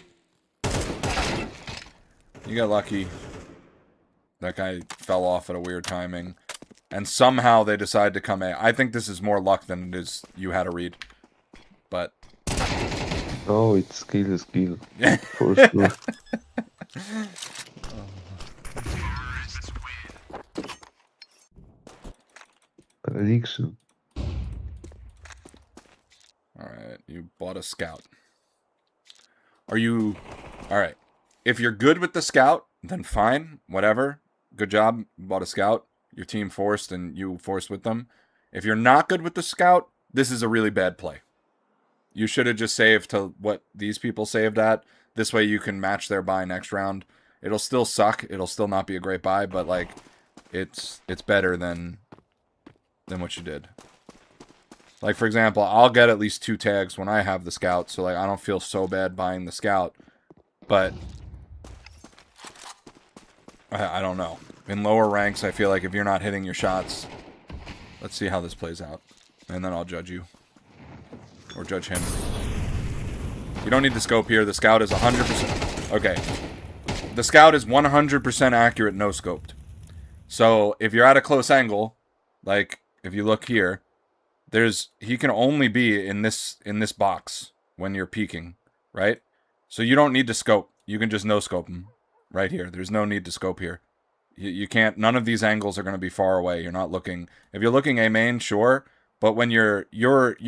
You got lucky. That guy fell off at a weird timing, and somehow they decide to come A. I think this is more luck than it is you had a read. But oh, it's skill, for sure. Prediction. Alright, you bought a scout. Are you... Alright. If you're good with the scout, then fine. Whatever. Good job. You bought a scout. Your team forced and you forced with them. If you're not good with the scout, this is a really bad play. You should have just saved to what these people saved at. This way you can match their buy next round. It'll still suck. It'll still not be a great buy, but like it's better than what you did. Like for example, I'll get at least 2 tags when I have the scout, so like I don't feel so bad buying the scout. But I don't know. In lower ranks, I feel like if you're not hitting your shots, let's see how this plays out, and then I'll judge you. Or judge him. You don't need the scope here. The scout is 100%. Okay. The scout is 100% accurate, no scoped. So if you're at a close angle, like if you look here, he can only be in this box when you're peeking, right? So you don't need to scope. You can just no scope him right here. There's no need to scope here. You can't. None of these angles are going to be far away. You're not looking. If you're looking A main, sure. But when you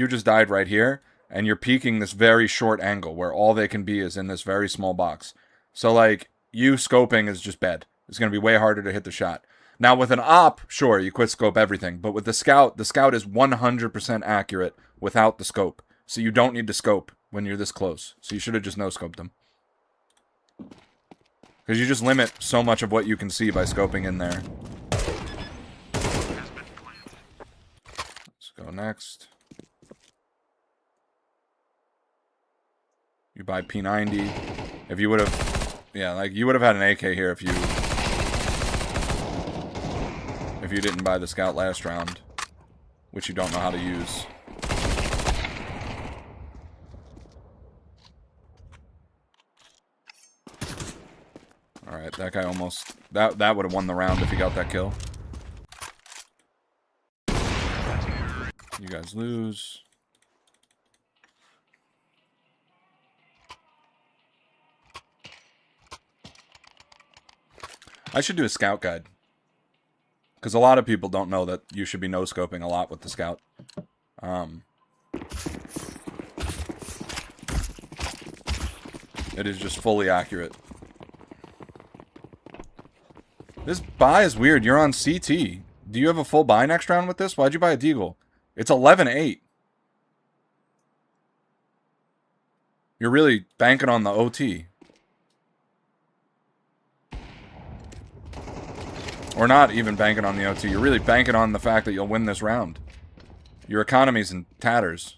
just died right here, and you're peeking this very short angle where all they can be is in this very small box. So like you scoping is just bad. It's going to be way harder to hit the shot. Now with an op, sure, you quit scope everything. But with the scout is 100% accurate without the scope. So you don't need to scope when you're this close. So you should have just no scoped them. Because you just limit so much of what you can see by scoping in there. Let's go next. You buy P90. If you would have... Yeah, like, you would have had an AK here if you didn't buy the scout last round. Which you don't know how to use. Alright, that guy almost... That would have won the round if he got that kill. You guys lose. I should do a scout guide. Because a lot of people don't know that you should be no-scoping a lot with the scout. It is just fully accurate. This buy is weird. You're on CT. Do you have a full buy next round with this? Why'd you buy a Deagle? It's 11-8. You're really banking on the OT. Or not even banking on the OT. You're really banking on the fact that you'll win this round. Your economy's in tatters.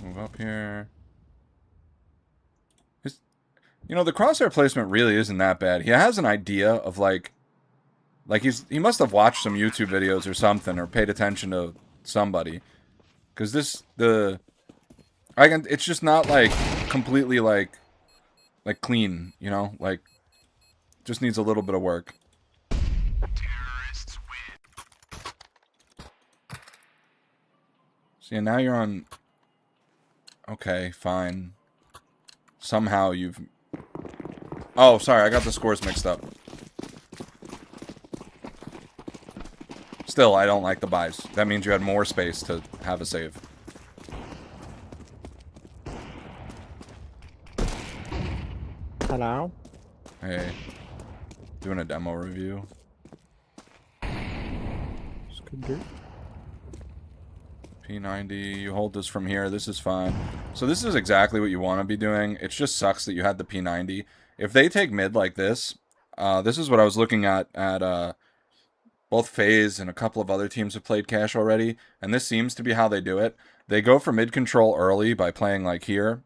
Move up here. You know, the crosshair placement really isn't that bad. He has an idea of like he must have watched some YouTube videos or something, or paid attention to somebody, because it's just not like completely like, like clean, you know, like just needs a little bit of work. Terrorists win. See, and now you're on. Okay, fine. Somehow you've. Oh, sorry, I got the scores mixed up. Still, I don't like the buys. That means you had more space to have a save. Hello? Hey. Doing a demo review. P90, you hold this from here. This is fine. So this is exactly what you want to be doing. It just sucks that you had the P90. If they take mid like this, this is what I was looking at both FaZe and a couple of other teams have played Cash already, and this seems to be how they do it. They go for mid control early by playing like here,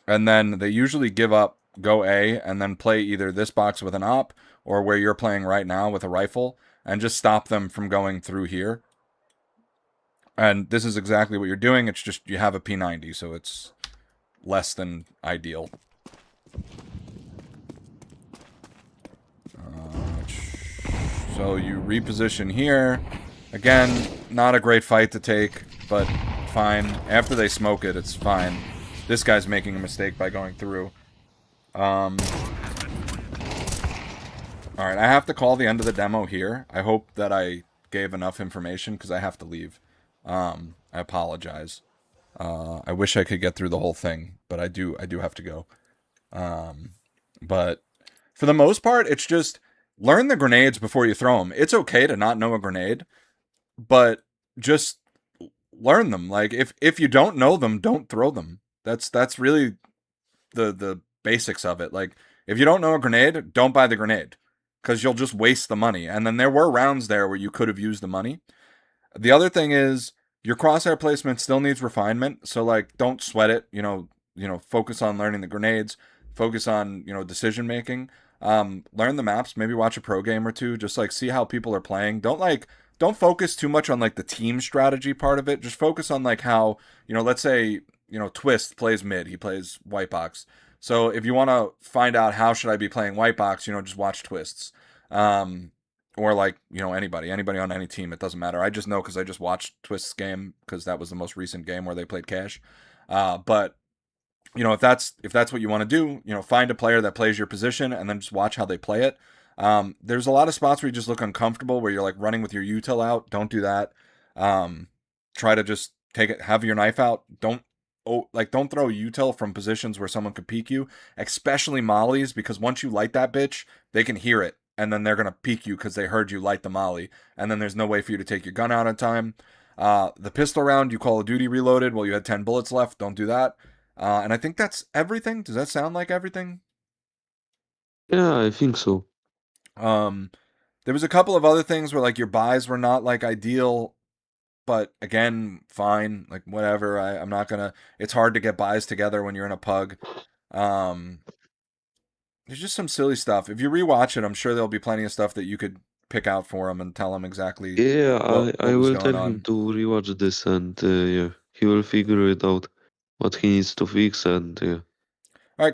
and then they usually give up, go A, and then play either this box with an op, or where you're playing right now with a rifle, and just stop them from going through here. And this is exactly what you're doing, it's just you have a P90, so it's less than ideal. So you reposition here. Again, not a great fight to take, but fine. After they smoke it, it's fine. This guy's making a mistake by going through. Alright, I have to call the end of the demo here. I hope that I gave enough information, because I have to leave. I apologize. I wish I could get through the whole thing, but I do have to go. But for the most part, it's just learn the grenades before you throw them. It's okay to not know a grenade, but just learn them. Like if you don't know them, don't throw them. That's really the basics of it. Like if you don't know a grenade, don't buy the grenade, because you'll just waste the money. And then there were rounds there where you could have used the money. The other thing is your crosshair placement still needs refinement. So like, don't sweat it. You know, focus on learning the grenades. Focus on decision making. Learn the maps. Maybe watch a pro game or two. Just like see how people are playing. Don't focus too much on like the team strategy part of it. Just focus on like how let's say Twist plays mid. He plays white box. So if you want to find out how should I be playing white box, just watch Twists. Or like, anybody on any team, it doesn't matter. I just know because I just watched Twist's game because that was the most recent game where they played Cash. But if that's what you want to do, find a player that plays your position and then just watch how they play it. There's a lot of spots where you just look uncomfortable, where you're like running with your util out. Don't do that. Try to just have your knife out. Don't throw util from positions where someone could peek you, especially mollies, because once you light that bitch, they can hear it. And then they're going to peek you because they heard you light the molly. And then there's no way for you to take your gun out on time. The pistol round, you Call of Duty reloaded while you had 10 bullets left. Don't do that. And I think that's everything. Does that sound like everything? Yeah, I think so. There was a couple of other things where like your buys were not like ideal. But again, fine. Like whatever. I'm not going to... It's hard to get buys together when you're in a pug. There's just some silly stuff. If you rewatch it, I'm sure there'll be plenty of stuff that you could pick out for him and tell him exactly. Yeah, what I was will going tell on. him to rewatch this, and yeah, he will figure it out what he needs to fix, and yeah.